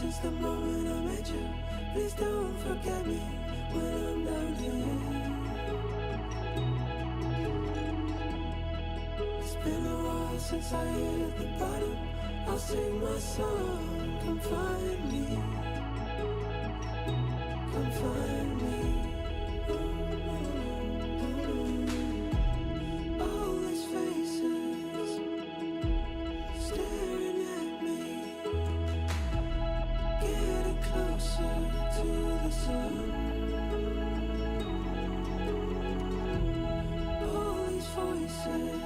since the moment I met you. Please don't forget me when I'm down here. It's been a while since I hit the bottom. I'll sing my song, come find me. Come find me. All these faces staring at me, getting closer to the sun. All these voices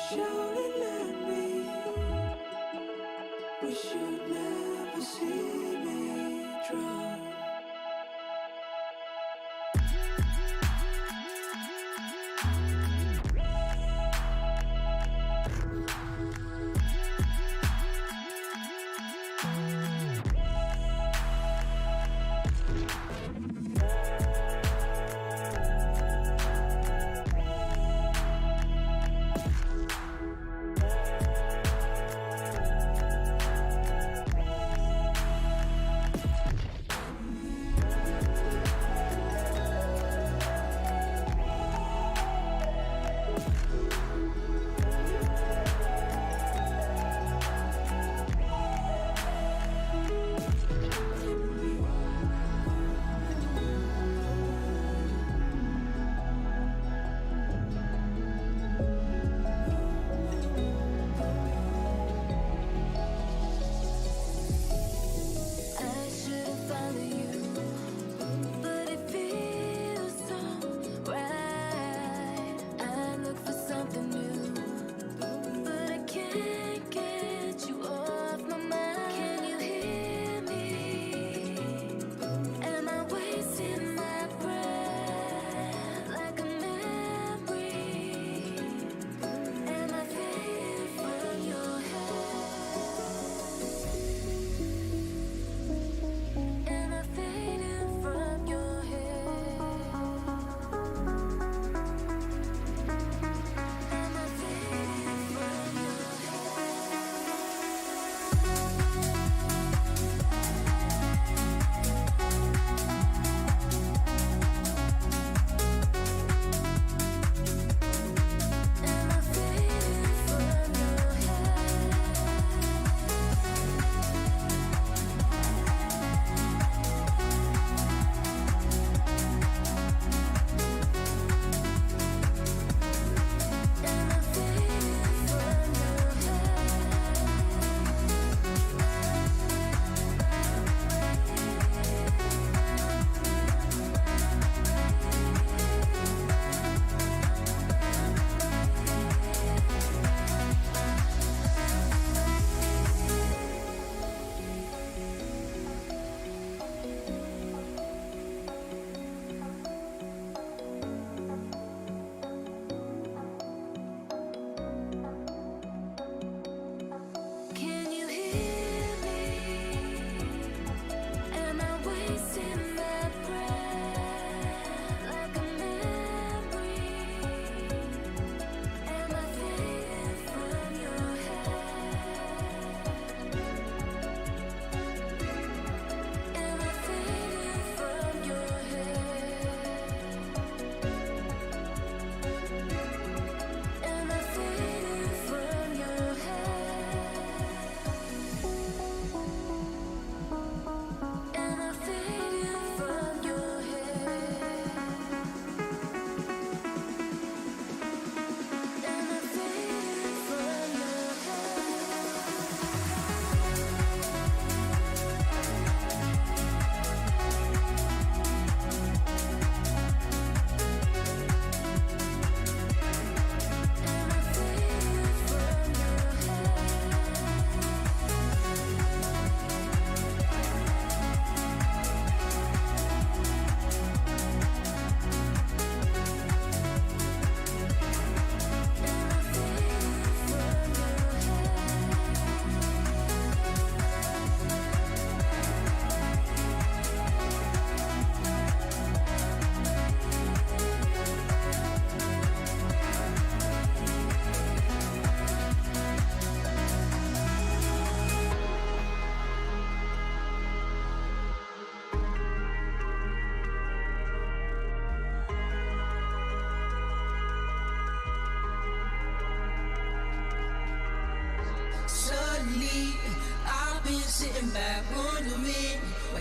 shouting at me, we should never see me drown.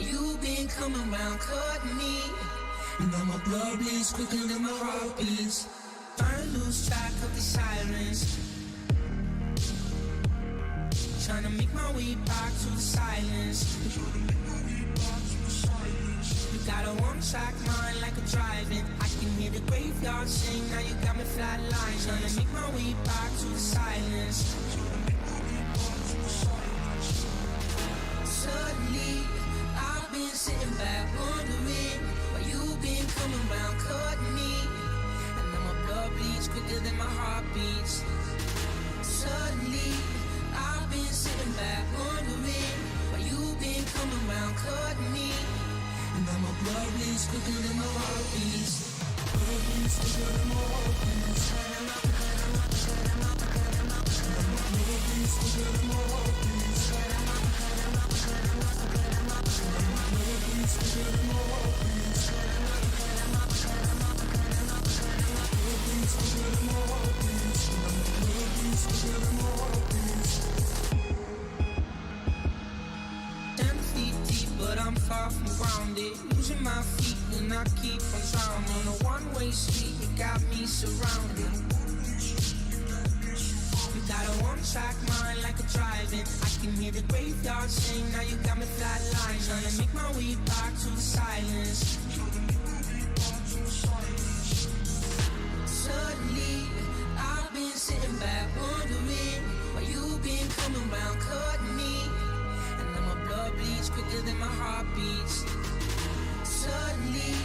you been coming round cutting me? And now my blood bleeds quicker than my heart beats. Trying to lose track of the sirens, trying to make my way back to the silence. You got a one-track mind like a driving. I can hear the graveyard sing, now you got me flatline. Trying to make my way back to the silence. Suddenly, I've been sitting back wondering why you been coming round cutting me. And now my blood bleeds quicker than my heart beats. Suddenly, I've been sitting back wondering why you been coming round cutting me. And now my blood bleeds quicker than my heart beats. Blood bleeds quicker than my heart beats. And now my blood bleeds quicker than my heart beats. But I'm far from grounded, losing my feet and I keep on drowning. A one-way street, you got me surrounded. You got a one-track mind like a driving. I can hear the graveyard sing, now you got me flatline. Trying to make my way back to the silence. Suddenly, I've been sitting back wondering why you been coming round cutting me. Blood bleeds quicker than my heart beats. Suddenly,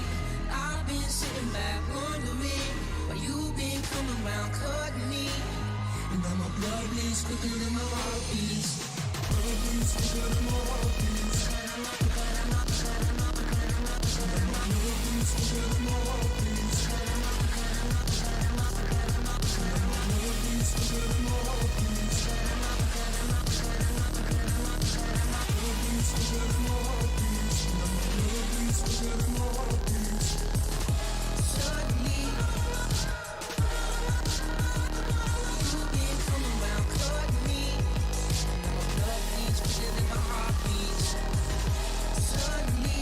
I've been sitting back wondering why you been coming round cutting me. And now my blood bleeds quicker than my heart beats. Blood bleeds quicker than my heart beats. And my blood bleeds quicker than my heart beats. And my blood bleeds quicker than my heart beats. Suddenly, you've been coming round cutting me. My blood bleeds quicker than my heart beats. Suddenly,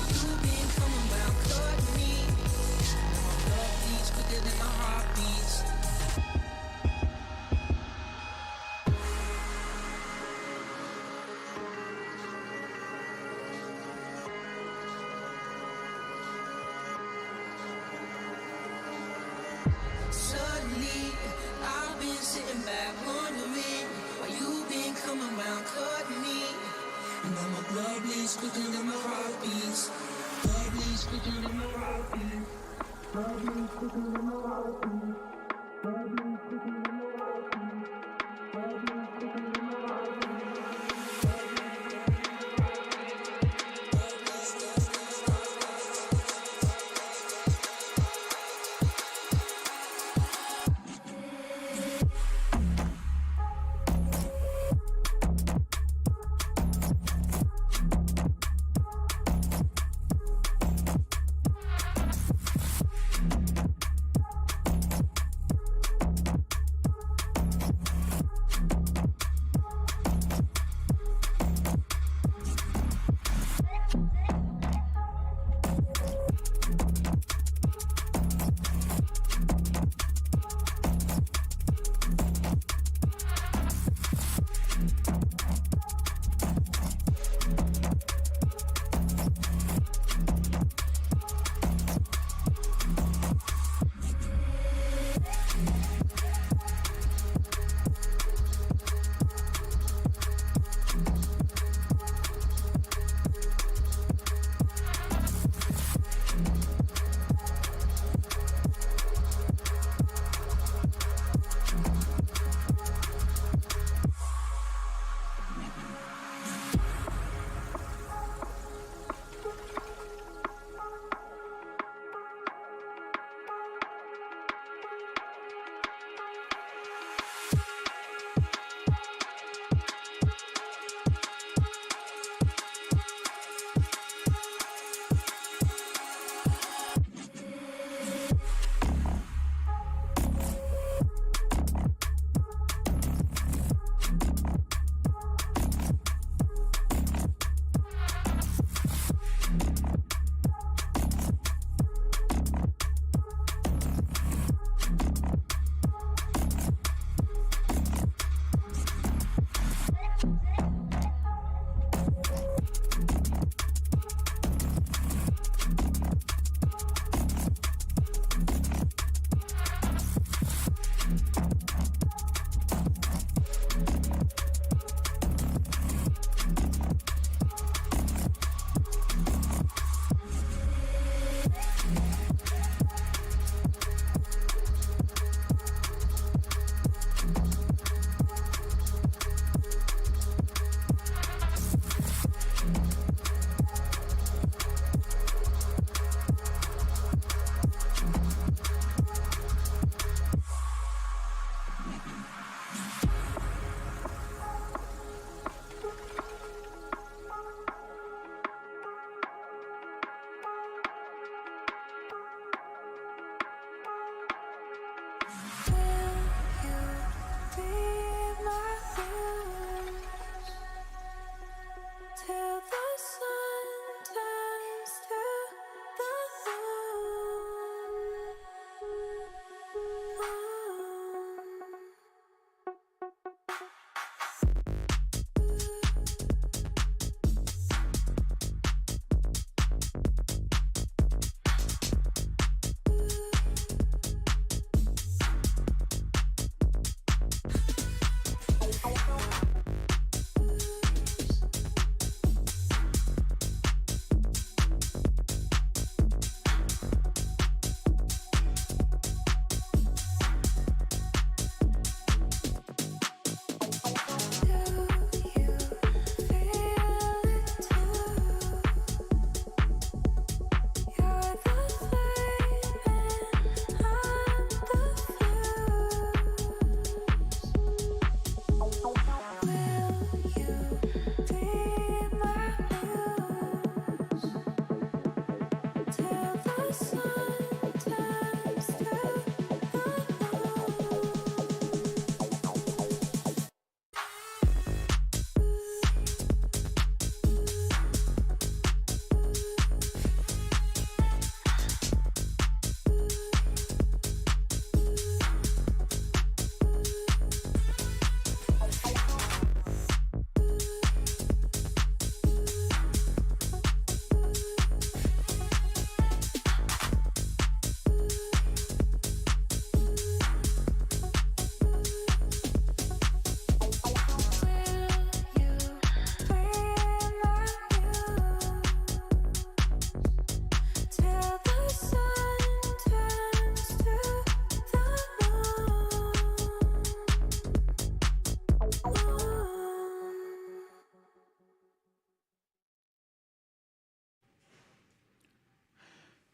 you've been coming round cutting me. My blood bleeds quicker than my heart beats. Suddenly, I've been sitting back wondering why you been coming round cutting me. And now my blood bleeds quicker than my heart beats. Blood bleeds quicker than my heart beats. Blood bleeds quicker than my heart beats. Blood bleeds quicker than my heart beats. Blood bleeds quicker than my heart beats.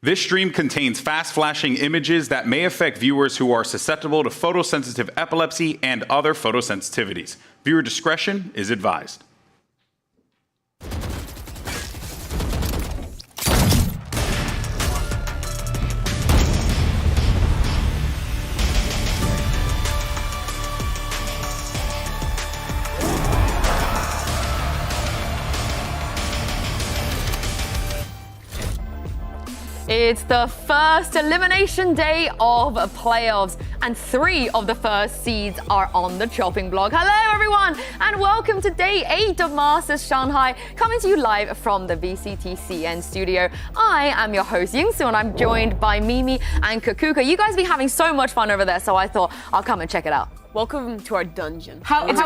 This stream contains fast-flashing images that may affect viewers who are susceptible to photosensitive epilepsy and other photosensitivities. Viewer discretion is advised. It's the first elimination day of playoffs, and 3 of the first seeds are on the chopping block. Hello, everyone, and welcome to day 8 of Masters Shanghai, coming to you live from the VCTCN studio. I am your host, Yingsu, and I'm joined by Mimi and Kakuka. You guys have been having so much fun over there, so I thought I'll come and check it out. Welcome to our dungeon. How was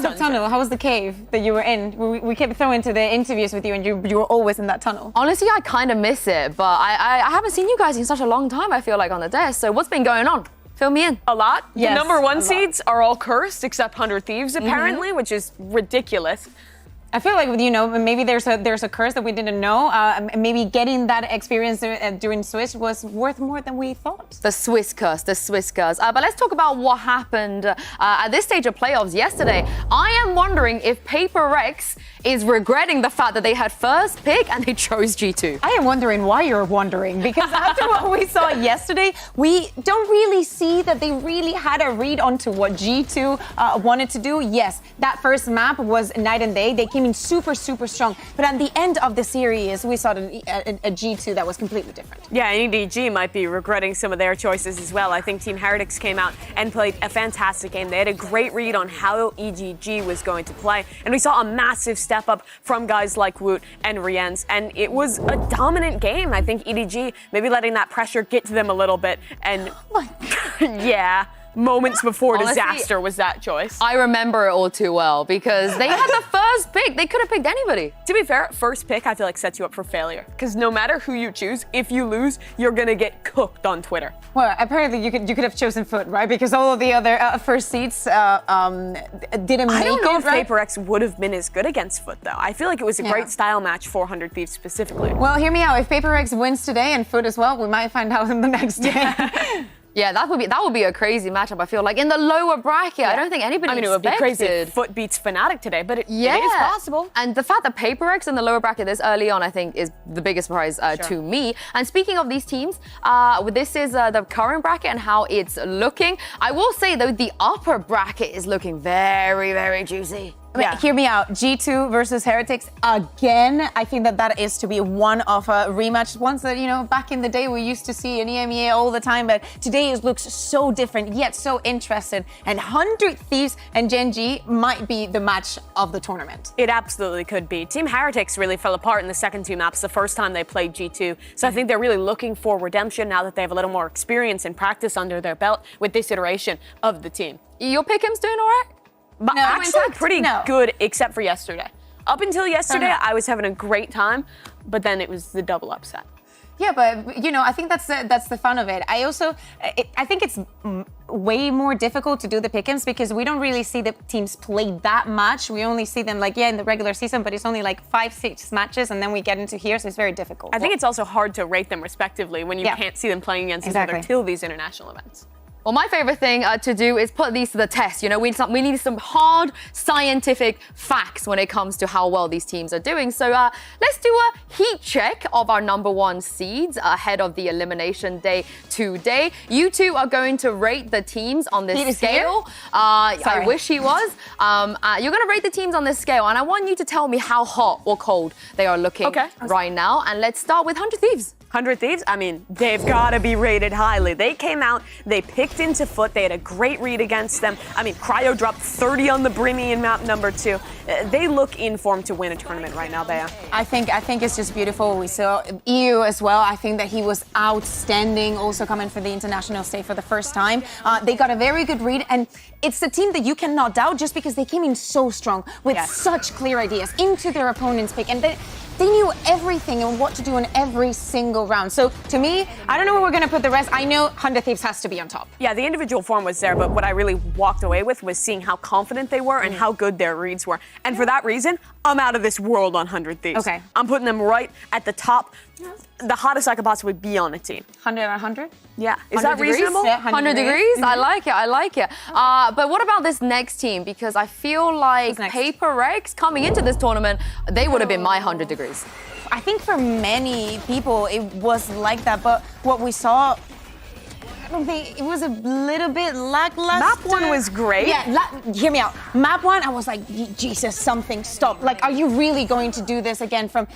the tunnel? How was the cave that you were in? We kept throwing to the interviews with you, and you were always in that tunnel. Honestly, I kind of miss it, but I haven't seen you guys in such a long time, I feel like, on the desk. So what's been going on? Fill me in. A lot. Yes, the number 1 seeds are all cursed, except 100 Thieves, apparently, which is ridiculous. I feel like, maybe there's a curse that we didn't know. Maybe getting that experience during Swiss was worth more than we thought. The Swiss curse. But let's talk about what happened at this stage of playoffs yesterday. I am wondering if Paper Rex is regretting the fact that they had first pick and they chose G2. I am wondering why you're wondering, because after what we saw yesterday, we don't really see that they really had a read onto what G2 wanted to do. Yes, that first map was night and day. They came in super, super strong. But at the end of the series, we saw a G2 that was completely different. Yeah, and EDG might be regretting some of their choices as well. I think Team Heretics came out and played a fantastic game. They had a great read on how EDG was going to play. And we saw a massive step up from guys like Woot and Riens. And it was a dominant game. I think EDG maybe letting that pressure get to them a little bit. And yeah. Moments before Honestly, disaster was that choice. I remember it all too well because they had the first pick. They could have picked anybody. To be fair, first pick I feel like sets you up for failure because no matter who you choose, if you lose, you're gonna get cooked on Twitter. Well, apparently you could have chosen Foot, right? Because all of the other first seeds didn't make it. I don't know if right? Paper X would have been as good against Foot though. I feel like it was a great style match for 100 Thieves specifically. Well, hear me out. If Paper X wins today and Foot as well, we might find out in the next day. Yeah, that would be a crazy matchup. I feel like in the lower bracket, I don't think anybody it would be crazy if Foot beats Fnatic today, but it is possible. And the fact that Paper X in the lower bracket this early on, I think, is the biggest surprise to me. And speaking of these teams, this is the current bracket and how it's looking. I will say though, the upper bracket is looking very, very juicy. Yeah. Hear me out. G2 versus Heretics again. I think that is to be one of a rematch. Ones that, back in the day we used to see in EMEA all the time, but today it looks so different, yet so interesting. And 100 Thieves and Gen G might be the match of the tournament. It absolutely could be. Team Heretics really fell apart in the second 2 maps the first time they played G2. So I think they're really looking for redemption now that they have a little more experience and practice under their belt with this iteration of the team. Your pick'em's doing all right? But no, actually pretty good, except for yesterday. Up until yesterday, I was having a great time, but then it was the double upset. Yeah, but I think that's the fun of it. I think it's way more difficult to do the pick'ems because we don't really see the teams play that much. We only see them in the regular season, but it's only 5-6 matches, and then we get into here, so it's very difficult. I think it's also hard to rate them respectively when you can't see them playing against each other till these international events. Well, my favorite thing to do is put these to the test. We need some hard scientific facts when it comes to how well these teams are doing. So let's do a heat check of our number 1 seeds ahead of the elimination day today. You two are going to rate the teams on this scale. I wish he was. You're going to rate the teams on this scale, and I want you to tell me how hot or cold they are looking right now. And let's start with 100 Thieves. 100 Thieves, they've got to be rated highly. They came out, they picked into Foot, they had a great read against them. Cryo dropped 30 on the Brimmy in map number 2. They look in form to win a tournament right now, Bea. I think it's just beautiful. We saw EU as well. I think that he was outstanding, also coming for the international stage for the first time. They got a very good read, and it's the team that you cannot doubt just because they came in so strong with such clear ideas into their opponent's pick, and they knew everything and what to do in every single round. So to me, I don't know where we're going to put the rest. I know 100 Thieves has to be on top. Yeah, the individual form was there, but what I really walked away with was seeing how confident they were and how good their reads were. And for that reason, I'm out of this world on 100 Thieves. Okay. I'm putting them right at the top the hottest I could possibly be on a team. 100 on 100? Yeah. Is that reasonable? Yeah, 100 degrees? I like it, I like it. But what about this next team? Because I feel like next? Paper Rex coming into this tournament, they would have been my 100 degrees. I think for many people it was like that, but what we saw, I don't think it was a little bit lackluster. Map 1 was great. Yeah, hear me out. Map 1, I was like, Jesus, something, stop. Like, are you really going to do this again from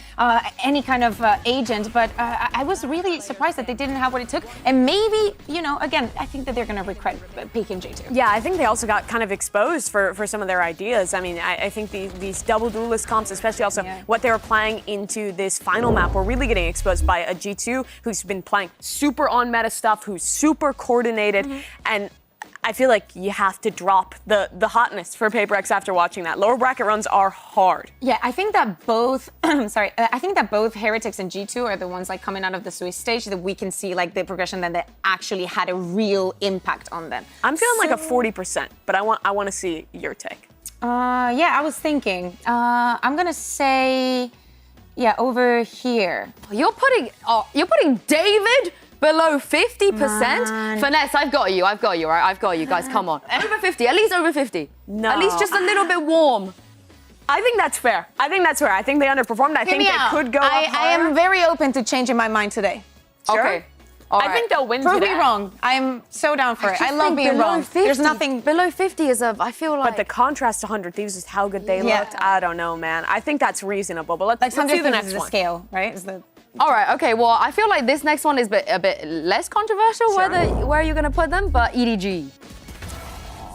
any kind of agent? But I was really surprised that they didn't have what it took. And maybe, you know, again, I think that they're going to regret picking J2. Yeah, I think they also got kind of exposed for some of their ideas. I mean, I think these double duelist comps, especially also what they were playing into this final map, were really getting exposed by a G2 who's been playing super on meta stuff, who's super coordinated, and I feel like you have to drop the hotness for Paper Rex after watching that. Lower bracket runs are hard. Yeah, I think that both, I think that both Heretics and G2 are the ones like coming out of the Swiss stage that we can see like the progression that actually had a real impact on them. I'm feeling like a 40%, but I want to see your take. Yeah, I was thinking. I'm gonna say, yeah, over here. You're putting David below 50%? Finesse, I've got you, right? I've got you, guys, come on. Over 50, at least over 50. No. At least just a little bit warm. I think that's fair. I think they underperformed. I think they could go up I higher. am very open to changing my mind today. Sure. Okay. All I right. think they'll win Prove today. me wrong. I'm so down for it. I love being below wrong. 50, There's nothing. Below 50 is I feel like. But the contrast to 100 Thieves is how good they looked. I don't know, man. I think that's reasonable. But let's do the next is the one. scale, right? Is the All right, okay, well, I feel like this next one is a bit less controversial, where you're going to put them, but EDG.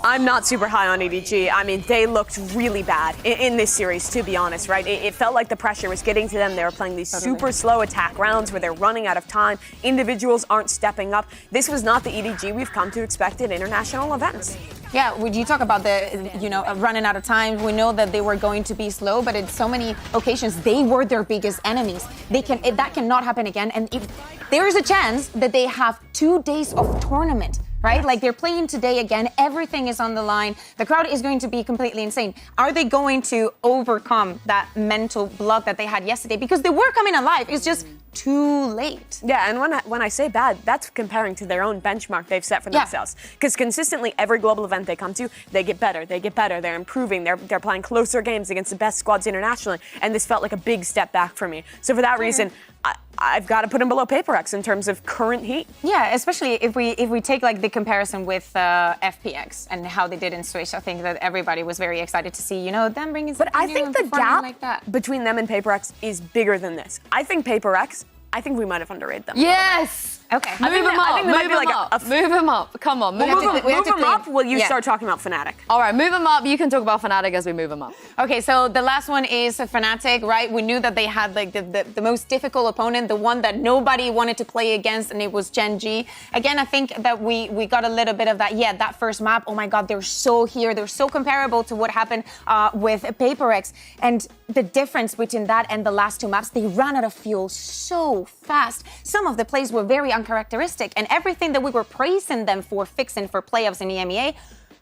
I'm not super high on EDG. I mean, they looked really bad in this series, to be honest, right? It felt like the pressure was getting to them. They were playing these super slow attack rounds where they're running out of time. Individuals aren't stepping up. This was not the EDG we've come to expect at international events. Yeah, would you talk about the, running out of time? We know that they were going to be slow, but in so many occasions, they were their biggest enemies. That cannot happen again. And there is a chance that they have 2 days of tournament, right? Yes. Like they're playing today again. Everything is on the line. The crowd is going to be completely insane. Are they going to overcome that mental block that they had yesterday? Because they were coming alive. It's just too late. Yeah, and when I say bad, that's comparing to their own benchmark they've set for themselves. Because consistently, every global event they come to, they get better, they're improving, they're playing closer games against the best squads internationally, and this felt like a big step back for me. So for that reason, I've got to put them below Paper Rex in terms of current heat. Yeah, especially if we take like the comparison with FPX and how they did in Swish. I think that everybody was very excited to see, them bringing. But I think the gap like that between them and Paper Rex is bigger than this. I think Paper Rex, we might have underrated them. Yes. Okay. Move him up. Move him up. Come on. Move him up. Will you start talking about Fnatic? All right, move him up. You can talk about Fnatic as we move him up. Okay, so the last one is Fnatic, right? We knew that they had like the most difficult opponent, the one that nobody wanted to play against, and it was Gen G. Again, I think that we got a little bit of that. Yeah, that first map. Oh my God, they're so here. They're so comparable to what happened with Paper Rex. And the difference between that and the last 2 maps, they ran out of fuel so fast. Some of the plays were very uncharacteristic, and everything that we were praising them for fixing for playoffs in EMEA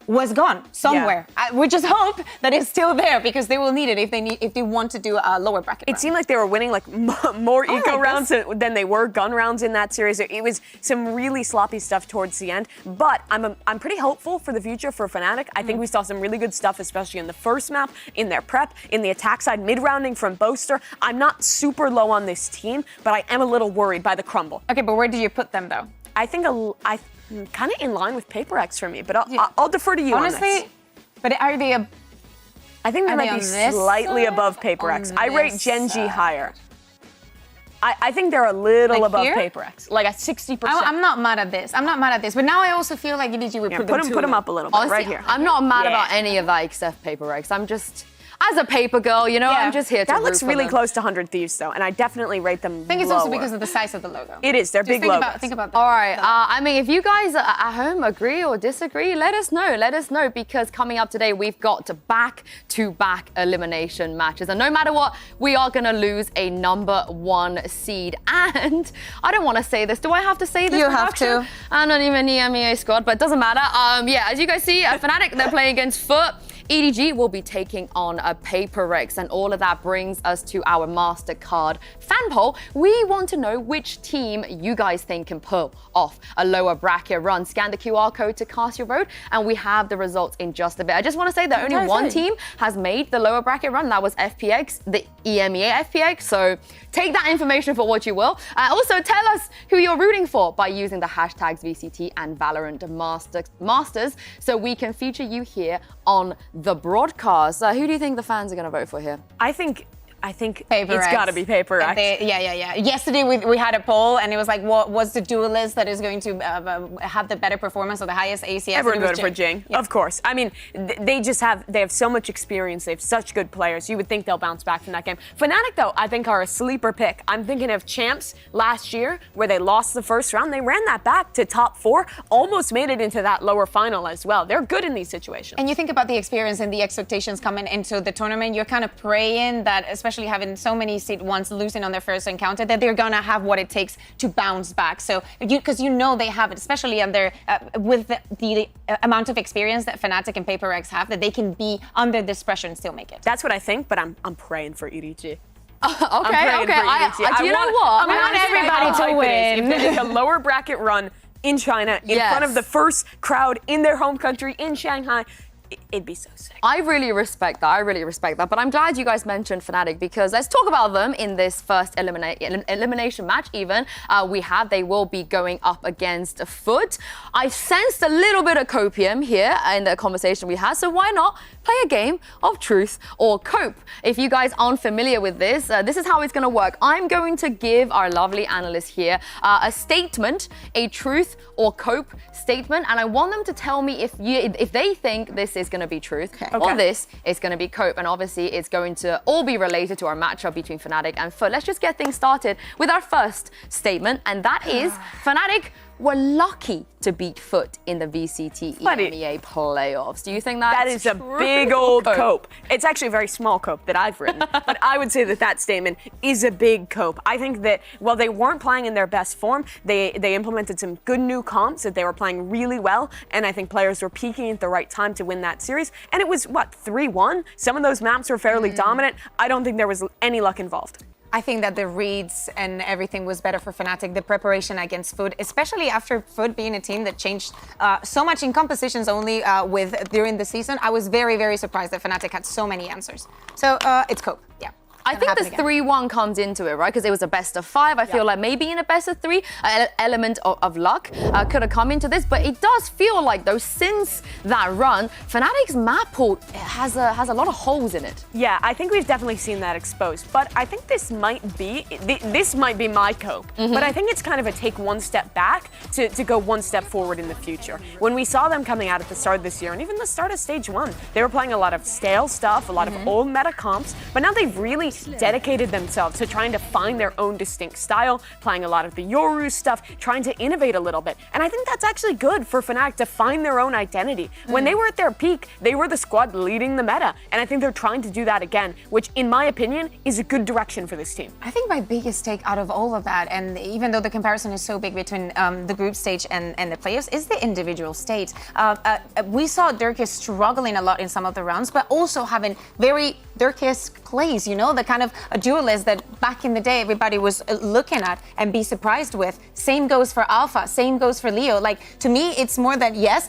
was gone somewhere. Yeah. We just hope that it's still there because they will need it if they want to do a lower bracket. It seemed like they were winning like more eco rounds than they were gun rounds in that series. It was some really sloppy stuff towards the end, but I'm pretty hopeful for the future for Fnatic. I think we saw some really good stuff, especially in the first map, in their prep, in the attack side, mid-rounding from Boaster. I'm not super low on this team, but I am a little worried by the crumble. Okay, but where do you put them though? I think kind of in line with Paper X for me, but I'll defer to you honestly, on this. But are they I think they might be slightly above Paper X. I rate Gen G higher. I think they're a little above Paper X, like at 60%. I'm not mad at this. But now I also feel like EDG would put them up a little bit. Honestly, right here. I'm not mad about any of that except Paper Rex. I'm just, as a paper girl, I'm just here to That looks root for really them. close to 100 Thieves, though, and I definitely rate them I think it's lower. also because of the size of the logo. It is. They're big logos. Think about that. All right. I mean, if you guys at home agree or disagree, let us know. Let us know, because coming up today, we've got back-to-back elimination matches. And no matter what, we are going to lose a #1 seed. And I don't want to say this. Do I have to say this? You have to. I'm not even the EMEA squad, but it doesn't matter. Yeah, as you guys see, Fnatic, they're playing against Foot. EDG will be taking on a PaperX, and all of that brings us to our MasterCard fan poll. We want to know which team you guys think can pull off a lower bracket run. Scan the QR code to cast your vote, and we have the results in just a bit. I just want to say that only one team has made the lower bracket run. That was FPX, the EMEA FPX. So take that information for what you will. Also, tell us who you're rooting for by using the hashtags VCT and VALORANT Masters so we can feature you here on the broadcast. Who do you think the fans are going to vote for here? I think PaperX. it's got to be PaperX. Yeah. Yesterday we had a poll, and it was like, what was the duelist that is going to have the better performance or the highest ACS? Everyone voted for Jing, of course. I mean, they have so much experience. They have such good players. You would think they'll bounce back from that game. Fnatic, though, I think are a sleeper pick. I'm thinking of Champs last year, where they lost the first round. They ran that back to top 4, almost made it into that lower final as well. They're good in these situations. And you think about the experience and the expectations coming into the tournament, you're kind of praying that, especially having so many seed ones losing on their first encounter, that they're gonna have what it takes to bounce back. So, because you know they have it, especially under with the amount of experience that Fnatic and PaperX have, that they can be under this pressure and still make it. That's what I think, but I'm praying for EDG. Okay. Do you know what? I want everybody to win. If they make a lower bracket run in China, in front of the first crowd in their home country, in Shanghai, it'd be so sick. I really respect that. But I'm glad you guys mentioned Fnatic, because let's talk about them in this first elimination match. Even they will be going up against Foot. I sensed a little bit of copium here in the conversation we had, so why not play a game of truth or cope? If you guys aren't familiar with this, this is how it's going to work. I'm going to give our lovely analyst here a statement, a truth or cope statement, and I want them to tell me if they think this is going to be truth or this is going to be cope. And obviously it's going to all be related to our matchup between Fnatic and Foot. Let's just get things started with our first statement, and that is Fnatic were lucky to beat Foot in the VCT EMEA playoffs. Do you think that is a big old cope? It's actually a very small cope that I've written, but I would say that statement is a big cope. I think that while they weren't playing in their best form, they implemented some good new comps that they were playing really well, and I think players were peaking at the right time to win that series. And it was, 3-1? Some of those maps were fairly dominant. I don't think there was any luck involved. I think that the reads and everything was better for Fnatic, the preparation against Foot, especially after Foot being a team that changed so much in compositions only during the season. I was very, very surprised that Fnatic had so many answers. So it's cope, yeah. I think this 3-1 comes into it, right? Because it was a best of 5. I feel like maybe in a best of 3, an element of luck could have come into this. But it does feel like, though, since that run, Fnatic's map pool has a lot of holes in it. Yeah, I think we've definitely seen that exposed. But I think this might be my cope. But I think it's kind of a take one step back to go one step forward in the future. When we saw them coming out at the start of this year, and even the start of Stage 1, they were playing a lot of stale stuff, a lot of old meta comps. But now they've really dedicated themselves to trying to find their own distinct style, playing a lot of the Yoru stuff, trying to innovate a little bit. And I think that's actually good for Fnatic to find their own identity. When they were at their peak, they were the squad leading the meta. And I think they're trying to do that again, which in my opinion is a good direction for this team. I think my biggest take out of all of that, and even though the comparison is so big between the group stage and the playoffs, is the individual stage. We saw Dirkus struggling a lot in some of the rounds, but also having very Dirkus plays, the kind of a duelist that back in the day everybody was looking at and be surprised with. Same goes for Alpha, same goes for Leo. Like, to me, it's more that, yes,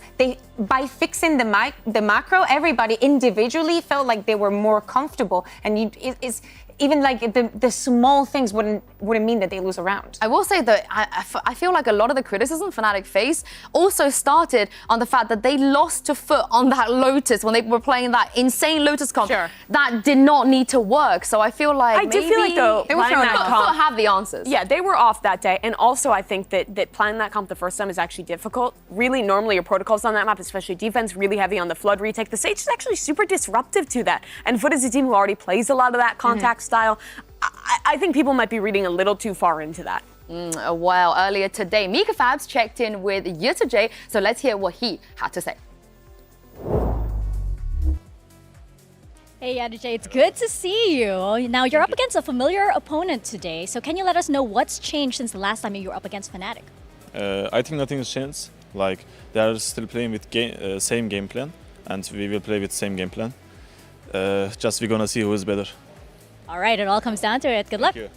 by fixing the macro, everybody individually felt like they were more comfortable, and it's even like the small things wouldn't mean that they lose a round. I will say that I feel like a lot of the criticism Fnatic faced also started on the fact that they lost to Foot on that Lotus when they were playing that insane Lotus comp. Sure. That did not need to work. So I feel like I do feel like, though, they were Foot have the answers. Yeah, they were off that day. And also I think that playing that comp the first time is actually difficult. Really, normally your protocols on that map, especially defense, really heavy on the flood retake. The stage is actually super disruptive to that. And Foot is a team who already plays a lot of that contact style. I think people might be reading a little too far into that. Well, earlier today, Mika Fabs checked in with Yutajay, so let's hear what he had to say. Hey Yutajay, it's good to see you. Now you're up against a familiar opponent today, so can you let us know what's changed since the last time you were up against Fnatic? I think nothing has changed. Like, they are still playing with same game plan. and we will play with same game plan. Just we're gonna see who is better. All right, it all comes down to it. Good luck. Thank you.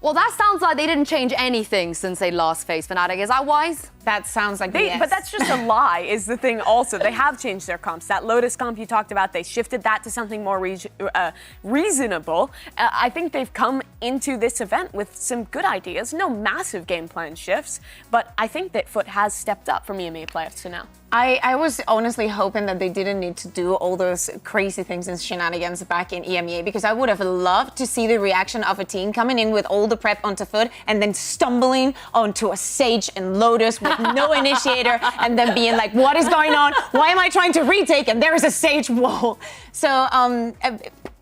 Well, that sounds like they didn't change anything since they last faced Fnatic. Is that wise? That sounds like yes. But that's just a lie, is the thing also. They have changed their comps. That Lotus comp you talked about, they shifted that to something more reasonable. I think they've come into this event with some good ideas. No massive game plan shifts, but I think that Foot has stepped up from EMEA playoffs to now. I was honestly hoping that they didn't need to do all those crazy things and shenanigans back in EMEA, because I would have loved to see the reaction of a team coming in with all the prep onto Foot and then stumbling onto a Sage and Lotus with no initiator and then being like, what is going on? Why am I trying to retake? And there's a Sage wall. So,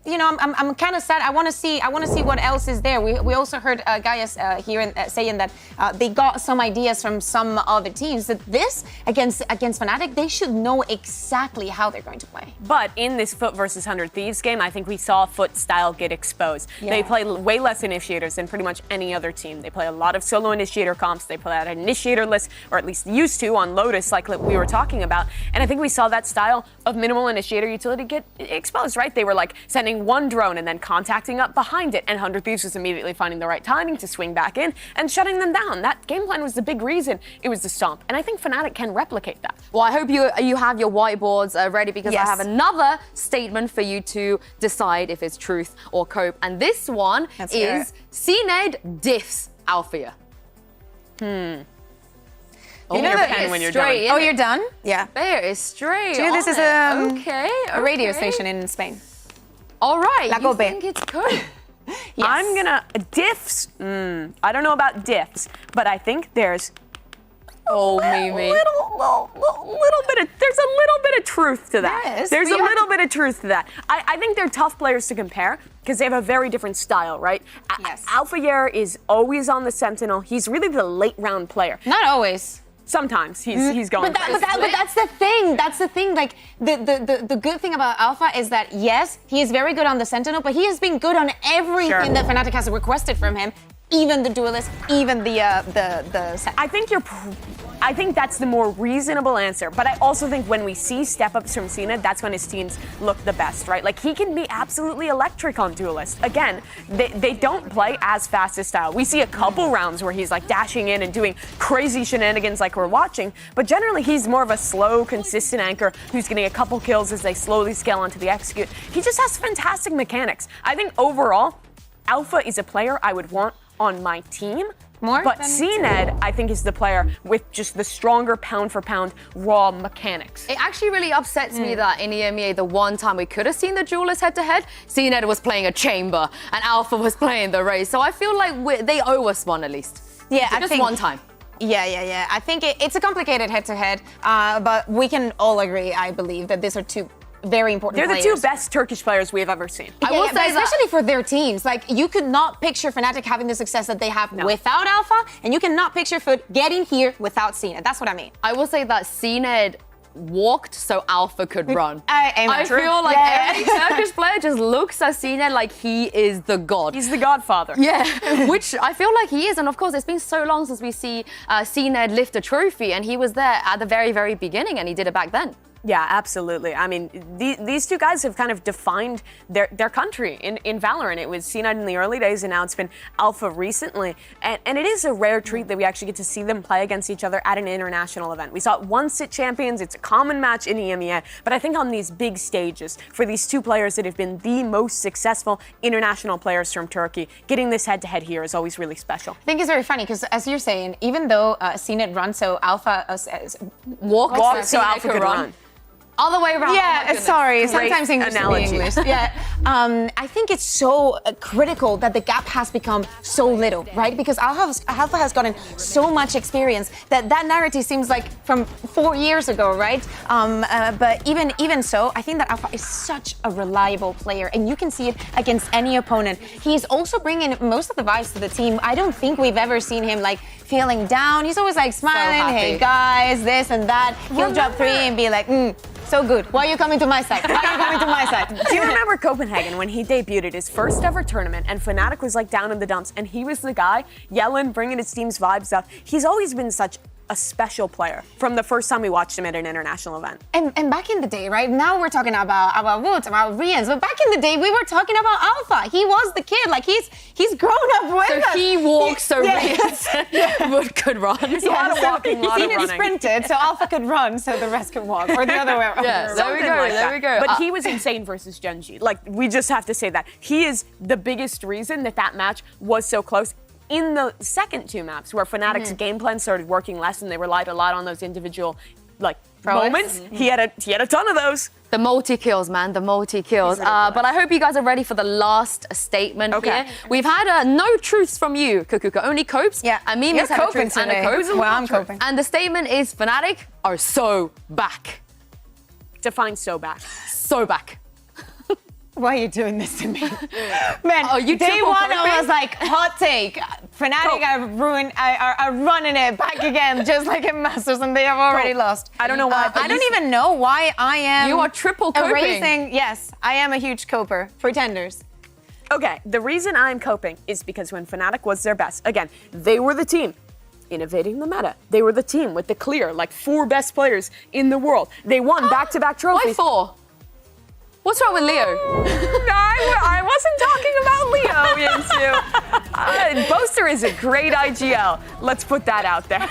you know, I'm kind of sad. I want to see what else is there. We also heard Gaius here saying that they got some ideas from some other teams. That this against Fnatic, they should know exactly how they're going to play. But in this Foot versus 100 Thieves game, I think we saw Foot style get exposed. Yeah. They play way less initiators than pretty much any other team. They play a lot of solo initiator comps. They play an initiator list, or at least used to on Lotus, like we were talking about. And I think we saw that style of minimal initiator utility get exposed, right? They were like sending one drone and then contacting up behind it, and 100 Thieves was immediately finding the right timing to swing back in and shutting them down. That game plan was the big reason it was the stomp, and I think Fnatic can replicate that. Well, I hope you have your whiteboards ready, because Yes. I have another statement for you to decide if it's truth or cope, and this one is CNED diffs Althea. You know Fair pen is when you're straight, done. Oh, you're done? Yeah. Fair is straight. Dude, this on is it. a radio station in Spain. All right, La you Cope. think it's cope? Yes. I'm gonna diffs. I don't know about diffs, but I think there's Oh, there's Mimi. a little bit of truth to that. Yes, There's we a little bit of truth to that. I think they're tough players to compare because they have a very different style, right? Yes. Alpha Yer is always on the Sentinel. He's really the late round player. Not always. Sometimes he's going. But that's the thing. That's the thing. Like the good thing about Alpha is that yes, he is very good on the Sentinel, but he has been good on everything Sure. that Fnatic has requested from him, even the duelist, even the I think that's the more reasonable answer. But I also think when we see step-ups from Cena, that's when his teams look the best, right? Like, he can be absolutely electric on Duelist. Again, they don't play as fast as style. We see a couple rounds where he's, like, dashing in and doing crazy shenanigans like we're watching. But generally, he's more of a slow, consistent anchor who's getting a couple kills as they slowly scale onto the execute. He just has fantastic mechanics. I think overall, Alpha is a player I would want on my team. But CNED, I think, is the player with just the stronger pound-for-pound raw mechanics. It actually really upsets me that in EMEA, the one time we could have seen the duelist head-to-head, CNED was playing a chamber and Alpha was playing the race. So I feel like they owe us one at least. Yeah, I just think one time. Yeah. I think it's a complicated head-to-head, but we can all agree, I believe, that these are two very important They're players. the two best Turkish players we have ever seen. I will say but especially for their teams. Like, you could not picture Fnatic having the success that they have without Alpha, and you cannot picture Foot getting here without Cena. That's what I mean. I will say that CNED walked so Alpha could run. I feel like every Turkish player just looks at CNED like he is the god. He's the godfather. Yeah, which I feel like he is. And of course, it's been so long since we see CNED lift a trophy, and he was there at the very, very beginning, and he did it back then. Yeah, absolutely. I mean, these two guys have kind of defined their country in Valorant. It was CNED in the early days, and now it's been Alpha recently. And it is a rare treat that we actually get to see them play against each other at an international event. We saw it once at Champions. It's a common match in EMEA. But I think on these big stages, for these two players that have been the most successful international players from Turkey, getting this head-to-head here is always really special. I think it's very funny because, as you're saying, even though CNED runs so Alpha Walked so Alpha could run. Other way around. Yeah, sorry. Sometimes English is analogy. English. Yeah. I think it's so critical that the gap has become so little, right? Because Alpha has gotten so much experience that narrative seems like from 4 years ago, right? But even so, I think that Alpha is such a reliable player, and you can see it against any opponent. He's also bringing most of the vibes to the team. I don't think we've ever seen him like feeling down. He's always like smiling, hey guys, this and that. He'll drop 3 and be like, so good. Why are you coming to my side? Why are you coming to my side? Do you remember Copenhagen when he debuted at his first ever tournament and Fnatic was like down in the dumps and he was the guy yelling, bringing his team's vibes up? He's always been such a special player from the first time we watched him at an international event. And back in the day, right? Now we're talking about Woods, about Rians, but back in the day we were talking about Alpha. He was the kid, like he's grown up with So us. he walks so Wood could run. A lot of walking, a lot of He running. sprinted, so Alpha could run, so the rest could walk, or the other way around. Yeah, there we Something go, like there that. we go. But he was insane versus Genji. Like, we just have to say that. He is the biggest reason that match was so close. In the second two maps, where Fnatic's game plan started working less and they relied a lot on those individual, like, moments, he had a ton of those. The multi-kills, man, the multi-kills. But I hope you guys are ready for the last statement here. We've had no truths from you, Kukuka, only copes. Yeah. And Mimi's had a coping truth and a today. cope. Well, I'm coping. And the statement is Fnatic are so back. Define so back. So back. Why are you doing this to me? Man, Oh, you day triple one I coping? was like, hot take. Fnatic are running it back again, just like in Masters, and they have already lost. I don't know why. I don't even know why I am. You are triple coping. erasing. Yes, I am a huge coper. Pretenders. Okay, the reason I'm coping is because when Fnatic was their best, again, they were the team innovating the meta. They were the team with the clear, like, 4 best players in the world. They won back-to-back Why trophies. 4? What's wrong with Leo? I wasn't talking about Leo, Yinsu. Boaster is a great IGL. Let's put that out there.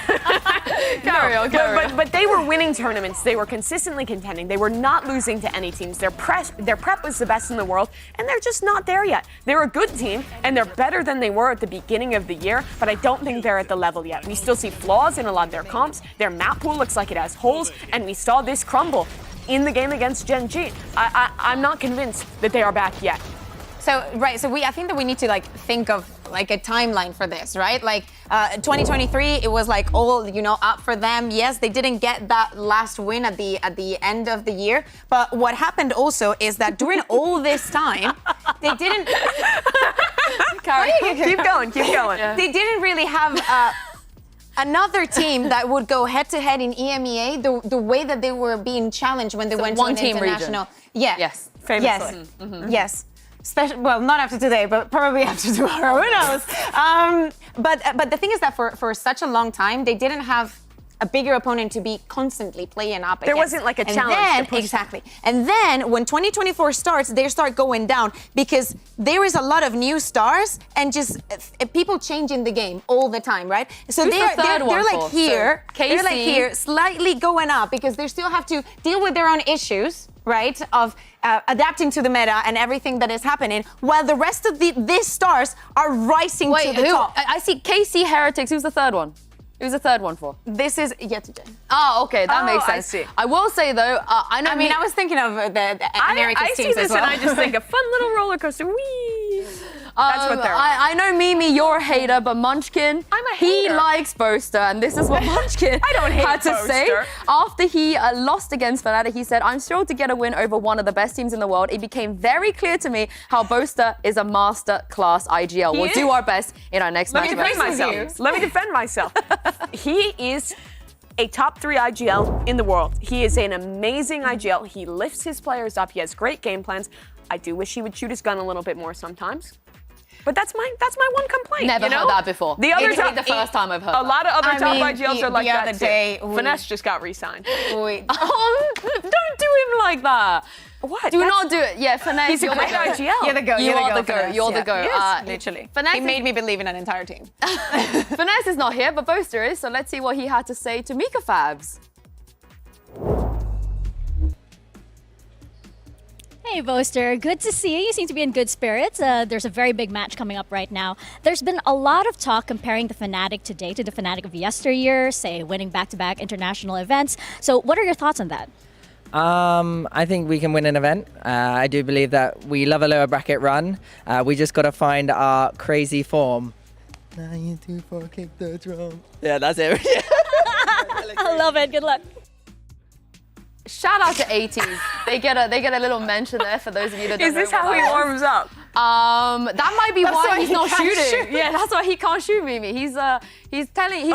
Carry on. But they were winning tournaments. They were consistently contending. They were not losing to any teams. Their prep was the best in the world, and they're just not there yet. They're a good team, and they're better than they were at the beginning of the year, but I don't think they're at the level yet. We still see flaws in a lot of their comps. Their map pool looks like it has holes, and we saw this crumble in the game against Genji. I'm not convinced that they are back yet. So I think that we need to like think of like a timeline for this, right? Like 2023, it was like all up for them. Yes, they didn't get that last win at the end of the year, but what happened also is that during all this time, they didn't. Keep going. They didn't really have. Another team that would go head-to-head in EMEA, the way that they were being challenged when they went to an one-team international. region. Yeah. Yes. Famously. Yes. Yes. Well, not after today, but probably after tomorrow. Who knows? But the thing is that for such a long time, they didn't have a bigger opponent to be constantly playing up against. There wasn't like a challenge to push exactly. And then when 2024 starts, they start going down because there is a lot of new stars and just people changing the game all the time, right? So Who's the third one they're like for? here, So, they're like KC. here, slightly going up because they still have to deal with their own issues, right? Of adapting to the meta and everything that is happening, while the rest of these stars are rising to the top. I see KC Heretics. Who's the third one? Who's the third one for? This is Yetujin. Oh, okay, that makes I sense. see. I will say though, I know. I was thinking of the America's I see teams this as well. and I just think a fun little roller coaster. Whee! That's what they're on. I know Mimi, you're a hater, but Munchkin, I'm a he hater. likes Boaster, and this is what Munchkin I don't hate had to say Boaster. after he lost against Fnatic. He said, "I'm thrilled to get a win over one of the best teams in the world. It became very clear to me how Boaster is a master class IGL. We'll is. do our best in our next match." Let me defend myself. He is a top 3 IGL in the world. He is an amazing IGL. He lifts his players up. He has great game plans. I do wish he would shoot his gun a little bit more sometimes. But that's my one complaint. Never heard that before. The other Maybe the first time I've heard a lot of other I top mean, IGLs are like the that other too. day, Finesse just got re-signed. Wait. Don't do him like that. What? Do not do it. Yeah, Finesse. He's a you're the great goat. IGL. You're the goat. You You're the are goat, the goat. Finesse, You're the yeah. goat. Yes, literally. Finesse He is- made me believe in an entire team. Finesse is not here, but Boaster is. So let's see what he had to say to Mika Fabs. Hey, Boaster. Good to see you. You seem to be in good spirits. There's a very big match coming up right now. There's been a lot of talk comparing the Fnatic today to the Fnatic of yesteryear, say, winning back-to-back international events. So what are your thoughts on that? I think we can win an event. I do believe that we love a lower bracket run. We just got to find our crazy form. 9, 2, 4, kick the drum. Yeah, that's it. I love it. Good luck. Shout out to 80s. They get a little mention there for those of you that don't Is this know how what he that warms up? That might be That's why why he's he not can't shooting. shoot. Yeah, that's why he can't shoot, Mimi. He's Okay,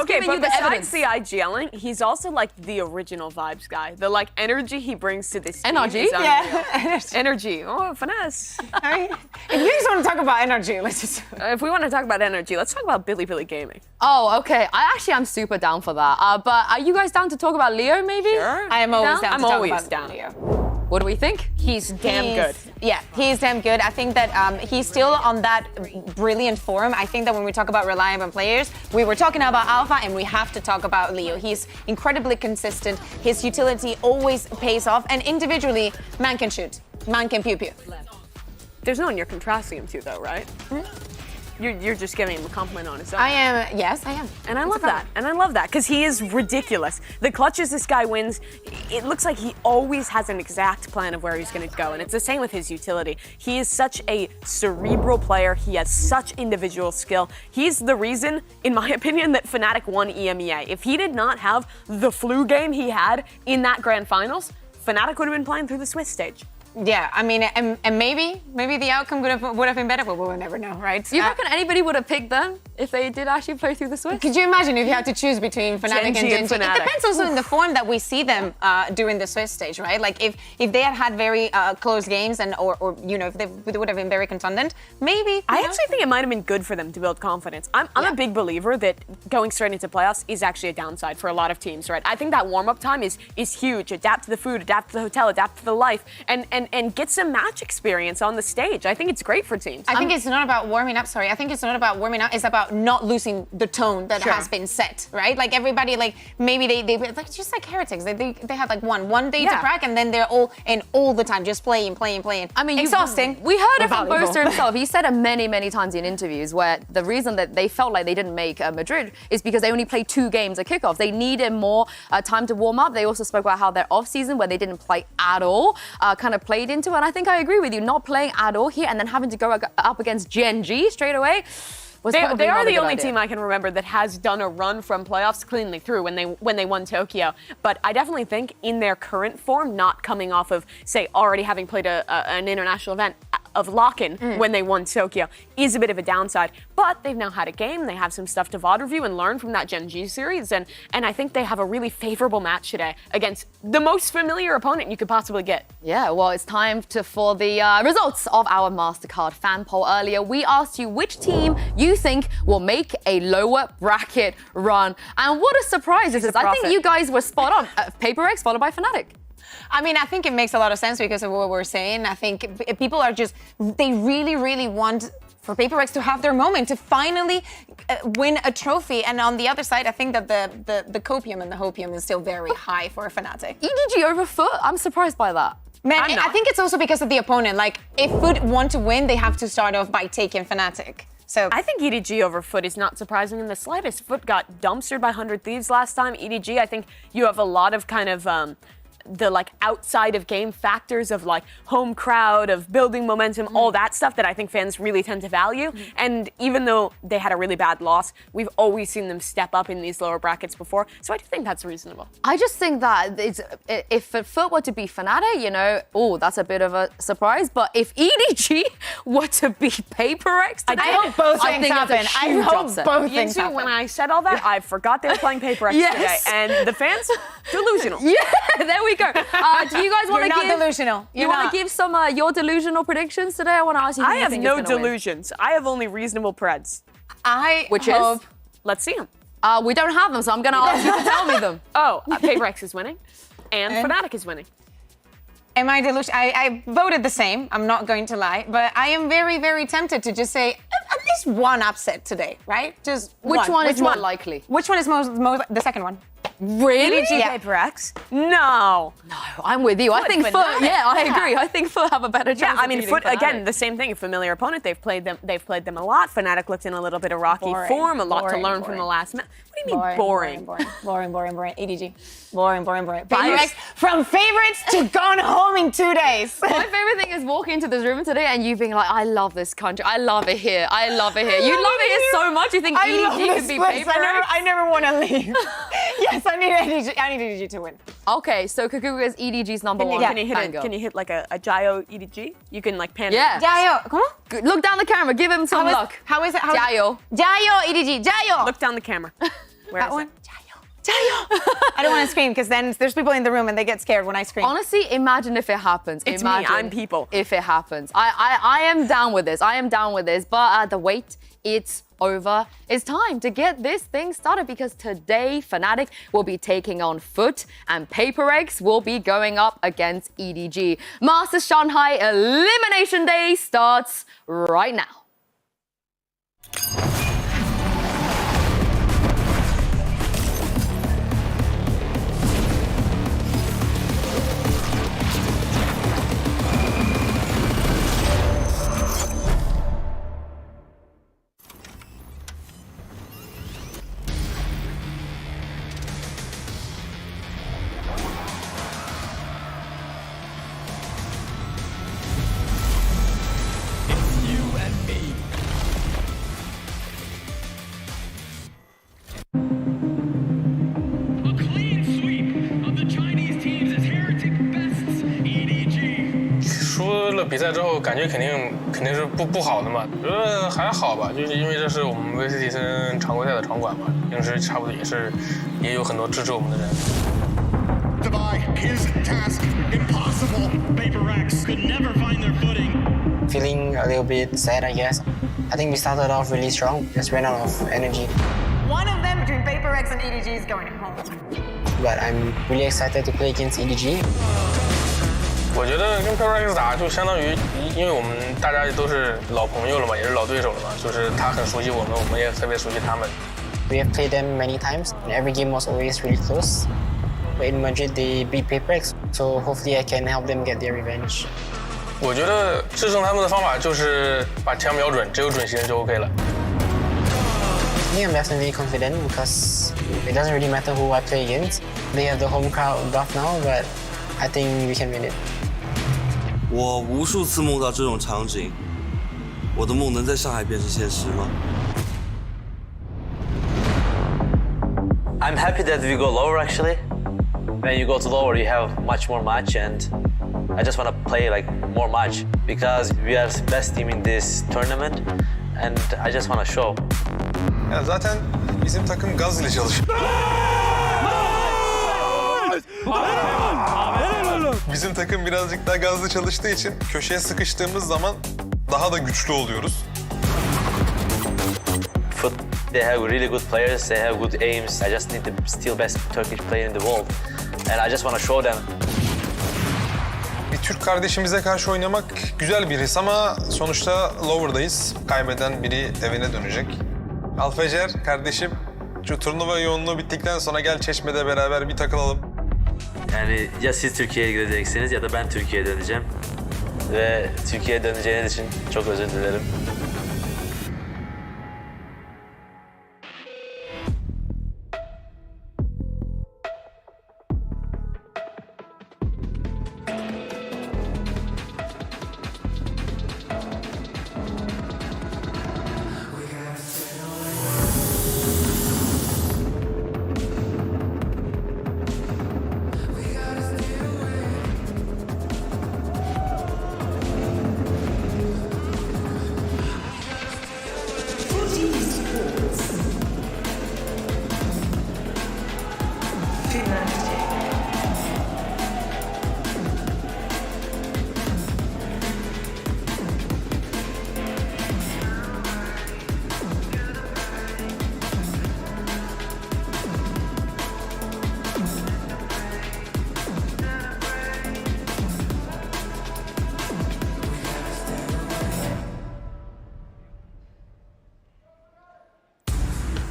giving but you the besides evidence. the IGLing, he's also like the original vibes guy. The like energy he brings to this team Energy? is unreal. Yeah. Energy. Oh, finesse. I mean, if you just want to talk about energy, let's just. If we want to talk about energy, let's talk about Billy Gaming. Oh, okay. I actually am super down for that. But are you guys down to talk about Leo, maybe? Sure. I am always down I'm to talk always about down. Leo. What do we think? He's damn good. Yeah, he's damn good. I think that he's still on that brilliant form. I think that when we talk about reliable players, we were talking about Alpha and we have to talk about Leo. He's incredibly consistent. His utility always pays off. And individually, man can shoot. Man can pew-pew. There's no one you're contrasting him to, though, right? You're just giving him a compliment on his own. Yes, I am. And I love that. And I love that because he is ridiculous. The clutches this guy wins, it looks like he always has an exact plan of where he's going to go. And it's the same with his utility. He is such a cerebral player. He has such individual skill. He's the reason, in my opinion, that Fnatic won EMEA. If he did not have the flu game he had in that grand finals, Fnatic would have been playing through the Swiss stage. Yeah, I mean, and maybe the outcome would have been better, but we'll never know, right? You reckon anybody would have picked them if they did actually play through the Swiss? Could you imagine if you had to choose between Fnatic and Gen G and Gen G? It Fnatic. depends also in the form that we see them during the Swiss stage, right? Like if they had very close games and or you know if they would have been very contundent, maybe. I actually think it might have been good for them to build confidence. I'm a big believer that going straight into playoffs is actually a downside for a lot of teams, right? I think that warm-up time is huge. Adapt to the food, adapt to the hotel, adapt to the life, and get some match experience on the stage. I think it's great for teams. I think it's not about warming up. Sorry, I think it's not about warming up. It's about not losing the tone that Sure. has been set, right? Like everybody, like maybe they like just like Heretics. They had like one day to Yeah. crack, and then they're all the time just playing. I mean, exhausting. We heard it but from valuable. Boaster himself. He said it many times in interviews where the reason that they felt like they didn't make Madrid is because they only played 2 games at kickoff. They needed more time to warm up. They also spoke about how their off season, where they didn't play at all, kind of played into it. And I think I agree with you. Not playing at all here and then having to go up against Gen G straight away. They are the only team I can remember that has done a run from playoffs cleanly through when they won Tokyo. But I definitely think in their current form, not coming off of, say, already having played an international event of lock-in when they won Tokyo, is a bit of a downside. But they've now had a game, they have some stuff to VOD review and learn from that Gen G series, and I think they have a really favorable match today against the most familiar opponent you could possibly get. Yeah, well, it's time for the results of our MasterCard fan poll earlier. We asked you which team you think will make a lower bracket run. And what a surprise this is. I think you guys were spot on. Paper X followed by Fnatic. I mean, I think it makes a lot of sense because of what we're saying. I think people are they really want for Paper X to have their moment, to finally win a trophy. And on the other side, I think that the copium and the hopium is still very high for Fnatic. EDG over Foot? I'm surprised by that. Man, I think it's also because of the opponent. Like, if Foot want to win, they have to start off by taking Fnatic. So I think EDG over Foot is not surprising in the slightest. Foot got dumpstered by 100 Thieves last time. EDG, I think you have a lot of kind of the like outside of game factors of like home crowd, of building momentum, all that stuff that I think fans really tend to value. And even though they had a really bad loss, we've always seen them step up in these lower brackets before. So I do think that's reasonable. I just think that if Foot were to be Fnatic, you know, that's a bit of a surprise. But if EDG were to be Paper X today, I hope both I things think that's a happen. I huge hope upset. both things happen. When I said all that, I forgot they were playing Paper X Yes. today. And the fans, delusional. Yeah, there we go. Do you guys want You're to not give delusional. You You're want not. to give some your delusional predictions today? I want to ask you. Who I you have think no is gonna win. delusions. I have only reasonable preds. Which hope, is? Let's see them. We don't have them, so I'm going to ask you to tell me them. Oh, Paper X is winning. And Fnatic is winning. Am I delusional? I voted the same. I'm not going to lie, but I am very tempted to just say at least one upset today, right? Just Which one is more one? likely? Which one is most the second one? Really? EDG Paper X? No. No, I'm with you. I think Foot. Fnatic. Yeah, I agree. I think Foot have a better chance. Yeah, I of mean, beating Foot again, Fnatic. the same thing. A familiar opponent. They've played them a lot. Fnatic looked in a little bit of rocky form. A lot to learn from the last match. What do you mean boring? Boring. EDG. Boring. Paper X from favorites to gone home in 2 days. My favorite thing is walking into this room today and you being like, I love this country. I love it here. I love it here. You love it here so much. You think I love EDG this could be place. Paper X? I never want to leave. Yes, I need EDG to win. Okay, so Kaguga is EDG's number one. Can you hit Bango. Can you hit like a Gyro EDG? You can like pan. Yeah. Jayo. ¿Cómo? Look down the camera. Give him some luck. How is it? Jayo. Jayo, EDG. Jayo. Look down the camera. Where That is one? it? Jayo. I don't want to scream because then there's people in the room and they get scared when I scream. Honestly, imagine if it happens. It's me, imagine I'm people. If it happens. I am down with this. I am down with this. But the wait, it's over. It's time to get this thing started because today Fnatic will be taking on FUT and Paper Eggs will be going up against EDG. Masters Shanghai Elimination Day starts right now. A clean sweep of the Chinese teams as Heretic bests EDG. 输了比赛之后，感觉肯定是不好的嘛。我觉得还好吧，就是因为这是我们威斯蒂森常规赛的场馆嘛，平时差不多也有很多支持我们的人。Divide his task impossible. Paper X could never find their footing. Feeling a little bit sad, I guess. I think we started off really strong, just ran out of energy. One of them between Paper X and EDG is going home. But I'm really excited to play against EDG. 我觉得跟 Paper X 打就相当于，因为我们大家都是老朋友了嘛，也是老对手了嘛，就是他很熟悉我们，我们也特别熟悉他们。We have played them many times, and every game was always really close. But in Madrid, they beat Paper X, so hopefully I can help them get their revenge. 我觉得制胜他们的方法就是把枪瞄准，只有准心就 OK 了。I think I'm definitely confident because it doesn't really matter who I play against. They have the home crowd buff now, but I think we can win it. 我无数次梦到这种场景，我的梦能在上海变成现实吗？ I'm happy that we go lower actually. When you go to lower, you have much more match, and I just want to play like more match because we are the best team in this tournament, and I just want to show. Ya zaten bizim takım gaz ile çalışıyor. Bizim takım birazcık daha gazlı çalıştığı için köşeye sıkıştığımız zaman daha da güçlü oluyoruz. FUT, they have really good players, they have good aims. I just need the still best Turkish player in the world, and I just want to show them. Bir Türk kardeşimize karşı oynamak güzel bir his ama sonuçta lower'dayız. Kaybeden biri evine dönecek. Alfajer kardeşim, şu turnuva yoğunluğu bittikten sonra gel Çeşme'de beraber bir takılalım. Yani ya siz Türkiye'ye gideceksiniz ya da ben Türkiye'ye döneceğim. Ve Türkiye'ye döneceğiniz için çok özür dilerim.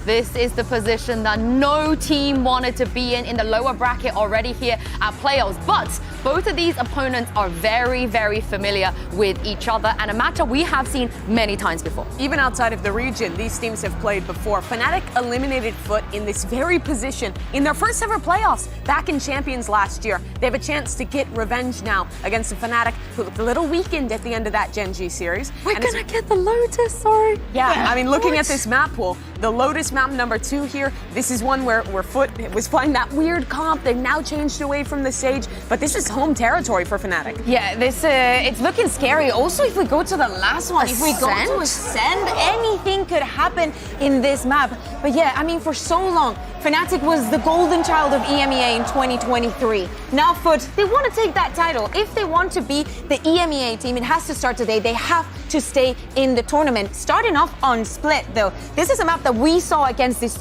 This is the position that no team wanted to be in the lower bracket already here at playoffs. But both of these opponents are very, very familiar with each other and a matchup we have seen many times before. Even outside of the region, these teams have played before. Fnatic eliminated FUT in this very position in their first ever playoffs back in Champions last year. They have a chance to get revenge now against a Fnatic who looked a little weakened at the end of that Gen G series. We're gonna get the Lotus, sorry. Yeah, I mean, looking at this map pool, the Lotus map number 2 here, this is one where FUT was playing that weird comp. They've now changed away from the Sage, but this is home territory for Fnatic. Yeah, this it's looking scary. Also, if we go to the last one, if we go to Ascend, anything could happen in this map. But yeah, I mean, for so long, Fnatic was the golden child of EMEA in 2023. Now FUT, they want to take that title. If they want to be the EMEA team, it has to start today. They have to stay in the tournament. Starting off on Split, though, this is a map that we saw against this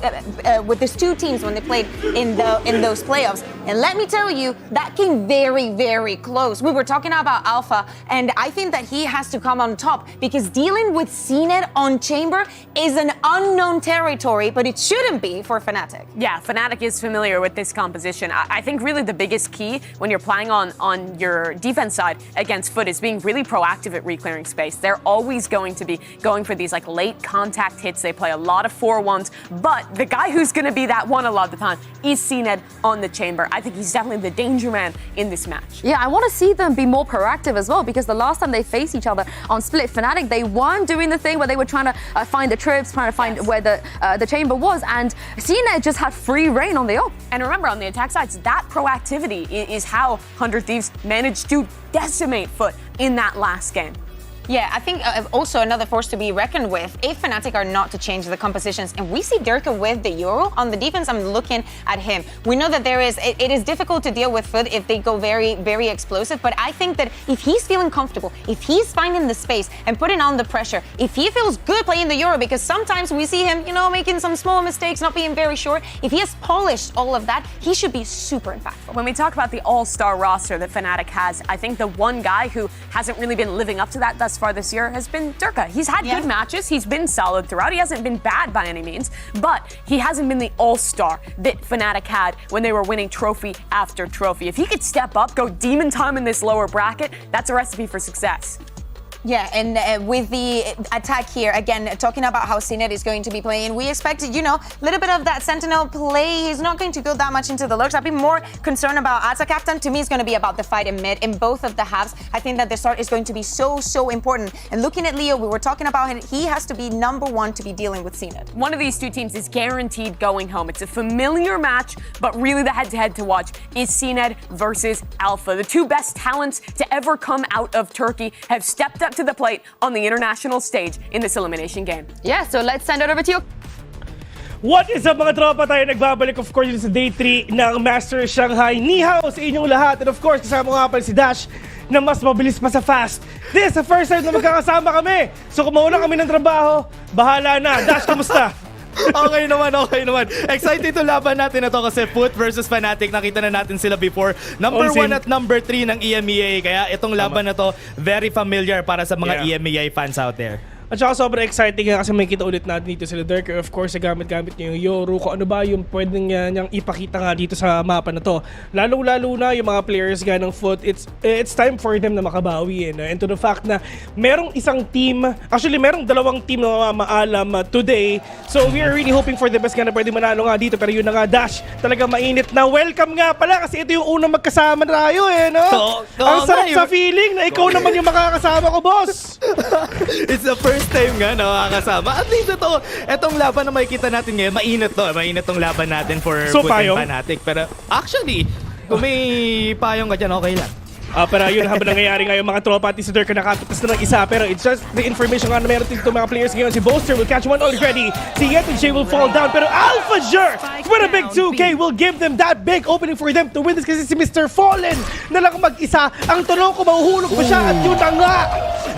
with these two teams when they played in those playoffs. And let me tell you, that came very, very close. We were talking about Alpha, and I think that he has to come on top because dealing with CNED on Chamber is an unknown territory, but it shouldn't be for Fnatic. Yeah, Fnatic is familiar with this composition. I think really the biggest key when you're playing on your defense side against FUT is being really proactive at reclearing space. They're always going to be going for these like late contact hits. They play a lot of 4-1s, but the guy who's going to be that one a lot of the time is CNED on the Chamber. I think he's definitely the danger man in this match. Yeah, I want to see them be more proactive as well because the last time they faced each other on Split Fnatic, they weren't doing the thing where they were trying to find the trips, trying to find where the chamber was, and CNED just had free reign on the off. And remember, on the attack sides, that proactivity is how 100 Thieves managed to decimate FUT in that last game. Yeah, I think also another force to be reckoned with if Fnatic are not to change the compositions. And we see Durka with the Euro. On the defense, I'm looking at him. We know that it is difficult to deal with FUT if they go very, very explosive. But I think that if he's feeling comfortable, if he's finding the space and putting on the pressure, if he feels good playing the Euro, because sometimes we see him, making some small mistakes, not being very sure. If he has polished all of that, he should be super impactful. When we talk about the all-star roster that Fnatic has, I think the one guy who hasn't really been living up to that thus far this year has been Durka. He's had good matches. He's been solid throughout. He hasn't been bad by any means, but he hasn't been the all-star that Fnatic had when they were winning trophy after trophy. If he could step up, go demon time in this lower bracket, that's a recipe for success. Yeah, and with the attack here, again, talking about how CNED is going to be playing, we expected, a little bit of that Sentinel play. He's not going to go that much into the lurks. I'd be more concerned about Ata Captain. To me, it's going to be about the fight in mid. In both of the halves, I think that the start is going to be so, so important. And looking at Leo, we were talking about him. He has to be number one to be dealing with CNED. One of these two teams is guaranteed going home. It's a familiar match, but really the head-to-head to watch is CNED versus Alpha. The two best talents to ever come out of Turkey have stepped up to the plate on the international stage in this elimination game. Yeah, so let's send it over to you. What is up mga tropa? Tayo nagbabalik of course sa day 3 ng Masters Shanghai. Ni hao sa inyong lahat. And of course, kasama nga pala si Dash na mas mabilis pa sa fast. This is the first time na magkakasama kami. So kung mauna kami ng trabaho, bahala na. Dash, kamusta? Okay naman. Excited to laban natin na to kasi FUT versus Fnatic. Nakita na natin sila before. Number 1 at number 3 ng EMEA. Kaya itong laban na to, very familiar para sa mga EMEA fans out there. At saka sobrang exciting nga kasi may kita ulit natin dito sila Durka. Of course, gamit-gamit niya yung Yoru. Kung ano ba yung pwedeng niyang ipakita nga dito sa mapa na to. Lalo-lalo na yung mga players nga ng FUT, it's time for them na makabawi. And to the fact na merong isang team, actually merong dalawang team na mamaalam today. So we are really hoping for the best nga na pwede manalo nga dito. Pero yun na nga, Dash, talaga mainit na welcome nga pala kasi ito yung unang magkasama tayo no? Ang sarap sa feeling na ikaw naman yung makakasama ko, boss! It's the first time nga nakakasama. At least itong laban na makikita natin ngayon, mainit to. Mainit tong laban natin for FUT and Fnatic. Pero actually, kung may payong ka dyan, okay lang. Pero yun, habang nangyayari nga yung mga tropa at si Durka nakatatas na ng isa. Pero it's just the information nga na meron dito mga players ngayon. Si Bolster will catch one already. Si Yet and Jay will fall down. Pero AlphaJer with a big 2K will give them that big opening for them to win this kasi si Mr. Fallen na lang mag-isa. Ang tanong ko, mahuhulog pa siya at yun na nga.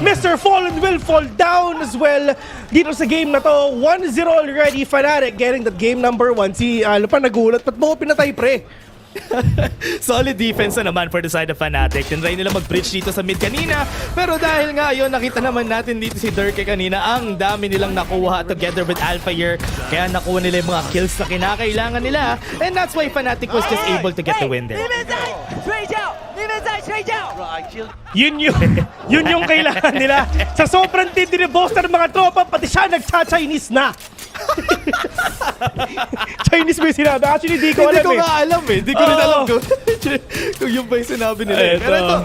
Mr. Fallen will fall down as well dito sa game na to. 1-0 already. Fnatic getting that game number 1. Si Alpha nagulat. Ba't mo ko pinatay, pre? Solid defense na naman for the side of Fnatic. Tinry nila mag-bridge dito sa mid kanina. Pero dahil nga yun, nakita naman natin dito si Durka kanina. Ang dami nilang nakuha together with AlphaJer. Kaya nakuha nila yung mga kills na kinakailangan nila. And that's why Fnatic was just able to get the win there. Yun yung kailangan nila. Sa sobrang tindi ni Boaster ng mga tropa, pati siya nagcha-Chinese na. Chinese ba yung sinabi? Actually, di ko alam Hindi ko nga alam eh. Hindi ko rin alam kung yung ba yung sinabi nila. Pero ito.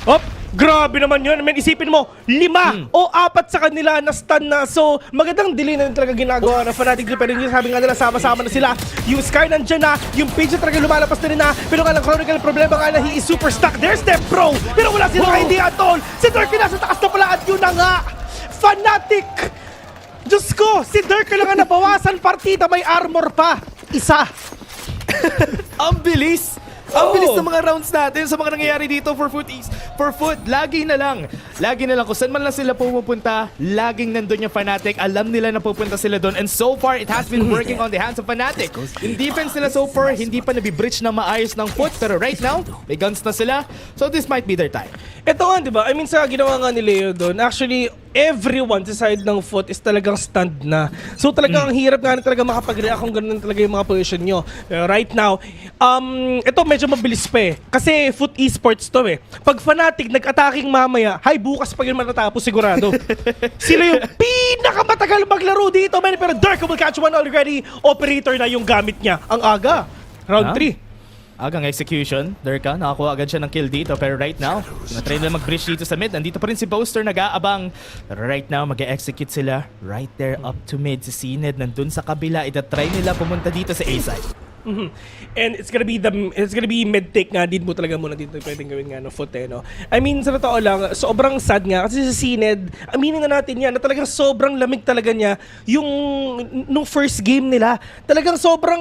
Hop! Grabe naman yun. Men, isipin mo, 5 o 4 sa kanila na stun na. So, magandang delay na talaga ginagawa ng Fnatic. Pero yung sabi nga nila, sama-sama na sila. Yung Sky nandyan na, yung Page na talaga lumalapas na rin na. Pero nga lang Chronicle, problema nga na he is super stuck. There's Step Pro! Pero wala sila hindi at all. Si Dirk nasa taas na pala at yun na nga. Fnatic! Diyos ko, si Dirk lang nga nabawasan partida, may armor pa. Isa. Ang bilis! Ang bilis ng mga rounds natin sa mga nangyayari dito for Foot East. For Foot, lagi na lang kung saan man lang sila pumupunta, laging nandun yung Fnatic. Alam nila na pupunta sila doon. And so far, it has been working on the hands of Fnatic. In defense nila so far, hindi pa nabibridge na maayos ng Foot. Pero right now, may guns na sila. So this might be their time. Ito nga, di ba? I mean, sa ginawa nga ni Leo doon, actually, everyone sa side ng Foot is talagang stand na. So talagang ang hirap nga na talaga makapag-react kung ganun talaga yung mga position nyo. Right now, ito medyo mabilis pa eh. Kasi Foot Esports to eh. Pag Fnatic nag-attacking mamaya, bukas pa yun matatapos sigurado. Sila yung pinakamatagal maglaro dito, man. Pero Dirk will catch one already. Operator na yung gamit niya. Ang aga. Round 3. Agang execution. Dirka, nakakuha agad siya ng kill dito. Pero right now, na-try nila mag-bridge dito sa mid. Nandito pa rin si Boaster nag-aabang. Pero right now, mag-execute sila right there up to mid. Si Sined nandun sa kabila. Itatry nila pumunta dito sa A-side. And it's gonna be mid-take nga din mo talaga muna dito pwedeng gawin nga no Foot eh, no? I mean, sa totoo lang, sobrang sad nga kasi si Sined, aminin na natin yan na talagang sobrang lamig talaga niya yung nung first game nila. Talagang sobrang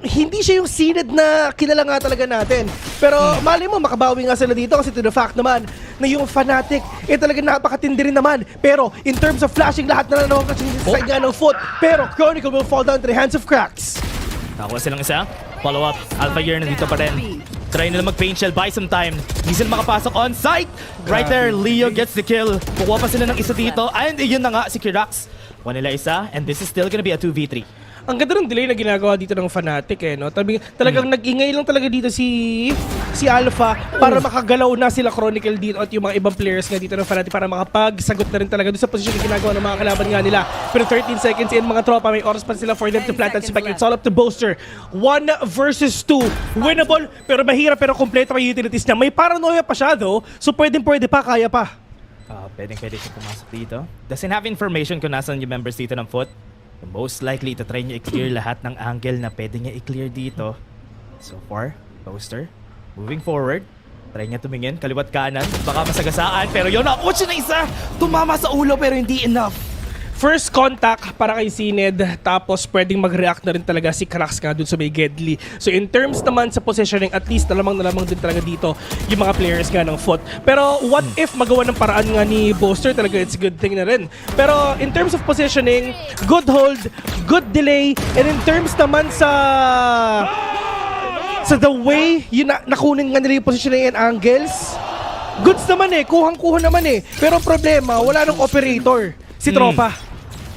hindi siya yung Sined na kilala nga talaga natin. Pero mali mo makabawi nga sila dito kasi to the fact naman na yung Fnatic talagang napakatindi rin naman. Pero in terms of flashing, lahat na naman kasi sa side nga ng Foot. Pero Chronicle will fall down to the hands of Cracks. Nakuha silang isa. Follow up. Alpha Year nandito pa rin. Try nila mag-paint shell. Buy some time. Hindi sila makapasok on site. Right there, Leo gets the kill. Kukuha pa sila ng isa dito. And yun na nga, si Kirax. Kuha nila isa. And this is still gonna be a 2v3. Ang ganda ng delay na ginagawa dito ng Fnatic eh, no? Talagang nag-ingay lang talaga dito si Alpha para makagalaw na sila Chronicle dito at yung mga ibang players nga dito ng Fnatic para makapagsagot na rin talaga doon sa posisyon na ginagawa ng mga kalaban nga nila. Pero 13 seconds in, mga tropa, may oras pa sila for them to plant and spike. It's all up to Boaster. 1 versus 2. Winnable, pero mahirap, pero kompleto pa yung utilities niya. May paranoia pa siya though, so pwede pa, kaya pa. Pwede siya pumasok dito. Doesn't have information kung nasan yung members dito ng Foot. Most likely, itatry niya i-clear lahat ng angle na pwede niya i-clear dito. So far, Boaster, moving forward. Try niya tumingin, kaliwat kanan. Baka masagasaan, pero yun, nakutsi na isa! Tumama sa ulo, pero hindi enough. First contact para kay Sined, tapos pwedeng mag-react na rin talaga si Krax nga dun sa may Gedli. So in terms naman sa positioning, at least na lamang din talaga dito yung mga players nga ng Foot. Pero what if magawa ng paraan nga ni Boaster, talaga it's a good thing na rin. Pero in terms of positioning, good hold, good delay, and in terms naman sa the way yun nakunin nga nila yung positioning and angles, goods naman eh, kuhang-kuha naman eh. Pero problema, wala nang operator. Si tropa.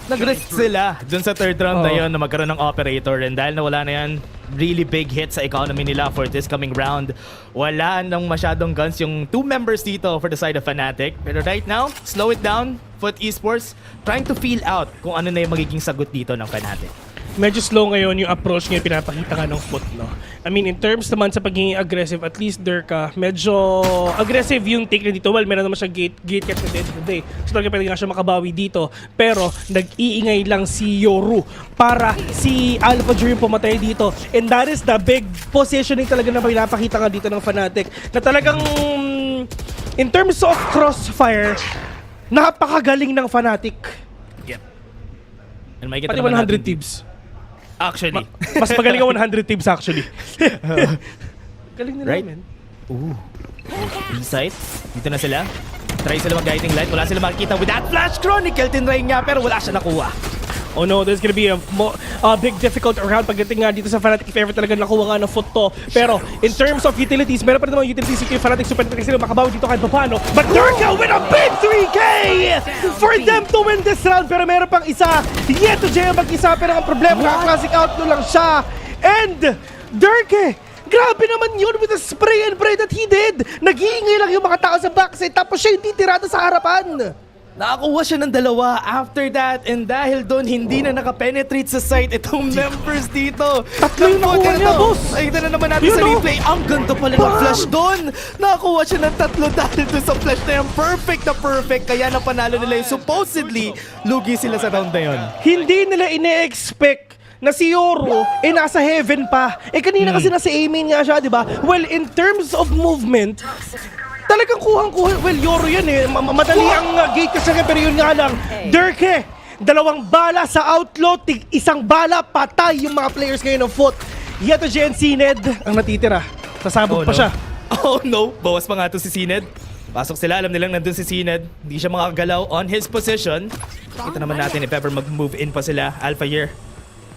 Nag-risk sila dun sa third round na yun na magkaroon ng operator, and dahil nawala na yan, really big hit sa economy nila for this coming round. Wala nang masyadong guns yung 2 members dito for the side of Fnatic. Pero right now, slow it down. Foot Esports trying to feel out kung ano na yung magiging sagot dito ng Fnatic. Medyo slow ngayon yung approach ngayon pinapakita nga ng Foot, no? I mean, in terms naman sa pagiging aggressive, at least Dirka, medyo aggressive yung take na dito. Well, meron naman siya gate catch at the end of the day. So talaga pwede nga siya makabawi dito. Pero nag-iingay lang si Yoru para si Alpha Dream pumatay dito. And that is the big positioning talaga na pinapakita nga dito ng Fnatic. Na talagang, in terms of crossfire, napakagaling ng Fnatic. Yep. And may pati 100 tips. Actually. Mas magaling ang 100 teams actually. Galing nila, right? Man. Ooh. B-side. Dito na sila. Try sila mag-guiding light. Wala sila makikita with that flash. Chronicle tinry niya pero wala siya nakuha. Oh no, there's gonna be a big difficult round pagdating nga dito sa Fnatic if ever talaga nakuha nga ng Foot to. Pero in terms of utilities, meron pa rin naman utilities yung Fnatic, so pwede sila makabawi dito kahit paano. But Dirka with a big 3K for them to win this round. Pero meron pang isa, yet to jail mag-isa, pero ang problema, classic out lang siya. And Dirka Grabe naman yun with the spray and pray that he did. Nag-iingay lang yung mga tao sa backside tapos siya hindi tirada sa harapan. Nakakuha siya ng dalawa after that, and dahil doon hindi na nakapenetrate sa site itong members dito. Tatlo yung nakuha niya, boss. Nakita na naman natin sa replay. Ang ganda pala ng flash doon. Nakakuha siya ng 3 dahil doon sa flash na yan. Perfect na perfect. Kaya napanalo nila yung supposedly lugi sila sa round na yun. Hindi nila ine-expect na si Yoro nasa heaven pa. Kanina kasi nasa A-main nga siya, di ba? Well, in terms of movement, talagang kuhang-kuha. Well, Yoro yan madali ang gate kasi nga, pero yun nga lang. Dirke, 2 bala sa outlaw, 1 bala, patay yung mga players ngayon ng foot. Yato Jen Sined ang natitira. Sasabog pa siya. Oh no, bawas pa nga to si Sined. Pasok sila, alam nilang nandun si Sined. Hindi siya makagalaw on his position. Kita naman natin if ever mag-move in pa sila. Alpha Year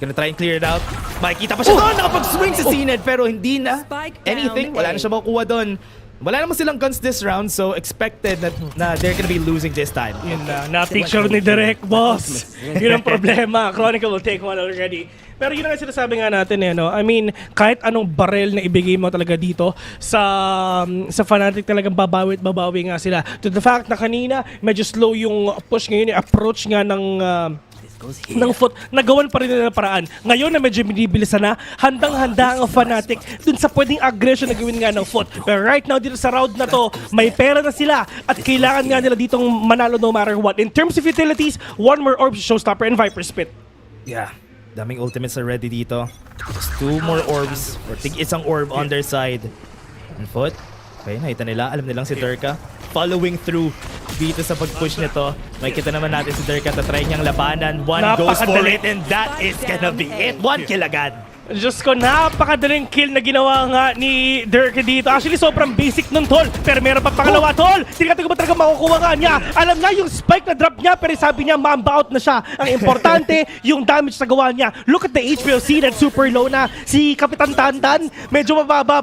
gonna try and clear it out. Makikita pa siya doon, nakapag-swing si Sined pero hindi na anything. Wala na siya makukuha doon. Wala naman silang guns this round, so expected na they're gonna be losing this time. Yun na, na-picture ni Direk, boss. Yun ang problema. Chronicle will take one already. Pero yun ang sinasabi nga natin I mean, kahit anong barrel na ibigay mo talaga dito sa Fnatic, talagang babawi nga sila. To the fact na kanina, medyo slow yung push ngayon, yung approach nga ng foot, nagawan pa rin nila ng paraan. Ngayon na medyo binibilisan na, handang-handa ang Fnatic dun sa pwedeng aggression na gawin nga ng foot. Pero right now, dito sa round na to, may pera na sila at kailangan nga nila ditong manalo no matter what. In terms of utilities, 1 more orb, Showstopper, and Viper Spit. Yeah, daming ultimates already dito. Just 2 more orbs, or tig-isang orb on their side. And foot, okay, nakita nila, alam nilang si Durka following through dito sa pag-push nito. May kita naman natin si Durka na try niyang labanan. 1 goes for it, and that is gonna be it. 1 kill agad. Diyos ko, napakadaling kill na ginawa nga ni Dirk dito. Actually, sobrang basic nun, tol. Pero meron pa pangalawa, tol. Tingnan ko ba talaga makukuha nga niya. Alam na yung spike na drop niya, pero sabi niya, mamba out na siya. Ang importante, yung damage na gawa niya. Look at the HP of Seed, super low na. Si Kapitan Tantan, medyo nababa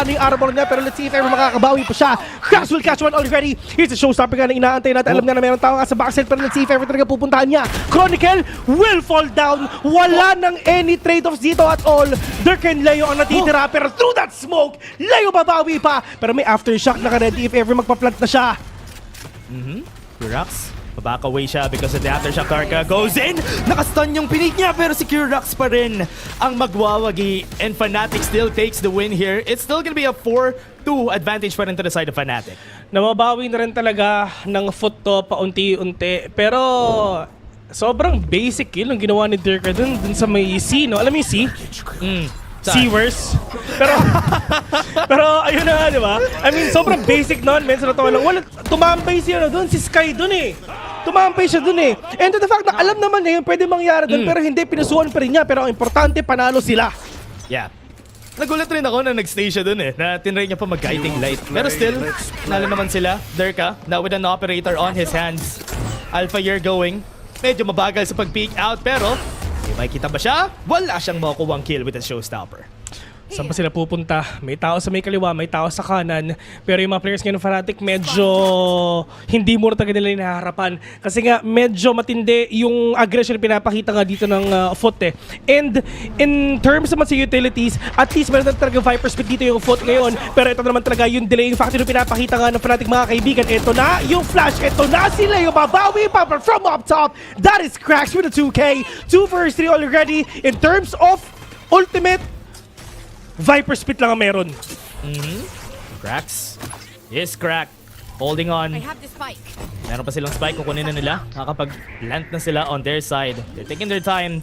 na yung armor niya, pero let's see if ever makakabawi pa siya. Crash will catch one already. Here's the Showstopper nga na inaantay natin. Alam niya na meron tao nga sa backside, pero let's see if ever talaga pupuntahan niya. Chronicle will fall down. Wala nang any trade-offs dito at all. Dirk and Leo ang natitira, pero through that smoke, Leo babawi pa. Pero may aftershock na ka-ready if ever magpa-plant na siya. Kurax, baback away siya because of the aftershock. Darka goes in! Nakastun yung pinik niya, pero si Kurax pa rin ang magwawagi. And Fnatic still takes the win here. It's still gonna be a 4-2 advantage pa rin to the side of Fnatic. Namabawi na rin talaga ng foot to paunti-unti. Pero sobrang basic yun ang ginawa ni Dirk dun sa may C, no? Alam mo yung C? Seawers. Pero ayun na, di ba? I mean, sobrang basic nun, men. Sa natawa lang. Wala, tumambay siya dun. Si Sky dun Tumampay siya dun And to the fact na alam naman niya yung pwede mangyari dun, pero hindi, pinusuan pa rin niya. Pero ang importante, panalo sila. Yeah. Nagulat rin ako na nag-stay siya dun na tinry niya pa mag-guiding light. Pero still, nalo naman sila. Durka, now with an operator on his hands. Alpha Year going. Medyo mabagal sa pag-peek out, pero may kita ba siya? Wala siyang makukuha kill with a Showstopper. Saan pa sila pupunta? May tao sa may kaliwa, may tao sa kanan. Pero yung mga players ngayon ng Fnatic, medyo hindi mo talaga nila hinaharapan. Kasi nga, medyo matindi yung aggression na pinapakita nga dito ng foot And in terms naman sa utilities, at least meron na talaga Viper Spit dito yung foot ngayon. Pero ito naman talaga yung delaying factor na pinapakita nga ng Fnatic, mga kaibigan. Ito na yung flash. Ito na sila yung babawi pa from up top. That is Cracks with a 2K. 2 vs 3 already. In terms of ultimate, Viper Spit lang ang meron. Cracks. Yes, Crack. Holding on. Meron pa silang spike. Kukunin na nila. Nakakapag-plant na sila on their side. They're taking their time.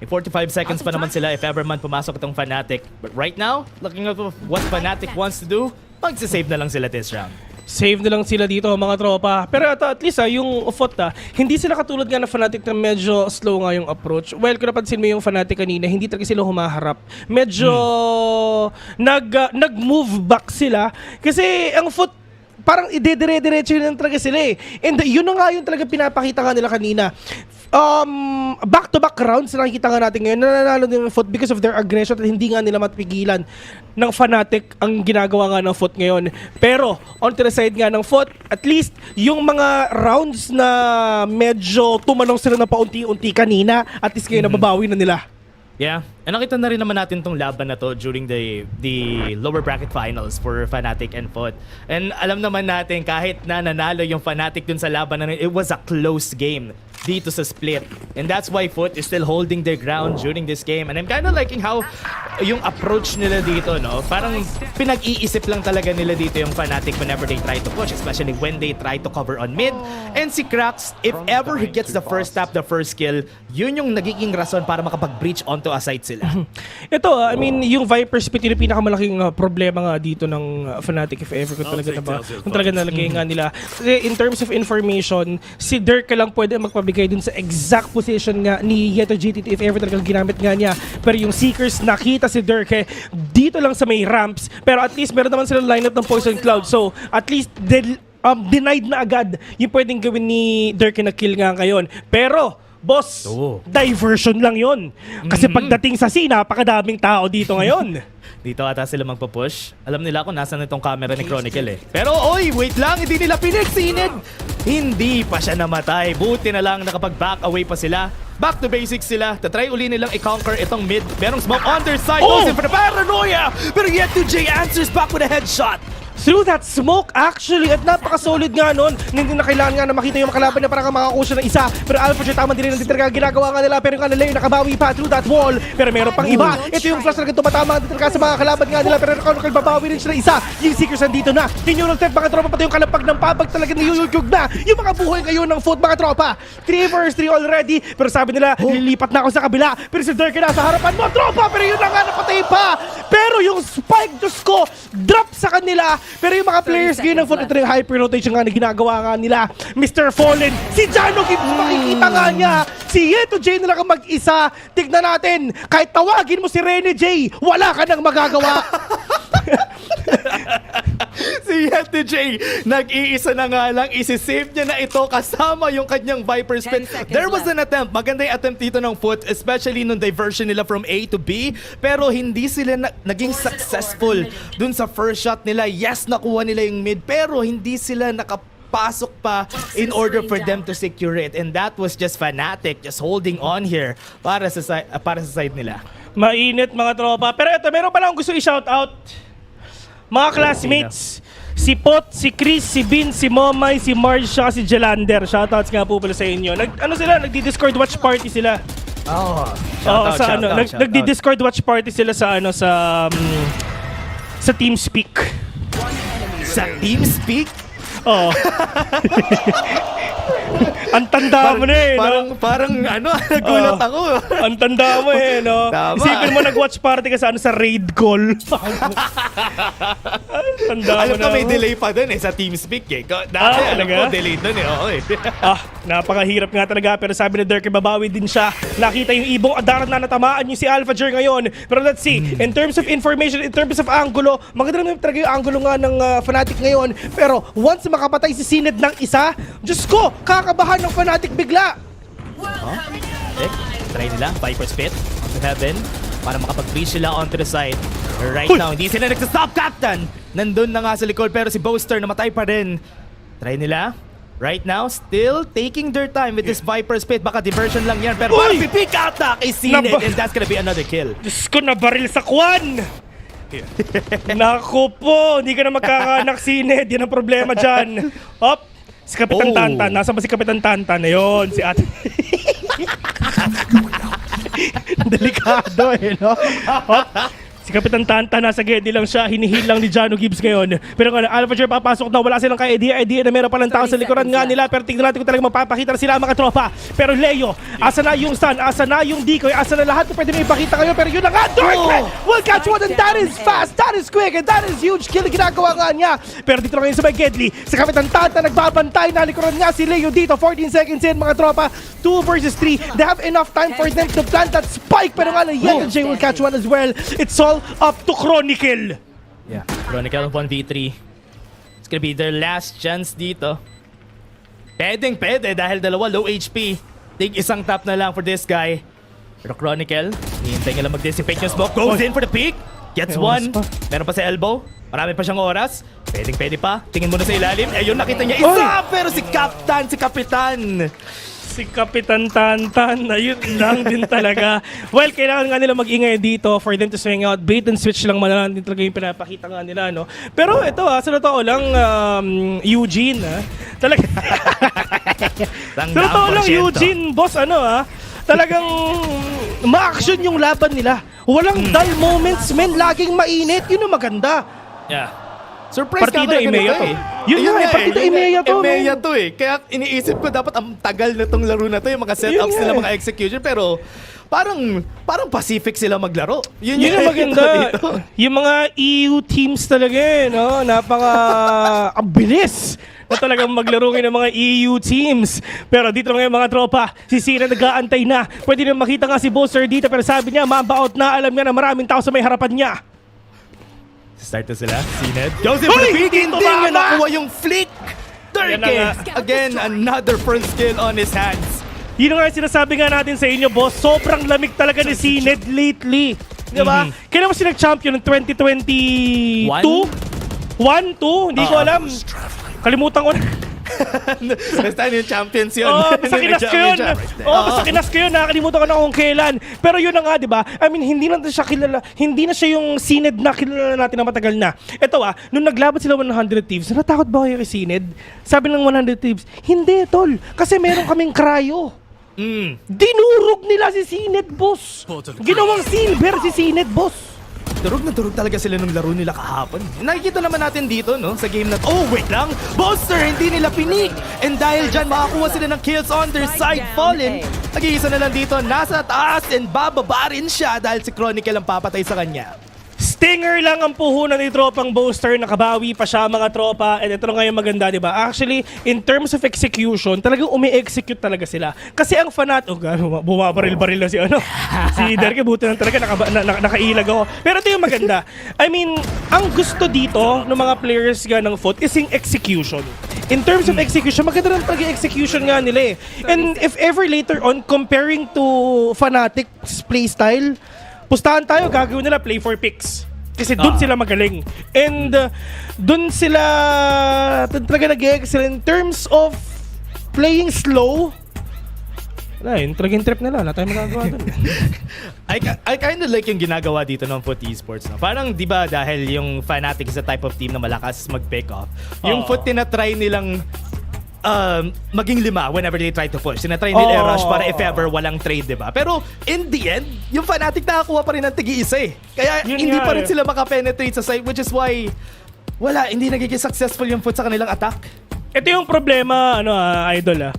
May 45 seconds pa naman sila if ever man pumasok itong Fnatic. But right now, looking at what Fnatic wants to do, magsisave na lang sila this round. Save na lang sila dito mga tropa. Pero at least yung foot hindi sila katulad nga ng Fnatic na medyo slow nga yung approach. Well, kung napansin mo yung Fnatic kanina, hindi talaga sila humaharap. Medyo nag-move back sila. Kasi ang foot, parang idedire-diretso yun talaga sila And yun na nga yung talaga pinapakita nga nila kanina. Back-to-back rounds na nakikita nga natin ngayon, nananalo din ng foot because of their aggression at hindi nga nila mapigilan ng Fnatic ang ginagawa nga ng foot ngayon. Pero, on to the side nga ng foot, at least, yung mga rounds na medyo tumanong sila na paunti-unti kanina, at least ngayon nababawi na nila. Yeah, and nakita na rin naman natin tong laban na to during the lower bracket finals for Fnatic and FUT. And alam naman natin kahit na nanalo yung Fnatic dun sa laban na it was a close game dito sa split. And that's why FUT is still holding their ground during this game. And I'm kind of liking how yung approach nila dito, no? Parang pinag-iisip lang talaga nila dito yung Fnatic whenever they try to push, especially when they try to cover on mid. And si Krax, if ever he gets the first tap, the first kill, yun yung nagiging rason para makapag-breach onto a site sila. Ito, I mean, yung Viper Spit, yung pinakamalaking problema nga dito ng Fnatic, if ever, kung talaga nalagay nga nila. Kasi in terms of information, si Dirk lang pwede magpabigay dun sa exact position nga ni Yeto GTT if ever talagang ginamit nga niya. Pero yung Seekers, nakita si Dirk dito lang sa may ramps. Pero at least meron naman silang lineup ng Poison Cloud. So, at least denied na agad yung pwedeng gawin ni Dirk na kill nga ngayon. Pero, boss, diversion lang yon. Kasi pagdating sa scene, napakadaming tao dito ngayon. Dito ata sila magpa-push. Alam nila kung nasan itong camera ni Chronicle Pero oy, wait lang, hindi nila pinagsinid. Hindi pa siya namatay. Buti na lang nakapag-back away pa sila. Back to basics sila. Tatry uli nilang i-conquer itong mid. Merong smoke on their side. Goes in for the paranoia. Pero yet to J answers back with a headshot. Through that smoke, actually, at napaka-solid nga nun. Hindi na kailangan nga na makita yung makalaban niya para makakuha siya ng isa. Pero Alpha J, tama din rin ang talaga ginagawa nga nila. Pero yung Alalayo nakabawi pa through that wall. Pero meron pang iba. Ito yung flash talaga tumatama talaga sa mga kalaban nga nila. Pero babawi rin siya ng isa. Yung Seekers nandito na. Tinunong step, mga tropa, pati yung kalampag ng pabag talaga niyuyugyug na. Yung mga buhay ngayon ng foot, mga tropa. 3 vs 3 already. Pero sabi nila, lilipat na ako sa kabila. Pero si Dirk na sa harapan mo, tropa. Pero yun na nga, napatay pa. Pero yung spike, Diyos ko, drop sa kanila. Pero yung mga players ngayon ng foot, ito yung hyper rotation nga na ginagawa nga nila. Mr. Fallen, si Jano Gibbs, makikita nga niya. Si Yeto J na lang ang mag-isa. Tignan natin, kahit tawagin mo si Rene J, wala ka nang magagawa. Si Yeto J, nag-iisa na nga lang, isi-save niya na ito kasama yung kanyang Viper Spin. There was an attempt, maganda yung attempt dito ng foot, especially nung diversion nila from A to B, pero hindi sila naging successful dun sa first shot nila. Yes, nakuha nila yung mid, pero hindi sila pasok pa in order for them to secure it. And that was just Fnatic just holding on here para sa side nila. Mainit mga tropa. Pero ito, meron pala akong gusto i-shoutout. Mga classmates, si Pot, si Chris, si Bin, si Momay, si Marge, siya si Jelander. Shoutouts nga po pala sa inyo. Nagdi-Discord watch party sila. Nagdi-Discord watch party sila sa sa TeamSpeak. Sa TeamSpeak? Oo. Ang tanda mo na no? Parang nagulat ako. Ang tanda mo no? Tama. Isipin mo nag-watch party ka sa raid call. Alam ko may delay pa dun sa TeamSpeak Dati alam ko delay dun napakahirap nga talaga. Pero sabi ni Dirk, babawi din siya. Nakita yung ibong adaran na natamaan yung si Alpha Jer ngayon. Pero let's see, in terms of information, in terms of angulo, maganda naman talaga yung angulo nga ng Fnatic ngayon. Pero once makapatay si Sined ng isa, Diyos ko, kakabahan ng Fnatic bigla. Try nila, Viper Spit onto heaven para makapag-breach sila onto the side. Right now, hindi sila nagsastop, Captain! Nandun na nga sa likod, pero si Boaster namatay pa rin. Try nila. Right now, still taking their time with this Viper Spit. Baka diversion lang yan, pero parang pick attack is seen it, and that's gonna be another kill. Diyos ko, nabaril sa kwan! Naku po, hindi ka na magkakanak Sined. Yan ang problema dyan. Hop! Si Kapitan Tantan. Nasaan ba si Kapitan Tantan? Ayun, si ate. Delikado no? Hop! Si Kapitan Tanta nasa Geddy lang siya, hinihil lang ni Jano Gibbs ngayon. Pero Alpha Jer papasok na, wala silang ka-idea na meron palang tao sa likuran nga nila. Pero tignan natin kung talagang mapapakita na sila mga tropa. Pero Leo, asa na yung stun, asa na yung decoy, asa na lahat kung pwede may ipakita kayo. Pero yun na nga, Dorkman will catch one, and that is fast, that is quick, and that is huge kill ginagawa nga niya. Pero dito na ngayon sa may Geddy, si Kapitan Tanta nagbabantay na likuran nga si Leo dito. 14 seconds in mga tropa, 2 versus 3. They have enough time for them to plant that spike. Pero nga Yeto J will catch one as well. It's all up to Chronicle. Yeah, Chronicle 1v3. It's gonna be their last chance dito. Pwede dahil dalawa low HP. Take isang tap na lang for this guy. Pero Chronicle, hihintay nila mag-dissipate yung smoke. Goes in for the peek. Gets one. Meron pa sa elbow. Marami pa siyang oras. Pwede pa. Tingin muna sa ilalim. Ayun, nakita niya isa. Pero si Kapitan. Si Kapitan Tantan, ayun lang din talaga. Well, kailangan nga nila mag-ingay dito for them to swing out. Bait and switch lang man din talaga yung pinapakita nga nila, no? Pero ito sa totoo lang, Eugene, talaga. Sa totoo lang, Eugene, boss, talagang ma-action yung laban nila. Walang dull moments, men. Laging mainit. Yun ang maganda. Yeah. Surprise partida ka Imeya to. Yun nga, partida Imeya to. Imeya to eh. Kaya iniisip ko dapat ang tagal na tong laro na to, yung mga setups nila, mga execution, pero parang Pacific sila maglaro. Yun ang maganda. Yung mga EU teams talaga no? Napaka-abilis na talagang maglaro ng mga EU teams. Pero dito ngayon mga tropa, si Sina nag-aantay na. Pwede na makita nga si Boaster dito, pero sabi niya, mamba-out na. Alam niya na maraming tao sa may harapan niya. Start na sila. Sined. Joseph Rafiki, hindi niya nakuha yung flick. Turkey. Again, another front skill on his hands. Yun nga sinasabi nga natin sa inyo, boss. Sobrang lamig talaga ni Sined lately. Di ba? Kailan mo siya nag-champion ng 2022? 1-2? Hindi ko alam. Kalimutan ko na. Basta yung champions yun. Basta kinas ko yun. Basta kinas ko yun. Nakalimutan ko na kung kailan. Pero yun na nga, di ba? I mean, hindi na siya kilala. Hindi na siya yung Sined na kilala natin na matagal na. Ito nung naglaban sila 100 Thieves, natakot ba kayo kay Sined? Sabi ng 100 Thieves, hindi, tol. Kasi meron kaming cryo. Dinurog nila si Sined, boss. Ginawang silver si Sined, boss. Durog na durog talaga sila nung laro nila kahapon. Nakikita naman natin dito, no? Sa game na oh, wait lang! Boaster, hindi nila pinik! And dahil dyan, makakuha sila ng kills on their side. Fallen, nag-iisa na lang dito, nasa taas, and bababa rin siya dahil si Chronicle ang papatay sa kanya. Stinger lang ang puhunan ni tropang Boaster, nakabawi pa siya mga tropa, and ito nga yung maganda, di ba? Actually, in terms of execution, talagang umi-execute talaga sila. Kasi ang Fnatic, bumabaril-baril na si si Derke, buti lang talaga, nakailag ako. Pero ito yung maganda. I mean, ang gusto dito ng mga players nga ng FUT is yung execution. In terms of execution, maganda rin talaga yung execution nga nila eh. And if ever later on, comparing to Fnatic's playstyle, pustahan tayo, gagawin nila play for picks. Kasi doon sila magaling. And doon sila talaga nag-excel in terms of playing slow. Wala, yung traging trip nila. Wala tayong magagawa doon. I kind of like yung ginagawa dito ng FUT Esports. No? Parang, di ba, dahil yung Fnatic is a type of team na malakas mag-pick off. Yung FUT tinatry nilang maging lima whenever they try to push. Sinatry nila rush para if ever walang trade, diba? Pero in the end, yung Fnatic nakakuha pa rin ng tigi-isa eh. Kaya hindi pa rin sila makapenetrate sa site, which is why hindi nagiging successful yung FUT sa kanilang attack. Ito yung problema, idol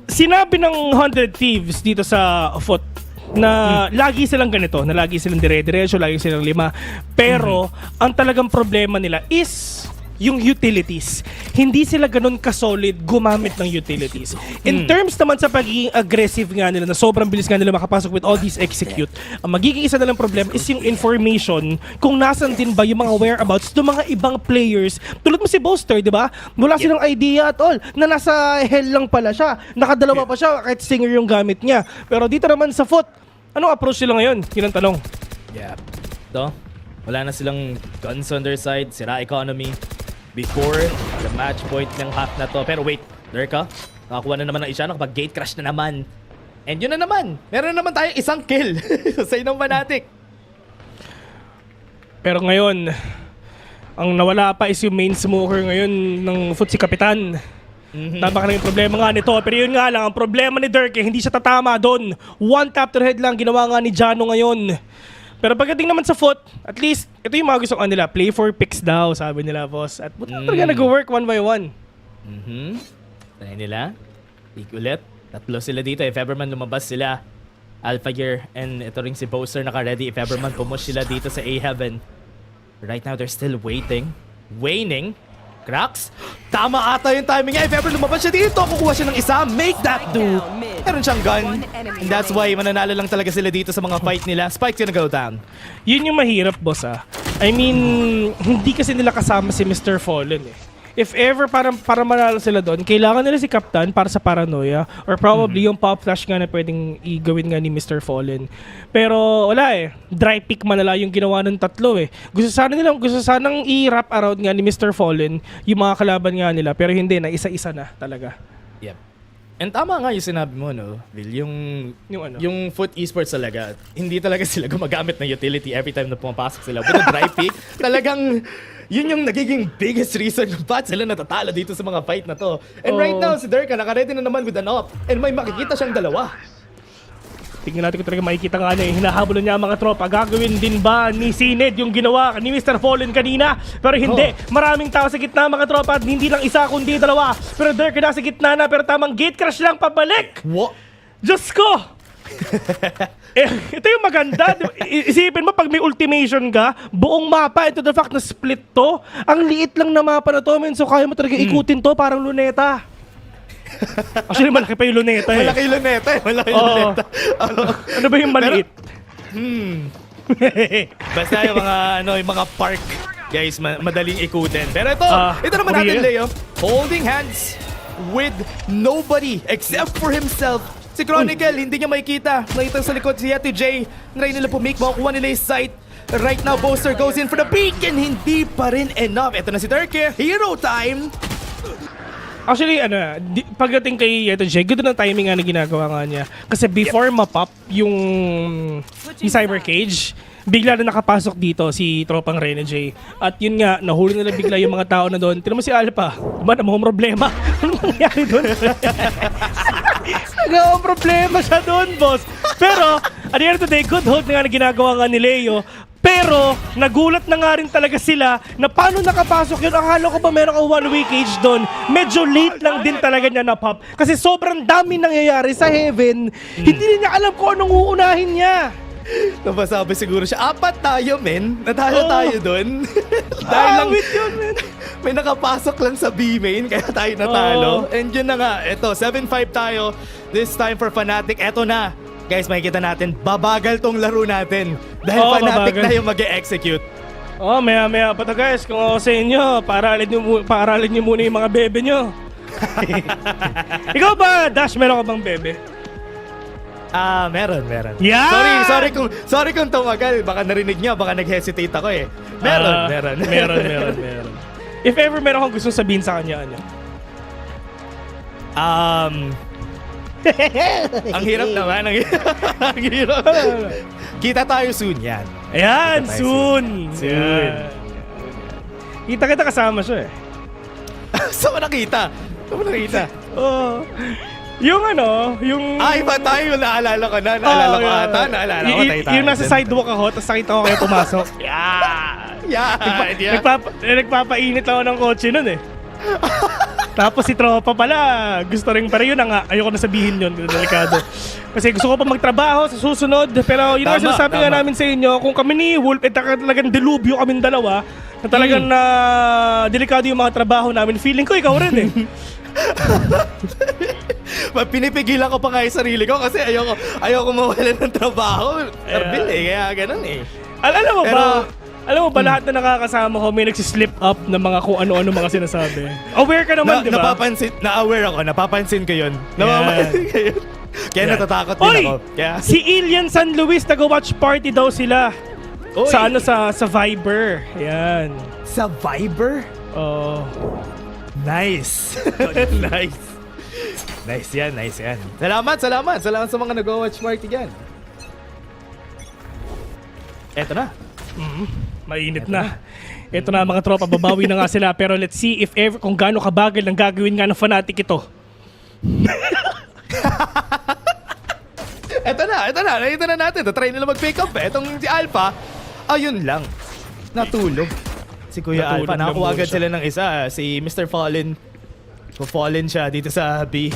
sinabi ng 100 Thieves dito sa FUT na lagi silang ganito, na lagi silang dire-diretso, lagi silang lima. Pero ang talagang problema nila is yung utilities. Hindi sila ganun ka-solid gumamit ng utilities. In terms naman sa pagiging aggressive nga nila, na sobrang bilis nga nila makapasok with all these execute, ang magiging isa na lang problema is yung information kung nasan din ba yung mga whereabouts ng mga ibang players. Tulad mo si Boaster, di ba? Wala silang idea at all na nasa hell lang pala siya. Nakadalawa pa siya kahit Stinger yung gamit niya. Pero dito naman sa FUT, anong approach nila ngayon? Yun ang tanong. Yeah. Ito, wala na silang guns on their side, sira economy. Before the match point ng half na to. Pero wait, Derka, nakakuha na naman ng isa, nakapag-gate crash na naman. And yun na naman, meron na naman tayong isang kill sa inong Fnatic. Pero ngayon, ang nawala pa is yung main smoker ngayon ng FUT si Kapitan. Tama ka lang yung problema nga nito. Pero yun nga lang, ang problema ni Derke, hindi siya tatama doon. One tap to the head lang ginawa nga ni Jano ngayon. Pero pagdating naman sa FUT, at least, ito yung mga gusto ko nila. Play for picks daw, sabi nila, boss. At buta talaga nag-work one by one. Try nila. Pick ulit. Tatlo sila dito. If ever man lumabas sila, Alpha Gear, and ito rin si Boaster naka-ready. If ever man pumush sila dito sa A-Heaven. Right now, they're still waiting. Waning. Cracks. Tama ata yung timing niya. If ever lumabas siya dito, kukuha siya ng isa. Make that do. Meron siyang gun. And that's why mananalo lang talaga sila dito sa mga fight nila. Spike's gonna go down. Yun yung mahirap, boss I mean, hindi kasi nila kasama si Mr. Fallen eh. If ever para manalo sila doon, kailangan nila si Captain para sa paranoia or probably yung pop flash nga na pwedeng igawin nga ni Mr. Fallen. Pero wala eh. Dry pick manala yung ginawa ng tatlo eh. Gusto sanang i-wrap around nga ni Mr. Fallen yung mga kalaban nga nila pero hindi na isa-isa na talaga. Yep. And tama nga yung sinabi mo, no, Bill, yung Foot Esports talaga, hindi talaga sila gumagamit ng utility every time na pumapasok sila. But the dry pick, talagang yun yung nagiging biggest reason kung ba't sila natatalo dito sa mga fight na to. And right now, si Derka nakaredy na naman with an op. And may makikita siyang dalawa. Tingnan natin kung talaga makikita nga niya, hinahabol niya ang mga tropa. Gagawin din ba ni Sined yung ginawa ni Mr. Fallen kanina? Pero hindi. Maraming tao sa gitna mga tropa at hindi lang isa kundi dalawa. Pero Dirk nasa gitna na pero tamang gate crash lang pabalik. What? Diyos ko! Ito yung maganda. Isipin mo pag may ultimation ka, buong mapa, ito the fact na split to. Ang liit lang na mapa na to, men. So kaya mo talaga ikutin to parang luneta. Actually, malaki pa yung luneta eh. Malaki yung luneta eh. Malaki yung luneta. Ano ba yung maliit? Basta yung mga, yung mga park, guys, madaling ikutin. Pero ito naman natin, Leo. Holding hands with nobody except for himself. Si Chronicle, hindi niya makikita. Nakita sa likod si Yeti J. Try nila pumake, makukuha nila yung sight. Right now, Boaster goes in for the peek and hindi pa rin enough. Ito na si Turkey. Hero time! Actually, pagdating kay Yeto J, good na timing nga na ginagawa nga niya. Kasi before mapop yung Cyber Cage, bigla na nakapasok dito si tropang Rene J. At yun nga, nahuli nila bigla yung mga tao na doon. Tignan mo si Alpha. Diba, namang problema. Ano nangyari doon? Nagawang problema siya doon, boss. Pero, at the end of the day, good hold na nga na ginagawa nga ni Leo. Pero, nagulat na nga rin talaga sila na paano nakapasok yun. Akala ko ba meron ka one-way cage doon? Medyo late lang din talaga niya na pop. Kasi sobrang dami nangyayari sa Heaven. Hindi niya alam kung anong uunahin niya. Napasabi siguro siya, 4 tayo, men. Natalo tayo doon. Dahil lang, yun, men. May nakapasok lang sa B main, kaya tayo natalo. And yun na nga, eto, 7-5 tayo. This time for Fnatic, eto na. Guys, makikita natin, babagal tong laro natin. Dahil Fnatic na yung mag-e-execute. Maya-maya pa to guys. Kung ako sa inyo, paaralin nyo muna yung mga bebe nyo. Ikaw ba, Dash, meron ka bang bebe? Meron. Yeah! Sorry kung tumagal. Baka narinig niya, baka nag-hesitate ako eh. Meron. If ever meron kang gustong sabihin sa kanya, ano? Ang hirap naman. Ang hirap. Kita tayo soon yan. Ayan, soon. Kita kasama siya eh. Saan mo nakita? Yung iba tayo. Naalala ko na. Naalala ko ata. Naalala ko tayo. Yung nasa sidewalk ako, tapos nakita ko kayo pumasok. Nagpapainit ako ng kotse nun eh. Tapos si tropa pala, gusto rin pa rin yun nga. Ayoko na sabihin yun, delikado. Kasi gusto ko pa magtrabaho sa susunod. Pero yun ang sinasabi nga namin sa inyo, kung kami ni Wolf, talagang delubyo kaming dalawa, na talagang delikado yung mga trabaho namin. Feeling ko ikaw rin eh. Pinipigilan ko pa nga yung sarili ko kasi ayoko mawalan ng trabaho. Erbil eh, kaya ganun eh. Alam mo ba, lahat na nakakasama ko may nagsislip up ng mga kung ano-ano mga sinasabi. Aware ka naman, di ba? Na-aware ako, napapansin ko yun. Napapansin ko yun. Kaya natatakot din ako. Si Ilian San Luis, taga-watch party daw sila. Sa Viber. Yan. Sa Viber? Oo. Nice. Nice yan. Salamat sa mga nag-watch party dyan. Eto na. Mainit na. Ito na mga tropa, babawi na nga sila. Pero let's see if ever kung gaano kabagal ang gagawin nga ng Fnatic ito. Ito na. Nakita na natin. Try nila mag-pick up eh. Itong si Alpha, ayun lang. Natulog. Si Kuya Alpha, nakakuha agad sila ng isa. Si Mr. Fallen. Fallen siya dito sa B.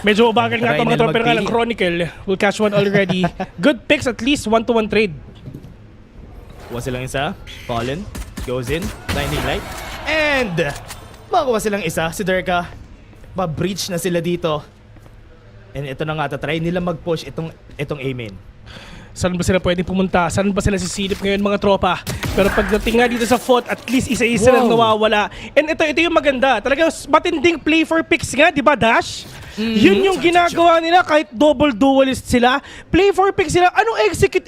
Medyo bagal nga ito mga tropa nga ng Chronicle. Will catch one already. Good picks, at least 1-to-1 trade. Kuha silang isa. Fallen. Goes in. Blinding light. And makakuha silang isa. Si Derka. Ma-breach na sila dito. And ito na nga. Try nila mag-push itong A-main. Saan ba sila pwedeng pumunta? Saan ba sila sisilip ngayon mga tropa? Pero pagdating nga dito sa foot, at least isa-isa lang nawawala. And ito yung maganda. Talagang matinding play for picks nga, di ba Dash? Yun yung ginagawa nila kahit double duelist sila. Play for pick sila. Anong execute?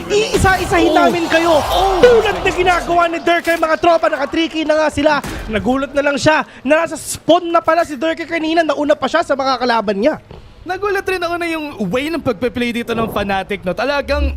Iisa-isahin namin kayo. Tulad na ginagawa ni Dirk kay mga tropa. Naka-tricky na nga sila. Nagulat na lang siya. Nasa spawn na pala si Dirk kanina. Nauna pa siya sa mga kalaban niya. Nagulat rin ako na yung way ng pagpe-play dito ng Fnatic, no? Talagang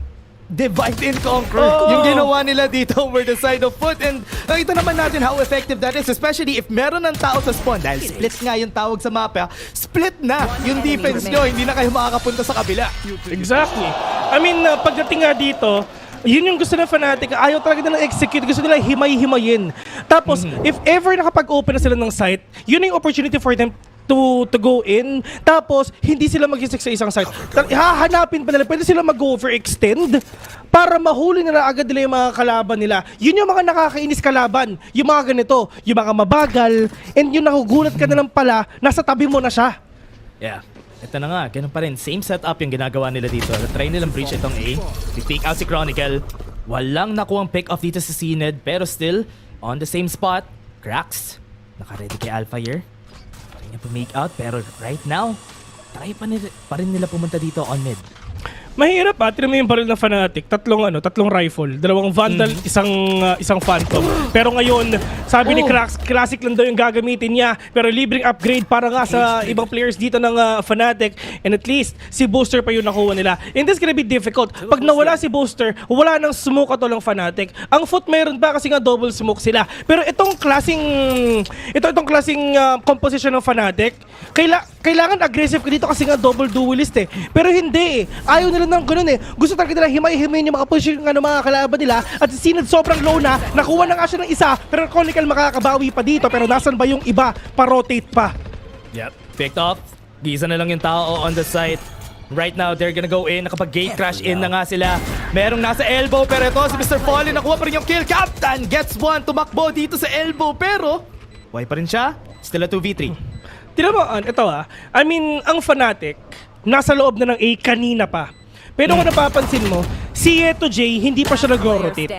divide and conquer yung ginawa nila dito over the side of foot, and nakita naman natin how effective that is, especially if meron ng tao sa spawn. Dahil split nga yung tawag sa mapa, split na yung defense nyo, hindi na kayo makakapunta sa kabila. Exactly. I mean, pagdating nga dito, yun yung gusto ng Fnatic. Ayaw talaga nilang execute. Gusto nila himay-himayin. Tapos, if ever nakapag-open na sila ng site, yun yung opportunity for them to go in. Tapos, hindi sila mag-stick sa isang site. Hahanapin pa nila. Pwede sila mag-overextend para mahuli nila agad nila yung mga kalaban nila. Yun yung mga nakakainis kalaban. Yung mga ganito. Yung mga mabagal. And yung nahugulat ka na lang pala, nasa tabi mo na siya. Yeah. Ito na nga, ganun pa rin. Same setup yung ginagawa nila dito. Try nilang breach itong A. Take out si Chronicle. Walang nakuhang pick-off dito sa Synod, pero still, on the same spot, Cracks. Naka-ready kay Alpha here. Try niya pa-make out, pero right now, try pa rin nila pumunta dito on mid. Mahirap Tinan mo yung baril ng Fnatic. Tatlong rifle. 2 Vandal, isang Phantom. Pero ngayon, sabi ni Cracks, classic lang daw yung gagamitin niya. Pero libreng upgrade para nga sa ibang players dito ng Fnatic. And at least, si Booster pa yung nakuha nila. And this gonna be difficult. Pag nawala si Booster, wala nang smoke ato ng Fnatic. Ang foot mayroon ba kasi nga double smoke sila. Pero itong klaseng composition ng Fnatic, kailangan aggressive ka dito kasi nga double duelist eh. Pero hindi eh. Ayaw nila ng ganun eh. Gusto talaga nila himay-himayin yung mga position ng mga kalaban nila, at si Synod sobrang low na, nakuha na nga siya ng isa, pero Chronicle makakabawi pa dito, pero nasan ba yung iba? Pa-rotate pa. Yep, picked off. Gisa na lang yung tao on the site. Right now, they're gonna go in. Nakapag-gate crash in na nga sila. Merong nasa elbow, pero ito si Mr. Fallen, nakuha pa rin yung kill. Captain gets one, tumakbo dito sa elbow, pero buhay pa rin siya. Still a 2v3. Tignan mo, ito I mean, ang Fnatic, nasa loob na ng A kanina pa. Pero kung napapansin mo, si Eto J, hindi pa siya nag-rotate.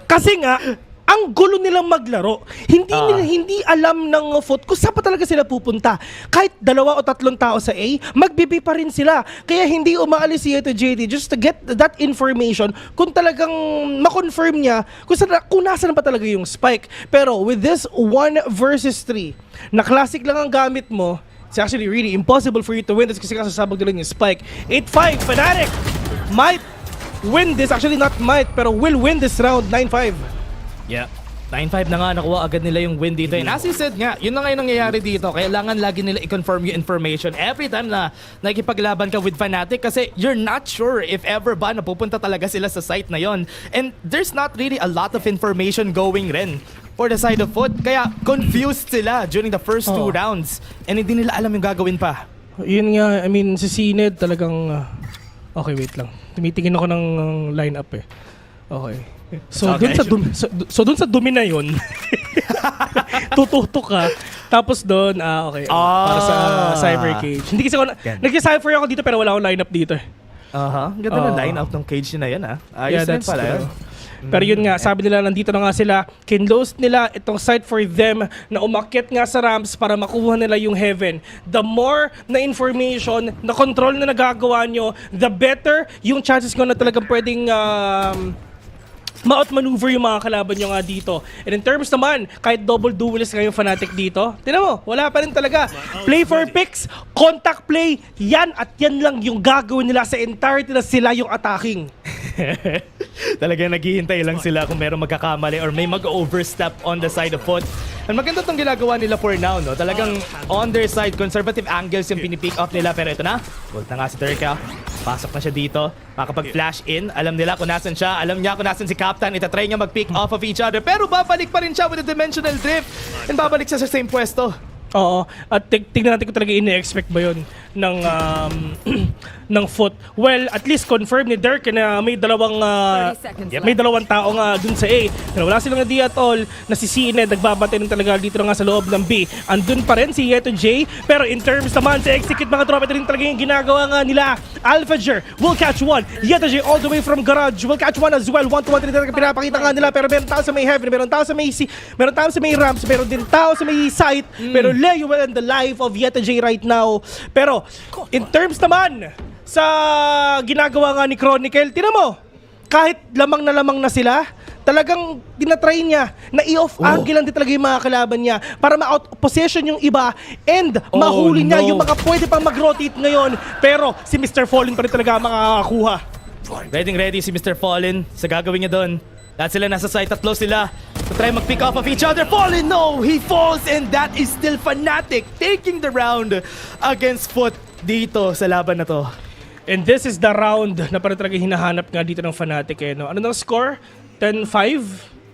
Kasi nga, ang gulo nilang maglaro. Hindi alam ng foot kung saan pa talaga sila pupunta. Kahit 2 o 3 tao sa A, magbibi pa rin sila. Kaya hindi umaalis si Eto JD just to get that information kung talagang ma-confirm niya kung nasaan pa talaga yung spike. Pero with this 1 versus 3, na classic lang ang gamit mo, it's actually really impossible for you to win this kasi kasasabog nila yung spike. 8-5, Fnatic might win this. Actually, not might, pero will win this round, 9-5. Yeah. 9-5 na nga, nakuha agad nila yung win dito. And as you said nga, yun na nga yung nangyayari dito. Kailangan lagi nila i-confirm yung information every time na nakikipaglaban ka with Fnatic kasi you're not sure if ever ba napupunta talaga sila sa site na yon. And there's not really a lot of information going rin for the side of foot. Kaya confused sila during the first 2 rounds. And hindi nila alam yung gagawin pa. Yun nga, I mean, si Synod talagang... Okay, wait lang. Tumitingin ako ng lineup eh. Okay. So dun sa dumi na yun, tututok ka. Tapos doon, okay. Para sa Cyber Cage. Hindi kasi ako, nag-cypher ako dito pero wala akong lineup dito eh. Ganda na lineup ng cage na yan Ayos yeah, din pala yun. Pero yun nga, sabi nila nandito na nga sila, kinlose nila itong site for them na umakyat nga sa ramps para makuha nila yung heaven. The more na information, na control na nagagawa nyo, the better yung chances ko na talagang pwedeng ma-outmaneuver yung mga kalaban nyo nga dito. And in terms naman, kahit double duelist nga yung Fnatic dito, tignan mo, wala pa rin talaga. Play for picks, contact play, yan at yan lang yung gagawin nila sa entirety na sila yung attacking. Talagang naghihintay lang sila kung meron magkakamali or may mag-overstep on the side of foot. And maganda itong ginagawa nila for now, no? Talagang on their side, conservative angles yung pinipick off nila. Pero ito na, gold na nga si Turka. Pasok na siya dito. Makapag-flash in. Alam nila kung nasan siya. Alam niya kung nasan si Captain. Itatry niya mag-pick off of each other. Pero babalik pa rin siya with a dimensional drift. And babalik siya sa same pwesto. Oo. At tignan natin kung talaga ine-expect ba yun. ng Foot. Well, at least confirm ni Dirk na may dalawang tao nga dun sa A. Pero wala silang idea at all na si CNED nagbabantay rin talaga dito na nga sa loob ng B. Andun pa rin si Yeto J. Pero in terms naman sa execute mga tropa, ito rin talaga yung ginagawa nga nila. Alphager will catch one. Yeto J all the way from garage will catch one as well. 1-to-1 rin talaga pinapakita nga nila. Pero meron tao sa may heaven, meron tao sa may C, meron tao sa may ramps, meron din tao sa may site. Pero Leo well in the life of Yeto J right now. Pero in terms naman sa ginagawa nga ni Chronicle, tinan mo, kahit lamang na sila, talagang tinatry niya na i-off angle lang din talaga yung mga kalaban niya para ma-out-possession yung iba and mahuli niya yung mga pwede pang mag-rotate ngayon. Pero si Mr. Fallen pa rin talaga makakakuha. Ready si Mr. Fallen sa gagawin niya doon. Lahat sila nasa side, tatlo sila to try mag-pick off of each other. Fallen, no! He falls and that is still Fnatic taking the round against Foot dito sa laban na to. And this is the round na parang talaga hinahanap nga dito ng Fnatic eh, no? Ano nang score? 10-5?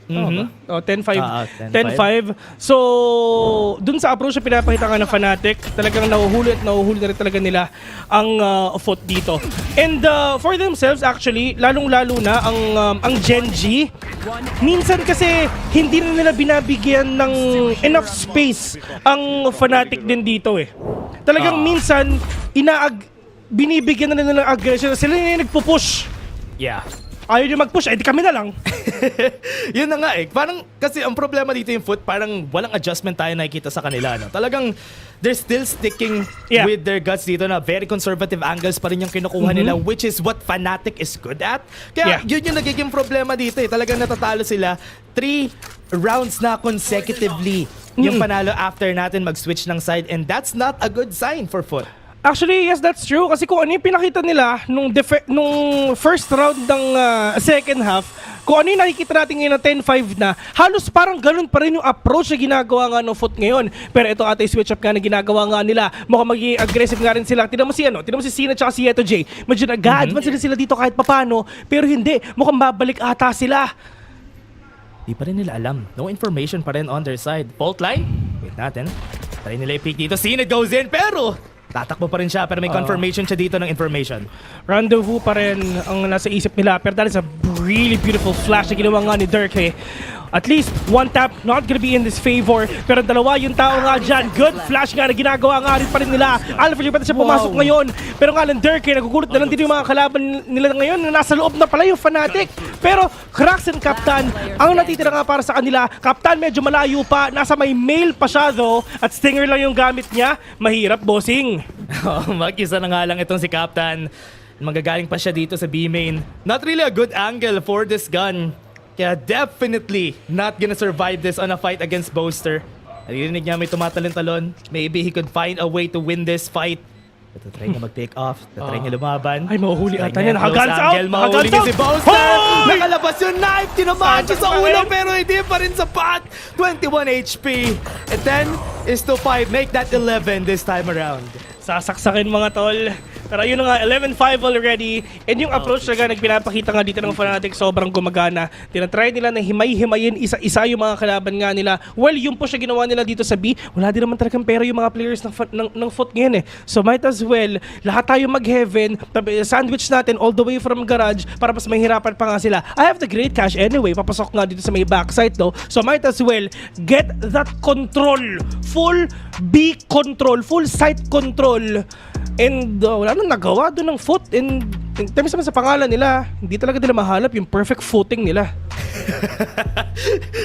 10-5. 10-5. So, dun sa approach na pinapakita nga ng Fnatic, talagang nahuhuli na rin talaga nila ang Foot dito. And for themselves actually, lalong-lalo na ang Gen G, minsan kasi hindi na nila binabigyan ng enough space ang Fnatic din dito eh. Talagang minsan, binibigyan na nila ng aggression. Sila yung nagpo-push. Yeah. Ayaw nyo mag-push, di kami na lang. Yun na nga eh. Parang, kasi ang problema dito yung Foot, parang walang adjustment tayo nakikita sa kanila. No? Talagang, they're still sticking with their guts dito na very conservative angles pa rin yung kinukuha nila, which is what Fnatic is good at. Kaya yun yung nagiging problema dito eh. Talagang natatalo sila 3 rounds na consecutively yung panalo after natin mag-switch ng side, and that's not a good sign for Foot. Actually, yes, that's true. Kasi kung ano yung pinakita nila nung first round ng second half, kung ano yung nakikita natin ngayon na 10-5 na, halos parang ganun pa rin yung approach na ginagawa nga ng Foot ngayon. Pero ito ata yung switch up nga na ginagawa nga nila. Mukhang magiging aggressive nga rin sila. Tinan mo si Cena at si Yeto J. Medyo nag-advance sila dito kahit papano. Pero hindi, mukhang babalik ata sila. Di pa rin nila alam. No information pa rin on their side. Fault line? Wait natin. Try nila i-pick dito. Cena goes in, pero tatakbo pa rin siya, pero may confirmation siya dito ng information. Rendezvous pa rin ang nasa isip nila, pero that is a really beautiful flash na ginawa nga ni Dirk eh. At least, one tap, not gonna be in this favor. Pero dalawa yung tao nga dyan. Good flash nga na ginagawa nga rin pa rin nila. Alpha pati siya pumasok ngayon. Pero nga lang Dirk, nagugulat na lang din yung mga kalaban nila ngayon na nasa loob na pala yung Fnatic. Pero Krax and Captain, ang natitira nga para sa kanila. Captain medyo malayo pa. Nasa may mail pa siya though. At Stinger lang yung gamit niya. Mahirap, bossing. Mag-isa na nga lang itong si Captain. Magagaling pa siya dito sa B-main. Not really a good angle for this gun. Kaya definitely not gonna survive this on a fight against Boaster. Narinig niya may tumatalon-talon. Maybe he could find a way to win this fight. Tatry niya mag-take off. Tatry niya lumaban. Ay, mahuhuli ata niya. Nakaguns out! Mahuli niya si Boaster! Nakalabas yung knife! Tinamaan siya sa ulo pero hindi pa rin sapat! 21 HP. And 10 is to 5. Make that 11 this time around. Sasaksakin mga tol. Pero yun na nga, 11-5 already. And yung approach na nagpinapakita nga dito ng Fnatic sobrang gumagana. Tinatry nila na himay-himayin isa-isa yung mga kalaban nga nila. Well, yung push na ginawa nila dito sa B, wala din naman talagang pera yung mga players ng Foot ngayon eh. So might as well, lahat tayo mag-heaven, sandwich natin all the way from garage para mas mahirapan pa nga sila. I have the great cash anyway, papasok nga dito sa may backside though. So might as well, get that control. Full B control, full site control. And wala nang nagawa doon ng Foot. And in terms naman sa pangalan nila, hindi talaga nila mahanap yung perfect footing nila.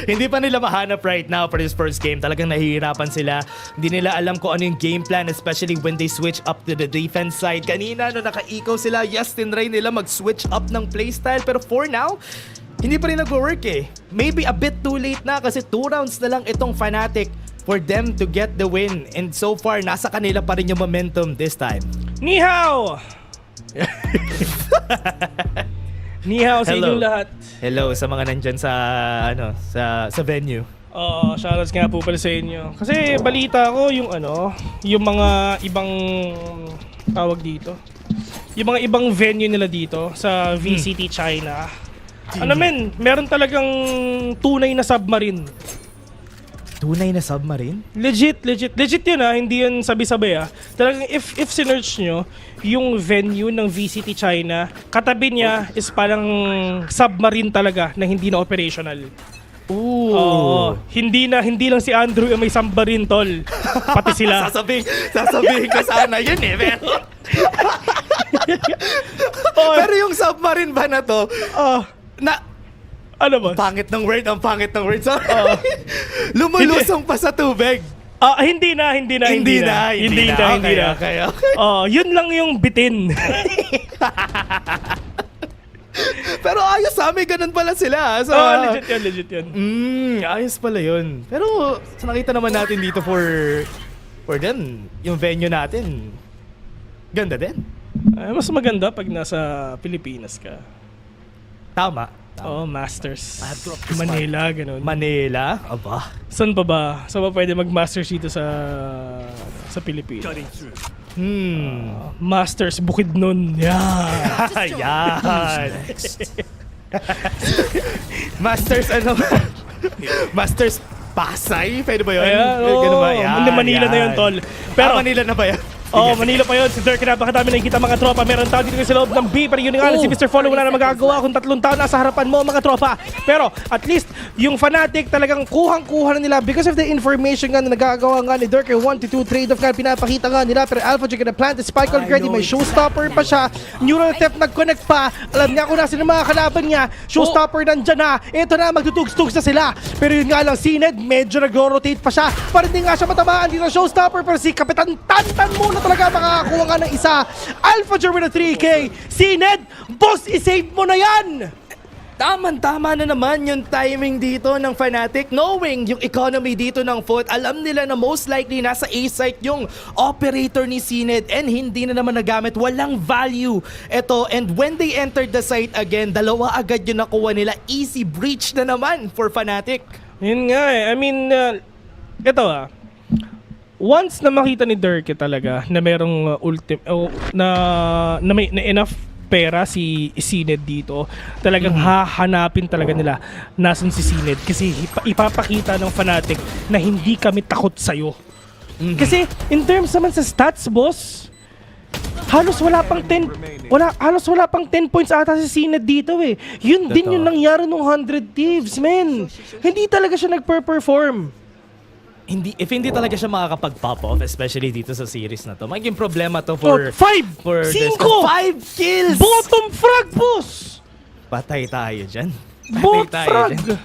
Hindi pa nila mahanap right now for this first game. Talagang nahihirapan sila. Hindi nila alam kung ano yung game plan, especially when they switch up to the defense side. Kanina, no naka-eco sila, yes, tinry nila mag-switch up ng playstyle. Pero for now, hindi pa rin nag-work eh. Maybe a bit too late na kasi 2 rounds na lang itong Fnatic for them to get the win. And so far, nasa kanila pa rin yung momentum this time. Ni hao! Ni hao sa inyong lahat. Hello sa mga nandyan sa sa venue. Shoutouts nga po pala sa inyo. Kasi balita ko yung yung mga ibang tawag dito. Yung mga ibang venue nila dito sa VCT China. Meron talagang tunay na submarine. Tunay na submarine? Legit yun hindi yun sabi-sabi Talagang if sinearch nyo, yung venue ng VCT China, katabi niya is parang submarine talaga na hindi na operational. Ooh. Hindi lang si Andrew yung may submarine, tol. Pati sila. sasabihin ko sana yun pero yung submarine ba na to, ano ba? Ang pangit ng word. Sorry. Lumulusong pa sa tubig. Hindi na. Okay. Yun lang yung bitin. Pero ayos may ganun pala sila. So, legit yun. Ayos pala yun. Pero nakita naman natin dito for them, yung venue natin. Ganda din. Mas maganda pag nasa Pilipinas ka. Tama. Masters. Manila, ganun. Manila? Aba. Saan pa ba? Saan ba pwede mag-masters dito sa Pilipinas? Masters, Bukidnon. Yan. Masters Masters Pasay? Pwede ba yun? Ganun ba? Manila na yun, tol. Pero Manila na ba yan? Manila pa yun. Si Dirk, napakadami nakikita mga tropa. Meron tao dito sa loob ng B. Pero yun nga, si Mr. Follow wala na magagawa kung 3 taon nasa harapan mo, mga tropa. Pero at least, yung Fnatic talagang kuhang-kuha na nila because of the information nga na nagagawa nga ni Dirk. 1-2 trade-off nga pinapakita nga nila. Pero Alpha Jig na plant the spike already. May showstopper pa siya. Neural Theft nag-connect pa. Alam niya kung nasa ng mga kalaban niya. Showstopper nandyan na. Ito na, magtutugs-tugs na sila. Pero yun nga lang, Sined, medyo nag-rotate pa siya. Para hindi nga siya matamaan dito ng showstopper. Pero si Kapitan Tantan muna talaga makakakuha nga ng isa. Alpha German na 3K. Sined, boss, isave mo na yan! Tama na naman yung timing dito ng Fnatic. Knowing yung economy dito ng Foot, alam nila na most likely nasa A site yung operator ni Sined and hindi na naman nagamit. Walang value ito. And when they entered the site again, 2 agad yung nakuha nila. Easy breach na naman for Fnatic. Yun nga I mean, ito once na makita ni Dirk talaga na merong na may na enough pera si Sined dito, talagang hahanapin talaga nila nasan si Sined kasi ipapakita ng Fnatic na hindi kami takot sa'yo. Kasi in terms naman sa stats, boss, halos wala pang 10 points ata si Sined dito Yun din yung nangyari nung 100 Thieves, man. Hindi talaga siya nagper-perform. If hindi talaga siya makakapag-pop off, especially dito sa series na to, magiging problema to for 5 kills! Bottom frag, boss! Patay tayo dyan. Bot frag!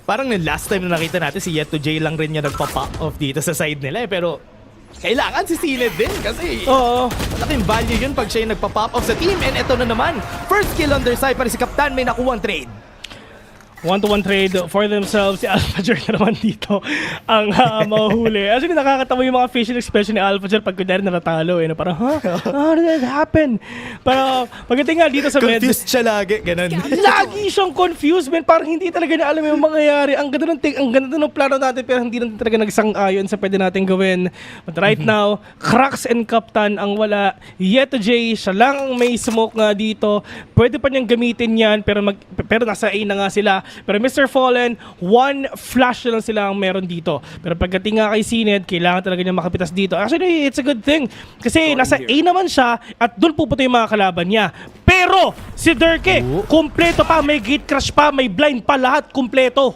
Parang last time na nakita natin, si Yeto J lang rin yung nagpa-pop off dito sa side nila pero kailangan si Sined din kasi malaking value yun pag siya yung nagpa-pop off sa team. And ito na naman, first kill on their side para si Kaptan may nakuwang trade. 1-to-1 trade for themselves. Si Alphager na naman dito ang mahuhuli. Actually, nakakatawa yung mga facial expression ni Alphager pag kunyari natatalo. Parang, how did that happen? Pero pagdating nga dito sa med... Confused siya lagi, ganun. Lagi siyang confused, man. Parang hindi talaga niya alam yung mangyayari. Ang ganda ng plano natin, pero hindi natin talaga nagsang-ayon sa pwede natin gawin. But right now, Crux and Captain ang wala. Yeto J, siya lang ang may smoke nga dito. Pwede pa niyang gamitin yan, pero nasa A na nga sila. Pero Mr. Fallen, 1 flash na lang sila ang meron dito. Pero pagdating nga kay Sined, kailangan talaga niya makapitas dito. Actually, it's a good thing. Kasi nasa A naman siya at doon pupunta yung mga kalaban niya. Pero si Dirk, kumpleto pa. May gate crash pa, may blind pa, lahat kumpleto.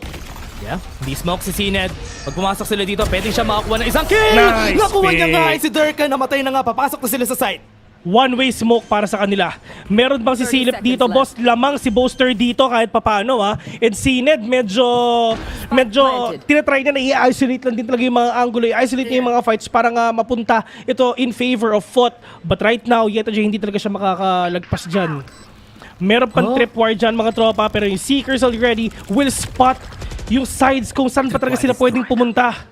Yeah, di smoke si Sined. Pag pumasok sila dito, pwede siya makakuha ng isang kill! Nice Nakuha niya nga si Dirk, namatay na nga, papasok na sila sa site. One-way smoke para sa kanila. Meron bang si Silip dito, boss? Lamang si Boaster dito kahit papano, And Sined, medyo tinatry niya na i-isolate lang din talaga yung mga angulo. I-isolate niya yung mga fights para nga mapunta ito in favor of Foot. But right now, Yeto J, hindi talaga siya makakalagpas dyan. Meron pang tripwire dyan, mga tropa, pero yung Seekers already will spot yung sides kung saan pa talaga sila pwedeng pumunta.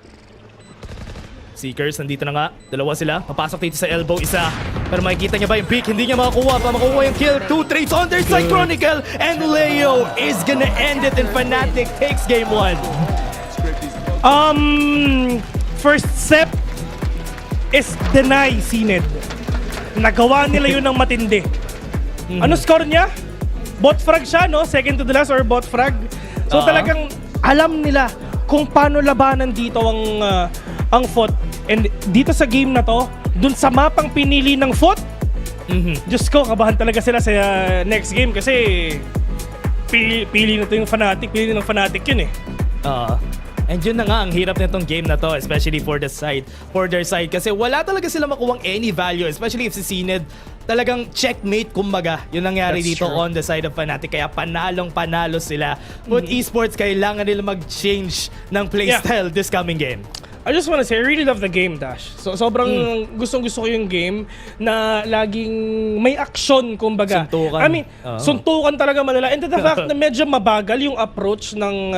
Seekers, nandito na nga. 2 sila. Papasok dito sa elbow, isa. Pero makikita niya ba yung pick? Hindi niya makukuha yung kill. 2 trades on their side, Chronicle. And Leo is gonna end it and Fnatic takes game 1. First step is deny Sined. Nagawa nila yun ng matindi. Ano score niya? Bot frag siya, no? Second to the last or bot frag. So talagang alam nila kung paano labanan dito ang FOT. And dito sa game na to, dun sa mapang pinili ng FOT, Diyos ko, kabahan talaga sila sa next game kasi pili na to yung Fnatic, pili ng Fnatic yun eh. And yun na nga ang hirap nitong game na to, especially for their side kasi wala talaga sila makuwang any value, especially if si Sined talagang checkmate kumbaga yung nangyari That's dito true. on the side of Fnatic, kaya panalo sila. But esports, kailangan nila mag-change ng playstyle this coming game. I just wanna say, I really love the game, Dash. So, sobrang gustong-gusto ko yung game na laging may action, kumbaga. Suntukan. I mean, suntukan talaga manila. And the fact na medyo mabagal yung approach ng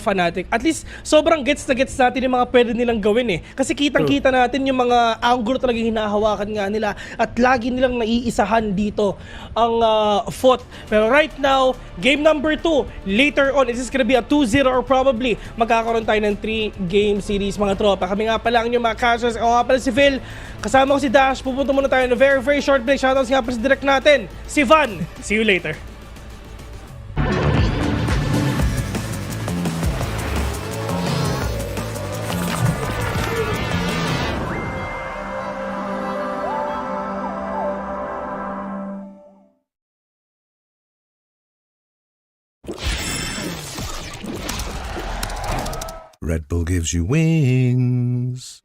Fnatic. At least, sobrang gets natin yung mga pwede nilang gawin eh. Kasi kitang-kita natin yung mga angle talagang hinahawakan nga nila. At lagi nilang naiisahan dito ang FOT. Pero right now, game number 2, later on, is this gonna be a 2-0 or probably magkakaroon tayo ng 3-game series, mga tropa. Kami nga pala ang inyong mga casuals. Ako nga pala si Phil. Kasama ko si Dash. Pupunta muna tayo na very, very short break. Shoutouts nga pala sa direct natin, si Van. See you later. Red Bull gives you wings.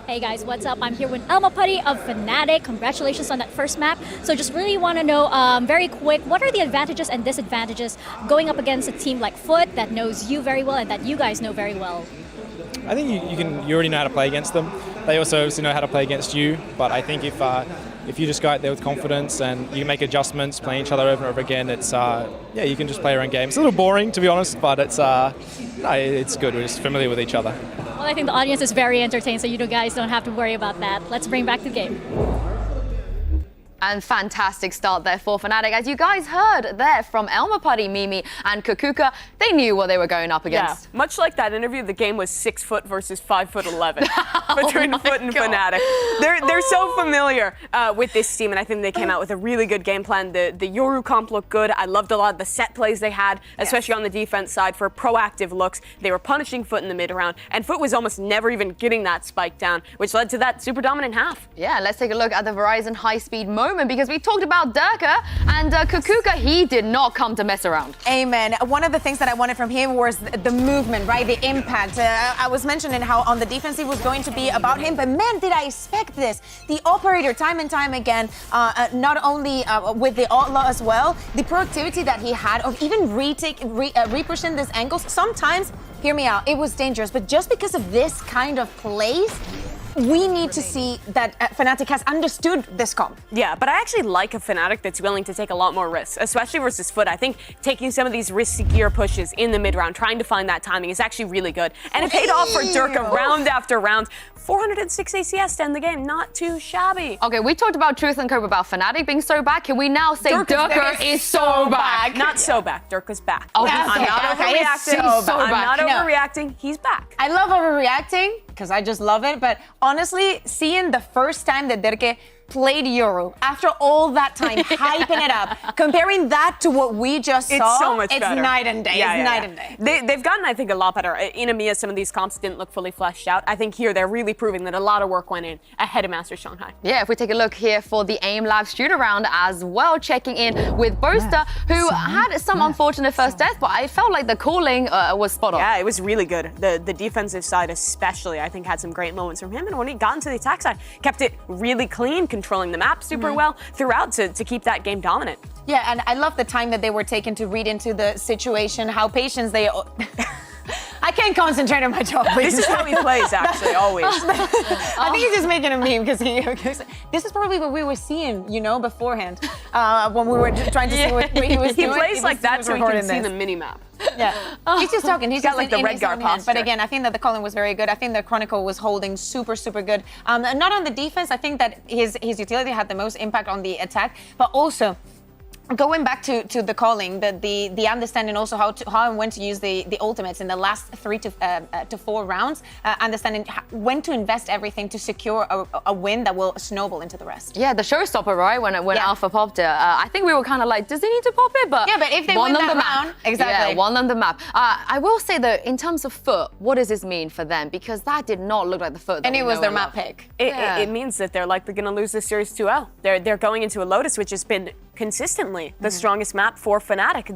Hey guys, what's up? I'm here with Alma Putty of Fnatic. Congratulations on that first map. So just really want to know, very quick, what are the advantages and disadvantages going up against a team like Foot that knows you very well and that you guys know very well? I think you already know how to play against them. They also obviously know how to play against you. But I think if you just go out there with confidence and you make adjustments, playing each other over and over again, it's you can just play your own game. It's a little boring, to be honest, but it's good. We're just familiar with each other. Well, I think the audience is very entertained, so you guys don't have to worry about that. Let's bring back the game. And fantastic start there for Fnatic. As you guys heard there from Elma Putty, Mimi, and Kukuka, they knew what they were going up against. Yeah, much like that interview, the game was 6 foot versus 5'11" between Foot and Fnatic. They're so familiar with this team, and I think they came out with a really good game plan. The Yoru comp looked good. I loved a lot of the set plays they had, especially on the defense side for proactive looks. They were punishing Foot in the mid round, and Foot was almost never even getting that spike down, which led to that super dominant half. Yeah, let's take a look at the Verizon high-speed moment, because we talked about Durka and Kukuka. He did not come to mess around. Amen. One of the things that I wanted from him was the movement, right? The impact. I was mentioning how on the defensive was going to be about him, but man, did I expect this. The operator, time and time again, not only with the Outlaw as well, the productivity that he had of even re-pushing these angles. Sometimes, hear me out, it was dangerous, but just because of this kind of plays, we need to see that Fnatic has understood this comp. Yeah, but I actually like a Fnatic that's willing to take a lot more risks, especially versus Foot. I think taking some of these risky gear pushes in the mid-round, trying to find that timing is actually really good. And it paid off for Durka round after round. 406 ACS to end the game, not too shabby. Okay, we talked about Truth and Cope about Fnatic being so back. Can we now say Durka is so back? Not so back, Durka's back. Oh, I'm not overreacting. I'm not overreacting. He's back. I love overreacting because I just love it. But honestly, seeing the first time that Durka played Yoru after all that time, hyping it up, comparing that to what we just saw, it's so much better. It's night and day. Yeah, it's yeah, night yeah. and day. They've gotten, I think, a lot better. In EMEA, some of these comps didn't look fully fleshed out. I think here they're really proving that a lot of work went in ahead of Masters Shanghai. Yeah, if we take a look here for the AIM Labs shoot around as well, checking in with Boaster, who had some unfortunate first death, but I felt like the calling was spot on. Yeah, it was really good. The defensive side especially, I think, had some great moments from him. And when he got into the attack side, kept it really clean, controlling the map super well throughout to keep that game dominant. Yeah, and I love the time that they were taking to read into the situation, how patient they... I can't concentrate on my job. Please. This is how he plays, actually, always. I think he's just making a meme because this is probably what we were seeing, beforehand when we were trying to see what he was doing. He plays like that so he can see the mini-map. Yeah, he's just talking. He's got just like the red guard posture. But again, I think that the calling was very good. I think the Chronicle was holding super good. Not on the defense. I think that his utility had the most impact on the attack, but also going back to the calling, the understanding also how and when to use the ultimates in the last 3 to 4 rounds, understanding when to invest everything to secure a win that will snowball into the rest. Yeah, the showstopper, right? When Alpha popped it, I think we were kind of like, does he need to pop it? But yeah, but if they win that round, exactly. Yeah, one on the map. I will say though, in terms of Foot, what does this mean for them? Because that did not look like the Foot. And it was their map pick. It means that they're likely going to lose this series 2-0. They're going into a Lotus, which has been consistently the strongest map for Fnatic.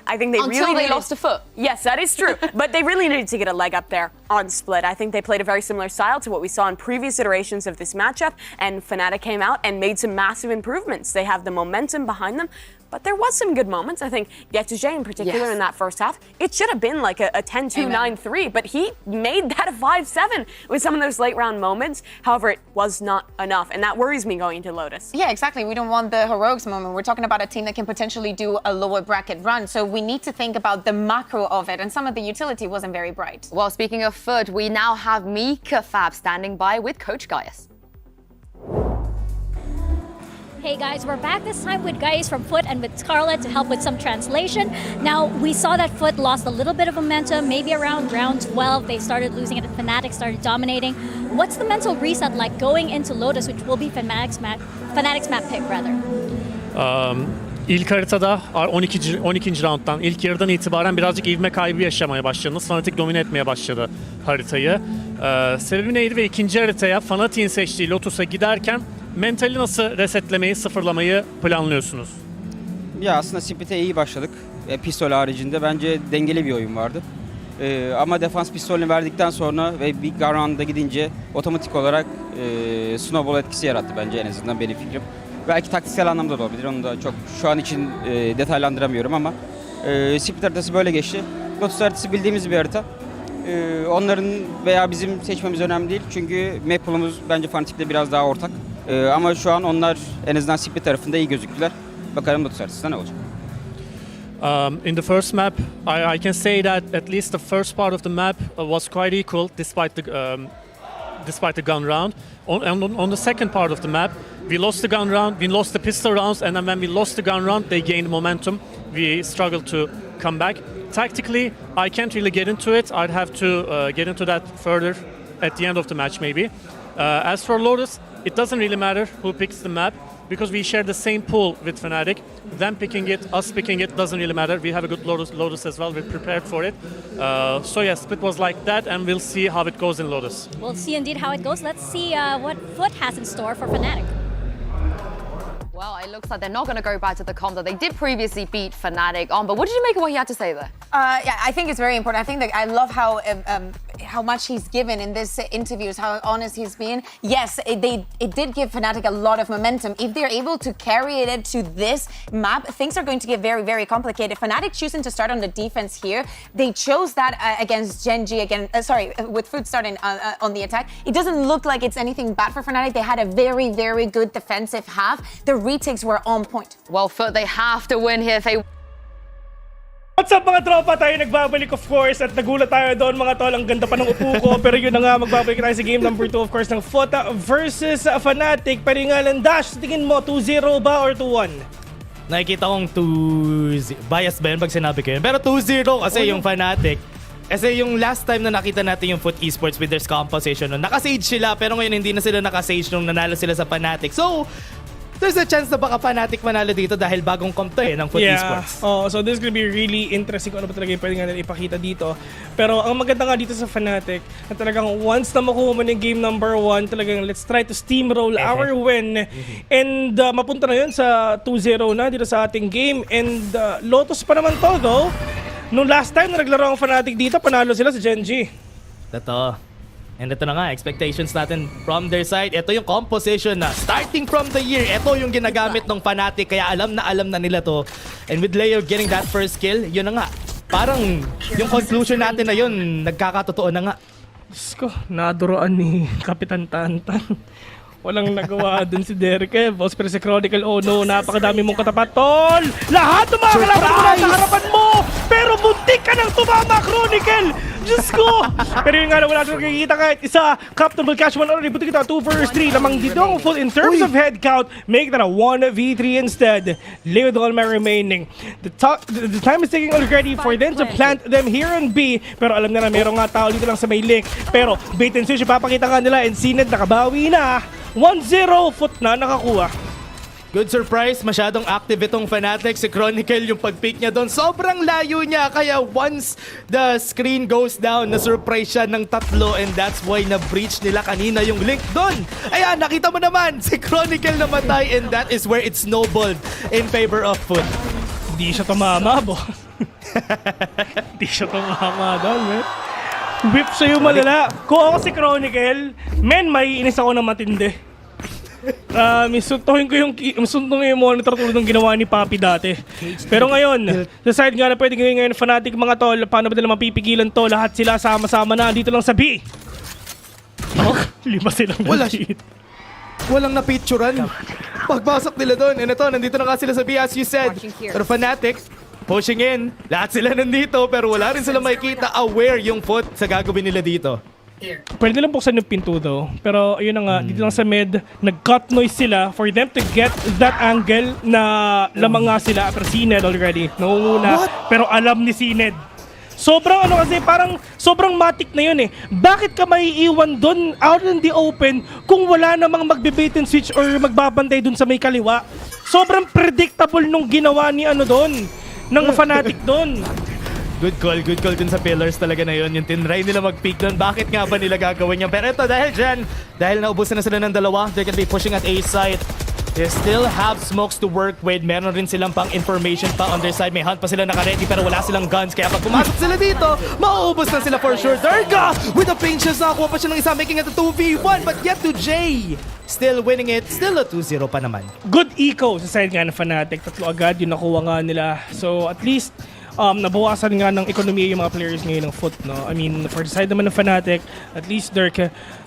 I think they really lost a Foot. Yes, that is true. But they really needed to get a leg up there on Split. I think they played a very similar style to what we saw in previous iterations of this matchup, and Fnatic came out and made some massive improvements. They have the momentum behind them. But there was some good moments. I think Yetuje in particular in that first half, it should have been like a 10-2, 9-3, but he made that a 5-7 with some of those late round moments. However, it was not enough, and that worries me going into Lotus. Yeah, exactly. We don't want the heroics moment. We're talking about a team that can potentially do a lower bracket run, so we need to think about the macro of it, and some of the utility wasn't very bright. Well, speaking of Foot, we now have Mika Fab standing by with Coach Gaius. Hey guys, we're back this time with Gaius from Foot and with Scarlett to help with some translation. Now, we saw that Foot lost a little bit of momentum, maybe around round 12. They started losing it, and Fnatic started dominating. What's the mental reset like going into Lotus, which will be Fnatic's map pick, rather? İlk haritada 12. rounddan, ilk yarıdan itibaren birazcık ivme kaybı yaşamaya başladınız. Fnatic domine etmeye başladı haritayı. Sebebi neydi ve ikinci haritaya Fnatic'in seçtiği Lotus'a giderken mentali nasıl resetlemeyi, sıfırlamayı planlıyorsunuz? Ya aslında Split'e iyi başladık. Pistol haricinde bence dengeli bir oyun vardı. Ama defans pistolünü verdikten sonra ve bir gun round'a gidince otomatik olarak snowball etkisi yarattı bence, en azından benim fikrim. Belki taktiksel anlamda da olabilir. Onu da çok şu an için detaylandıramıyorum ama split haritası böyle geçti. Lotus haritası bildiğimiz bir harita. Onların veya bizim seçmemiz önemli değil. Çünkü map pool'umuz bence Fnatic'le biraz daha ortak. Ama şu an onlar en azından split tarafında iyi gözüktüler. Bakalım Lotus haritasında ne olacak. In the first map, I can say that at least the first part of the map was quite equal despite the gun round. On the second part of the map, we lost the gun round, we lost the pistol rounds, and then when we lost the gun round, they gained momentum. We struggled to come back. Tactically, I can't really get into it. I'd have to get into that further at the end of the match, maybe. As for Lotus, it doesn't really matter who picks the map, because we share the same pool with Fnatic. Them picking it, us picking it, doesn't really matter. We have a good Lotus as well. We're prepared for it. So yeah, split was like that, and we'll see how it goes in Lotus. We'll see indeed how it goes. Let's see what Foot has in store for Fnatic. Well, it looks like they're not going to go back to the comp that they did previously beat Fnatic on. But what did you make of what he had to say there? Yeah, I think it's very important. I think that I love how much he's given in this interviews, how honest he's been. Yes, it did give Fnatic a lot of momentum. If they're able to carry it to this map, things are going to get very, very complicated. Fnatic choosing to start on the defense here. They chose that against Genji, with Food starting on the attack. It doesn't look like it's anything bad for Fnatic. They had a very, very good defensive half. The retakes were on point. Well, Foot, they have to win here if they... What's up mga tropa? Tayo nagbabalik of course at nagulat tayo doon mga tol. Ang ganda pa ng upo ko. Pero yun na nga, magbabalik tayo sa game number 2 of course ng Fota versus Fnatic. Pero nga lang, Dash, tingin mo 2-0 ba or 2-1? Nakikita kong 2-0. Bias ba yun pag sinabi ko yun? Pero 2-0 kasi yung Fnatic. Kasi yung last time na nakita natin yung Foot Esports with their composition, nakasage sila pero ngayon hindi na sila nakasage nung nanalo sila sa Fnatic. So, there's a chance na baka Fnatic manalo dito dahil bagong comp to ng Foot Esports. Oh, so this is gonna be really interesting kung ano ba talaga yung pwede nga nila ipakita dito. Pero ang maganda nga dito sa Fnatic, na talagang once na makuha mo ng game number 1, talagang let's try to steamroll our win. And mapunta na yun sa 2-0 na dito sa ating game. And Lotus pa naman to, though. Nung last time na naglaro ang Fnatic dito, panalo sila sa Genji. Totoo. And ito na nga, expectations natin from their side. Ito yung composition na starting from the year. Ito yung ginagamit ng Fnatic, kaya alam na nila to. And with Leo getting that first kill, yun na nga. Parang yung conclusion natin na yun, nagkakatotoo na nga. Diyos ko, naduroan ni Kapitan Tantan. Walang nagawa dun si Derek Boss, pero si Chronicle, oh no, napakadami mong katapat, tol! Lahat ng mga kalaban mo nasa harapan mo! Pero buntik ka ng tumama, Chronicle! Diyos ko! Pero yun nga na, wala siya nakikita kahit isa. Captain will catch one already. Buti kita, 2 vs 3. Lamang didong full in terms of head count. Make that a 1v3 instead. Leo Dolma remaining. The time is taking already for them to plant them here on B. Pero alam na merong nga tao dito lang sa may link. Pero bait and switch, ipapakita nga nila. And Sined nakabawi na. 1-0, Foot na nakakuha. Good surprise, masyadong active itong Fnatic. Si Chronicle, yung pag-pick niya doon, sobrang layo niya. Kaya once the screen goes down, na-surprise siya ng 3. And that's why na-breach nila kanina yung link doon. Ayan, nakita mo naman, si Chronicle namatay. And that is where it snowballed in favor of Foot. Hindi siya tumama, bo. Hindi siya tumama doon, man. Whip siya yung malala. Kung ako si Chronicle, men, may inis ako na matindi. Suntuhin ko yung monitor tulad ng ginawa ni Papi dati. Pero ngayon, sa side nga na pwede gawin ngayon Fnatic mga tol, paano ba nila mapipigilan to? Lahat sila sama-sama na dito lang sa B. Oh, 5 silang legit. Walang napicturan. Pagpasok nila doon, and ito, nandito na nga sila sa B as you said. Pero Fnatic, pushing in. Lahat sila nandito pero wala rin sila makikita. Aware yung Foot sa gagawin nila dito. Pwede nilang buksan yung pinto though. Pero ayun na nga, dito lang sa mid, nag-cut noise sila for them to get that angle na lamang nga sila. Pero Sined already, nangunguna. Pero alam ni Sined. Sobrang ano kasi, parang sobrang matik na yun eh. Bakit ka maiiwan doon out in the open kung wala namang magbe-bait and switch or magbabantay doon sa may kaliwa? Sobrang predictable nung ginawa ni ano doon, ng Fnatic doon. Good call dun sa pillars talaga na yun. Yung tinry nila mag-peek doon. Bakit nga ba nila gagawin yan? Pero ito, dahil dyan, dahil naubusan na sila ng 2, they're gonna be pushing at A site. They still have smokes to work with. Meron rin silang pang information pa on their side. May hunt pa sila naka-ready pero wala silang guns. Kaya pag pumasok sila dito, mauubos na sila for sure. Durga with the paint shots. Nakakuha pa siya ng isa, making it a 2v1. But yet to Jay, still winning it. Still a 2-0 pa naman. Good eco sa side nga ng Fnatic. 3 agad yung nakuha nga nila. So at least nabawasan nga ng ekonomiya yung mga players ngayon ng foot, no? I mean, for the side naman ng Fnatic, at least Dirk,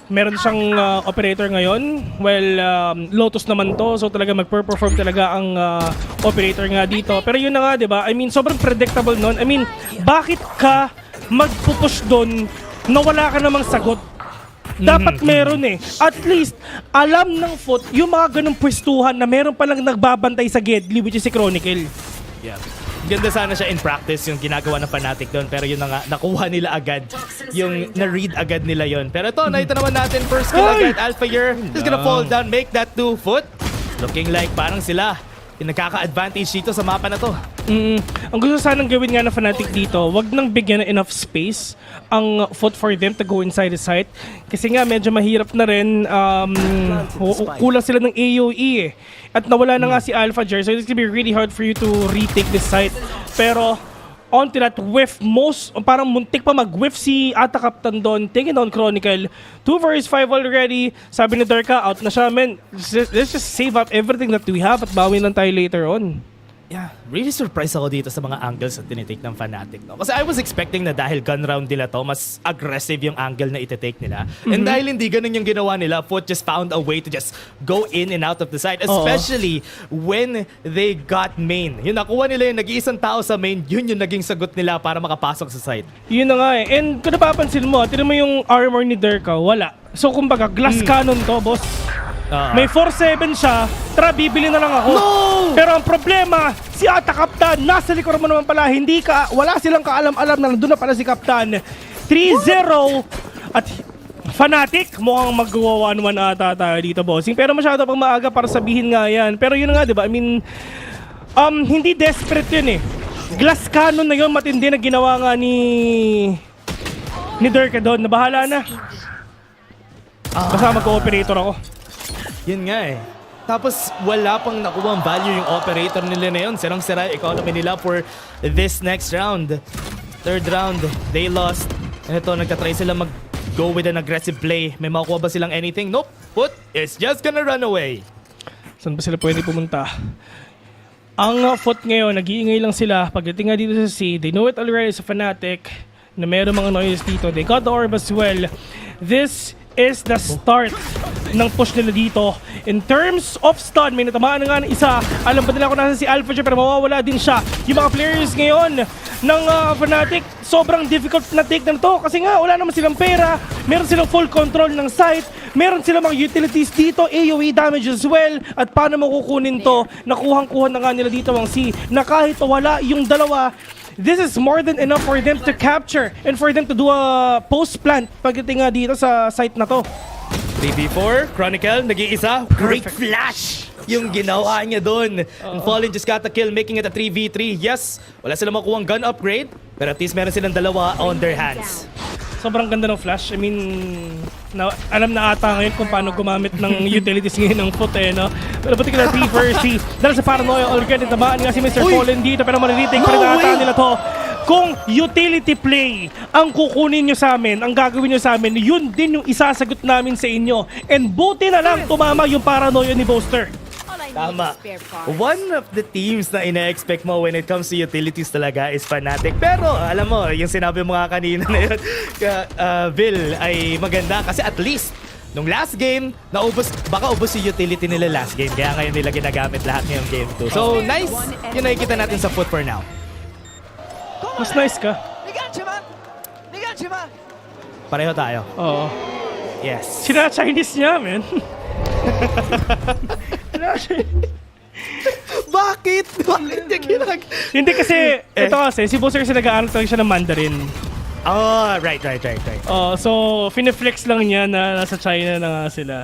meron siyang operator ngayon. Well, Lotus naman to, so talaga magper-perform talaga ang operator nga dito. Pero yun na nga, di ba? I mean, sobrang predictable nun. I mean, bakit ka magpupush doon na wala ka namang sagot? Dapat meron eh. At least, alam ng foot yung mga ganong pwestuhan na meron palang nagbabantay sa Gedli, which is si Chronicle. Yeah. Ganda sana siya in practice yung ginagawa ng Fnatic doon, pero yun na nga, nakuha nila agad. Yung na-read agad nila yon. Pero ito, nakita naman natin, first kill agad, Alphayer is gonna fall down, make that 2 foot. Looking like parang sila yung nagkaka-advantage dito sa mapa na to. Ang gusto sanang gawin nga ng Fnatic dito, wag nang bigyan na enough space ang foot for them to go inside the site. Kasi nga medyo mahirap na rin, kulang sila ng AoE eh. At nawala na nga si AlphaJer, so it's gonna be really hard for you to retake this site. Pero onto that whiff, parang muntik pa mag-whiff si Ata Captain doon, taking down Chronicle. 2 vs 5 already. Sabi ni Darka, out na siya. Man, let's just save up everything that we have at bawin lang tayo later on. Yeah, really surprised ako dito sa mga angles na tinitake ng Fnatic. No? Kasi I was expecting na dahil gun round nila to, mas aggressive yung angle na iti-take nila. And dahil hindi ganun yung ginawa nila, Foot just found a way to just go in and out of the side. Especially when they got main. Yung nakuha nila yung nag-iisang tao sa main, yun yung naging sagot nila para makapasok sa side. Yun na nga eh. And kung napapansin mo, tinan mo yung armor ni Durka, wala. So kumbaga, glass cannon to, boss. May 4-7 siya, tara bibili na lang ako. No! Pero ang problema, si Ata Captain, nasa likod mo naman pala, wala silang kaalam-alam na nandun na pala si Captain. 3-0 at Fnatic, mukhang mag-1-1 ata tayo dito, bossing. Pero masyado pang maaga para sabihin nga yan. Pero yun nga, di ba? I mean, hindi desperate yun eh. Glass cannon na yun, matindi na ginawa nga ni Durka doon. Nabahala na. Basta mag-cooperator ako. Yun nga eh. Tapos wala pang nakuha ang value yung operator nila na yun. Sirang-sira yung economy nila for this next round. Third round, they lost. And ito, nagtatry sila mag-go with an aggressive play. May makukuha ba silang anything? Nope. Foot is just gonna run away. Saan ba sila pwede pumunta? Ang Foot ngayon, nag-iingay lang sila. Pagdating nga dito sa C, they know it already sa Fnatic na meron mga noise dito. They got the orb as well. This is the start ng push nila dito. In terms of stun, may natamaan na nga ng isa. Alam pa nila kung nasa si AlphaJer pero mawawala din siya. Yung mga players ngayon ng Fnatic, sobrang difficult na take na to kasi nga wala naman silang pera. Meron silang full control ng site. Meron silang mga utilities dito, AoE damage as well. At paano makukunin to? Nakuhang-kuha na nga nila dito ang C na kahit wala yung dalawa, this is more than enough for them to capture and for them to do a post-plant pagdating nga dito sa site na to. 3v4, Chronicle, nag-iisa. Great flash yung ginawa niya doon. And Fallen just got a kill, making it a 3v3. Yes, wala silang makuha gun upgrade, pero at least meron silang dalawa on their hands. Sobrang ganda ng flash. I mean, alam na ata ngayon kung paano gumamit ng utilities ngayon ng Foot eh, no? Pero buti ka na 3 vs 3. Dahil sa paranoia already, tamaan nga si Mr. Fallen dito, pero mariretake pa rin ata nila to. Kung utility play ang kukunin nyo sa amin, ang gagawin nyo sa amin, yun din yung isasagot namin sa inyo. And buti na lang tumama yung paranoia ni Boaster. Tama. One of the teams na ina-expect mo when it comes to utilities talaga is Fnatic. Pero alam mo, yung sinabi mo nga kanina na yun, Vil, ay maganda kasi at least nung last game, baka ubos yung utility nila last game. Kaya ngayon nila ginagamit lahat ngayong game 2. So nice, yun nakikita natin sa Foot for now. Mas nice ka. Pareho tayo. Oo. Yes. Sina-Chinese niya, man. Bakit? Bakit niya Hindi kasi, ito kasi, si Bowser kasi nag-aaral talaga siya ng Mandarin. Oh, right. So, fineflex lang niya na nasa China na nga sila.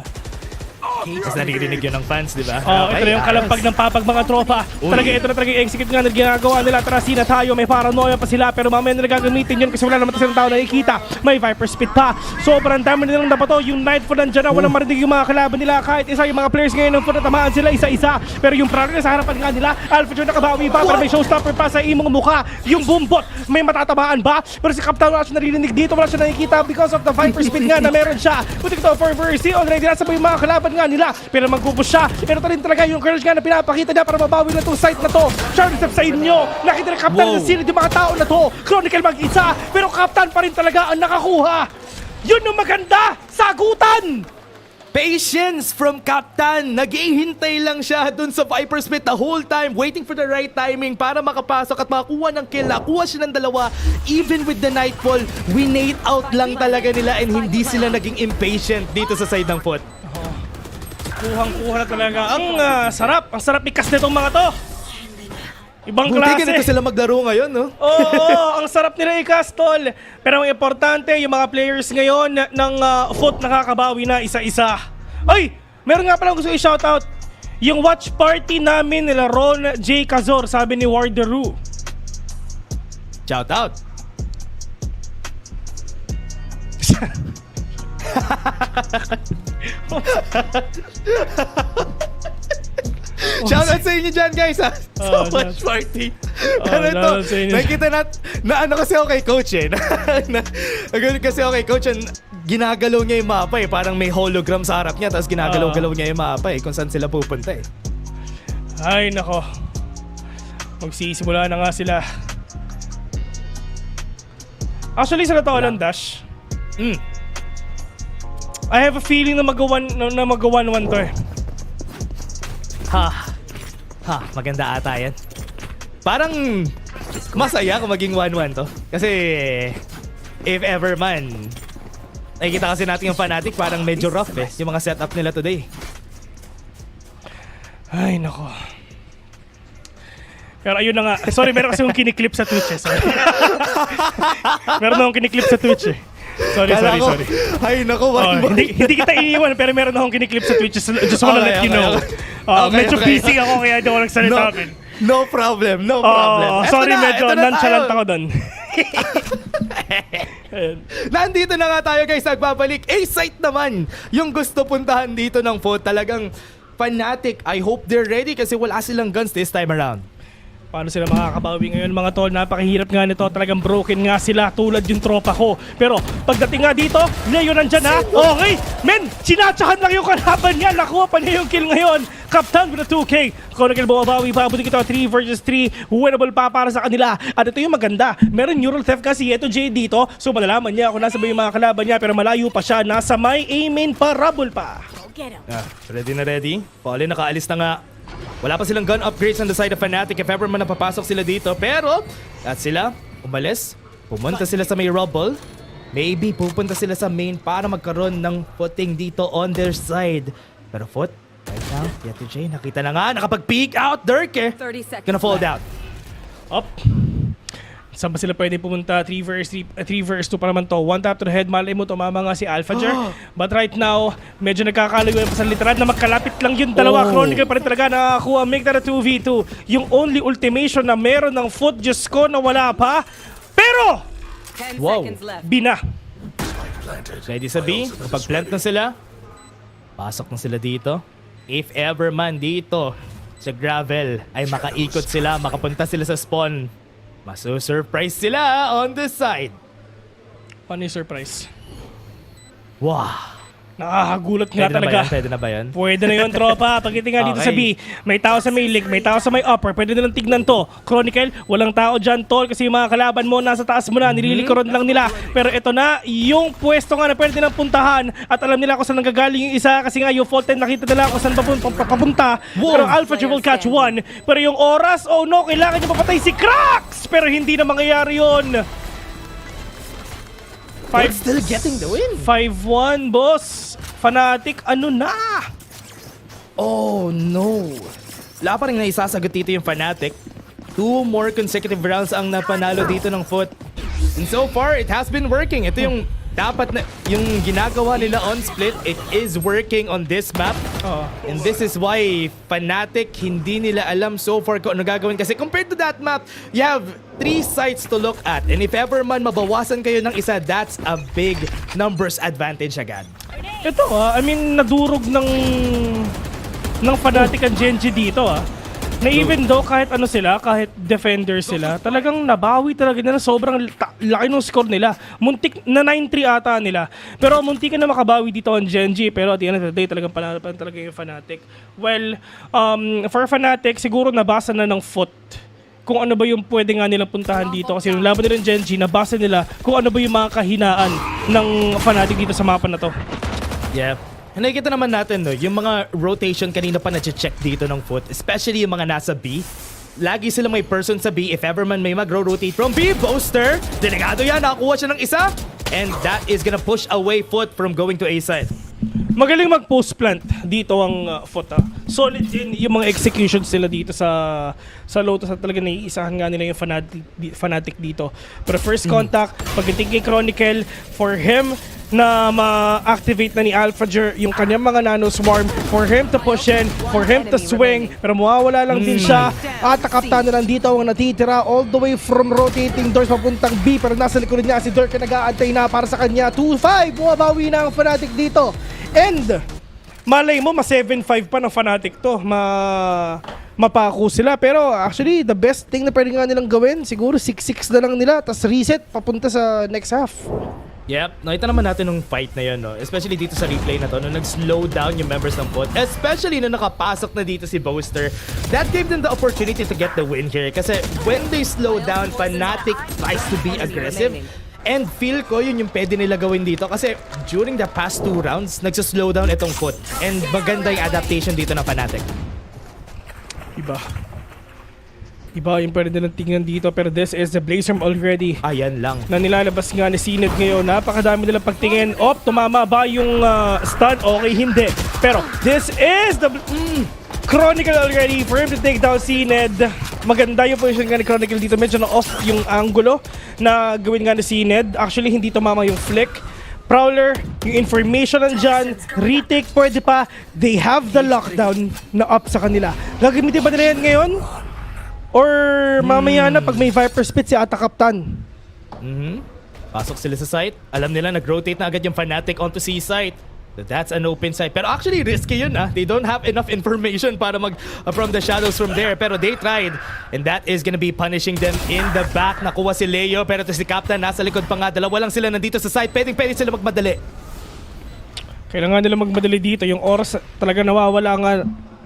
Mas naririnig yun ng fans, di ba? Ito na yung kalampag ng papag mga tropa. Talaga, ito na talaga yung execute nga na ginagawa nila. Tara, sina tayo. May paranoia pa sila. Pero mamaya na gagamitin yun kasi wala naman silang tao nakikita. May Viper Spit pa. Sobrang dami nilang napato. Yung Nightfall nandiyan na. Walang marinig yung mga kalaban nila. Kahit isa yung mga players ngayon ng natamaan sila isa-isa. Pero yung Prowler sa harapan nga nila. Alpha Joe nakabawi pa. Pero may showstopper pa sa imong mukha. Yung Boombot. May matatamaan ba? Pero si Captain wala siya naririnig dito. Wala siya nakikita because of the Viper Spit nga na meron siya. Putik ito for Versi. Already nasa yung mga kalaban nga nila. Pero magpupush siya. Pero ito rin talaga yung courage nga na pinapakita niya para mabawi na itong site na to. Charlie step sa inyo. Nakita na Captain na silid yung mga tao na to. Chronicle mag-isa. Pero Captain pa rin talaga ang nakakuha. Yun yung maganda. Sagutan! Patience from Captain. Naghihintay lang siya dun sa Viper Spit the whole time, waiting for the right timing para makapasok at makakuha ng kill. Nakuha siya ng dalawa. Even with the Nightfall, winate out lang talaga nila and hindi sila naging impatient dito sa side ng foot. Kuhang-kuha na talaga. Ang sarap. Ang sarap ikas nitong mga to. Ibang klase. Buti ganito sila maglaro ngayon, no? Oo, ang sarap nila i-cast, tol. Pero ang importante, yung mga players ngayon ng foot nakakabawi na isa-isa. Ay! Meron nga palang gusto i-shoutout. Yung watch party namin nila Ron J. Cazor, sabi ni Warderu. Shoutout. Shoutout sa inyo dyan, guys, ha? So much party. Pero ito, nakikita na ano kasi ako kay coach, eh. Kasi ako kay coach, ginagalaw niya yung mapa, eh. Parang may hologram sa harap niya, tapos ginagalaw-galaw niya yung mapa, eh. Kung saan sila pupunta, eh. Ay, nako. Magsisimula na nga sila. Actually, sa totoo lang, Dash. I have a feeling na mag-1-1 to, eh. Maganda ata yan. Parang masaya kung maging 1-1 to. Kasi if ever man, nakikita kasi natin yung Fnatic parang medyo rough, eh. Yung mga setup nila today. Ay, nako. Pero ayun na nga. Sorry, meron kasi akong kiniklip sa Twitch, eh. Sorry. Meron akong kiniklip sa Twitch, eh. Sorry. Ay, naku, hindi kita iniiwan pero meron akong kiniklip sa Twitch. Just wanna let you know. Medyo busy ako kaya hindi ako nagsalita. No problem. Sorry, medyo nonchalant ako doon. Nandito na nga tayo, guys, nagbabalik. A-site naman yung gusto puntahan dito ng foot. Talagang Fnatic, I hope they're ready kasi wala silang guns this time around. Paano sila makakabawi ngayon mga tol? Napakahirap nga nito. Talagang broken nga sila tulad yung tropa ko. Pero pagdating nga dito, Leo nandyan ha. Okay, men, sinatsahan lang yung kalaban niya. Nakuha pa niya yung kill ngayon. Captain with a 2K. Chronicle bumabawi pa. Buti ito 3 versus 3. Winnable pa para sa kanila. At ito yung maganda. Meron neural theft kasi ito Jay dito. So malalaman niya kung nasa ba yung mga kalaban niya. Pero malayo pa siya. Nasa may aiming parabol pa. Ready na ready. Pauli nakaalis na nga. Wala pa silang gun upgrades on the side of Fnatic if ever man napapasok sila dito. Pero, at sila, umalis. Pumunta sila sa may rubble. Maybe pupunta sila sa main para magkaroon ng footing dito on their side. Pero foot, right now, Yeto J, nakita na nga, nakapag-peek out, Dirk, eh. Gonna fall down. Up. Saan ba sila pwede pumunta? 3 verse 2 pa naman to. One tap to the head. Malay mo, tumama nga si Alphager. But right now, medyo nagkakalayo yung pasaliteran na magkalapit lang yung dalawa. Chronicle pa rin talaga nakakuha. Make that a 2v2. Yung only ultimation na meron ng foot, Diyos ko, na wala pa. Pero, Bina. Ready sa B. Kapag-plant na sila, pasok na sila dito. If ever man dito sa gravel ay makaikot sila, makapunta sila sa spawn, maso-surprise sila on this side. Ano yung surprise? Wow. Nakakagulat nga talaga. Pwede na ba yan? Pwede na yun, tropa. Pagdating nga dito sa B, may tao sa may link, may tao sa may upper. Pwede nilang tignan to. Chronicle, walang tao dyan, tol. Kasi yung mga kalaban mo, nasa taas mo na. Nililikuran lang nila. Pero ito na, yung pwesto nga na pwede nilang puntahan. At alam nila kung saan nanggagaling yung isa. Kasi nga yung fault time, nakita nila kung saan papunta. Pero Alpha will catch one. Pero yung oras, oh no, kailangan niya papatay si Cracks. Pero hindi na mangyayari yun. Still getting the win. 5-1, boss. Fnatic, ano na? Oh, no. Wala pa rin na isasagot dito yung Fnatic. 2 more consecutive rounds ang napanalo dito ng foot. And so far, it has been working. Ito yung dapat na yung ginagawa nila on split, it is working on this map. And this is why Fnatic hindi nila alam so far kung ano gagawin. Kasi compared to that map, you have 3 sites to look at. And if ever man mabawasan kayo ng isa, that's a big numbers advantage agad. Ito I mean, nadurog ng Fnatic ang Genji dito na even though kahit ano sila, kahit defender sila, talagang nabawi talaga nila, sobrang laki ng score nila. Muntik na 9-3 ata nila. Pero muntik na makabawi dito ang Genji, pero at the end of the day, talagang panalapan talaga yung Fnatic. Well, for Fnatic, siguro nabasa na ng foot kung ano ba yung pwede nga nilang puntahan dito. Kasi yung laban nila ng Genji, nabasa nila kung ano ba yung mga kahinaan ng Fnatic dito sa mapa na to. Yeah. Nakikita naman natin, no, yung mga rotation kanina pa na-check dito ng foot, especially yung mga nasa B. Lagi sila may person sa B. If ever man may mag-rotate from B, Boaster, delikado yan, nakakuha siya ng isa. And that is gonna push away foot from going to A side. Magaling mag-post plant dito ang foot. Solid din yung mga executions nila dito sa Lotus at talaga naiisahan nga nila yung Fnatic dito. Pero first contact, pagdating kay Chronicle, for him na ma-activate na ni Alphager yung kanyang mga nano swarm, for him to push in, for him to swing, pero mawawala lang din siya. At Kaptan na lang dito ang natitira all the way from rotating doors papuntang B, pero nasa likod niya si Dirk na nag-aantay na para sa kanya. 2-5, bumabawi na ang Fnatic dito. And malay mo, ma-7-5 pa ng Fnatic to. Mapako sila. Pero actually, the best thing na pwede nga nilang gawin, siguro 6-6 na lang nila, tas reset papunta sa next half. Yep, nakita naman natin nung fight na yun, no? Especially dito sa replay na to, nung nag-slow down yung members ng foot, especially nung nakapasok na dito si Boaster. That gave them the opportunity to get the win here. Kasi when they slow down, Fnatic tries to be aggressive. And feel ko yun yung pwede nila gawin dito kasi during the past 2 rounds, nagsa-slow down itong foot. And maganda yung adaptation dito ng Fnatic. Iba yung pwede nilang tingnan dito, pero this is the Blaze Room already. Ayan lang. Na nilalabas nga ni Sined ngayon. Napakadami nilang pagtingin. Tumama ba yung stun? Okay, hindi. Pero this is the Chronicle already for him to take down Sined. Maganda yung position nga ni Chronicle dito. Medyo na-off yung angulo na gawin nga ni Sined. Actually, hindi tumama yung flick. Prowler, yung information nandyan, retake pwede pa. They have the lockdown na up sa kanila. Gagamitin ba nila yan ngayon? Or mamaya na pag may Viper Spit si Ata Kaptan? Pasok sila sa site. Alam nila nag-rotate na agad yung Fnatic onto C site. That's an open site. Pero actually risky yun They don't have enough information para from the shadows from there. Pero they tried. And that is gonna be punishing them in the back. Nakuha si Leo. Pero to si Captain nasa likod pa nga. Dalawa lang sila nandito sa site. Pwede sila magmadali. Kailangan nila magmadali dito. Yung oras talaga nawawala nga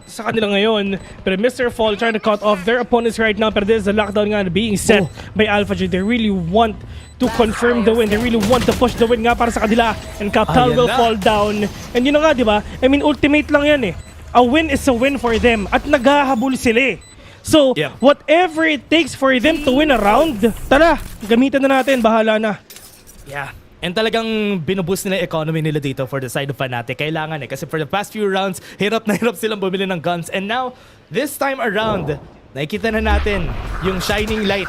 sa kanila ngayon. Pero Mr. Fall trying to cut off their opponents right now. Pero this is the lockdown nga being set by Alphager. They really want to confirm the win. They really want to push the win nga para sa kanila. And Captal will fall down. And yun na nga, di ba? I mean, ultimate lang yan A win is a win for them. At naghahabol sila So, whatever it takes for them to win a round, tara, gamitan na natin. Bahala na. Yeah. And talagang binuboost nila yung economy nila dito for the side of Fnatic. Kailangan kasi for the past few rounds, hirap na hirap silang bumili ng guns. And now, this time around, nakikita na natin yung shining light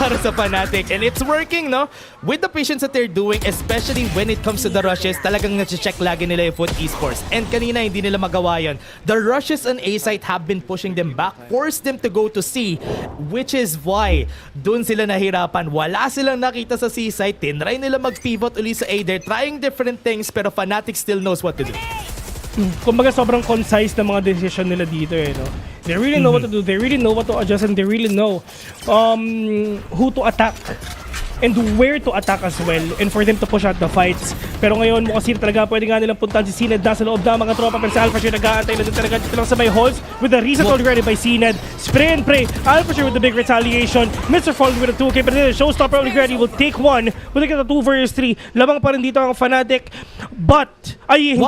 para sa Fnatic. And it's working, no? With the patience that they're doing, especially when it comes to the rushes, talagang nag-check lagi nila yung Foot Esports. And kanina, hindi nila magawa yun. The rushes on A site have been pushing them back, forced them to go to C, which is why dun sila nahirapan. Wala silang nakita sa C site. Tinry nila mag-pivot uli sa A. They're trying different things, pero Fnatic still knows what to do. Kumbaga sobrang concise na mga decision nila dito no? They really know what to do, they really know what to adjust, and they really know who to attack and where to attack as well, and for them to push out the fights. Pero ngayon mo kasi talaga pwede nga nilang puntahan si Sined nasa loob ng mga tropa, pero si Alphager nag-aantay na doon talaga dito lang sa may holes with the reset already by Sined. Spray and pray, Alphager with the big retaliation, Mr. Fall with a 2K, but then the showstopper already will take one. We'll get a 2 versus 3. Lamang pa rin dito ang Fnatic, but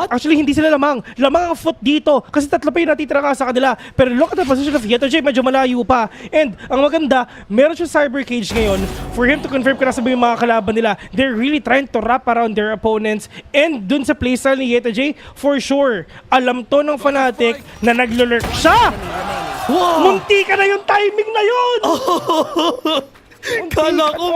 actually hindi sila lamang ang foot dito kasi tatlo pa yung natitira nga sa kanila. Pero look at the position of Yetoje, medyo malayo pa, and ang maganda, meron siya cyber cage ngayon for him to confirm kung sabi yung mga kalaban nila. They're really trying to wrap around their opponents, and dun sa playstyle ni Yetoje, for sure alam to ng Fnatic na naglo-lurk siya. Munti ka na yung timing na yun. Kala ko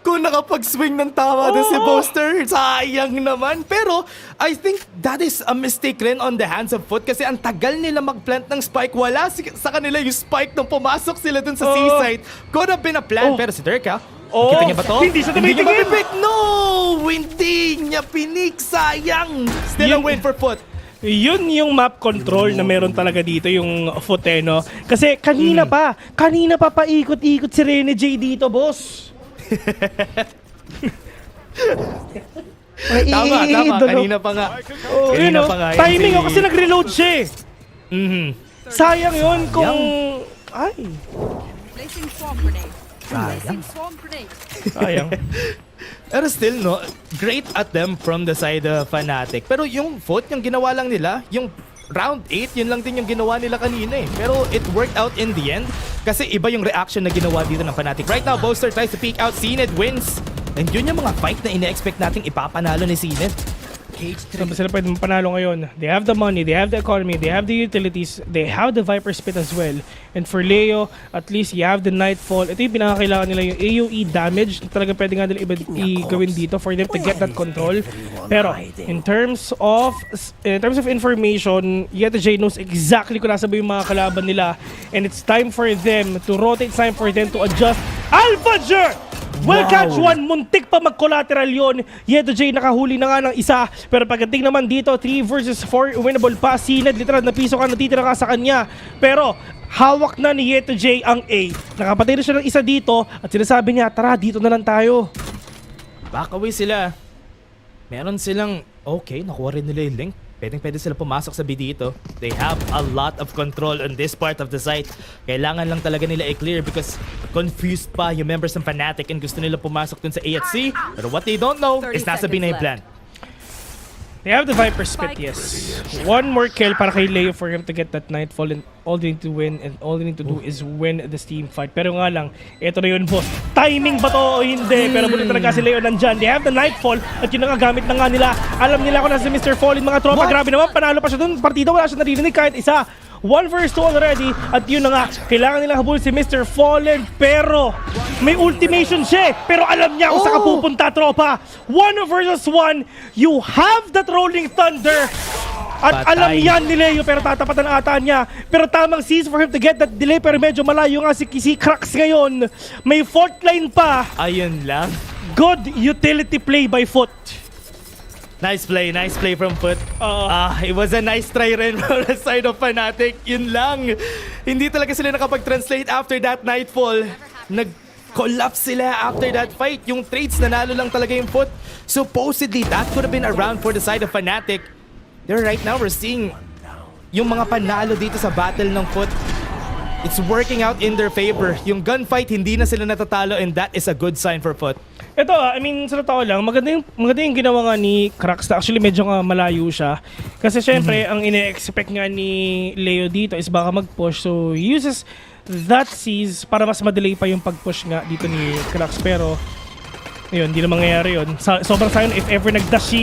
Kung nakapag-swing ng tama doon si Boaster, sayang naman. Pero I think that is a mistake rin on the hands of Foot kasi ang tagal nila mag-plant ng spike. Wala sa kanila yung spike nung pumasok sila doon sa C-site. Could have been a plan. Pero si Dirk kita niya ba to? Hindi siya tumitigil. No! Hindi niya pinik. Sayang. Still a win for Foot. Yun yung map control na meron talaga dito, yung Foot, no? Kasi kanina pa paikot-ikot si Rene J dito, boss. Tama. Kanina pa nga. Kanina pa nga. Timing kasi nag-reload siya. Sayang yun kung... Ay. Sayang. Pero still, no, great at them from the side of Fnatic. Pero yung Foot, yung ginawa lang nila, yung round 8, yun lang din yung ginawa nila kanina eh. Pero it worked out in the end kasi iba yung reaction na ginawa dito ng Fnatic. Right now, Boaster tries to peek out. Sined wins. And yun yung mga fight na ine-expect nating ipapanalo ni Sined. Saan ba sila pwede mapanalo ngayon? They have the money, they have the economy, they have the utilities, they have the Viper Spit as well. And for Leo, at least you have the Nightfall. Ito yung pinakakailangan nila, yung AoE damage. Talaga pwede nga nila i-gawin dito for them to get that control. Pero in terms of information, YetaJ knows exactly kung nasa ba yung mga kalaban nila. And it's time for them to rotate, it's time for them to adjust. Alphager! Well, catch one, muntik pa mag-collateral yun. YetaJ nakahuli na nga ng isa. Pero pagdating naman dito, 3 versus 4, winnable pa. Sined, literal na piso ka, natitira ka sa kanya. Pero hawak na ni YetaJ ang A. Nakapatay na siya ng isa dito at sinasabi niya, tara, dito na lang tayo. Back away sila. Meron silang, okay, nakuha rin nila yung link. Pwede sila pumasok sa B dito. They have a lot of control on this part of the site. Kailangan lang talaga nila i-clear because confused pa yung members ng Fnatic and gusto nila pumasok dun sa A at C. Pero what they don't know is nasa B na yung plan. They have the Viper Spit, yes. One more kill para kay Leo for him to get that Nightfall, and all they need to win and all they need to do is win this team fight. Pero nga lang, eto na yun, boss. Timing ba to o hindi? Pero bulit talaga si Leo nandyan. They have the Nightfall at yun ang gamit na nga nila. Alam nila kung nasa Mr. Fallen, mga tropa. Grabe naman, panalo pa siya dun. Partida wala siya naririnig kahit isa. 1 versus 2 already at yun na nga, kailangan nilang habulin si Mr. Fallen pero may ultimation siya pero alam niya kung saan ka pupunta, tropa. 1 versus 1, you have that rolling thunder at alam yan ni Leo pero tatapatan ang ata niya pero tamang seize for him to get that delay pero medyo malayo nga si Krax ngayon. May fault line pa. Ayun lang. Good utility play by Foot. Nice play from Foot. It was a nice try rin from the side of Fnatic. Yun lang. Hindi talaga sila nakapag-translate after that Nightfall. Nag-collapse sila after that fight. Yung trades nanalo lang talaga yung Foot. Supposedly, that could have been a round for the side of Fnatic. There right now, we're seeing yung mga panalo dito sa battle ng Foot. It's working out in their favor. Yung gunfight, hindi na sila natatalo and that is a good sign for Foot. Ito, I mean, sa totoo lang, maganda yung ginawa nga ni Krax. Actually, medyo nga malayo siya. Kasi syempre, ang ine-expect nga ni Leo dito is baka mag-push. So, he uses that seize para mas madelay pa yung pag-push nga dito ni Krax. Pero, yun, hindi na mangyayari yun. Sobrang sayang if ever nag-dash si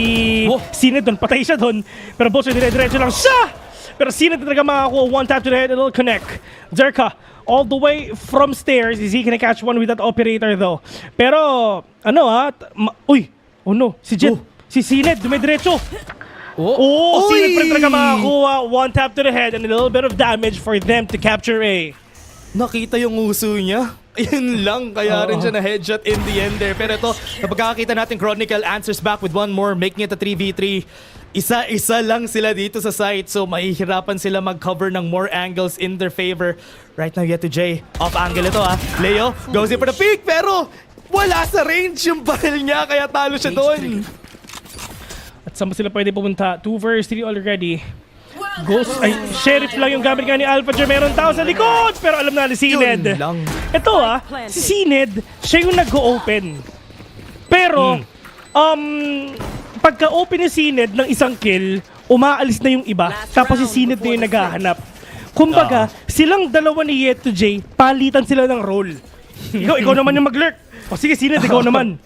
Sined doon, patay siya doon. Pero boss, dire-diretso lang siya! Pero Sined talaga makakuha, one tap to the head, it'll connect. Zerka, all the way from stairs. Is he gonna catch one with that operator though? Pero, uy! Oh no, si Jet, si Sined, dumidiretso. Sined pa rin talaga makakuha, one tap to the head and a little bit of damage for them to capture A. Nakita yung uso niya. Ayun lang, kaya rin siya na headshot in the end there. Pero ito, napagkakita natin Chronicle answers back with one more, making it a 3v3. Isa-isa lang sila dito sa site, so mahihirapan sila mag-cover ng more angles in their favor. Right now, YetaJ, off angle ito Leo goes in for the peek, pero wala sa range yung barrel niya, kaya talo siya doon. At saan ba sila pwede pumunta? 2 versus 3 already. Ghost, Sheriff lang yung gamit nga ni Alphager. Meron tao sa likod, pero alam na ni Sined. Ito si Sined, siya yung nag-o-open. Pero, pagka-open ni Sined ng isang kill, umaalis na yung iba. Tapos si Sined na yung naghahanap. Kumbaga, silang dalawa ni YetaJ, palitan sila ng role. Ikaw naman yung mag-lurk. O sige, Sined, ikaw naman.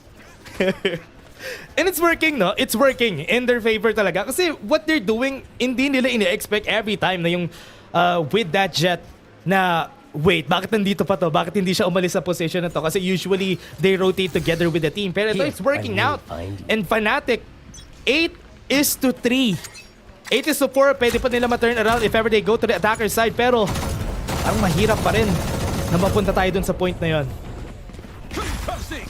And it's working, no? It's working in their favor talaga. Kasi what they're doing, hindi nila ine-expect every time na yung with that jet na wait, bakit nandito pa to? Bakit hindi siya umalis sa position na to? Kasi usually, they rotate together with the team. Pero ito, it's working out. And Fnatic, 8-3. 8-4, pwede pa nila ma-turn around if ever they go to the attacker side. Pero, parang mahirap pa rin na mapunta tayo dun sa point na yon.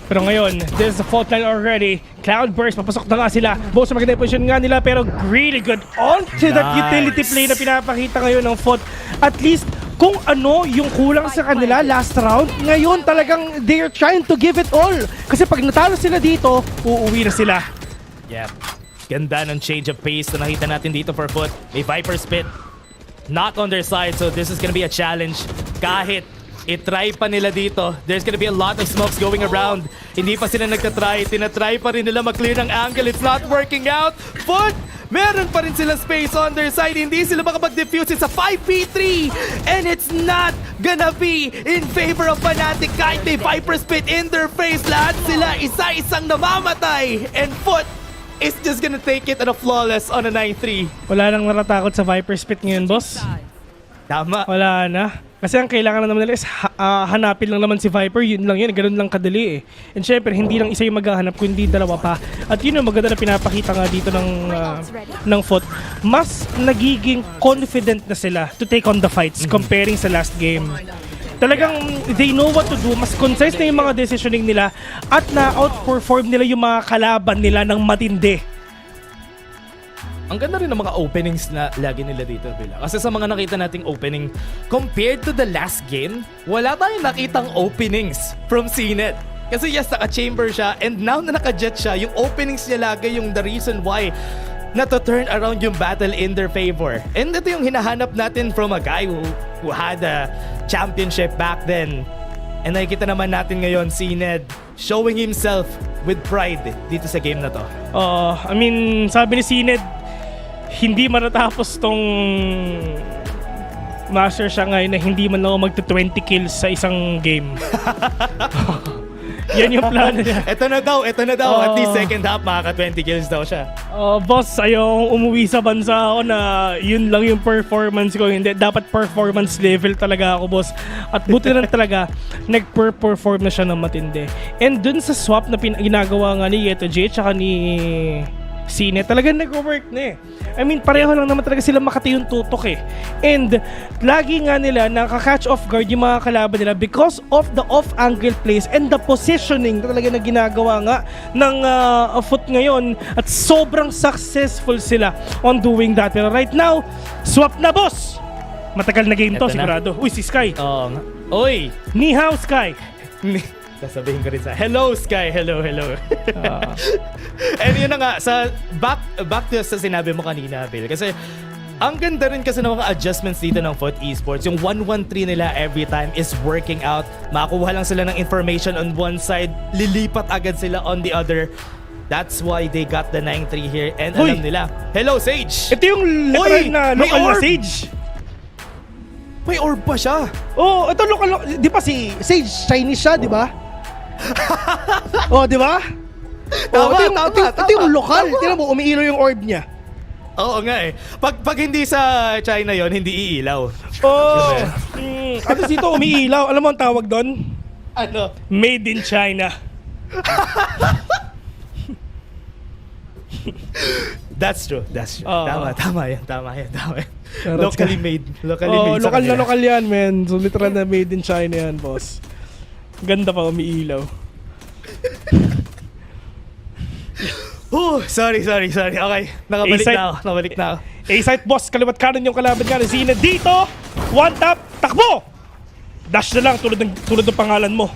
Pero ngayon, there's the fault line already. Cloudburst, papasok na nga sila. Both sa maganda yung position nga nila, pero really good onto that utility play na pinapakita ngayon ng FOT. At least, kung ano yung kulang sa kanila last round, ngayon talagang they're trying to give it all. Kasi pag natalo sila dito, uuwi na sila. Yep. Ganda ng change of pace na nakita natin dito for FOT. May Viper Spit. Not on their side, so this is gonna be a challenge. Kahit i-try pa nila dito, there's gonna be a lot of smokes going around. Hindi pa sila nagtatry. Tinatry pa rin nila mag-clear ng angle. It's not working out. But meron pa rin sila space on their side. Hindi sila makapag-defuse. It's a 5v3. And it's not gonna be in favor of Fnatic. Kahit may Viper Spit in their face, lahat sila isa-isang namamatay. And FOT is just gonna take it on a flawless on a 9-3. Wala nang natatakot sa Viper Spit ngayon, boss. Tama. Wala na. Kasi ang kailangan lang naman nila is hanapin lang naman si Viper. Yun lang yun. Ganun lang kadali eh. And syempre, hindi lang isa yung maghahanap, kundi dalawa pa. At yun yung maganda na pinapakita nga dito ng FOT. Mas nagiging confident na sila to take on the fights comparing sa last game. Talagang they know what to do. Mas concise na yung mga decisioning nila at na-outperform nila yung mga kalaban nila ng matindi. Ang ganda rin ng mga openings na lagi nila dito, Bila. Kasi sa mga nakita nating opening, compared to the last game, wala tayong nakitang openings from CNET. Kasi yes, naka-chamber siya, and now na naka-jet siya, yung openings niya lagi yung the reason why na to turn around yung battle in their favor. And ito yung hinahanap natin from a guy who had a championship back then. And nakikita naman natin ngayon, CNED showing himself with pride dito sa game na to. I mean, sabi ni CNED, hindi matatapos tong Masters Shanghai na hindi man lang magta-20 kills sa isang game. Yan yung plano niya. Ito na daw. At least second half, makaka-20 kills daw siya. Boss, ayaw umuwi sa bansa ako na yun lang yung performance ko. Hindi, dapat performance level talaga ako, boss. At buti na talaga, nag-perform na siya ng matindi. And dun sa swap na ginagawa nga ni Yeto J tsaka ni CNET, talagang nag-work na eh. I mean, pareho lang naman talaga sila makati yung tutok eh. And lagi nga nila nakaka-catch off guard yung mga kalaban nila because of the off-angle plays and the positioning na talaga na ginagawa nga ng FOT ngayon. At sobrang successful sila on doing that. Pero right now, swap na, boss! Matagal na game to, sigurado. Uy, si Sky. Uy! Ni hao, Sky! Sasabihin ko rin sa hello Sky, hello. And yun na nga, sa back to sa sinabi mo kanina, Bill, kasi ang ganda rin kasi ng mga adjustments dito ng FOT Esports. Yung 1-1-3 nila every time is working out. Makakuha lang sila ng information on one side, lilipat agad sila on the other. That's why they got the 9-3 here. And alam nila, hello Sage! Ito yung literal na local na Sage. May orb pa siya. Ito local. Di ba si Sage Chinese siya, di ba? Di ba? Ito yung lokal. Tingnan mo, umiilaw yung orb niya. Oo nga eh. Pag hindi sa China yon, hindi iilaw. At dito umiilaw. Alam mo ang tawag doon? Ano? Made in China. That's true. Tama yan. Locally made. Lokal yan, man. So literal na made in China yan, boss. Ganda pa, umiilaw. Sorry. Okay, nakabalik na ako. A-site, boss. Kaliwat kanan yung kalaban nga ni Zina. Dito, one tap, takbo! Dash na lang, tulad ng pangalan mo.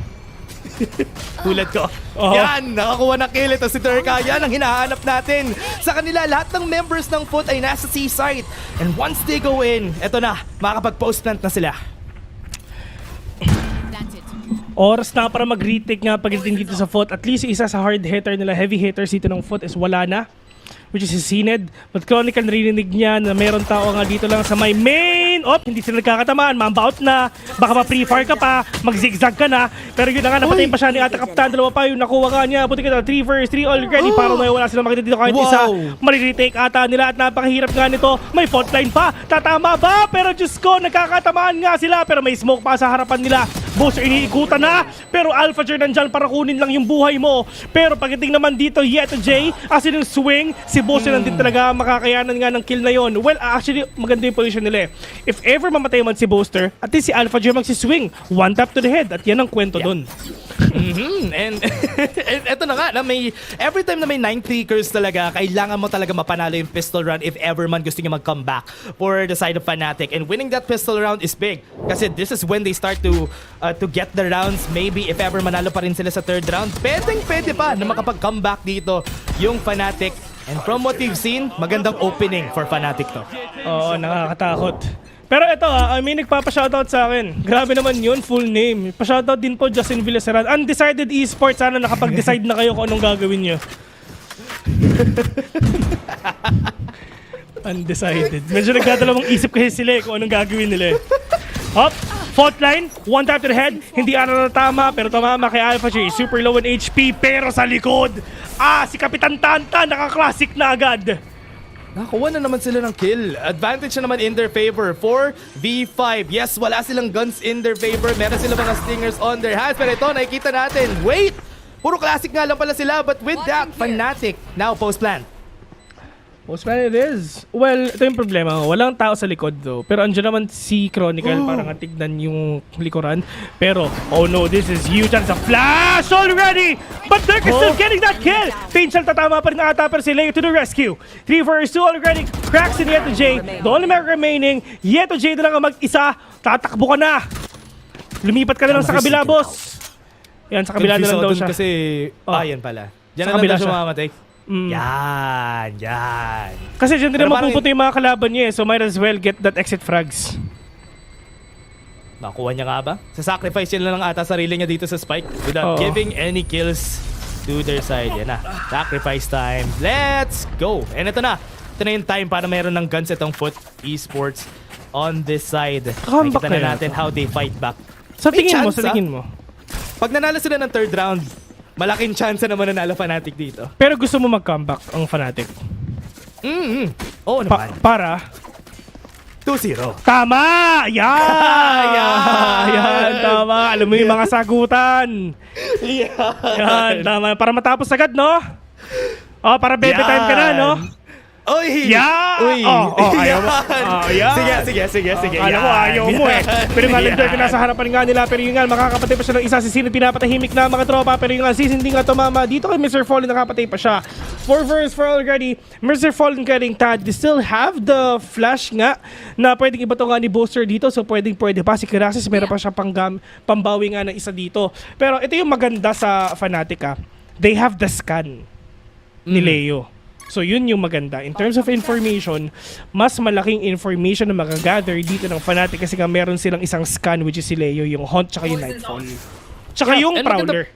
Tulad ko. Yan, nakakuha ng kill. Ito si Turka. Yan ang hinahanap natin. Sa kanila, lahat ng members ng FOT ay nasa C-site. And once they go in, eto na, makakapag-post plant na sila. Oras na para mag-retake nga pagdating dito sa FOT. At least isa sa hard hitter nila, heavy hitters dito ng FOT is wala na, which is si CNED. But Chronicle narinig niya na meron tao nga dito lang sa may main line. Hindi sila nagkakatamaan. Mamba out na. Baka ma-pre-fire ka pa. Mag-zigzag ka na. Pero yun na nga, napatayin pa siya ni Ata Kapitan. Dalawa pa yung nakuha ka niya. Buti ka na, 3 versus 3 already. Parang ngayon wala silang makita dito kahit isa. Mari-retake ata nila at napakahirap nga nito. May fault line pa. Tatama ba? Pero Diyos ko, nagkakatamaan nga sila. Pero may smoke pa sa harapan nila. Booster iniikutan na. Pero Alpha Jer nandyan para kunin lang yung buhay mo. Pero pagdating naman dito, Yeto J, as in yung swing, si Booster nandito talaga makakayanan nga ng kill na yon. Well, actually, maganda yung position nila eh. If ever mamatay man si Booster, at least si Alpha Jer magsiswing. One tap to the head. At yan ang kwento dun. And eto na nga, every time na may 9 tickers talaga, kailangan mo talaga mapanalo yung pistol round if ever man gusto niya mag-comeback for the side of Fnatic. And winning that pistol round is big. Kasi this is when they start to get the rounds. Maybe if ever manalo pa rin sila sa third round, pwede pa na makapag-comeback dito yung Fnatic. And from what we've seen, magandang opening for Fnatic to. Oo, nakakatakot. Pero ito may nagpapa-shoutout sa akin. Grabe naman yun, full name. Pa-shoutout din po Justin Villaseran. Undecided Esports, sana nakapag-decide na kayo kung anong gagawin nyo. Undecided. Medyo nagdadalawang isip kasi sila kung anong gagawin nila. Fault line, one tap to the head. Hindi na tama, pero tumama kay Alpha J. Super low on HP, pero sa likod. Si Kapitan Tanta, naka-classic na agad. Nakakuha na naman sila ng kill. Advantage na naman in their favor. 4v5. Yes, wala silang guns in their favor. Meron silang mga stingers on their hands. Pero ito, nakikita natin. Wait! Puro classic nga lang pala sila. But with that, Fnatic now post-plant. Post-plant it is. Well, ito yung problema. Walang tao sa likod though. Pero andyan naman si Chronicle para nga tignan yung likuran. Pero, oh no, this is huge. It's a flash already! But Dirk is still getting that kill! Painful tatama pa rin ata pero si Leo to the rescue. 3 versus 2 already. Cracks in Yeto J. The only member remaining. Yeto J na lang ang mag-isa. Tatakbo ka na. Lumipat ka na lang sa kabila, boss. Yan, sa kabila na lang daw siya. Kasi, yan pala. Diyan na lang daw siya mamamatay. Yan. Kasi dyan din na mapupunta yung mga kalaban niya so might as well get that exit frags. Nakuha niya nga ba? Sa-sacrifice niya lang ata sarili niya dito sa spike without giving any kills to their side. Yan na. Sacrifice time. Let's go! And ito na yung time para mayroon ng guns itong Foot Esports on this side. Nakikita na natin how they fight back. Sa tingin mo. Pag nanalo sila ng third round, malaking chance naman nanalo Fnatic dito. Pero gusto mo mag-comeback ang Fnatic? Oo naman. Para? 2-0. Tama! Yan! Tama. Alam mo yung mga sagutan. Yan, tama. Para matapos agad, no? Para bebe time ka na, no? Oy! Ayaw mo. Sige. Alam mo, ayaw mo eh. Pero yung Alender nasa harapan nga nila. Pero yung nga, makakapatay pa siya ng isa. Si Sinit pinapatahimik na mga tropa. Pero yung nga, si Sinit nga tumama. Dito kay Mr. Fallen nakapatay pa siya. 4 versus 4 already. Mr. Fallen getting tad. They still have the flash nga na pwedeng iba to nga ni Booster dito. So pwede pa. Si Kirasis meron pa siya pambawi nga ng isa dito. Pero ito yung maganda sa Fnatic They have the scan ni Leo. So yun yung maganda. In terms of information, mas malaking information na magagather dito ng Fnatic kasi nga meron silang isang scan which is si Leo, yung Hunt tsaka yung Nightfall. Tsaka yung Prowler.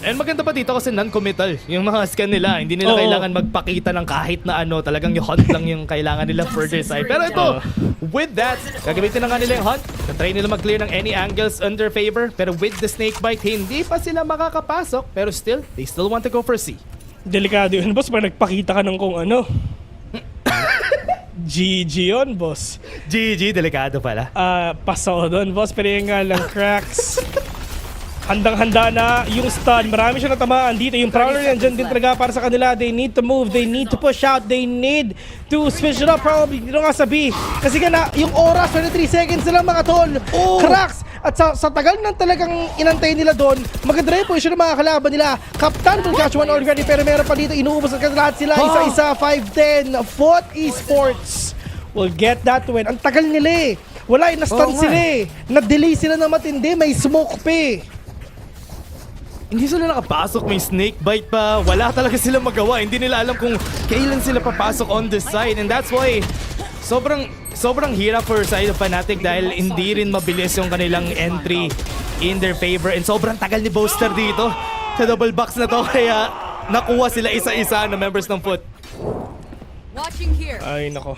And maganda pa dito kasi non-committal yung mga scan nila. Hindi nila kailangan magpakita ng kahit na ano. Talagang yung Hunt lang yung kailangan nila for their side. Pero ito, with that, gagamitin na nga nila yung Hunt. Try nila mag-clear ng any angles under favor. Pero with the Snakebite, hindi pa sila makakapasok. Pero still, they still want to go for C. Delikado yun, boss. Pag nagpakita ka ng kung ano. GG yun, boss. GG, delikado pala. Paso doon, boss. Pero yung nga lang, cracks. Handang-handa na yung stun. Marami siya natamaan dito. Yung Prowler yan dyan din talaga para sa kanila. They need to move. They need to push out. They need to switch it up. Probably dito nga sabi. Kasi nga na, yung oras, 23 seconds na lang mga tol. Cracks! At sa tagal ng talagang inantay nila doon, maganda rin po yung mga kalaban nila. Captain will catch one already pero meron pa dito. Inuubos at lahat sila. Isa-isa, 5-10. Foot Esports will get that win. Ang tagal nila eh. Wala yung na-stun sila eh. Na-delay sila na matindi. May smoke pa eh. Hindi sila nakapasok, may snake bite pa. Wala talaga silang magawa. Hindi nila alam kung kailan sila papasok on this side. And that's why sobrang hirap for side of Fnatic dahil hindi rin mabilis yung kanilang entry in their favor. And sobrang tagal ni Boaster dito sa double box na to. Kaya nakuha sila isa-isa na members ng Foot. Ay, nako.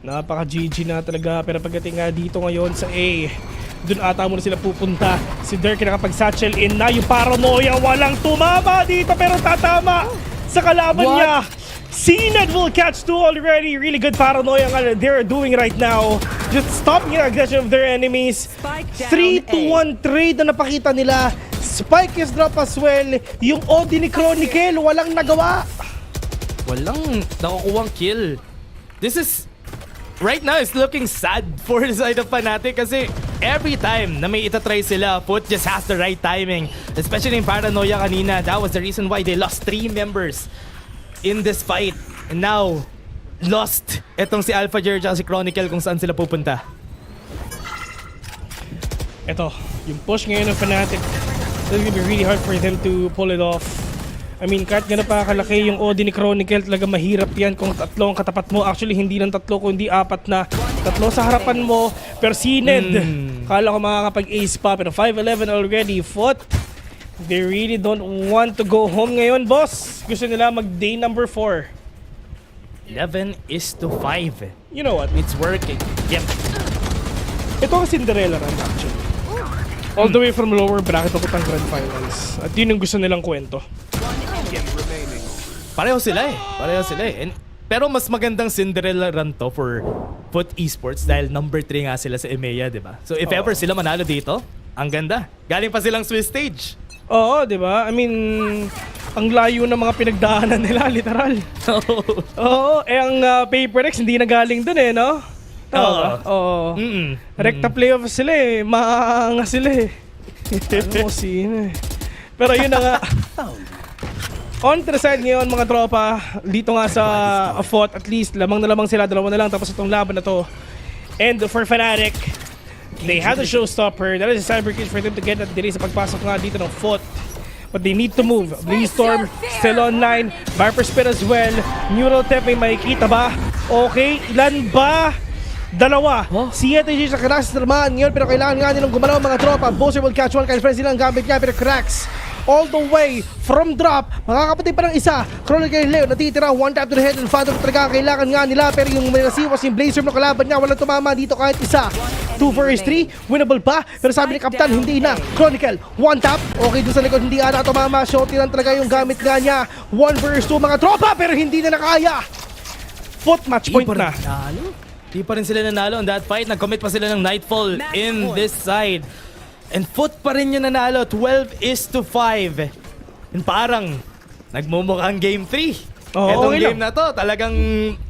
Napaka-GG na talaga. Pero pagdating nga dito ngayon sa A, dun ata muna sila pupunta. Si Dirk nakapag-satchel in na. Yung paranoia, walang tumama dito pero tatama sa kalaban niya. CNED will catch 2 already. Really good paranoia nga they're doing right now. Just stopping the aggression of their enemies. 3-2-1 trade na napakita nila. Spike is drop as well. Yung OD ni Chronicle, walang nagawa. Walang nakukuwang kill. This is... Right now, it's looking sad for the side of Fnatic kasi every time na may itatry sila, Foot just has the right timing. Especially in Paranoia kanina. That was the reason why they lost 3 members in this fight. And now, lost etong si AlphaJer at si Chronicle kung saan sila pupunta. Ito, yung push ngayon ng Fnatic. It's gonna be really hard for them to pull it off. I mean, kahit gano'n pa kalaki yung OD ni Chronicle, talaga mahirap yan kung tatlo ang katapat mo. Actually, hindi lang tatlo, kundi 4 na. Tatlo sa harapan mo, pero CNED. Kala ko makakapag-ace pa, pero 5-11 already. Foot, they really don't want to go home ngayon, boss. Gusto nila mag-day number 4. 11-5. You know what? It's working. Yep. Ito ang Cinderella run, actually. All the way from lower bracket ako ng Grand Finals. At yun yung gusto nilang kwento. Pareho sila eh. Pero mas magandang Cinderella run to for Foot Esports dahil number 3 nga sila sa EMEA, di ba? So if ever sila manalo dito, ang ganda. Galing pa silang Swiss stage. Oo, di ba? I mean, ang layo ng mga pinagdaanan nila, literal. Oo, ang PaperX hindi na galing dun eh, no? Oo. Recta playoff sila eh. Maanga sila eh. Ano sino eh. Pero yun na nga. On to the side ngayon mga tropa, dito nga sa Foot, at least lamang na lamang sila, 2 na lang tapos itong laban na to. And for Fnatic, they have the showstopper. That is a cyber kill for them to get that delay sa pagpasok nga dito ng Foot. But they need to move. Blaze-Storm still online. Viper Spit as well. Neural Tep, may makikita ba? Okay, ilan ba? 2. Si ETG sa Cracks naman ngayon, pero kailangan nga nilang gumalaw mga tropa. Bowser will catch 1, kaya friends nilang gamit niya, pero Cracks all the way from drop. Makakapatay pa ng isa. Chronicle Leo natitira. 1 tap to the head and Phantom talaga kailangan nga nila. Pero yung nasiwas yung Blazer ng kalaban niya. Walang tumama dito kahit isa. 2 vs 3. Winnable pa. Pero sabi ni Kapitan, hindi na. Chronicle, 1 tap. Okay, doon sa likod, hindi ata tumama. Shotty lang talaga yung gamit nga niya. 1 vs 2 mga tropa. Pero hindi na nakaya. Foot match point na. Di pa rin sila nanalo on that fight. Nag-commit pa sila ng Nightfall in this side. And Foot pa rin yung nanalo, 12-5. And parang nagmumukhang game 3. Etong game na to, talagang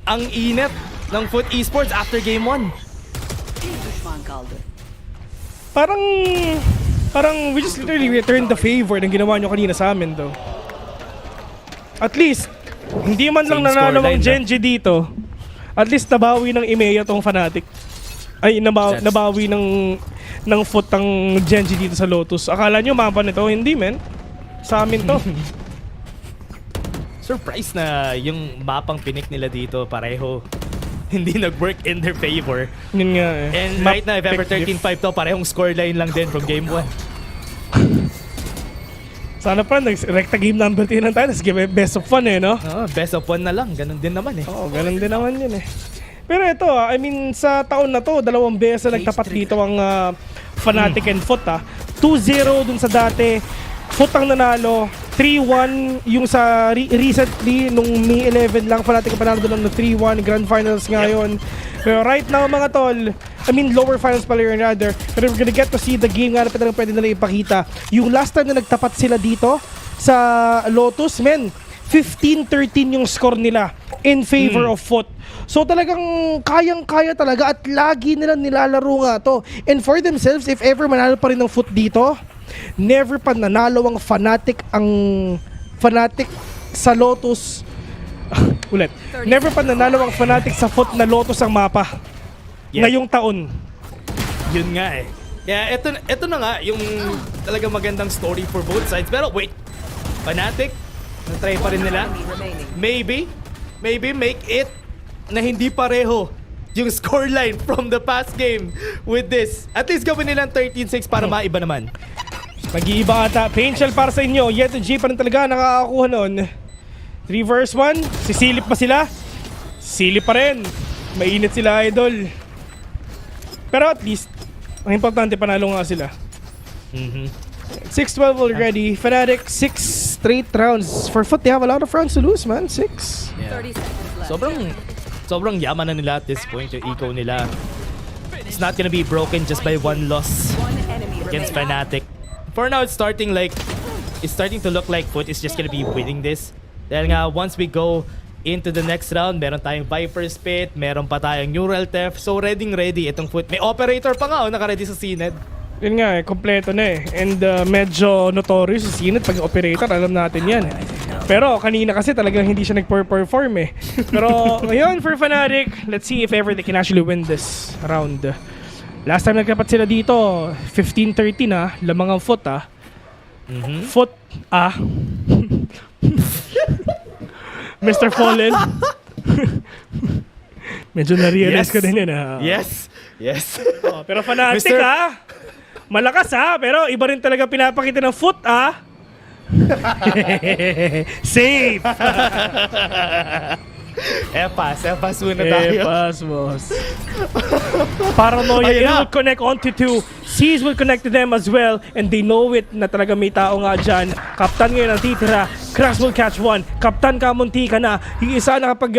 ang init ng Foot Esports after game 1. Parang we just literally returned the favor ng ginawa nyo kanina sa amin though. At least, hindi man lang nanalo ang Genji dito. At least nabawi ng EMEA tong Fnatic. Ay, nabawi ng Foot ang Genji dito sa Lotus. Akala nyo mapa nito? Hindi, men. Sa amin to. Surprise na yung mapang pinik nila dito pareho. Hindi nag-work in their favor. Yun nga eh. And right now, if ever 13-5 to, parehong scoreline lang din from game 1. Sana pa, nag-recta game number 10 lang tayo. Tapos best of 1 eh, no? Best of 1 na lang. Ganun din naman eh. Oo, ganun din naman yun eh. Pero ito, I mean, sa taon na to, 2 beses na nagtapat dito ang Fnatic and Foot. 2-0 dun sa dati. Foot ang nanalo. 3-1 yung sa recently, nung May 11 lang, Fnatic ang panalo doon ng 3-1. Grand Finals ngayon. Pero right now, mga tol, I mean, lower finals pala yun rather. Pero we're gonna get to see the game nga na pwede nila ipakita. Yung last time na nagtapat sila dito sa Lotus, men, 15-13 yung score nila in favor of Foot. So talagang kayang-kaya talaga at lagi nilang nilalaro nga to. And for themselves, if ever manalo pa rin ng Foot dito, never pa nanalo ang Fnatic sa Lotus. Ulit. Never pa nanalo ang Fnatic sa Foot na Lotus ang mapa. Ngayong taon. Yun nga eh. Yeah, ito na nga yung talagang magandang story for both sides. Pero wait, Fnatic, na-try pa rin nila. Maybe make it na hindi pareho yung scoreline from the past game with this. At least gawin nilang 13-6 para maiba naman. Nag-iiba ata. Painful para sa inyo. Yet G pa rin talaga nakakakuha nun. 3 vs 1. Sisilip pa sila. Silip pa rin. Mainit sila, idol. Pero at least, ang importante, panalo nga sila. 6-12 already. Fnatic, 6 straight rounds. For Foot, they have a lot of rounds to lose, man. 6. Yeah. Sobrang yaman na nila at this point. Yung eco nila, it's not gonna be broken just by one loss against Fnatic. For now, it's starting to look like Foot is just gonna be winning this. Dahil nga, once we go into the next round, meron tayong Viper's Pit, meron pa tayong Neural Theft. So, ready itong Foot. May Operator pa nga, naka-ready sa CNED. Yun nga, kompleto na eh. And medyo notorious sa CNED pag operator, alam natin yan. Pero kanina kasi talagang hindi siya nag-perform eh. Pero ngayon for Fnatic, let's see if ever they can actually win this round. Last time nagkapat sila dito, 15-13 na, lamang ang Foot Foot Mr. Fallen. Medyo na-realize ko din yan Yes. Pero Fnatic malakas pero iba rin talaga pinapakita ng Foot Safe. Epas muna tayo. Epas, boss. Paranoia, it will connect onto 2. Seas will connect to them as well. And they know it na talaga may tao nga dyan. Kaptan ngayon ang titira. Crash will catch one. Kaptan kamunti ka na. Yung isa nakapag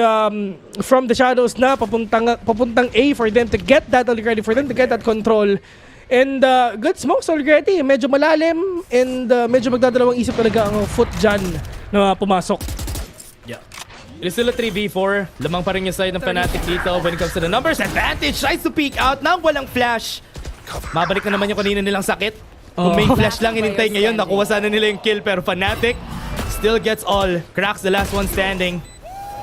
from the shadows na papuntang A for them to get that already. For them to get that control. And good smokes already. Medyo malalim. And medyo magdadalawang isip talaga ang Foot dyan na pumasok. Yeah. It is still a 3v4. Lamang pa rin yung side ng Fnatic dito when it comes to the numbers. Advantage tries to peek out nang walang flash. Mabalik na naman yung kanina nilang sakit. Kung may flash lang inintay ngayon, nakuha sana nila yung kill. Pero Fnatic still gets all. Cracks the last one standing.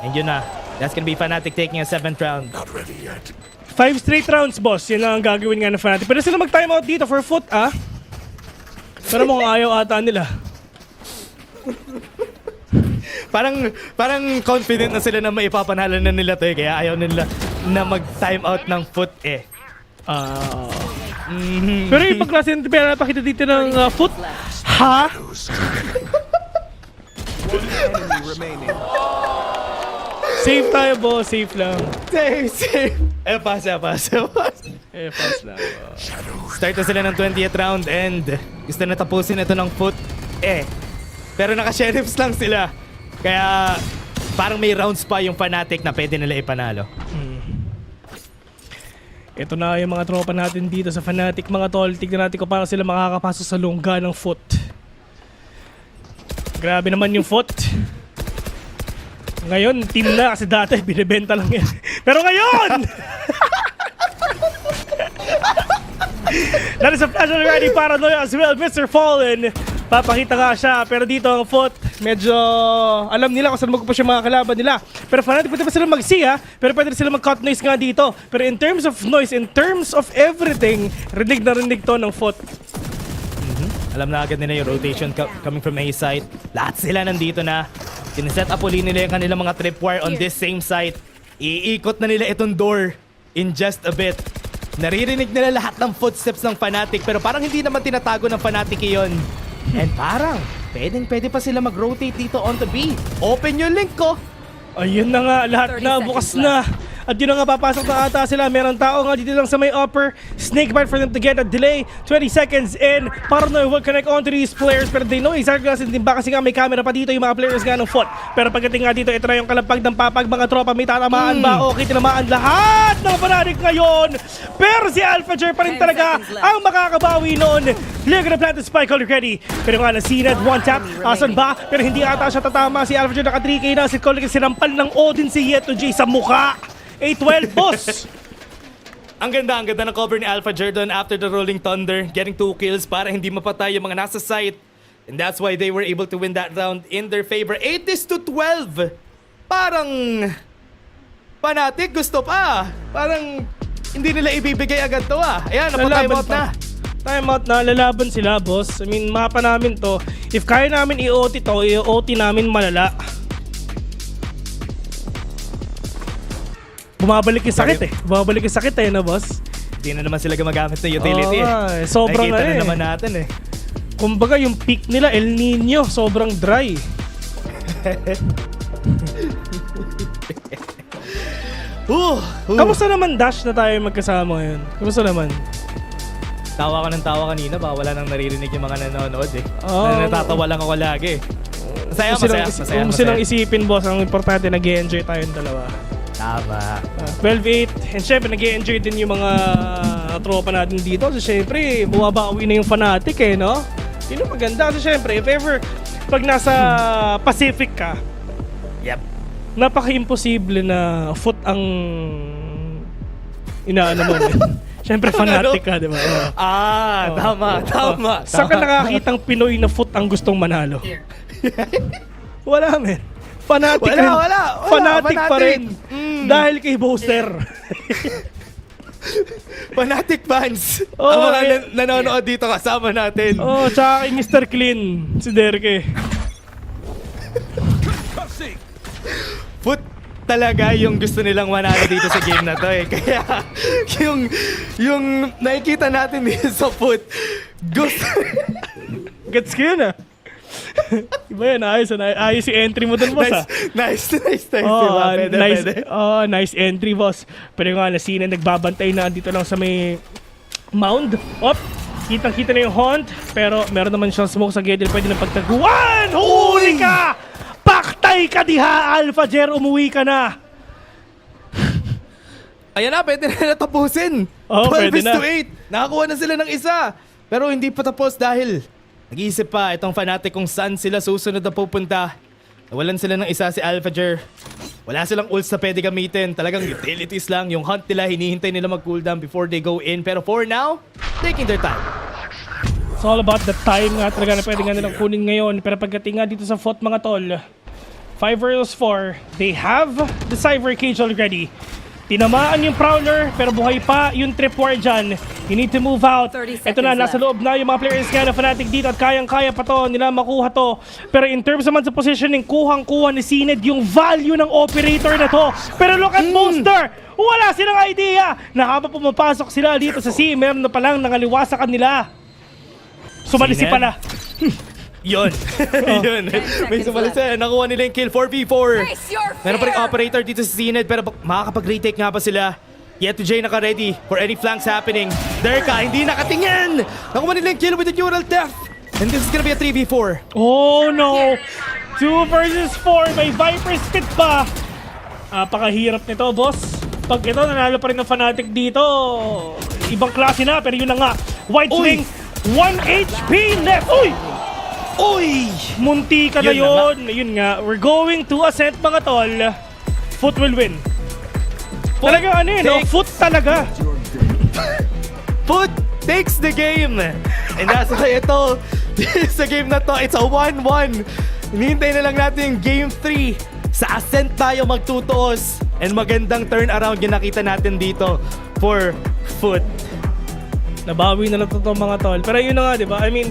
And yun na. That's gonna be Fnatic taking a 7th round. Not ready yet. 5 straight rounds, boss. Yan lang ang gagawin nga ng Fnatic. Pero sila mag-timeout dito for Foot, Pero mukhang ayaw ata nila. Parang confident na sila na maipapanalo na nila to kaya ayaw nila na mag-time out ng Foot Pero ibang klase ng pinapakita dito ng Foot. Safe tayo, boss. Safe lang. Safe. Epas lang. Start na sila ng 20th round and gusto na tapusin ito ng Foot. Pero naka-sheriffs lang sila. Kaya parang may rounds pa yung Fnatic na pwede nila ipanalo. Ito na yung mga tropa natin dito sa Fnatic, mga tol. Tignan natin kung paano sila makakapasok sa lungga ng Foot. Grabe naman yung Foot. Ngayon, team na kasi dati binibenta lang yan. Pero ngayon! That is a flash already. Paranoia as well, Mr. Fallen. Papakita nga siya, pero dito ang Foot, medyo alam nila kung saan magpupush yung mga kalaban nila. Pero Fnatic pwede pa sila mag-C pero pwede sila mag-cut noise nga dito. Pero in terms of noise, in terms of everything, rinig na rinig to ng Foot. Alam na agad nila yung rotation coming from A side. Lahat sila nandito na. Sineset up uli nila yung kanilang mga tripwire on this same site. Iikot na nila itong door in just a bit. Naririnig nila lahat ng footsteps ng Fnatic pero parang hindi naman tinatago ng Fnatic iyon. And parang pwede pa sila mag-rotate dito onto B. Open yung link ko. Ayun na nga, lahat na, bukas na. At yun na nga, papasok na ata sila. Meron tao nga dito lang sa may upper. Snakebite for them to get a delay. 20 seconds in. Paranoia will connect onto these players. Pero they know exactly kasi din ba kasi nga may camera pa dito yung mga players nga ng Foot. Pero pagdating nga dito, ito na yung kalapag ng papag. Mga tropa, may tatamaan ba? Okay, tinamaan lahat ng Fnatic ngayon. Pero si AlphaJer pa rin talaga ang makakabawi noon. They're gonna plant the spike already. Pero nga na Sinad, one tap. Asan ba? Pero hindi ata siya tatama. Si AlphaJer naka 3K na. Si Colin sinampal ng Odin si Yeto J sa mukha. 8-12, boss! Ang ganda ng cover ni AlphaJer after the Rolling Thunder, getting 2 kills para hindi mapatay yung mga nasa site. And that's why they were able to win that round in their favor. 8-12! Parang Fnatic gusto pa. Parang hindi nila ibibigay agad to Ayan, napag-timeout na. Timeout na, lalaban sila, boss. I mean, mapa namin to. If kaya namin i-OT to, i-OT namin malala. Bumabalik yung sakit na boss. Hindi na naman sila gumagamit ng utility Sobrang nakikita na naman natin Kumbaga yung peak nila, El Nino, sobrang dry. Kamusta naman Dash na tayo magkasama ngayon? Kamusta naman? Tawa ka ng tawa kanina, ba wala nang naririnig yung mga nanonood eh. Oh, Natatawa lang ako lagi. Masaya. Kung silang isipin, boss, ang importante, nag-enjoy tayong dalawa. Tama. 12-8. And syempre, nag-enjoy din yung mga tropa natin dito. So, syempre, bumabawi na yung Fnatic eh, no? Yun yung maganda. Kasi syempre, if ever, pag nasa Pacific ka, napaka-imposible na foot ang inaano mo. Siyempre, Fnatic ka, di ba? Tama. Saan ka nakakitang Pinoy na foot ang gustong manalo? Wala, men. Fnatic rin. Fnatic pa rin. Dahil kay Booster. Fnatic fans. Ang mga nanonood dito kasama natin. Tsaka kay Mr. Clean, si Derke. Foot talaga yung gusto nilang manalo dito sa game na to eh. Kaya yung nakikita natin dito sa foot, gusto. Gets ko yun ah. Iba yan, ayos si entry mo dun, boss. Nice. Pwede. Nice entry, boss. Pero nga, nasina, nagbabantay na dito lang sa may mound. Kitang-kita na yung Hunt. Pero meron naman siyang smoke sa gate. Pwede na pagtaguan. Huli ka! Paktay ka diha, Alpha Jer. Umuwi ka na. Ayan na, pwede na tapusin. 12-8. Nakakuha na sila ng isa. Pero hindi pa tapos dahil nag-iisip pa itong Fnatic kung saan sila susunod na pupunta. Nawalan sila ng isa si Alphager. Wala silang ults na pwede gamitin. Talagang utilities lang. Yung hunt nila, hinihintay nila mag-cooldown before they go in. Pero for now, taking their time. It's all about the time nga talaga na pwede nga nilang kunin ngayon. Pero pagdating nga dito sa FOT mga tol, 5 versus 4, they have the Cyber Cage already. Tinamaan yung Prowler, pero buhay pa yung Tripwire dyan. You need to move out. Ito na, nasa loob na yung mga players nga na Fnatic dito at kayang-kaya pa to nila makuha to. Pero in terms naman sa positioning, kuhang-kuha ni Sined yung value ng operator na to. Pero look at Monster! Wala silang idea na habang pumapasok sila dito sa C, meron na palang nangaliwa sa kanila. Sumalisi pala. Yun. May sumalisi. Nakuha nila yung kill 4v4. Meron pa rin operator dito sa Sined pero makakapag-retake nga pa sila. Yet to J naka-ready for any flanks happening. Derka hindi nakatingin. Nakuha nila yung kill with the neural death. And this is gonna be a 3v4. Oh no! 2 versus 4. May Viper Spit pa. Napakahirap nito, boss. Pag ito, nanalo pa rin ng Fnatic dito. Ibang klase na, pero yun na nga. White Swing, 1 HP left. Uy! Munti ka na yun. Yun nga, we're going to ascent mga tol. Foot will win. Talaga ano yun, no? Foot talaga. Foot takes the game. And that's why ito, sa game na to, it's a 1-1. Hinihintay na lang natin yung game 3. Sa ascent tayo magtutuos. And magandang turnaround yung nakita natin dito for Foot. Nabawi na lang to mga tol. Pero yun na nga, di ba? I mean,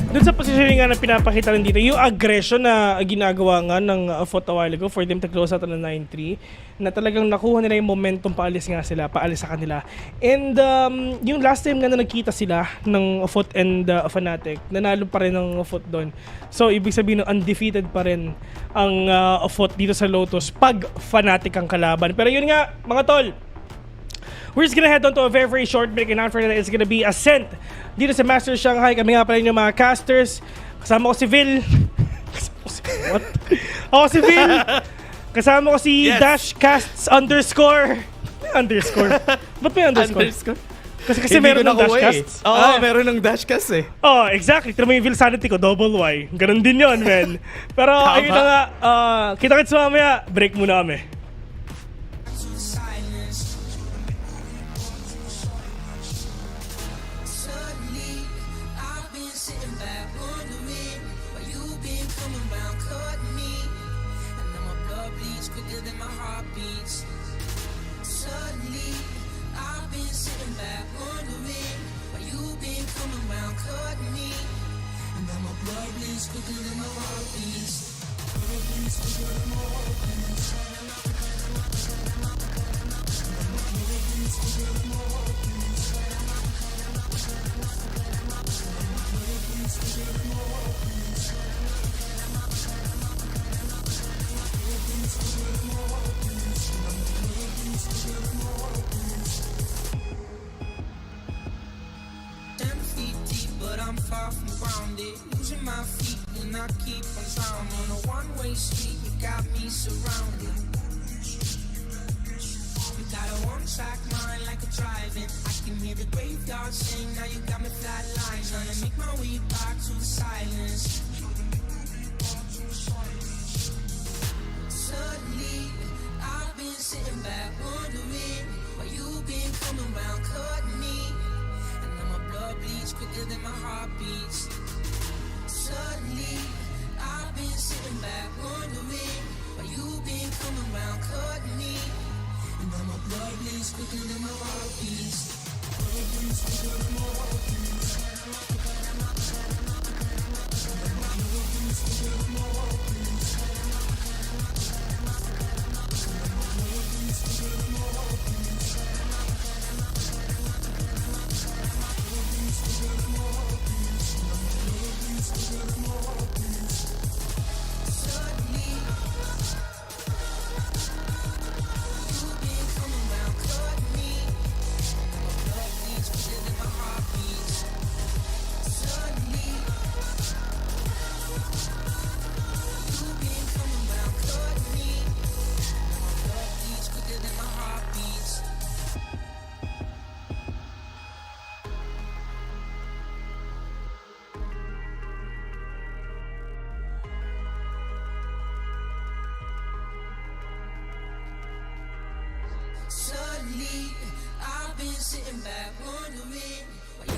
dun sa positioning nga na pinapakita rin dito, yung aggression na ginagawa nga ng Foot a while ago for them to close out on a 9-3, na talagang nakuha nila yung momentum, paalis sa kanila. And yung last time nga na nagkita sila ng Foot and Fnatic, nanalo pa rin ng Foot doon. So, ibig sabihin undefeated pa rin ang Foot dito sa Lotus pag Fnatic ang kalaban. Pero yun nga, mga tol, we're just gonna head on to a very, very short break, and after that, it's gonna be Ascent dito sa Masters Shanghai. Kami nga pala yung mga casters. Kasama ko si Vil. What? Ako si Vil. Kasama ko si Dash Casts _ underscore. Ba't may underscore? Kasi meron ng Dash Casts. Meron ng Dash Casts eh. Exactly. Tira mo yung Vil sanity ko, Y. Ganun din yun, men. Pero ayun na nga, kita-kits mamaya, break muna kami. I'm far from grounded. Losing my feet when I keep on drowning. On a one-way street, you got me surrounded. You got a one-track mind like a driving. I can hear the graveyard sing, now you got me flatline. Trying to make my way back to the silence. Suddenly, I've been sitting back wondering why you've been coming around cutting me. And now my blood bleeds quicker than my heart beats. Suddenly, I've been sitting back wondering why you've been coming around cutting me. And now my blood bleeds quicker than my heart beats. Blood bleeds quicker than my heart beats. Blood bleeds quicker than my heart beats. Suddenly, I've been sitting back wondering why you.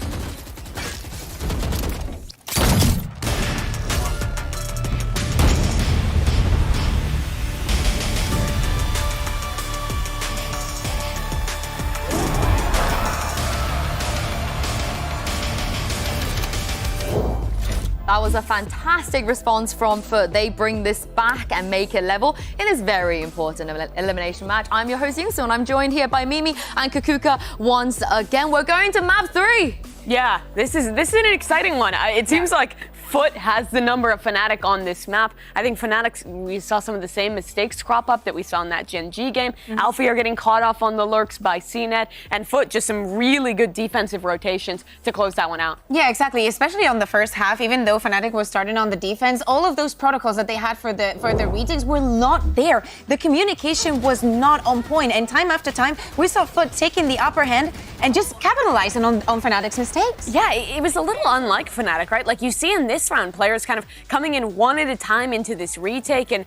That was a fantastic response from FUT. They bring this back and make it level in this very important elimination match. I'm your host, Yingsu, and I'm joined here by Mimi and Kukuka once again. We're going to map 3. Yeah, this is an exciting one. It seems like FUT has the number of Fnatic on this map. I think Fnatic, we saw some of the same mistakes crop up that we saw in that Gen G game. Alpha are getting caught off on the lurks by CNET, and FUT just some really good defensive rotations to close that one out. Yeah, exactly. Especially on the first half, even though Fnatic was starting on the defense, all of those protocols that they had for the retakes were not there. The communication was not on point, and time after time, we saw FUT taking the upper hand and just capitalizing on Fnatic's mistakes. Yeah, it was a little unlike Fnatic, right? Like you see in this round, players kind of coming in one at a time into this retake and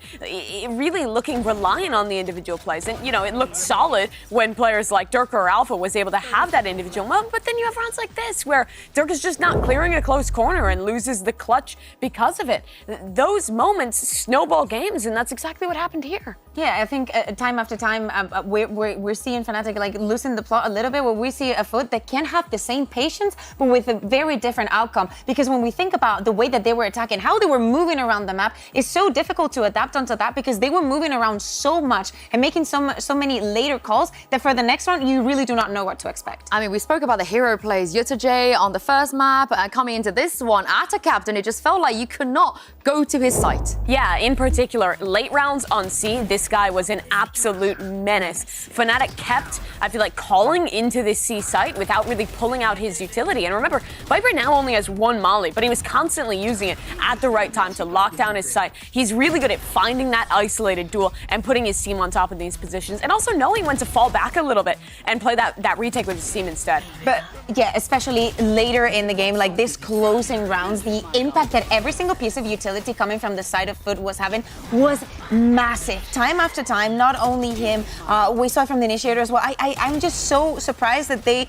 really looking reliant on the individual plays. And, you know, it looked solid when players like Dirk or Alpha was able to have that individual moment. But then you have rounds like this where Dirk is just not clearing a close corner and loses the clutch because of it. Those moments snowball games, and that's exactly what happened here. Yeah, I think time after time, we're seeing Fnatic like losing the plot a little bit, where we see a FUT that can have the same patience, but with a very different outcome. Because when we think about the way that they were attacking, how they were moving around the map, it's so difficult to adapt onto that because they were moving around so much and making so many later calls that for the next round, you really do not know what to expect. I mean, we spoke about the hero plays. Yuta J on the first map, coming into this one at a captain, it just felt like you could not go to his site. Yeah, in particular, late rounds on C, this guy was an absolute menace. Fnatic kept, I feel like, calling into this C site without really pulling out his utility. And remember, Viper now only has one Molly, but he was constantly using it at the right time to lock down his site. He's really good at finding that isolated duel and putting his team on top of these positions, and also knowing when to fall back a little bit and play that retake with his team instead. But yeah, especially later in the game, like this closing rounds, the impact that every single piece of utility coming from the side of FUT was having was massive. Time after time, not only him, we saw from the initiator as well. I'm just so surprised that they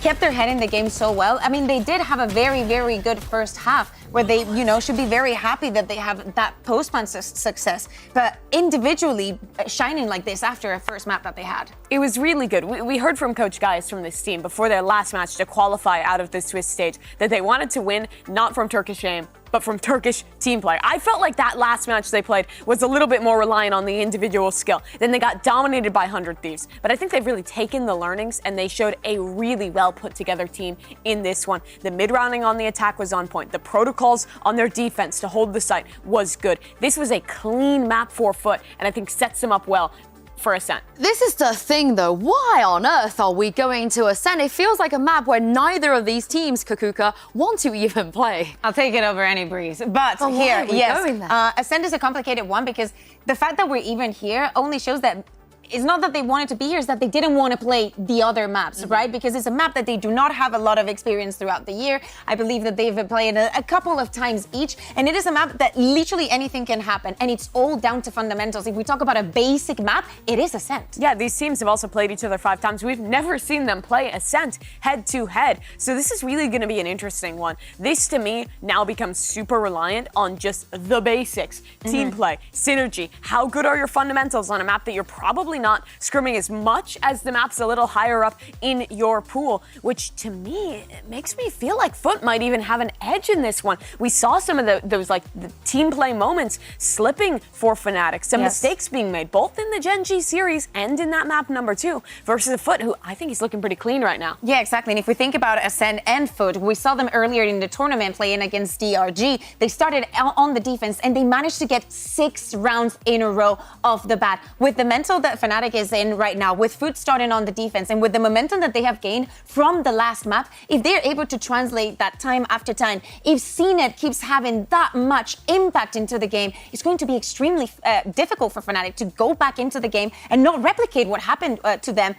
kept their head in the game so well. I mean, they did have a very, very good first half where they, you know, should be very happy that they have that post-match success. But individually shining like this after a first map that they had. It was really good. We heard from Coach Gaius from this team before their last match to qualify out of the Swiss stage that they wanted to win not from Turkish aim, but from Turkish team play. I felt like that last match they played was a little bit more reliant on the individual skill. Then they got dominated by 100 Thieves. But I think they've really taken the learnings and they showed a really well put together team in this one. The mid-rounding on the attack was on point. The protocols on their defense to hold the site was good. This was a clean map for FUT and I think sets them up well for Ascent. This is the thing though, why on earth are we going to Ascent? It feels like a map where neither of these teams, Kakuka, want to even play. I'll take it over any breeze. But why here, are we yes, going there? Ascent is a complicated one because the fact that we're even here only shows that it's not that they wanted to be here, it's that they didn't want to play the other maps, right? Because it's a map that they do not have a lot of experience throughout the year. I believe that they've played a couple of times each, and it is a map that literally anything can happen, and it's all down to fundamentals. If we talk about a basic map, it is Ascent. Yeah, these teams have also played each other 5 times. We've never seen them play Ascent head-to-head. So this is really going to be an interesting one. This, to me, now becomes super reliant on just the basics. Team play, synergy. How good are your fundamentals on a map that you're probably not scrimming as much as the maps a little higher up in your pool, which to me it makes me feel like Foot might even have an edge in this one. We saw some of those like the team play moments slipping for Fnatic, some mistakes being made both in the Gen G series and in that map number 2 versus a Foot who I think he's looking pretty clean right now. Yeah, exactly. And if we think about Ascent and Foot, we saw them earlier in the tournament playing against DRG. They started on the defense and they managed to get 6 rounds in a row off the bat. With the mental that Fnatic is in right now, with Foot starting on the defense and with the momentum that they have gained from the last map, if they're able to translate that time after time, if CNET keeps having that much impact into the game, it's going to be extremely difficult for Fnatic to go back into the game and not replicate what happened to them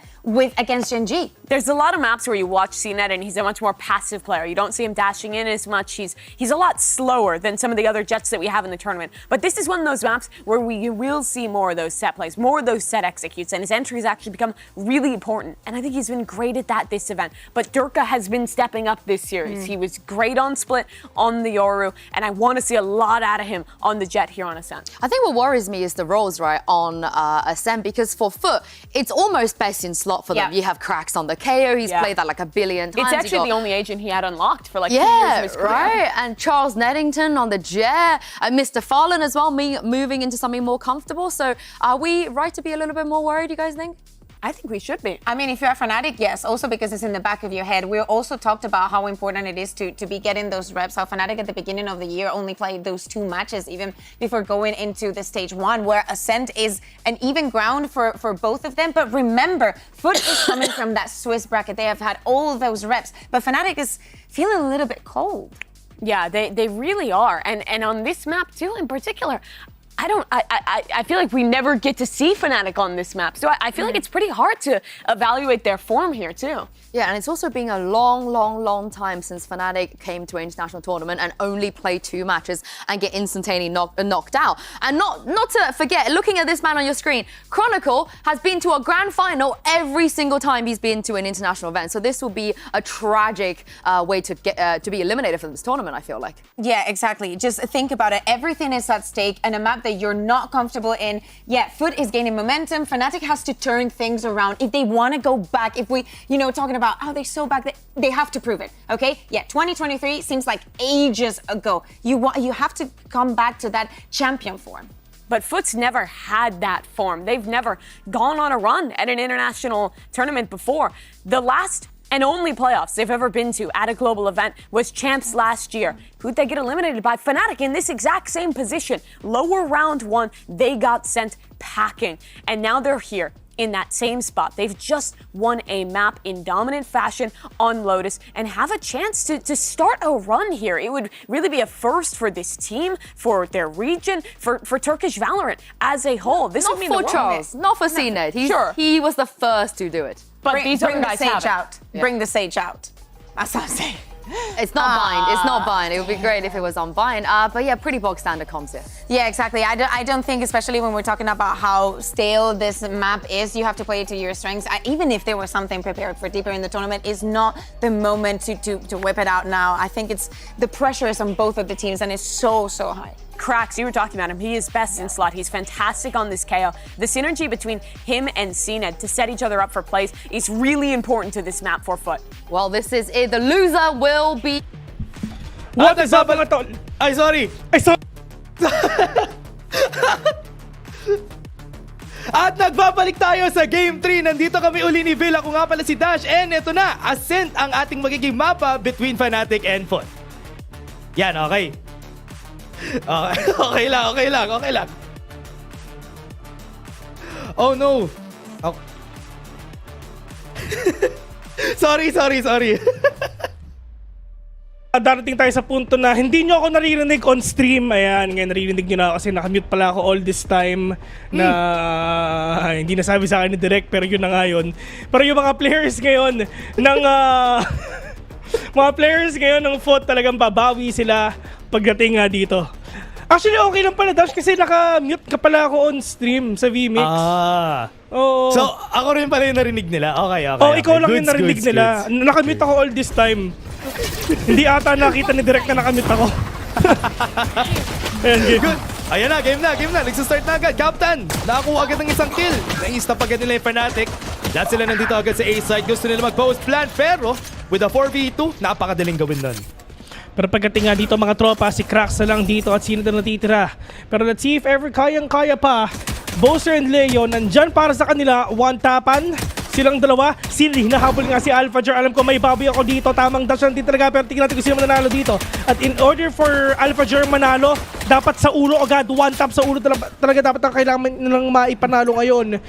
against Gen G. There's a lot of maps where you watch CNET and he's a much more passive player. You don't see him dashing in as much. He's a lot slower than some of the other Jets that we have in the tournament. But this is one of those maps where we will see more of those set plays, more of those set executes, and his entries actually become really important. And I think he's been great at that this event. But Durka has been stepping up this series. He was great on Split, on the Yoru, and I want to see a lot out of him on the Jet here on Ascent. I think what worries me is the roles, right, on Ascent, because for Foot, it's almost best in slot for them. You have Cracks on the KO, he's played that like a billion times. It's actually the only agent he had unlocked for like 2 years of his career. Right, and Charles Neddington on the Jet, Mr. Farland as well, moving into something more comfortable. So are we right to be a little bit more worried, you guys think? I think we should be. I mean, if you're a Fnatic, yes, also because it's in the back of your head. We also talked about how important it is to be getting those reps. How Fnatic at the beginning of the year only played those 2 matches even before going into the stage 1, where Ascent is an even ground for both of them. But remember, Foot is coming from that Swiss bracket. They have had all of those reps, but Fnatic is feeling a little bit cold. Yeah, they really are. And on this map too in particular, I feel like we never get to see Fnatic on this map. So I feel like it's pretty hard to evaluate their form here too. Yeah, and it's also been a long time since Fnatic came to an international tournament and only play 2 matches and get instantaneously knocked out. And not to forget, looking at this man on your screen, Chronicle has been to a grand final every single time he's been to an international event. So this will be a tragic way to get to be eliminated from this tournament, I feel like. Yeah, exactly. Just think about it. Everything is at stake, and a map that you're not comfortable in. Yeah, Foot is gaining momentum. Fnatic has to turn things around. If they want to go back, if we, talking about, oh, they're so back, they have to prove it, okay? Yeah, 2023 seems like ages ago. You have to come back to that champion form. But Foot's never had that form. They've never gone on a run at an international tournament before. The last and only playoffs they've ever been to at a global event was champs last year. Who'd they get eliminated by? Fnatic in this exact same position. Lower round 1, they got sent packing. And now they're here in that same spot. They've just won a map in dominant fashion on Lotus and have a chance to start a run here. It would really be a first for this team, for their region, for Turkish Valorant as a whole. This would mean not the for Charles, not for CNET. He was the first to do it. But these other guys have it. out. Yeah. Bring the Sage out. That's what I'm saying. It's not bind. It's not bind. It would be great if it was on bind. But yeah, pretty bog standard comms here. Yeah, exactly. I don't think, especially when we're talking about how stale this map is, you have to play it to your strengths. Even if there was something prepared for deeper in the tournament, it's not the moment to whip it out now. I think the pressure is on both of the teams, and it's so high. Cracks, you were talking about him. He is best in slot. He's fantastic on this KO. The synergy between him and CNET to set each other up for plays is really important to this map for Foot. Well, this is it. The loser will be... What is up, mga tol? Ay, sorry. At nagbabalik tayo sa Game 3. Nandito kami uli ni Vil. Ako nga pala si Dash. And ito na, Ascent ang ating magiging mapa between Fnatic and Foot. Yan, okay. Okay lang. Oh no! Oh. sorry. Darating tayo sa punto na hindi nyo ako naririnig on stream. Ayan, ngayon naririnig nyo na ako kasi nakamute pala ako all this time na hindi nasabi sa akin ni Direk, pero yun na nga yun. Pero yung mga players ngayon ng ng FUT talagang babawi sila pagdating nga dito. Actually, okay lang pala, Dash, kasi naka-mute ka pala ako on stream sa VMix. Oo. So, ako rin pala yung narinig nila. Okay. Ikaw lang yung narinig nila. Nakamute ako all this time. Hindi ata nakita ni Direk na nakamute ako. Ayan, game. Good. Ayan na, game na. Nagsistart na agad. Captain, nakakuha agad ng isang kill. Nai-stop agad nila yung Fnatic. Lahat sila nandito agad sa A side. Gusto nila mag-post plan, pero with a 4v2, napakadaling gawin nun. Pero pagdating nga dito mga tropa, si Krax na lang dito at sino na natitira. Pero let's see if ever kayang-kaya pa. Bowser and Leo nandyan para sa kanila. One-tapan silang dalawa. Silly, nahabol nga si AlphaJar. Alam ko may baboy ako dito. Tamang dash natin talaga. Pero tingnan natin kung sino mananalo dito. At in order for AlphaJar manalo, dapat sa ulo agad. One tap sa ulo talaga dapat ang kailangan nilang maipanalo ngayon.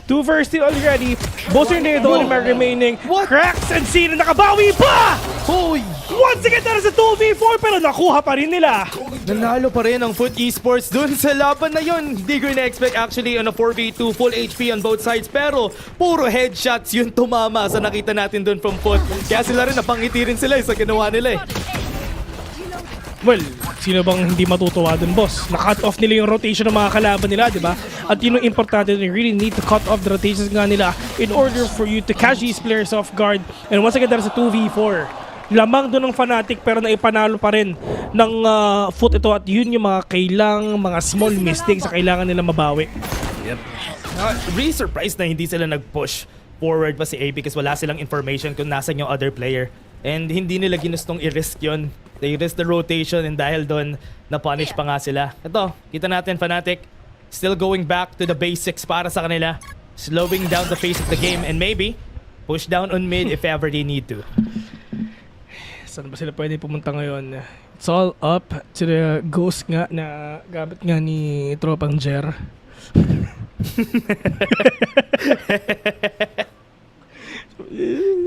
2 versus 2 already. Bowser and Leo, the only remaining. Krax and Silly nakabawi pa! Hoy! Once again, na sa 2v4 pero nakuha pa rin nila. Nanalo pa rin ang FUT Esports dun sa laban na yun. Hindi ko na-expect actually on a 4v2, full HP on both sides. Pero puro headshots yung tumama sa nakita natin dun from FUT. Kaya sila rin, napangiti rin sila sa ginawa nila eh. Well, sino bang hindi matutuwa dun, boss? Na-cut off nila yung rotation ng mga kalaban nila, di ba? At yun yung importante, they really need to cut off the rotations nga nila in order for you to catch these players off guard. And once again, there's a 2v4. Lamang doon ng Fnatic pero naipanalo pa rin ng FUT ito at yun yung mga mga small mistakes sa kailangan nila mabawi. Yep. Really surprised na hindi sila nag-push forward pa si AB kasi wala silang information kung nasan yung other player. And hindi nila ginustong i-risk yun. They risk the rotation and dahil doon na-punish pa nga sila. Ito, kita natin Fnatic still going back to the basics para sa kanila. Slowing down the pace of the game and maybe push down on mid if ever they need to. Saan ba sila pwede pumunta ngayon? It's all up to the ghost nga na gamit nga ni Tropang Jer.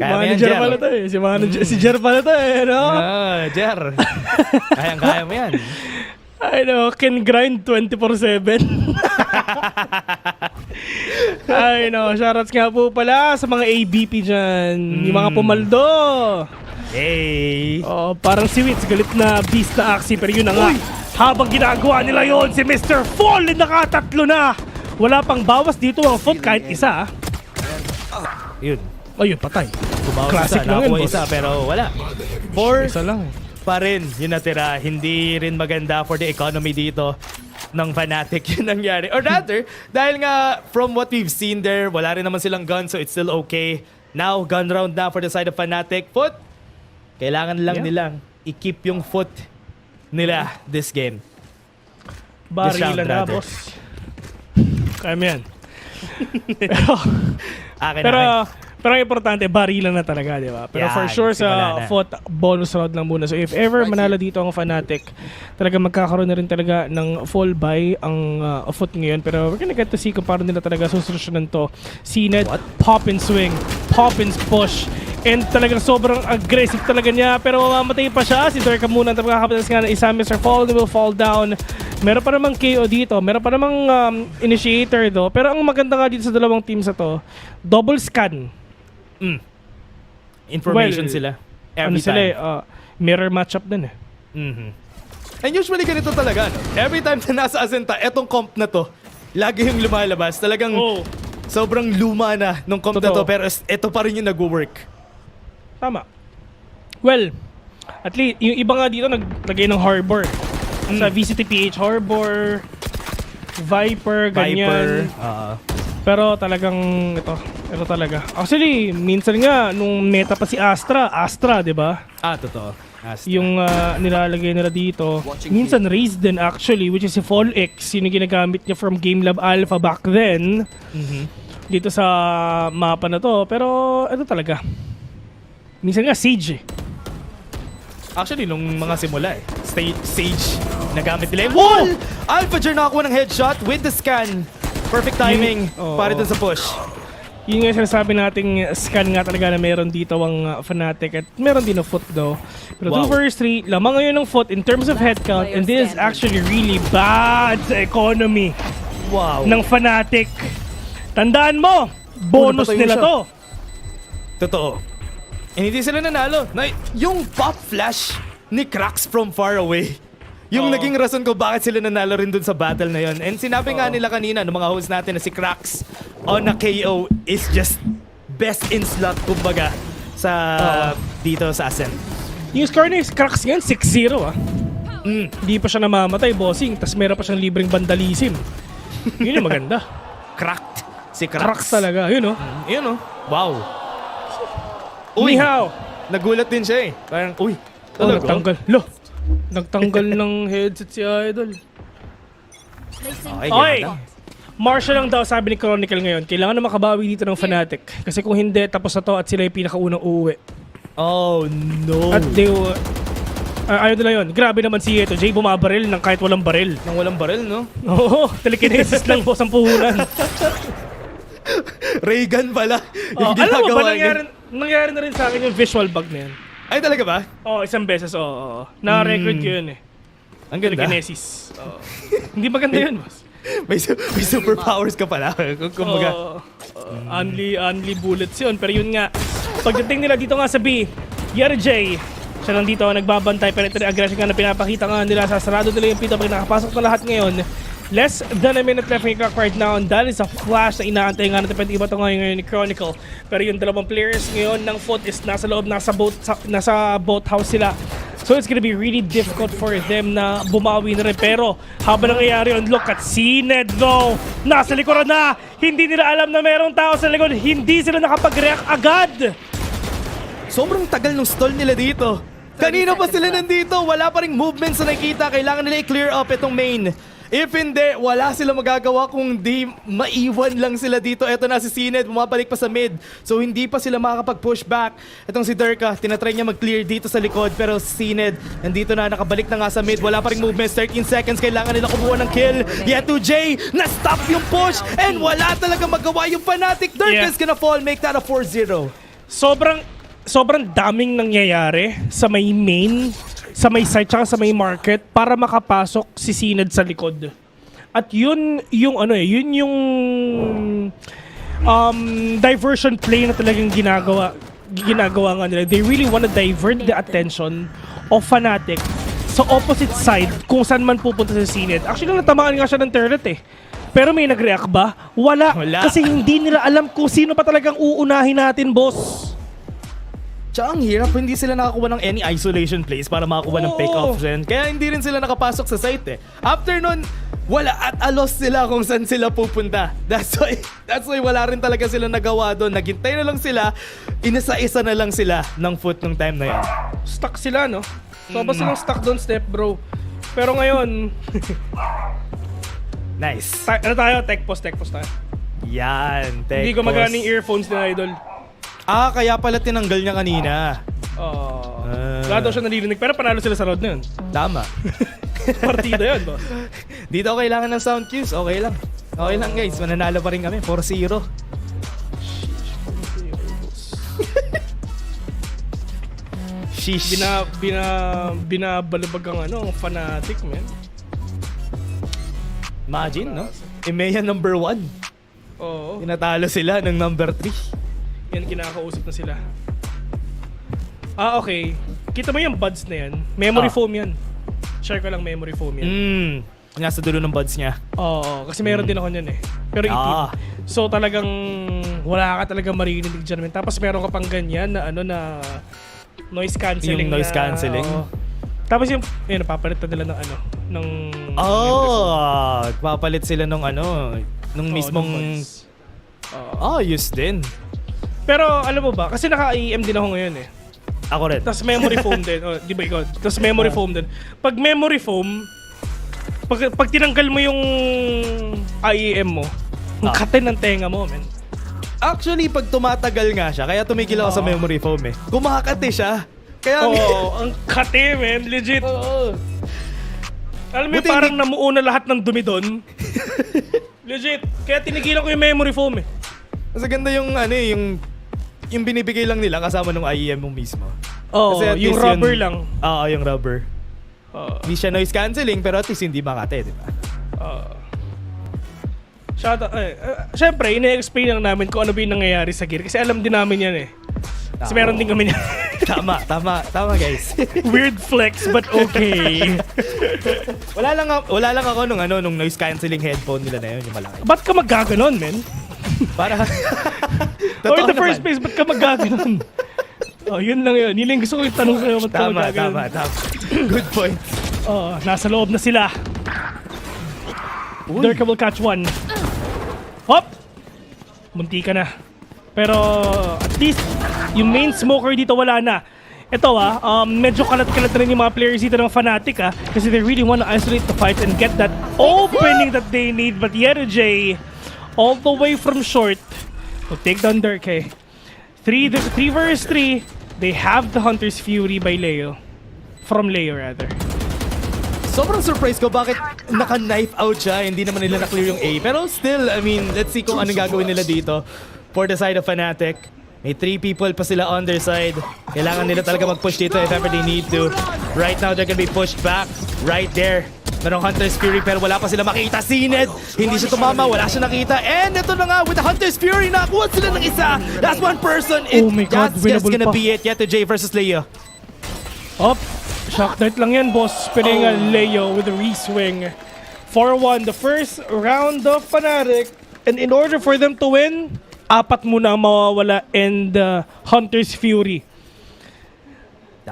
Manager pala to eh. Si Jer pala to eh, no? Jer. Kayang-kaya mo yan. I know, can grind 24/7. I know, shoutouts nga po pala sa mga ABP dyan. Yung mga pumaldo. Hey! Oh, parang si Witz, galit na beast na Axie, pero yun na nga. Habang ginagawa nila yon si Mr. Fall nakatatlo na. Wala pang bawas dito ang FUT kahit isa. Yun. Ayun, patay. Classic lang yun, boss. Isa, pero wala. Isa lang eh. Pa rin yung natira. Hindi rin maganda for the economy dito ng Fnatic yun nangyari. Or rather, dahil nga from what we've seen there, wala rin naman silang gun so it's still okay. Now, gun round na for the side of Fnatic. FUT, kailangan lang nilang i-keep yung FUT nila this game. Barilan na, boss. Kaya mo yan. Pero ang importante, barilan na talaga, di ba? Pero for sure sa FUT, bonus round lang muna. So if ever manalo dito ang Fnatic, talaga magkakaroon na rin talaga ng full buy ang FUT ngayon. Pero we're gonna get to see kung paano nila talaga susolusyonan to. CNED, pop and swing, pop and push. And talagang sobrang aggressive talaga niya. Pero mamatay pa siya. Si Dirk muna ang makakapatas nga ng isa. Mr. Fall will fall down. Meron pa namang KO dito. Meron pa namang initiator do. Pero ang maganda nga dito sa dalawang teams na to, double scan. Information sila. Every time. Mirror matchup din eh. And usually ganito talaga. No? Every time na nasa Ascenta, etong comp na to, lagi yung lumalabas. Talagang sobrang luma na nung comp na to. Pero ito pa rin yung nag-work. Tama. Well, at least, yung iba nga dito naglagay ng Harbor. Sa VCTPH, Harbor, Viper, ganyan. Pero talagang ito talaga. Actually, minsan nga, nung meta pa si Astra, di ba? Totoo. Astra. Yung nilalagay nila dito. Minsan raised din actually, which is si Fall X, yun yung ginagamit niya from Game Lab Alpha back then. Dito sa mapa na to. Pero ito talaga. Minsan nga Siege eh. Actually, nung mga simula eh. Sage nagamit nila yung wall! AlphaJar nakakuha ng headshot with the scan. Perfect timing para dun sa push. Yun nga sinasabi nating scan nga talaga na meron dito ang Fnatic at meron din ng foot though. Pero 2 versus 3, lamang ngayon ng foot in terms of headcount and this is actually really bad sa economy ng Fnatic. Tandaan mo, bonus nila to. Totoo. And hindi sila nanalo. Yung pop flash ni Cracks from far away. Yung naging rason ko bakit sila nanalo rin dun sa battle na yon. And sinabi nga nila kanina ng mga host natin na si Cracks on a KO is just best in slot kumbaga sa dito sa Ascent. Yung score ni Cracks ngayon 6-0 Hindi pa siya namamatay, bossing. Tas meron pa siyang libreng vandalism. Yun yung maganda. Cracked. Si Cracks. Cracks talaga. Yun Yun Wow. Uy, nagulat din siya eh. Parang, nagtanggal. Nagtanggal ng headset si Idol. Okay. Marshall lang daw sabi ni Chronicle ngayon. Kailangan na makabawi dito ng Fnatic. Kasi kung hindi, tapos na to at sila yung pinakaunang uuwi. Oh no. At ayaw nila yun. Grabe naman si Jay bumabaril ng kahit walang baril. Nang walang baril, no? Oo. Telekinesis lang po sa puhunan. Raygun pala. Alam mo ba, nangyari na rin sa akin yung visual bug na yan. Ay, talaga ba? Isang beses, na-record ko yun eh. Ang ganda. Telekinesis. Hindi maganda yun, boss. May superpowers ka pala. Kumbaga. Only bullets yun. Pero yun nga, pagdating nila dito nga sa B, Jay, siya lang dito nagbabantay. Pero ito na aggression nga na pinapakita nga nila. Sasarado nila yung pito pag nakapasok na lahat ngayon. Less than a minute left ng clock right now. And that is a flash na inaantay nga natin. Pwede iba ito ngayon ni Chronicle. Pero yung dalawang players ngayon ng foot is nasa loob, nasa boat house sila. So it's gonna be really difficult for them na bumawi na rin. Pero habang nangyayari on look at Sined though. Nasa likuran na. Hindi nila alam na merong tao sa likod. Hindi sila nakapag-react agad. Sobrang tagal ng stall nila dito. Kanina pa sila nandito. Wala pa ring movement sa nakita. Kailangan nila i-clear up itong main. If hindi, wala sila magagawa kung di maiwan lang sila dito. Eto na si Sined, bumabalik pa sa mid. So hindi pa sila makakapag-push back. Etong si Durka, tinatry niya mag-clear dito sa likod. Pero Sined, nandito na, nakabalik na nga sa mid. Wala pa ring movement, 13 seconds. Kailangan nila kumuha ng kill. Yet to Jay, na-stop yung push. And wala talaga magawa yung Fnatic. Durka's gonna fall, make that a 4-0. Sobrang daming nangyayari sa may main, sa may site, tsaka sa may market para makapasok si Sined sa likod. At yun yung diversion play na talagang ginagawa nga nila. They really wanna divert the attention of Fnatic sa opposite side kung saan man pupunta si Sined. Actually, natamaan nga siya ng turret eh. Pero may nag-react ba? Wala. Kasi hindi nila alam kung sino pa talagang uunahin natin, boss. Tsaka ang hirap, hindi sila nakakuha ng any isolation plays para makakuha ng pick-offs. Kaya hindi rin sila nakapasok sa site eh. After nun, wala at alos sila kung saan sila pupunta. That's why wala rin talaga sila nagawa doon. Naghintay na lang sila, inisa-isa na lang sila ng foot nung time na yan. Stuck sila, no? Sobrang silang stuck doon, step bro. Pero ngayon... Nice. Ano tayo? Tech post tayo. Yan, tech Hindi ko magana yung earphones nila, Idol. Kaya pala tinanggal niya kanina. Wala daw siya nalilinig, pero panalo sila sa road na yun. Tama. Partida yun, boss. Dito kailangan ng sound cues, okay lang. Okay lang guys, mananalo pa rin kami, 4-0. Sheesh. Binabalabag ang Fnatic, man. Imagine, no? Imeya number 1. Oo. Tinatalo sila ng number 3. Yan, kinakausap na sila. Okay. Kita mo yung buds na yan? Memory foam yan. Share ko lang memory foam yan. Nasa dulo ng buds niya. Oo, kasi meron din ako niyan eh. Pero itim. So talagang wala ka talagang marinig dyan. Tapos meron ka pang ganyan na na noise cancelling. Yung noise cancelling. Tapos yung napapalitan nila ng papalit sila nung mismong ayos din. Pero alam mo ba, kasi naka-IEM din ako ngayon eh. Ako rin. Tapos memory foam din. Di ba ikaw? Tapos memory foam din. Pag memory foam, pag tinanggal mo yung IEM mo, ang katin ng tenga mo, man. Actually, pag tumatagal nga siya, kaya tumigil ako sa memory foam eh. Kumakate siya. Kaya ang kate, man. Legit. Alam mo parang namuuna lahat ng dumi doon. Legit. Kaya tinigilan ko yung memory foam eh. Mas ganda yung ano eh, yung binibigay lang nila kasama nung IEM mo mismo. Oo, yung rubber lang. Oo, yung rubber. Hindi siya noise cancelling pero at least hindi makate, di ba? Siyempre, ine-explain lang namin kung ano ba yung nangyayari sa gear. Kasi alam din namin yan eh. Kasi meron din kami yan. Tama guys. Weird flex but okay. wala lang ako nung noise cancelling headphone nila na yun, yung malaki. Ba't ka magkaganon, men? Para Or in the first place, ba't ka magkaganon? Yun lang yun. Yun lang gusto ko yung tanong sa'yo. Ba't ka magkaganon? Tama. Good point. Nasa loob na sila. Durka will catch one. Hop! Munti ka na. Pero at least yung main smoker dito wala na. Ito medyo kalat-kalat na rin yung mga players dito ng Fnatic kasi they really want to isolate the fight and get that opening that they need. But J, all the way from short, will take down Durka. 3 versus 3, they have the Hunter's Fury by Leo. From Leo rather. Sobrang surprise ko bakit naka-knife out siya, hindi naman nila na-clear yung A. Pero still, I mean, let's see kung anong gagawin nila dito for the side of Fnatic. May 3 people pa sila on their side. Kailangan nila talaga mag-push dito if ever they need to. Right now, they're gonna be pushed back. Right there. Merong Hunter's Fury pero wala pa sila makita. Sined, hindi siya tumama, wala siya nakita. And ito na nga, with the Hunter's Fury, nakuha sila ng isa. That's one person. That's just gonna be it. J versus Leo. Shock dart lang yan, boss. Piling Leo with a re-swing. 4-1, the first round of Fnatic. And in order for them to win, 4 muna ang mawawala and Hunter's Fury.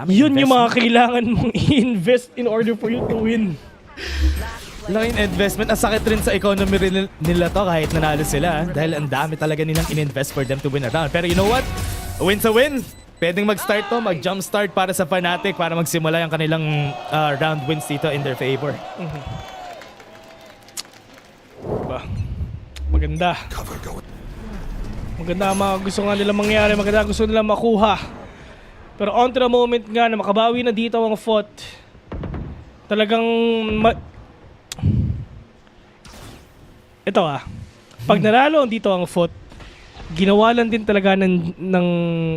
Yun yung mga kailangan mong i-invest in order for you to win. Laking investment. Ang sakit rin sa economy rin nila to kahit nanalo sila. Dahil ang dami talaga nilang in-invest for them to win a round. Pero you know what? A win's a win. Pwedeng mag-start to, mag-jump start para sa Fnatic para magsimula yung kanilang round wins dito in their favor. Maganda. Maganda ang mga gusto nga nila mangyari, maganda gusto nila makuha. Pero on to the moment nga na makabawi na dito ang FOT. Talagang ito pag nanalo dito ang FOT, ginawa lang din talaga ng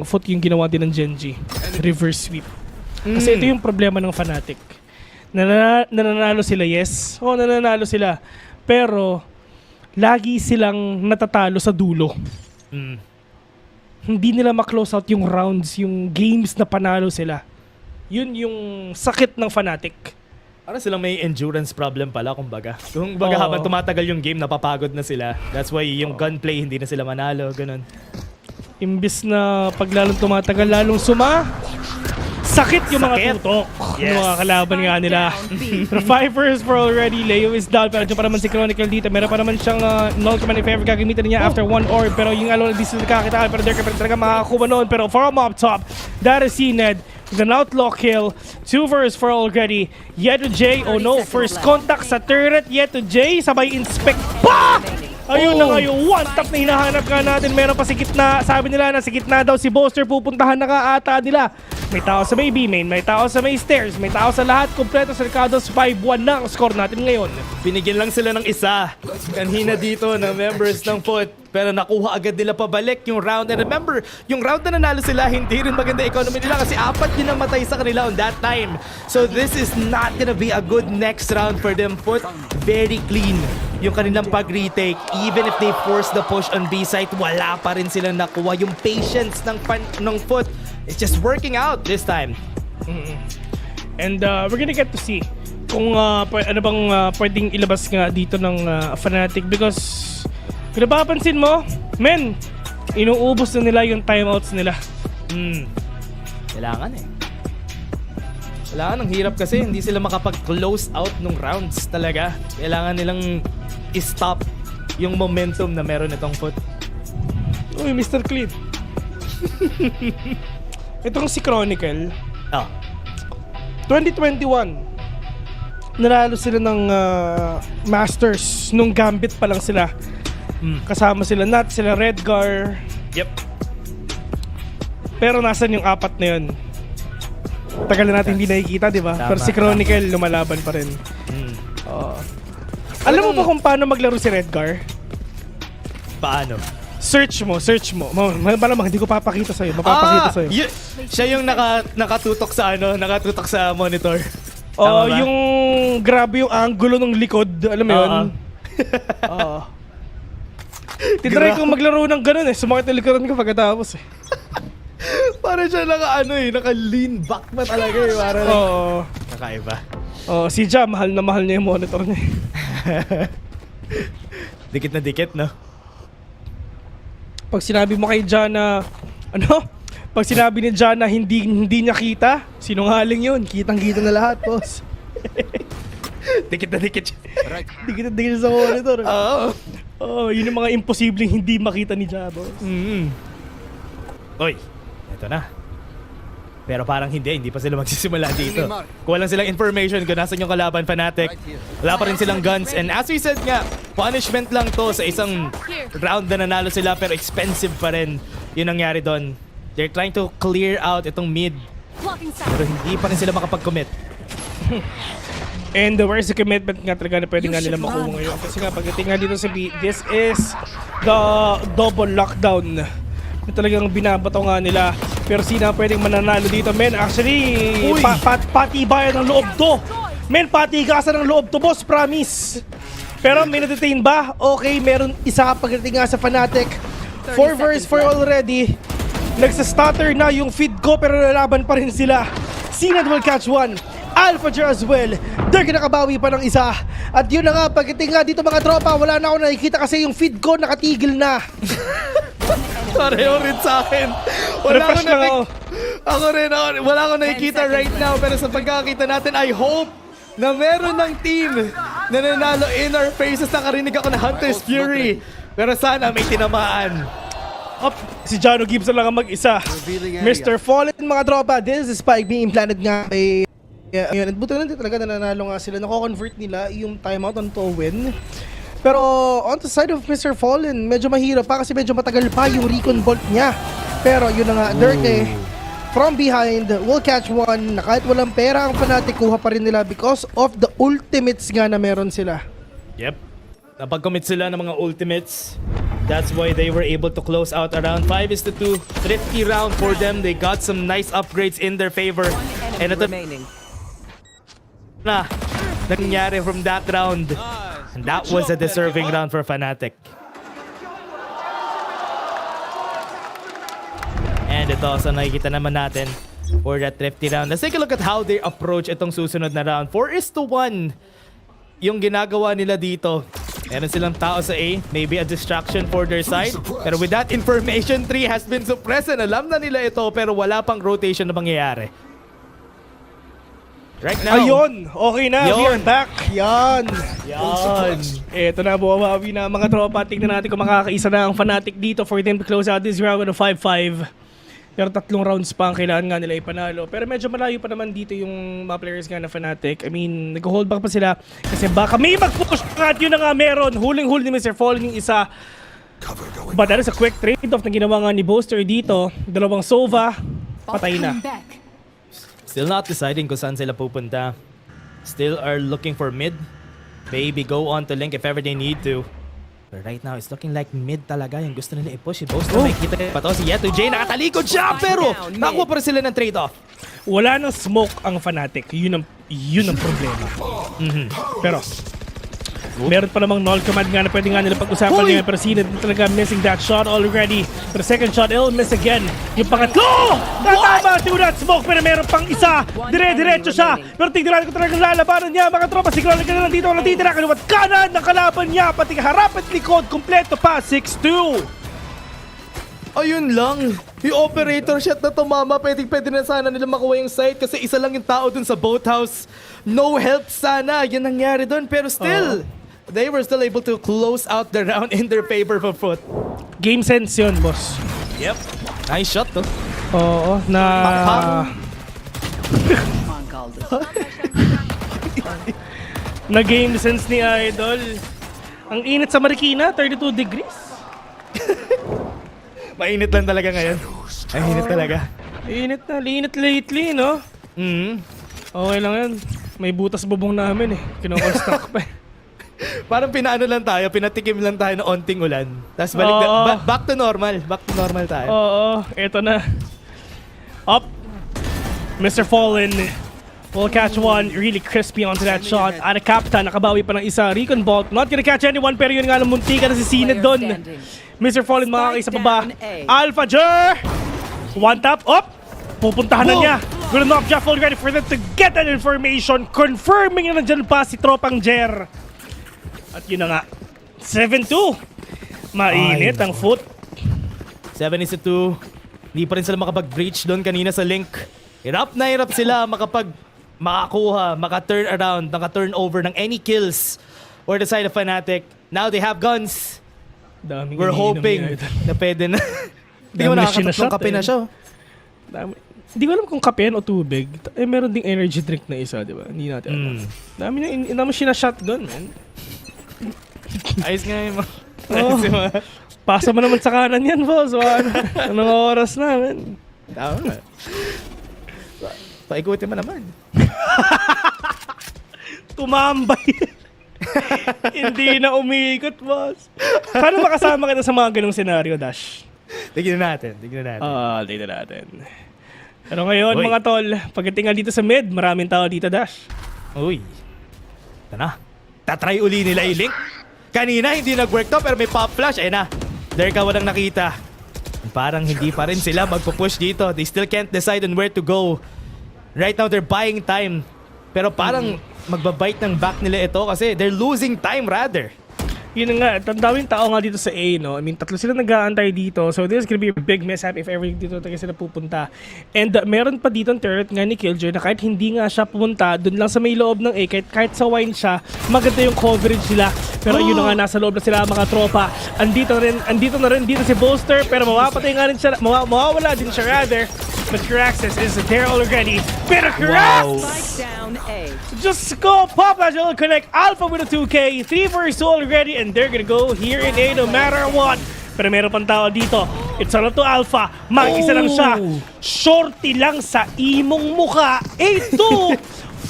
FOT yung ginawa din ng Genji. Reverse sweep. Kasi ito yung problema ng Fnatic. Nananalo sila, yes. Nananalo sila. Pero lagi silang natatalo sa dulo. Hindi nila ma-close out yung rounds, yung games na panalo sila. Yun yung sakit ng Fnatic. Para silang may endurance problem pala, kumbaga. Kumbaga habang tumatagal yung game, napapagod na sila. That's why yung gunplay, hindi na sila manalo, ganun. Imbis na pag lalong tumatagal, lalong sakit yung mga tutok ng mga kalaban nga nila. Pero 5 first for already. Leo is down. Pero dyan pa naman si Chronicle dito. Meron pa naman siyang ultimate if ever gagamitan niya after 1 orb. Pero yung alone, hindi sila nakakitaan. Pero Durka pa talaga makakakuha noon. Pero from up top, that is Sined. With an outlaw kill. 2 versus 4 already. J, oh no. First contact sa turret. J, sabay inspect pa! Ayun na ngayon, one tap na hinahanap ka natin. Meron pa si gitna. Sabi nila na si gitna daw si Boaster. Pupuntahan na ka ata nila. May tao sa may B-main, may tao sa may stairs, may tao sa lahat. Kompleto sa Ricardo's 5-1 na ang score natin ngayon. Binigyan lang sila ng isa kanina dito ng members ng FOT. Pero nakuha agad nila pabalik yung round. And remember, yung round na nanalo sila, hindi rin maganda economy nila kasi 4 din ang matay sa kanila on that time. So this is not gonna be a good next round for them. FOT, very clean yung kanilang pag-retake. Even if they force the push on B side, wala pa rin silang nakuha. Yung patience ng FOT, it's just working out this time. And we're gonna get to see kung ano bang pwedeng ilabas nga dito ng Fnatic because kung napapansin mo, men, inuubos na nila yung timeouts nila. Kailangan Kailangan, ang hirap kasi hindi sila makapag-close out ng rounds talaga. Kailangan nilang i-stop yung momentum na meron itong FOT. Uy, Mr. Clean. Itong si Chronicle. 2021. Nanalo sila ng Masters nung Gambit pa lang sila. Kasama sila Nat, sila Redgar. Yep. Pero nasan yung 4 na yun? Tagal na natin hindi nakikita, di ba? Pero si Chronicle lumalaban pa rin. Alam mo ba kung paano maglaro si Redgar? Paano? Search mo. Malamang hindi ko papakita sa'yo. Mapapakita sa'yo. Siya yung nakatutok sa monitor. Oh, yung grabe yung angulo ng likod. Alam mo yun? Oo. Tinry kong maglaro ng ganun eh. Sumakit yung likodan ko pagkatapos eh. Para siya naka-lean back pa talaga eh. Oo. Kakaiba. Oh, si Ja, mahal na mahal niya yung monitor niya. Dikit na dikit, no? Pag sinabi mo kay Ja na, Pag sinabi ni Ja na hindi niya kita, sinungaling yun. Kitang-kita na lahat, boss. Dikit na dikit. Dikit na dikit sa monitor. Oo. Yun yung mga imposibleng hindi makita ni Ja, boss. Oy, eto na. Pero parang hindi pa sila magsisimula dito. Kuha lang silang information kung nasan yung kalaban Fnatic. Wala pa rin silang guns. And as we said nga, punishment lang to sa isang round na nanalo sila pero expensive pa rin yung nangyari doon. They're trying to clear out itong mid. Pero hindi pa rin sila makapag-commit. And where's the commitment nga talaga na pwede nga nila makuha ngayon. Kasi nga pagdating nga dito sa B, this is the double lockdown. Na talagang binabato nga nila. Pero sino ang pwedeng mananalo dito, men? Actually, patibayan ng loob to. Men, patigasan ng loob to, boss, promise. Pero may na-detain ba? Okay, meron isa pagdating nga sa Fnatic. 4 vs 4 already. Nagsa-stutter na yung feed ko pero lalaban pa rin sila. Sinad will catch one. Alphager as well. Dirk nakabawi pa ng isa. At yun na nga, pagdating nga dito mga tropa, wala na ako nakikita kasi yung feed ko nakatigil na. Pareho rin sa akin. Wala akong nakikita right now. Pero sa pagkakita natin, I hope na meron ng team na nanalo in our faces. Nakarinig ako na Hunter's Fury. Pero sana may tinamaan. Si Jano Gibson lang ang mag-isa. Mr. Fallen mga tropa, this is spike being implanted nga kay Ayun, at buto lang din talaga na nanalo nga sila. Nako-convert nila yung timeout on to win. Pero on the side of Mr. Fallen, medyo mahirap pa kasi medyo matagal pa yung recon bolt niya. Pero yun na nga, Dirk from behind will catch one na kahit walang pera ang Fnatic, kuha pa rin nila because of the ultimates nga na meron sila. Yep. Napag-commit sila ng mga ultimates. That's why they were able to close out around 5-2. Thrifty round for them. They got some nice upgrades in their favor. And ito na nangyari from that round. And that was a deserving round for Fnatic. And ito, so nakikita naman natin for that thrifty round. Let's take a look at how they approach itong susunod na round. 4-1 yung ginagawa nila dito. Meron silang tao sa A, maybe a distraction for their side. Pero with that information, 3 has been suppressed and alam na nila ito pero wala pang rotation na mangyayari. Right now. Ayun! Okay na, we are back. Yan. Eto na, bumabawi na mga tropa. Tingnan natin kung makakaisa na ang Fnatic dito for them to close out this round with a 5-5. Pero 3 rounds pa ang kailangan nga nila ipanalo. Pero medyo malayo pa naman dito yung mga players nga na Fnatic. I mean, nag-hold back pa sila. Kasi baka may mag-push at yun na nga meron. Huling-huli ni Mr. Fallen yung isa. But that is a quick trade-off na ginawa nga ni Boaster dito. 2 Sova, patay na. Still not deciding kung saan sila pupunta. Still are looking for mid. Maybe go on to link if ever they need to. But right now, it's looking like mid talaga yung gusto nila i-push. Si Boaster may kita pa to. Si Yeto J nakatalikod siya pero nakuha pa rin sila ng trade-off. Wala nang smoke ang Fnatic. Yun ang problema. Pero meron pa namang null command nga na pwede nga nila pag-usapan niya. Pero Sinad talaga missing that shot already. Pero second shot, it'll miss again. Yung pangatlo! Natama si that smoke pero meron pang isa. Dire-diretso siya. Pero tignan natin kung talagang lalabanan niya. Mga tropa, sigurado ka na lang dito ang natitira. Kaluwat kanan ng kalaban niya. Pati harap at likod. Kompleto pa. 6-2. Ayun lang. Yung operator shot na tumama. Pwede na sana nila makuha yung site kasi isa lang yung tao dun sa boathouse. No help sana. Yan nangyari dun. Pero still, they were still able to close out the round in their favor for foot. Game sense yun, boss. Yep. Nice shot to. Oo, na... na game sense ni Idol. Ang init sa Marikina, 32 degrees. Mainit lang talaga ngayon. Ay, init talaga. Init lately, no? Okay lang yan. May butas bubong namin eh. Kino-construct pa eh. Parang pinaano lang tayo, pinatikim lang tayo ng onting ulan. Tapos balik back to normal. Back to normal tayo. Oo, eto na. Up. Mr. Fallen will catch one really crispy onto that shot. At a Captain, nakabawi pa ng isa. Recon Bolt, not gonna catch anyone, pero yun nga ng muntika na si Sined doon. Mr. Fallen makakaisa pa ba? Alpha Jer! One tap, up! Pupuntahan na niya. Good enough, Jeff already for them to get that information. Confirming na nandyan pa si Tropang Jer. At yun na nga, 7-2. Mainit ang foot. 7-2. Hindi pa rin sila makapag-breach doon kanina sa link. Hirap na hirap sila makakuha, maka-turn around, maka-turn over ng any kills or the side of Fnatic. Now they have guns. We're hoping na pwede na. Hindi mo nakakatatlong kape na siya. Hindi ko alam kung kape o tubig. Meron ding energy drink na isa, di ba? Hindi natin alam. Dami na shot-gun, man. Ayos nga yun mo. Pasa mo naman sa kanan yan, boss. Anong oras na, man? Tama nga. Paikutin mo naman. Tumambay. Hindi na umiikot, boss. Paano makasama kita sa mga ganong senaryo, Dash? Tignan natin. Tignan natin. Pero ngayon, mga tol, pagdating dito sa mid, maraming tao dito, Dash. Uy. Ito na. Tatry uli nila i-link. Kanina hindi nag-work to pero may pop flash. Ayun na. There ka walang nakita. Parang hindi pa rin sila magpo-push dito. They still can't decide on where to go. Right now they're buying time. Pero parang magbabite ng back nila ito kasi they're losing time rather. Yun nga, tandawin tao nga dito sa A, no? I mean, tatlo sila nag-aantay dito. So this is gonna be a big mishap if ever dito talaga sila pupunta. And meron pa dito ang turret nga ni Killjoy na kahit hindi nga siya pumunta, dun lang sa may loob ng A, kahit sa wine siya, maganda yung coverage nila. Pero yun na nga, nasa loob na sila mga tropa. Andito na rin dito si Bolster, pero mawapatay nga rin siya, mawawala din siya rather. But Caraxes is there already. Pero Carax! Just go pop as you'll connect Alpha with a 2K. 3 vs 2 already and they're gonna go here in A no matter what. Pero meron pang tao dito. It's all up to Alpha. Mag-isa lang siya. Shorty lang sa imong muka. 8-2.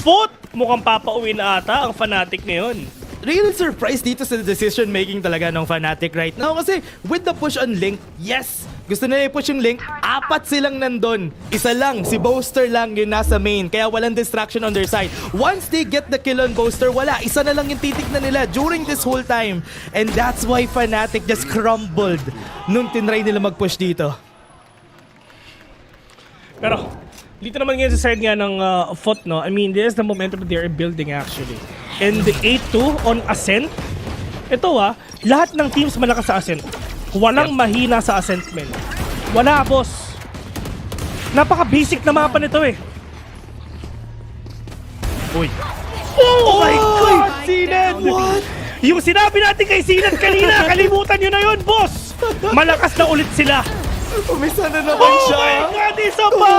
Foot. Mukhang papauwi na ata ang Fnatic ngayon. Really surprised dito sa decision making talaga ng Fnatic right now kasi with the push on Link, yes, gusto nila i-push yung Link, 4 silang nandun. Isa lang, si Boaster lang yung nasa main, kaya walang distraction on their side. Once they get the kill on Boaster, wala, isa na lang yung titignan nila during this whole time. And that's why Fnatic just crumbled nung tinry nila mag-push dito. Pero dito naman ngayon sa side nga ng Foot, no? I mean, this is the momentum that they're building actually. And the 8-2 on Ascent, ito lahat ng teams malakas sa Ascent. Walang mahina sa Ascent, men. Wala, boss. Napaka-basic na mapa nito eh. Uy. Oh my God! Sined! What? Yung sinabi natin kay Sined kanina, kalimutan nyo na yun, boss! Malakas na ulit sila. Umisa na naman siya. Oh my God, isa pa!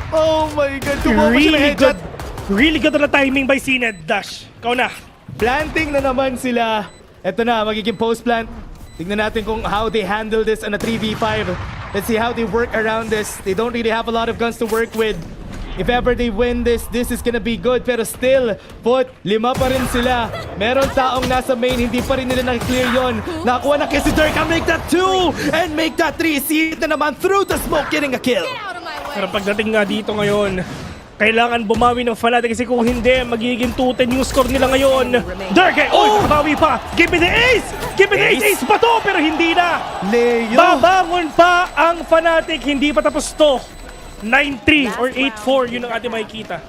Oh my God, Really good on the timing by Sined, Dash. Ikaw na. Planting na naman sila. Ito na, magiging post-plant. Tignan natin kung how they handle this on a 3v5. Let's see how they work around this. They don't really have a lot of guns to work with. If ever they win this is gonna be good. Pero still, Foot, 5 pa rin sila. Meron taong nasa main, hindi pa rin nila na-clear yun. Nakakuha na kay si Durka, make that 2! And make that 3! See na naman through the smoke, getting a kill. Pero pagdating nga dito ngayon, kailangan bumawi ng Fnatic kasi kung hindi, magiging 2-10 yung score nila ngayon. Durka! Oh! Nakabawi pa! Give me the ace! Give me the ace! Ace pa to! Pero hindi na! Leo! Babangon pa ang Fnatic, hindi pa tapos to. 9-3 or 8-4, yun ang ating makikita.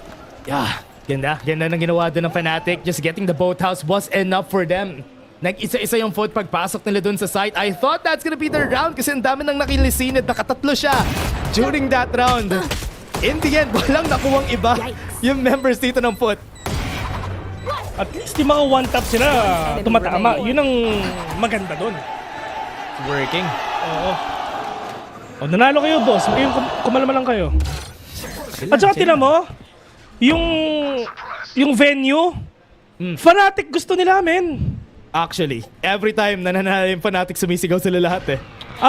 Yeah, ganda ng ginawa doon ng Fnatic. Just getting the boathouse was enough for them. Nag-isa-isa yung Foot pagpasok nila doon sa site. I thought that's gonna be their round kasi ang dami nang nakilisinid. Nakatatlo siya during that round. In the end, walang nakuwang iba yung members dito ng Foot. At least yung mga one-tap sila tumatama. Yun ang maganda doon. Working. Oo. O, nanalo kayo, boss. Kumalma lang kayo. At saka tinan mo, yung venue, Fnatic gusto nila, men. Actually, every time na nanalo yung Fnatic, sumisigaw sila lahat eh.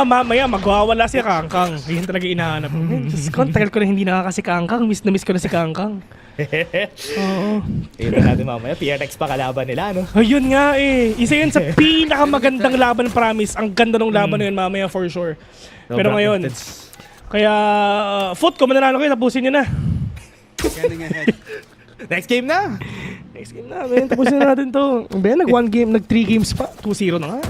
Mamaya magwawala si Kangkang. Yun talaga inahanap. Diyos ko, tagal ko na hindi nakakasi Kangkang. Miss na miss ko na si Kangkang. Oo. Ito natin mamaya, PRX pa kalaban nila, no? Ayun nga eh. Isa yun sa pinakamagandang laban, promise. Ang ganda ng laban na yun mamaya for sure. Pero ngayon, kaya foot ko, mananalo kayo, tapusin nyo na. Next game na. Next game na, man. Tapusin na natin to. Nag-1 game, nag-3 games pa. 2-0 na nga.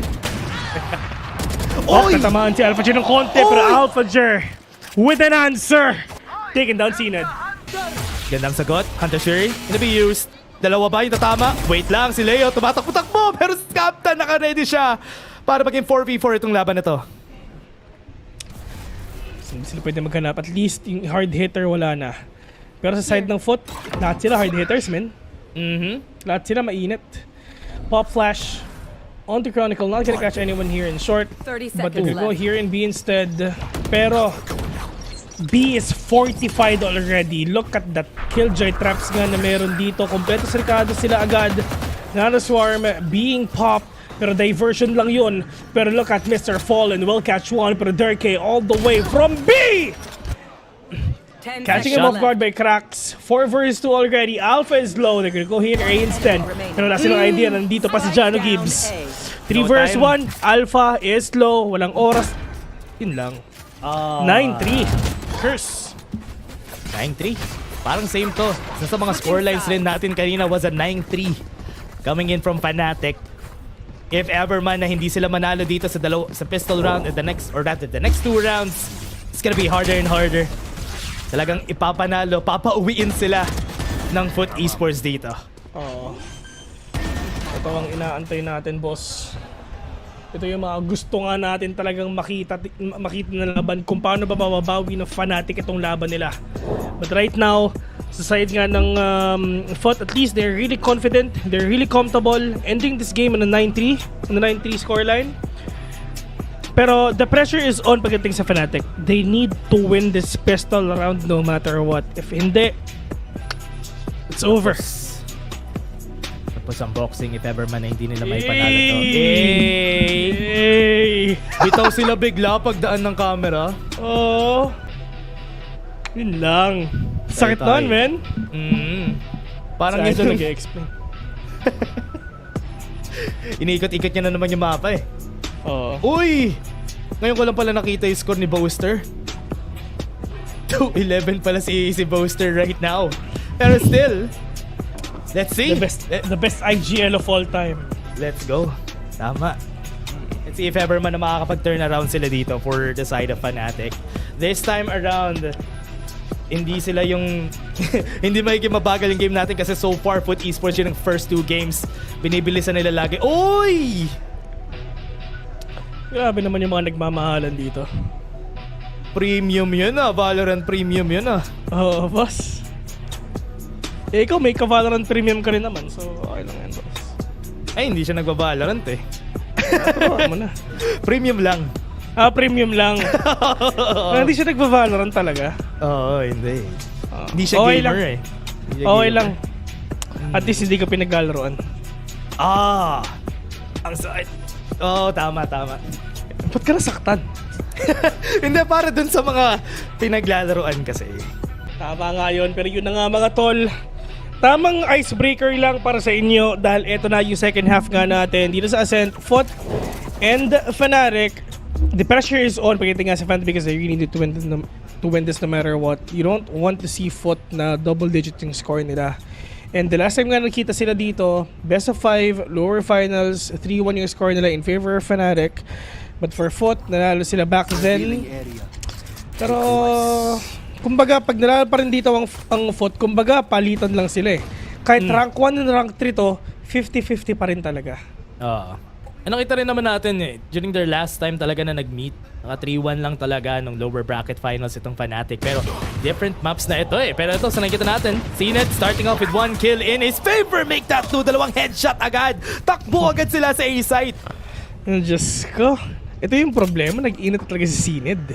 Tatamaan si Alphager ng konti, pero Alphager with an answer. Taking down Sinad. Gandang sagot. Hunter Fury, gonna be used. Dalawa ba yung tatama? Wait lang, si Leo tumatakbo-takbo, pero si Captain naka-ready siya para maging 4v4 itong laban na to. Hindi sila pwede maghanap. At least yung hard hitter wala na. Pero sa side ng foot, lahat sila hard hitters, men. Lahat sila mainit. Pop flash onto Chronicle. Not gonna catch anyone here in short. 30 But they seconds go left. here in B instead. Pero B is fortified already. Look at that killjoy traps nga na meron dito. Kompleto sarkado sila agad. Nano Swarm being popped. Pero diversion lang yun. Pero look at Mr. Fallen. Will catch one. Pero Durkee all the way from B! Catching him off guard by Cracks. 4 vs 2 already. Alpha is low. They're gonna go here A instead. Pero wala silang idea. Nandito pa si Jano Gibbs. 3 vs 1. Alpha is low. Walang oras. Yun lang. 9-3. Curse. 9-3. Parang same to. Sa mga scorelines rin natin kanina was a 9-3. Coming in from Fnatic. If ever man na hindi sila manalo dito sa pistol round at the next 2 rounds, it's gonna be harder and harder. Talagang ipapanalo, papauwiin sila ng Foot Esports dito. Oo. Ito ang inaantay natin, boss. Ito yung mga gusto nga natin talagang makita na laban kung paano ba mababawi ng Fnatic itong laban nila. But right now, sa side nga ng Foot, at least they're really confident, they're really comfortable ending this game on a 9-3, on a 9-3 scoreline. Pero the pressure is on pagdating sa Fnatic. They need to win this pistol round no matter what. If hindi, it's over. Tapos ang boxing, if ever man na hindi nila may panalo to. Bitaw sila bigla pagdaan ng camera. Oo. Yun lang. Sakit nun, men. Parang yun ito nag-explain. Iniikot-ikot niya na naman yung mapa eh. Uy! Ngayon ko lang pala nakita yung score ni Boaster. 2-11 pala si Boaster right now. Pero still, let's see. The best IGL of all time. Let's go. Tama. Let's see if ever man na makakapag-turn around sila dito for the side of Fnatic. This time around, hindi sila yung hindi magiging mabagal yung game natin kasi so far Foot Esports yun ng first 2 games. Binibilisan nila lagi. Uy! Grabe naman yung mga nagmamahalan dito. Premium yun ah. Valorant Premium yun ah. Oo, boss. Eh, ikaw may ka-Valorant Premium ka rin naman. So, okay lang yan, boss. Ay, hindi siya nagba-Valorant eh. Mo na. Premium lang. Premium lang. Hindi siya nagba-Valorant talaga. Oo, hindi. Hindi siya okay gamer lang. eh. Okay lang. At least hindi ka pinaglalaroan. Ang sakit. Oo, tama. Ba't ka nasaktan? Hindi, para dun sa mga pinaglalaroan kasi. Tama nga yun, pero yun na nga mga tol. Tamang icebreaker lang para sa inyo dahil eto na yung second half nga natin dito sa Ascent, Foot, and Fnatic. The pressure is on pagdating nga sa Fnatic because they really need to win this no matter what. You don't want to see Foot na double digit yung score nila. And the last time nga nakita sila dito, best of 5, lower finals, 3-1 yung score nila in favor of Fnatic. But for Foot, nanalo sila back then. Pero, kumbaga, pag nanalo pa rin dito ang Foot, kumbaga, palitan lang sila eh. Kahit rank 1 and rank 3 to, 50-50 pa rin talaga. Oo. Nakita rin naman natin eh, during their last time talaga na nag-meet, naka 3-1 lang talaga nung lower bracket finals itong Fnatic. Pero different maps na ito eh. Pero ito, sa nakita natin, Sined starting off with 1 kill in his favor. Make that 2, 2 headshot agad. Takbo agad sila sa A-site. Diyos ko. Ito yung problema, nag-init talaga si Sined.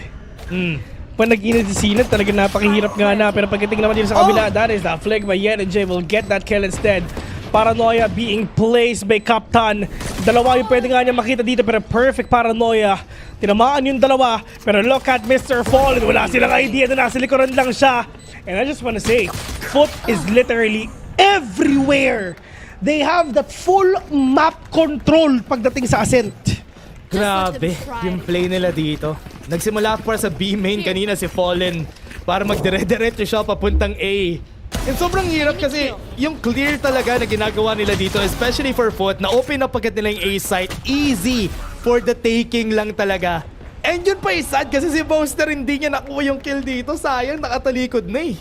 Pag nag-init si Sined, talaga napakahirap nga na. Pero pagdating naman dito sa kabila, that is the flag by Yen and Jay will get that kill instead. Paranoia being placed by Captain. Dalawa yung pwede nga niya makita dito pero perfect Paranoia. Tinamaan yung dalawa pero look at Mr. Fallen. Wala silang idea na nasa likuran lang siya. And I just wanna say, Foot is literally everywhere. They have that full map control pagdating sa Ascent. Grabe, yung play nila dito. Nagsimula para sa B main kanina si Fallen para magdire-diretso siya papuntang A. And sobrang hirap kasi yung clear talaga na ginagawa nila dito, especially for Foot, na open up agad nila yung A site. Easy for the taking lang talaga. And yun pa sad kasi si Boaster hindi niya nakuha yung kill dito. Sayang, nakatalikod na eh.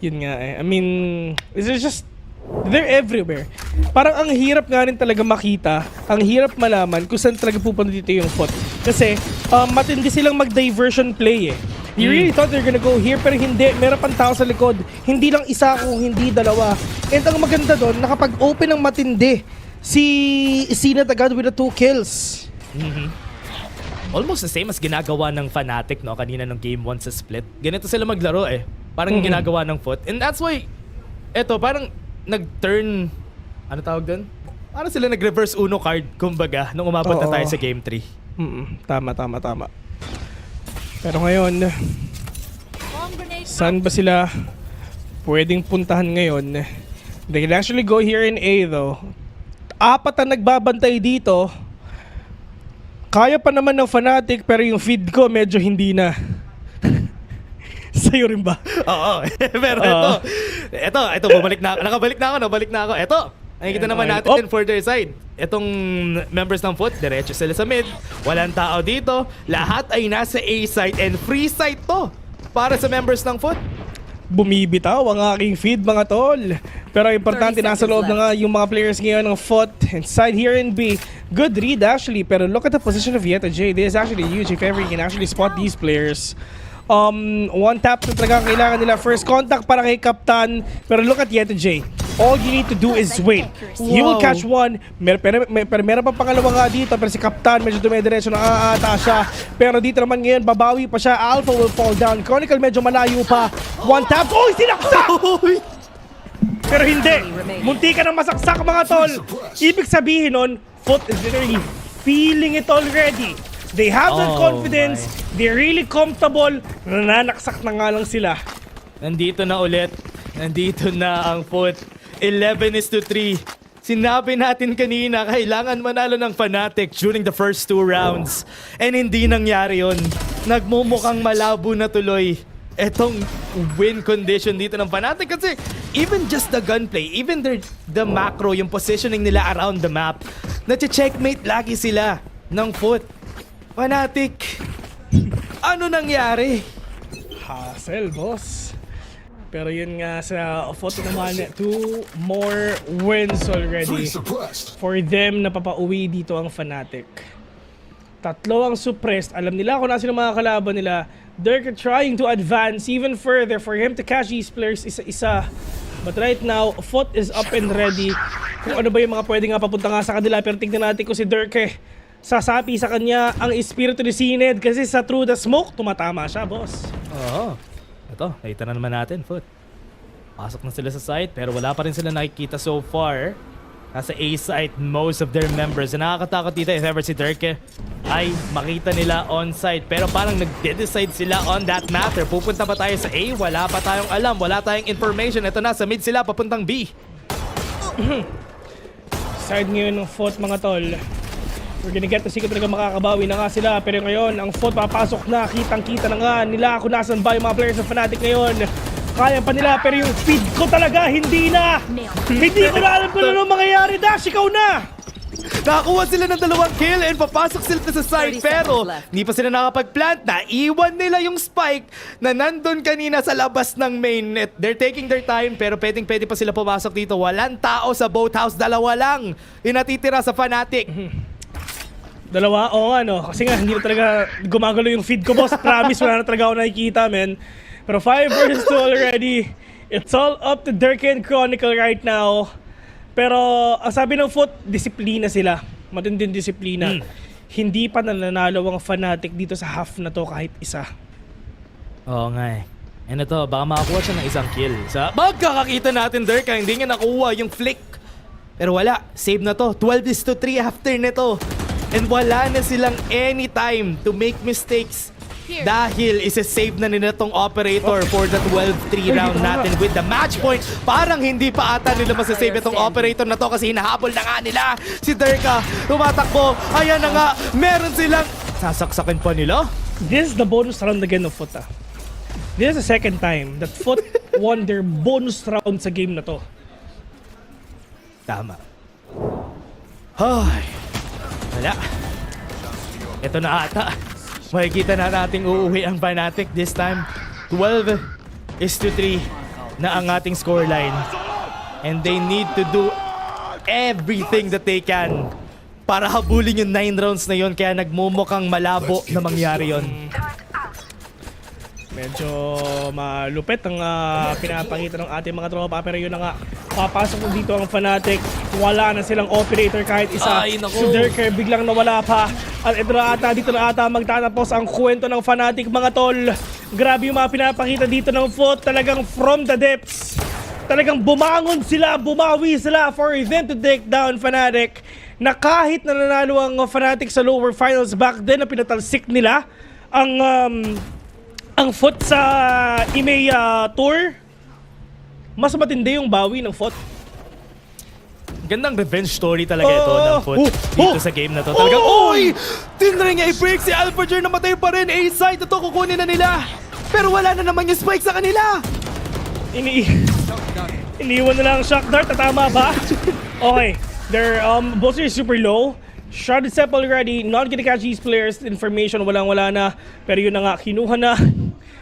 Yun nga eh. I mean, it's just, they're everywhere. Parang ang hirap nga rin talaga makita, ang hirap malaman kung saan talaga pupunta dito yung Foot. Kasi matindi silang mag-diversion play eh. You really thought they're gonna go here pero hindi. Meron pang tao sa likod. Hindi lang isa o hindi dalawa. And ang maganda doon, nakapag-open ng matindi si Sinat agad with the 2 kills. Almost the same as ginagawa ng Fnatic no kanina ng game 1 sa split. Ganito sila maglaro eh. Parang ginagawa ng Foot. And that's why eto parang nag-turn ano tawag doon? Parang sila nag-reverse uno card kumbaga nung umabot na tayo sa game 3. Tama. Pero ngayon, saan ba sila pwedeng puntahan ngayon? They can actually go here in A though. 4 ang nagbabantay dito. Kaya pa naman ng Fnatic pero yung feed ko medyo hindi na. Sa'yo rin ba? Oo. Pero ito, bumalik na ako. Nabalik na ako. Ito, nakikita naman natin din for their side. Itong members ng Foot, diretso sila sa mid. Walang tao dito. Lahat ay nasa A side and free side to para sa members ng Foot. Bumibitaw ang aking feed mga tol. Pero importante nasa loob na nga yung mga players ngayon ng Foot. Inside here in B. Good read actually. Pero look at the position of Yeta J. This is actually huge if ever you can actually spot these players. One tap na talaga kailangan nila. First contact para kay Captain. Pero look at Yeta J. All you need to do is wait. He will catch one. Pero meron pa pangalawa nga dito. Pero si Captain medyo dumediretso na aata siya. Pero dito naman ngayon, babawi pa siya. Alpha will fall down. Chronicle medyo malayo pa. One tap. Oh, sinaksak! Pero hindi. Munti ka nang masaksak mga tol. Ibig sabihin nun, Foot is literally feeling it already. They have that confidence. They're really comfortable. Nananaksak na nga lang sila. Nandito na ulit. Nandito na ang Foot. 11-3. Sinabi natin kanina, kailangan manalo ng Fnatic during the first 2 rounds. And hindi nangyari yun. Nagmumukhang malabo na tuloy etong win condition dito ng Fnatic kasi even just the gunplay, even the macro, yung positioning nila around the map, na-checkmate lagi sila ng Foot. Fnatic, ano nangyari? Hassle, boss. Pero yun nga sa Foot naman, 2 more wins already for them na papauwi dito ang Fnatic. 3 ang suppressed. Alam nila kung nasa mga kalaban nila. They're trying to advance even further for him to catch these players isa-isa. But right now, Foot is up and ready. Kung ano ba yung mga pwede nga papunta nga sa kanila. Pero tignan natin kung si Dirk sasapi sa kanya ang espiritu ni Sined kasi sa through the smoke, tumatama siya, boss. Oo. Ito, nakita na naman natin, Foot. Pasok na sila sa site pero wala pa rin sila nakikita so far. Nasa A site, most of their members. Nakakatakot dito if ever si Dirk ay makita nila on site. Pero parang nagde-decide sila on that matter. Pupunta ba tayo sa A? Wala pa tayong alam. Wala tayong information. Ito na, sa mid sila, papuntang B. Side ngayon ng Foot, mga tol. We're gonna get to see kung talaga makakabawi na nga sila. Pero ngayon, ang Foot papasok na. Kitang-kita na nga nila kung nasan ba yung mga players ng Fnatic ngayon. Kaya pa nila, pero yung feed ko talaga, hindi na! Hindi ko na alam kung ano mangyayari. Dash, ikaw na! Nakakuha sila ng 2 kill and papasok sila sa site. Pero hindi pa sila nakapag-plant. Naiwan nila yung spike na nandun kanina sa labas ng main net. They're taking their time pero pwede pa sila pumasok dito. Walang tao sa boathouse. 2 lang yung natitira sa Fnatic. 2? Oo nga, no? Kasi nga, hindi na talaga gumagalo yung feed ko, boss. Promise, wala na talaga ako nakikita, men. Pero 5 versus 2 already. It's all up to Dirk and Chronicle right now. Pero ang sabi ng Foot, disiplina sila. Matinding disiplina. Hindi pa nananalo ang Fnatic dito sa half na to kahit isa. Oo nga eh. And ito, baka makakuha siya ng isang kill. Sa magkakakita natin, Dirk, hindi niya nakuha yung flick. Pero wala, save na to. 12-3 after nito. And wala na silang any time to make mistakes. Dahil isa-save na nila tong operator for the 12-3 round natin with the match point. Parang hindi pa ata nila masasave itong operator na to kasi hinahabol na nga nila. Si Dirka, tumatakbo. Ayan na nga, meron silang sasaksakin pa nila. This is the bonus round again of Foot. This is the second time that Foot won their bonus round sa game na to. Tama. Ay, wala. Ito na ata. Makikita na nating uuwi ang Fnatic this time. 12-3 na ang ating scoreline. And they need to do everything that they can para habulin yung 9 rounds na yun. Kaya nagmumukhang malabo na mangyari yun. Medyo malupit ang pinapakita ng ating mga tropa, pero yun na nga, papasok na dito ang Fnatic. Wala na silang operator kahit isa. Ay, naku. Si Dirker biglang nawala pa. At ito na ata, dito na ata magtatapos ang kwento ng Fnatic, mga tol. Grabe yung mga pinapakita dito ng Foot. Talagang from the depths. Talagang bumangon sila, bumawi sila for them to take down Fnatic. Na kahit na nanalo ang Fnatic sa lower finals back then, na pinatalsik nila ang Foot sa EMEA Tour, mas matindi yung bawi ng Foot. Gandang revenge story talaga ito ng Foot dito sa game na to. Talagang, oy! Tinry niya i-break si Alphager, namatay pa rin. A-side, ito kukunin na nila. Pero wala na naman yung spike sa kanila. Iniwan na lang ang shock dart, tama ba? Okay, their booster is super low. Shrouded Step already, not gonna catch these players. Information, walang-wala na. Pero yun na nga, kinuha na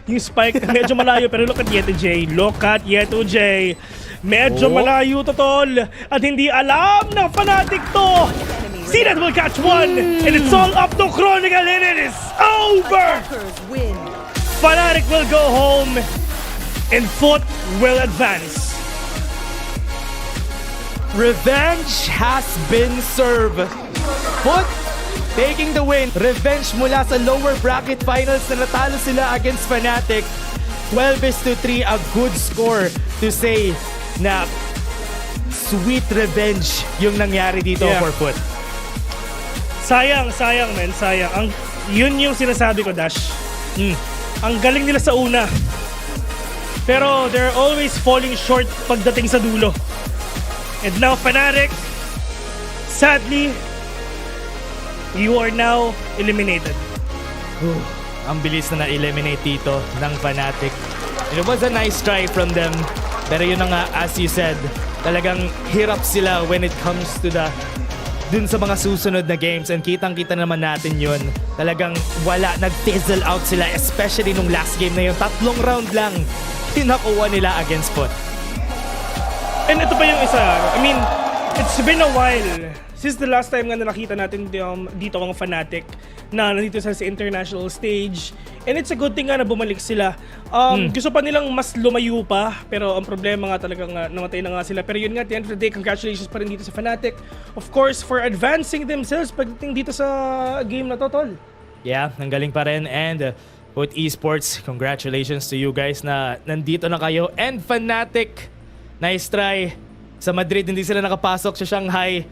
yung spike. Medyo malayo, pero look at Yeto J. Look at Yeto J. Medyo malayo to, tol. At hindi alam ng Fnatic to. C-Net will catch one. And it's all up to Chronicle, and it is over. Fnatic will go home. And Foot will advance. Revenge has been served. Foot taking the win. Revenge mula sa lower bracket finals na natalo sila against Fnatic. 12-3, a good score to say na sweet revenge yung nangyari dito for Foot. Sayang, man. Sayang. Yun yung sinasabi ko, Dash. Ang galing nila sa una. Pero they're always falling short pagdating sa dulo. And now Fnatic, sadly, you are now eliminated. Ang bilis na na-eliminate dito ng Fnatic. It was a nice try from them. Pero yun na nga, as you said, talagang hirap sila when it comes to dun sa mga susunod na games. And kitang-kita naman natin yun. Talagang wala, nag-fizzle out sila. Especially nung last game na yun. 3 round lang tinakuha nila against Foot. And ito pa yung isa. I mean, it's been a while since the last time nga na nakita natin dito ang Fnatic na nandito sa international stage. And it's a good thing nga na bumalik sila. Gusto pa nilang mas lumayo pa, pero ang problema nga talagang namatay na nga sila. Pero yun nga, at the end of the day, congratulations pa rin dito sa Fnatic. Of course, for advancing themselves pagdating dito sa game na to, tol. Yeah, ang galing pa rin. And Foot Esports, congratulations to you guys na nandito na kayo. And Fnatic, nice try. Sa Madrid, hindi sila nakapasok. Sa Shanghai,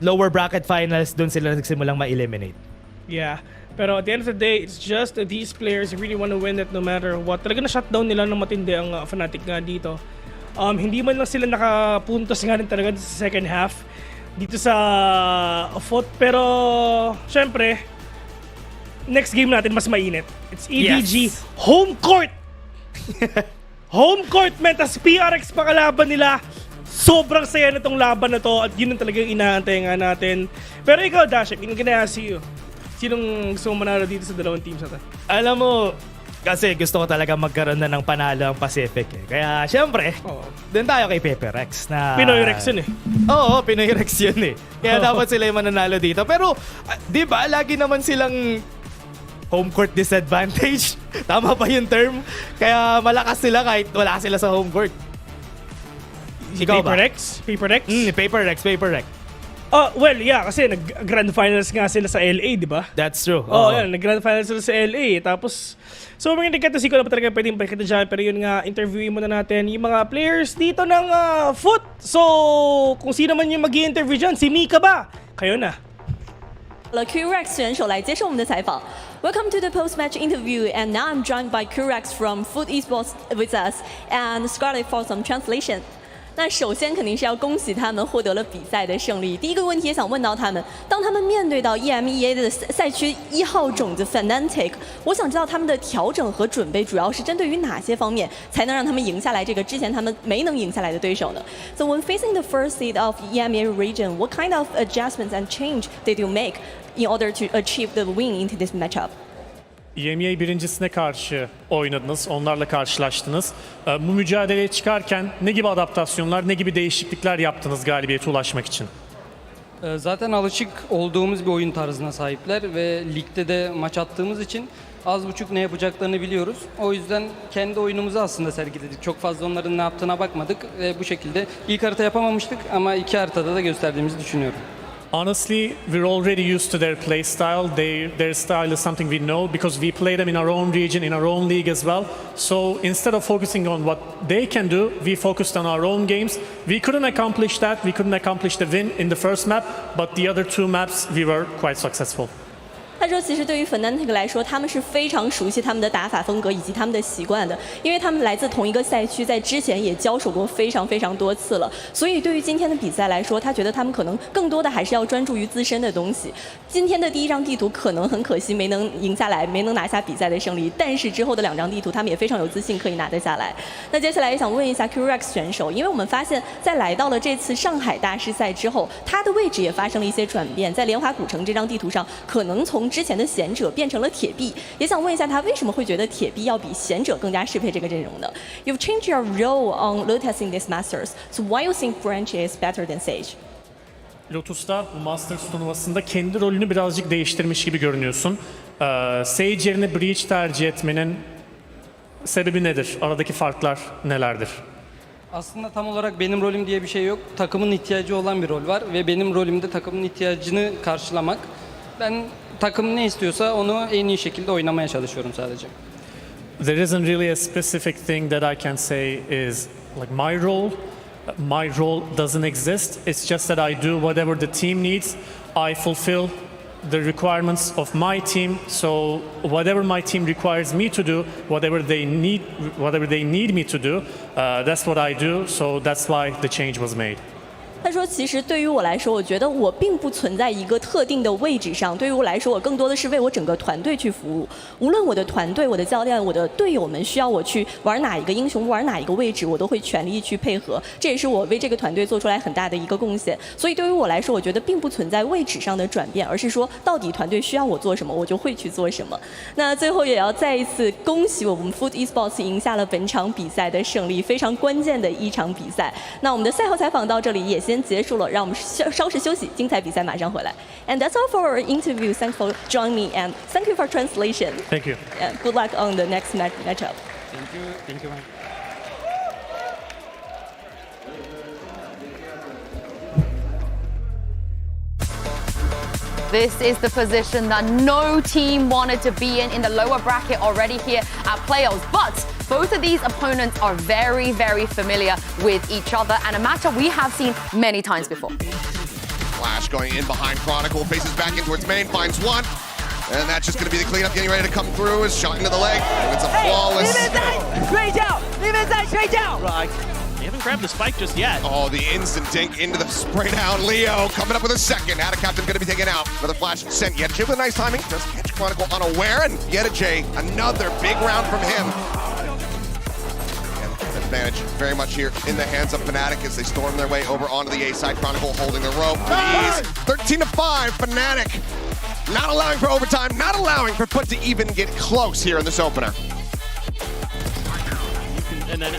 lower bracket finals, doon sila nagsimulang ma-eliminate. Yeah. Pero at the end of the day, it's just that these players really want to win it no matter what. Talaga na-shutdown nila ng matindi ang Fnatic nga dito. Hindi man lang sila nakapuntos nga rin talaga sa second half dito sa Foot. Pero, syempre, next game natin mas mainit. It's EDG home court! Home court, man. Tas PRX pa kalaban nila. Sobrang saya na tong laban na to at yun ang talagang inaantay nga natin. Pero ikaw, Dash, I'm gonna ask you, sinong gusto mo manalo dito sa dalawang teams na to? Alam mo, kasi gusto ko talaga magkaroon na ng panalo ang Pacific eh. Kaya syempre, doon tayo kay Pepe Rex na... Pinoy Rex yun eh. Oo, Pinoy Rex yun eh. Kaya dapat sila yung mananalo dito. Pero, di ba, lagi naman silang home court disadvantage. Tama ba yung term? Kaya malakas sila kahit wala sila sa home court. Ikaw Paper Rex? Paper Rex? Paper Rex. Well, yeah, kasi nag-grand finals nga sila sa LA, di ba? That's true. Yan, nag-grand finals sila sa LA. Tapos, so mga hindi kasi ko na pa talaga pwedeng pakita dyan. Pero yun nga, interviewin muna natin yung mga players dito ng Foot. So, kung sino man yung mag-i-interview dyan, si Mika ba? Kayo na. Q-Rex 选手来接受我们的采访。Welcome to the post-match interview, and now I'm joined by Q-Rex from Foot Esports with us, and Scarlett for some translation. 那首先肯定是要恭喜他们获得了比赛的胜利。第一个问题也想问到他们，当他们面对到 EMEA 的赛区1号种子 Fnatic， 我想知道他们的调整和准备主要是针对于哪些方面，才能让他们赢下来这个之前他们没能赢下来的对手呢？ So when facing the first seed of EMEA region, what kind of adjustments and change did you make in order to achieve the win into this matchup? EMEA birincisine karşı oynadınız, onlarla karşılaştınız. Bu mücadeleye çıkarken ne gibi adaptasyonlar, ne gibi değişiklikler yaptınız galibiyete ulaşmak için? Zaten alışık olduğumuz bir oyun tarzına sahipler ve ligde de maç attığımız için az buçuk ne yapacaklarını biliyoruz. O yüzden kendi oyunumuzu aslında sergiledik. Çok fazla onların ne yaptığına bakmadık ve bu şekilde ilk harita yapamamıştık ama iki haritada da gösterdiğimizi düşünüyorum. Honestly, we're already used to their play style. Their style is something we know because we play them in our own region, in our own league as well. So instead of focusing on what they can do, we focused on our own games. We couldn't accomplish that. We couldn't accomplish the win in the first map, but the other two maps we were quite successful. 他说，其实对于 Fnatic 来说，他们是非常熟悉他们的打法风格以及他们的习惯的，因为他们来自同一个赛区，在之前也交手过非常非常多次了。所以对于今天的比赛来说，他觉得他们可能更多的还是要专注于自身的东西。今天的第一张地图可能很可惜没能赢下来，没能拿下比赛的胜利，但是之后的2张地图他们也非常有自信可以拿得下来。那接下来也想问一下 Q-Rex 选手，因为我们发现，在来到了这次上海大师赛之后，他的位置也发生了一些转变，在莲花古城这张地图上，可能从之前的贤者变成了铁壁，也想问一下他为什么会觉得铁壁要比贤者更加适配这个阵容呢 ？You've changed your role on Lotus in this Masters, so why you think Branch is better than Sage? Lotus'ta bu Masters turnuvasında kendi rolünü birazcık değiştirmiş gibi görünüyorsun. Sage yerine Breach tercih etmenin sebebi nedir? Aradaki farklar nelerdir? Aslında tam olarak benim rolüm diye bir şey yok. Takımın ihtiyacı olan bir rol var ve benim rolümde takımın ihtiyacını karşılamak. Ben takım ne istiyorsa onu en iyi şekilde oynamaya çalışıyorum sadece. There isn't really a specific thing that I can say is like my role. My role doesn't exist. It's just that I do whatever the team needs. I fulfill the requirements of my team. So whatever my team requires me to do, whatever they need me to do, that's what I do. So that's why the change was made. 他说：“其实对于我来说，我觉得我并不存在一个特定的位置上。对于我来说，我更多的是为我整个团队去服务。无论我的团队、我的教练、我的队友们需要我去玩哪一个英雄、玩哪一个位置，我都会全力去配合。这也是我为这个团队做出来很大的一个贡献。所以对于我来说，我觉得并不存在位置上的转变，而是说到底团队需要我做什么，我就会去做什么。那最后也要再一次恭喜我们 Foot Esports 赢下了本场比赛的胜利，非常关键的一场比赛。那我们的赛后采访到这里也先结束了，让我们稍事休息，精彩比赛马上回来。And that's all for our interview. Thanks for joining me and thank you for translation. Thank you. And good luck on the next matchup. Thank you. Thank you. This is the position that no team wanted to be in the lower bracket already here at playoffs. But both of these opponents are very, very familiar with each other and a matchup we have seen many times before. Flash going in behind Chronicle, faces back in towards main, finds one. And that's just going to be the cleanup, getting ready to come through. Is shot into the leg, and it's a flawless. Right. They haven't grabbed the spike just yet. Oh, the instant dink into the spray down. Leo coming up with a second. Captain going to be taken out. Another flash sent. Yedajay with a nice timing. Does catch Chronicle unaware, and Yedajay, another big round from him. And advantage very much here in the hands of Fnatic as they storm their way over onto the A side. Chronicle holding the rope. 13-5, Fnatic. Not allowing for overtime, not allowing for Foot to even get close here in this opener. And then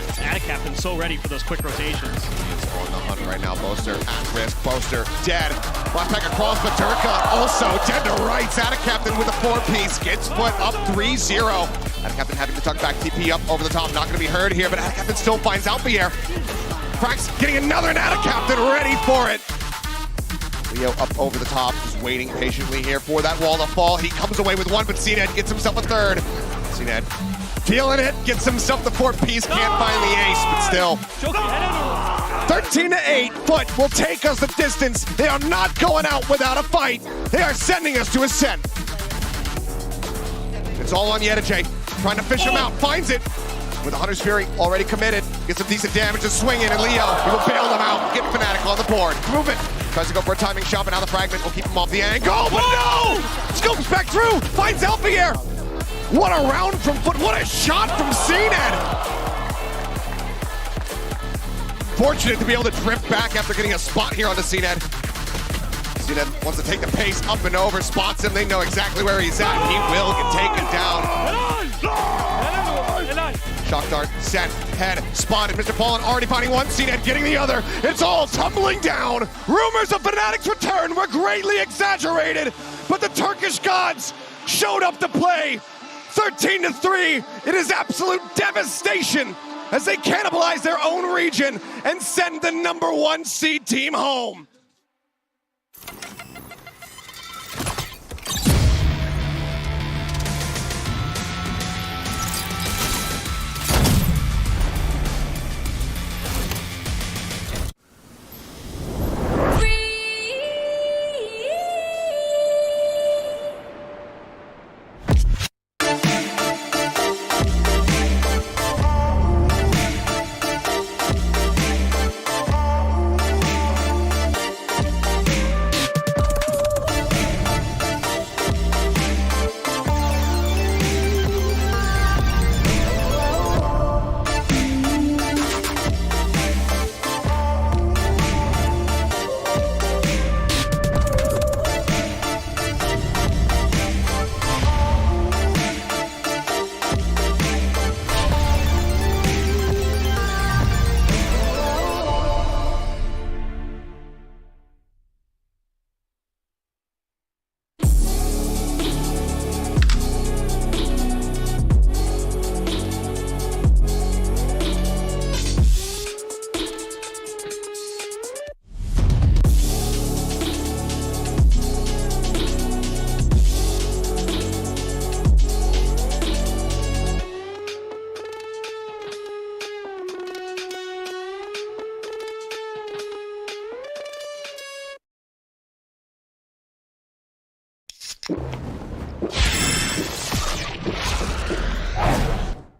Captain's so ready for those quick rotations. He's on the hunt right now. Boaster at risk. Boaster dead. Last pack across, but Durka also dead to rights. Captain with a 4-piece. Gets Foot up 3-0. Captain having to tuck back TP up over the top. Not going to be heard here, but Captain still finds Alpier. Frax getting another Captain ready for it. Leo up over the top, just waiting patiently here for that wall to fall. He comes away with one, but CNED gets himself a third. CNED feeling it, gets himself the fourth piece, can't find the ace, but still. 13-8, FUT will take us the distance. They are not going out without a fight. They are sending us to Ascent. It's all on Yedijay, trying to fish him out, finds it. With the Hunter's Fury already committed, gets some decent damage to swing in, and Leo, he will bail them out, get Fnatic on the board. Move it, tries to go for a timing shot, but now the fragment will keep him off the angle, but no! Scopes back through, finds Alfier. What a round from FUT, what a shot from CNED! Fortunate to be able to drift back after getting a spot here onto CNED. CNED wants to take the pace up and over, spots him, they know exactly where he's at, he will get taken down. Shock dart, sent, head, spotted. Mr. Fallen already finding one, CNED getting the other. It's all tumbling down. Rumors of Fnatic's return were greatly exaggerated, but the Turkish gods showed up to play. 13-3, it is absolute devastation as they cannibalize their own region and send the #1 seed team home.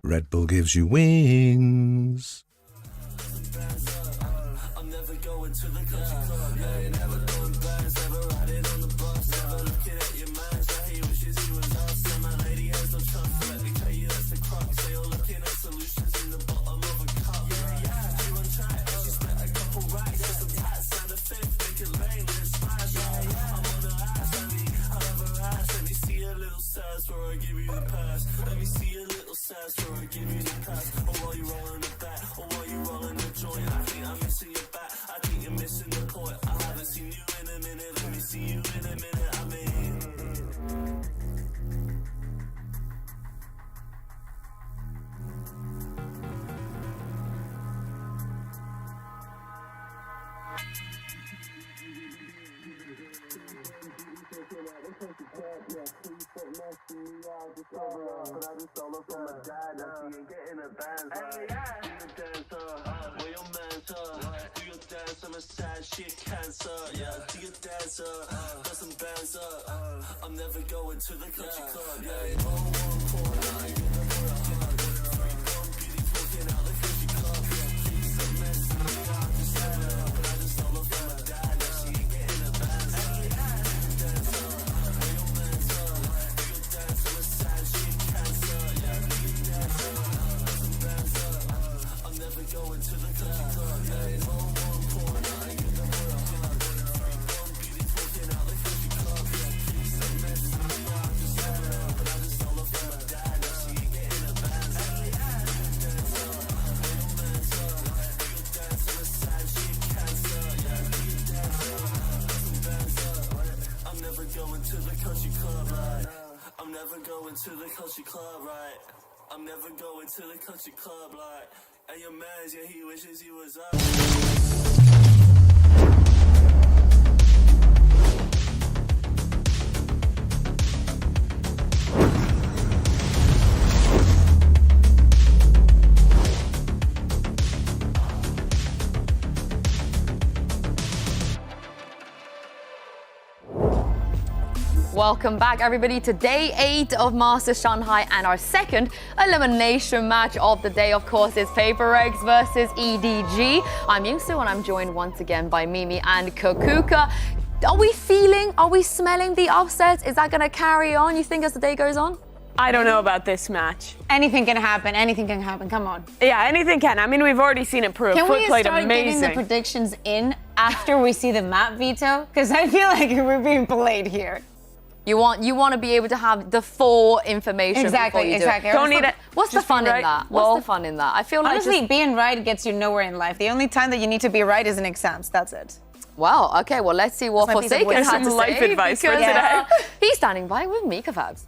Red Bull gives you wings. I'm never going to the country club. To the country club, right? I'm never going to the country club, like. And your man's, yeah, he wishes he was up. Welcome back, everybody, to day 8 of Masters Shanghai, and our second elimination match of the day, of course, is PaperX versus EDG. I'm Yingsu, and I'm joined once again by Mimi and Kakuka. Are we smelling the upsets? Is that going to carry on, you think, as the day goes on? I don't know about this match. Anything can happen. Anything can happen. Come on. Yeah, anything can. I mean, we've already seen it prove. Can we played start amazing. getting the predictions in after we see the map, Vito? Because I feel like we're being played here. You want to be able to have the full information. Exactly, before you exactly. Don't need it. What's the fun in that? What's the fun in that? I feel like honestly, being right gets you nowhere in life. The only time that you need to be right is in exams. That's it. Well, okay. Well, let's see what Forsaken had to say. Life advice for because, today. He's standing by with Mika Fabs.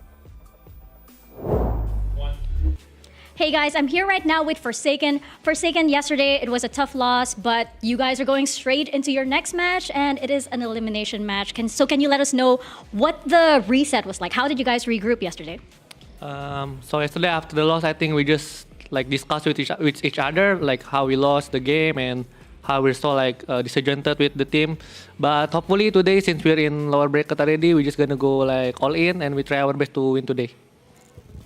Hey guys, I'm here right now with Forsaken. Forsaken, yesterday it was a tough loss, but you guys are going straight into your next match, and it is an elimination match. So can you let us know what the reset was like? How did you guys regroup yesterday? So yesterday after the loss, I think we just discussed with each other like how we lost the game and how we're so disjointed with the team. But hopefully today, since we're in lower bracket already, we're just gonna go all in and we try our best to win today.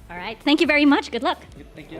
All right, thank you very much. Good luck. Thank you.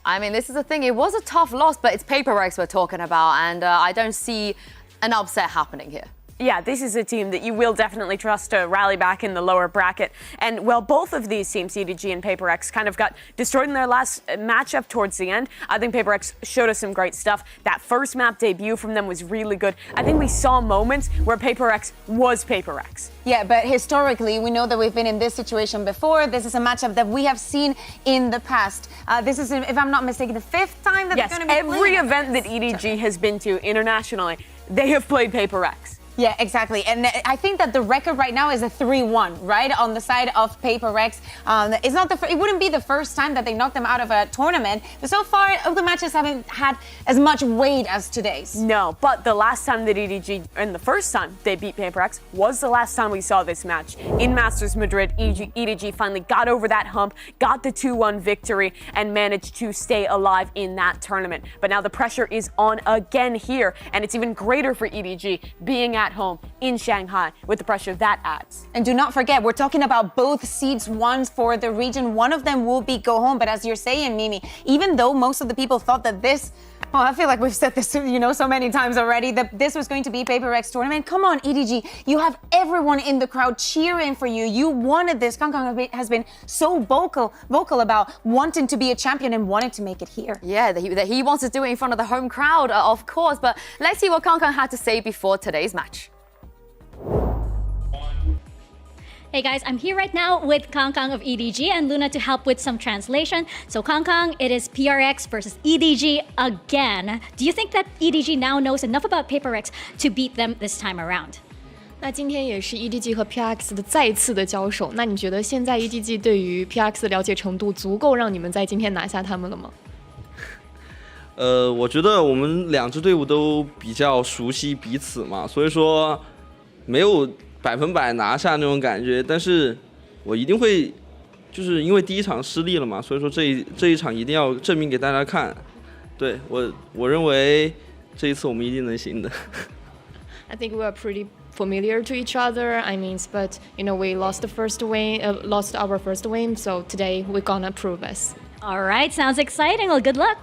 I mean, this is the thing. It was a tough loss, but it's PaperX we're talking about, and I don't see an upset happening here. Yeah, this is a team that you will definitely trust to rally back in the lower bracket. And, well, both of these teams, EDG and PaperX, kind of got destroyed in their last matchup towards the end. I think PaperX showed us some great stuff. That first map debut from them was really good. I think we saw moments where PaperX was PaperX. Yeah, but historically, we know that we've been in this situation before. This is a matchup that we have seen in the past. This is, if I'm not mistaken, the 5th time that they're going to be every event that EDG has been to internationally, they have played PaperX. Yeah, exactly. And I think that the record right now is a 3-1, right? On the side of PaperX. It's not it wouldn't be the first time that they knocked them out of a tournament, but so far the matches haven't had as much weight as today's. No, but the last time that EDG, and the first time they beat PaperX, was the last time we saw this match. In Masters Madrid, EDG finally got over that hump, got the 2-1 victory, and managed to stay alive in that tournament. But now the pressure is on again here, and it's even greater for EDG being at home in Shanghai with the pressure that adds. And do not forget, we're talking about both seeds ones for the region. One of them will be go home, but as you're saying, Mimi, even though most of the people thought that this, I feel like we've said this, so many times already, that this was going to be PaperX tournament. Come on, EDG, you have everyone in the crowd cheering for you. You wanted this. Kangkang has been so vocal about wanting to be a champion and wanting to make it here. Yeah, that he wants to do it in front of the home crowd, of course. But let's see what Kangkang had to say before today's match. Hey guys, I'm here right now with Kangkang of EDG and Luna to help with some translation. So Kangkang, it is PRX versus EDG again. Do you think that EDG now knows enough about PaperX to beat them this time around? 那今天也是 EDG 和 PRX 的再次的交手。那你觉得现在 EDG 对于 PRX 的了解程度足够让你们在今天拿下他们了吗？我觉得我们两支队伍都比较熟悉彼此嘛，所以说没有100%拿下那种感觉，但是我一定會，就是因為第一場失利了嘛，所以說這一場一定要證明給大家看。對，我認為這一次我們一定能行的。I think we are pretty familiar to each other. I mean, but we lost our first win, so today we're gonna prove us. All right, sounds exciting. Well, good luck.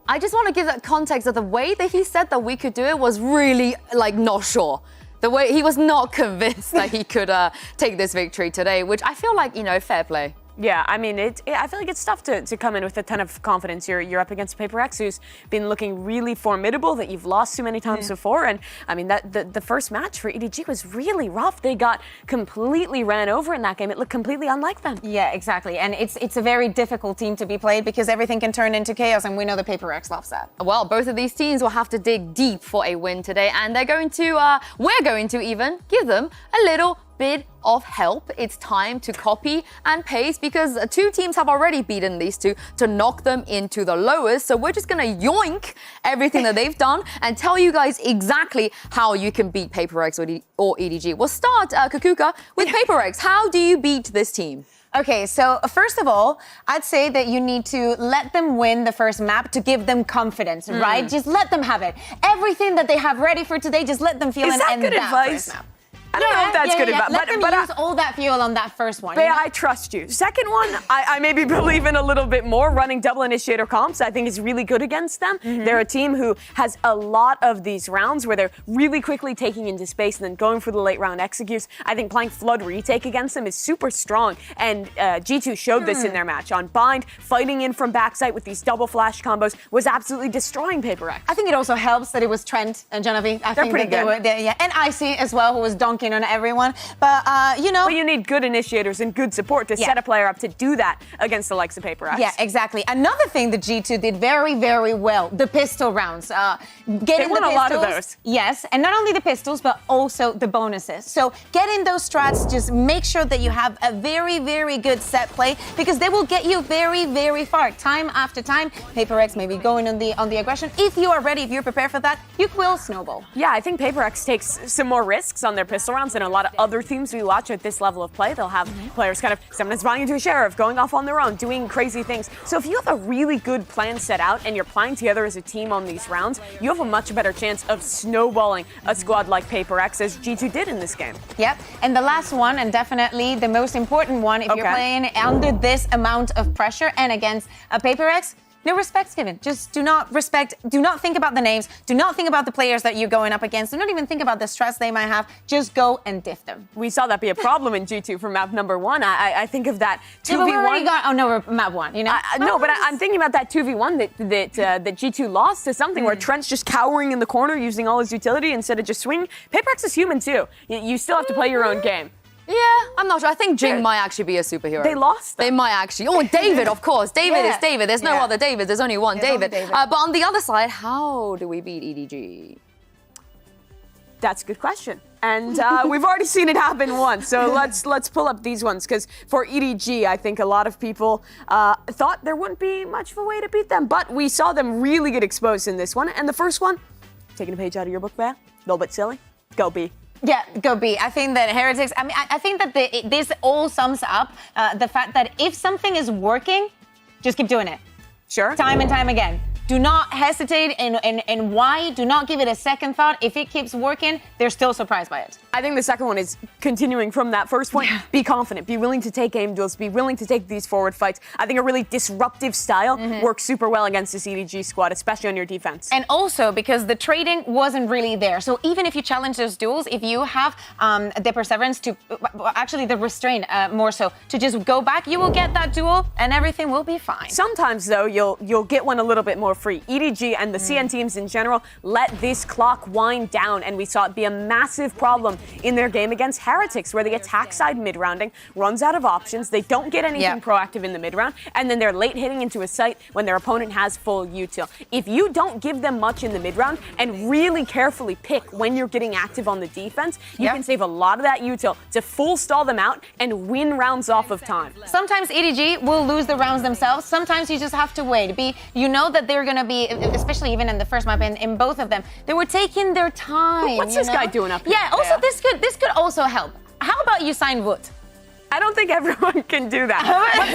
I just want to give that context that the way that he said that we could do it was really not sure. The way he was not convinced that he could take this victory today, which I feel like, fair play. Yeah, I mean, I feel like it's tough to come in with a ton of confidence. You're up against PaperX, who's been looking really formidable, that you've lost too many times before. And I mean, the first match for EDG was really rough. They got completely ran over in that game. It looked completely unlike them. Yeah, exactly. And it's a very difficult team to be played because everything can turn into chaos, and we know the PaperX loves that. Well, both of these teams will have to dig deep for a win today, and we're going to even give them a little bit of help. It's time to copy and paste because two teams have already beaten these two to knock them into the lowest. So we're just gonna yoink everything that they've done and tell you guys exactly how you can beat PaperX or EDG. We'll start, Kakuka, with PaperX. How do you beat this team? Okay, so first of all, I'd say that you need to let them win the first map to give them confidence, right? Just let them have it. Everything that they have ready for today, just let them feel it. Is that good advice? I don't know if that's good advice. Let them use all that fuel on that first one. But I trust you. Second one, I maybe believe in a little bit more. Running double initiator comps, I think is really good against them. They're a team who has a lot of these rounds where they're really quickly taking into space and then going for the late round executes. I think playing Flood retake against them is super strong. And G2 showed this in their match. On Bind, fighting in from backside with these double flash combos was absolutely destroying Paper X. I think it also helps that it was Trent and Genevieve. I They're think pretty that good. And Icy as well, who was dunking on everyone. But, But you need good initiators and good support to set a player up to do that against the likes of Paper X. Yeah, exactly. Another thing that G2 did very, very well, the pistol rounds. They won a lot of those. Yes, and not only the pistols, but also the bonuses. So get in those strats, just make sure that you have a very, very good set play, because they will get you very, very far. Time after time, Paper X may be going on the aggression. If you are ready, if you're prepared for that, you will snowball. Yeah, I think Paper X takes some more risks on their pistol rounds than a lot of other teams we watch at this level of play. They'll have players kind of sometimes buying into a sheriff, going off on their own, doing crazy things. So if you have a really good plan set out and you're playing together as a team on these rounds, you have a much better chance of snowballing a squad like Paper X, as G2 did in this game. Yep, and the last one, and definitely the most important one, if you're playing under this amount of pressure and against a Paper X, no respect's given. Just do not think about the names, do not think about the players that you're going up against, do not even think about the stress they might have, just go and diff them. We saw that be a problem in G2 for map number 1. I think of that 2v1. Yeah, but we already got, we're map 1, you know? No, but I'm thinking about that 2v1 that G2 lost to something where Trent's just cowering in the corner using all his utility instead of just swinging. Paper X is human too. You still have to play your own game. Yeah, I'm not sure. I think Jing might actually be a superhero. They lost them. They might actually. Oh, David, of course. David is David. There's no other David. There's only one David. But on the other side, how do we beat EDG? That's a good question. And we've already seen it happen once. So let's pull up these ones, because for EDG, I think a lot of people thought there wouldn't be much of a way to beat them. But we saw them really get exposed in this one. And the first one, taking a page out of your book, Bea, a little bit silly. Go B. Yeah, go B. I think that Heretics, I think that this all sums up the fact that if something is working, just keep doing it. Sure. Time and time again. Do not hesitate and why. Do not give it a second thought. If it keeps working, they're still surprised by it. I think the second one is continuing from that first point. Yeah. Be confident. Be willing to take aim duels. Be willing to take these forward fights. I think a really disruptive style works super well against this EDG squad, especially on your defense. And also because the trading wasn't really there. So even if you challenge those duels, if you have the perseverance to, actually the restraint more so, to just go back, you will get that duel and everything will be fine. Sometimes though, you'll get one a little bit more free. EDG and the CN teams in general let this clock wind down, and we saw it be a massive problem in their game against Heretics, where they attack side mid-rounding, runs out of options, they don't get anything proactive in the mid-round, and then they're late hitting into a site when their opponent has full util. If you don't give them much in the mid-round and really carefully pick when you're getting active on the defense, you can save a lot of that util to full stall them out and win rounds off of time. Sometimes EDG will lose the rounds themselves. Sometimes you just have to wait. You know that they're going to be, especially even in the first map, in both of them, they were taking their time. What's this guy doing up here? Yeah, also this could also help. How about you sign Wood? I don't think everyone can do that.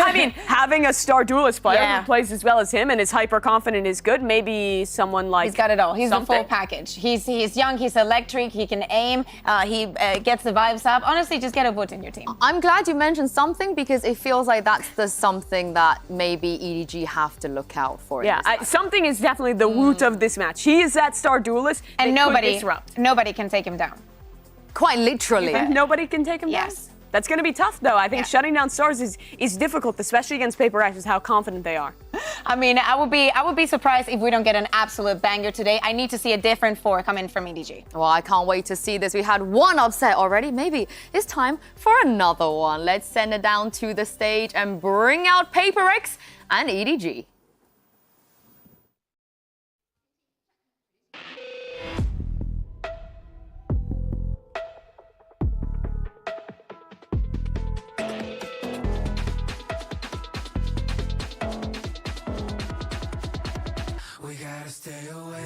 I mean, having a star duelist player who plays as well as him and is hyper confident is good. Maybe someone like he's got it all. He's the full package. He's young. He's electric. He can aim. He gets the vibes up. Honestly, just get a Wood in your team. I'm glad you mentioned something, because it feels like that's the something that maybe EDG have to look out for. Yeah, something is definitely the Woot of this match. He is that star duelist, and nobody can take him down. Quite literally. Nobody can take him down. That's going to be tough, though. I think shutting down stars is difficult, especially against Paper X, is how confident they are. I mean, I would be surprised if we don't get an absolute banger today. I need to see a different 4 coming from EDG. Well, I can't wait to see this. We had one upset already. Maybe it's time for another one. Let's send it down to the stage and bring out Paper X and EDG. We gotta stay awake.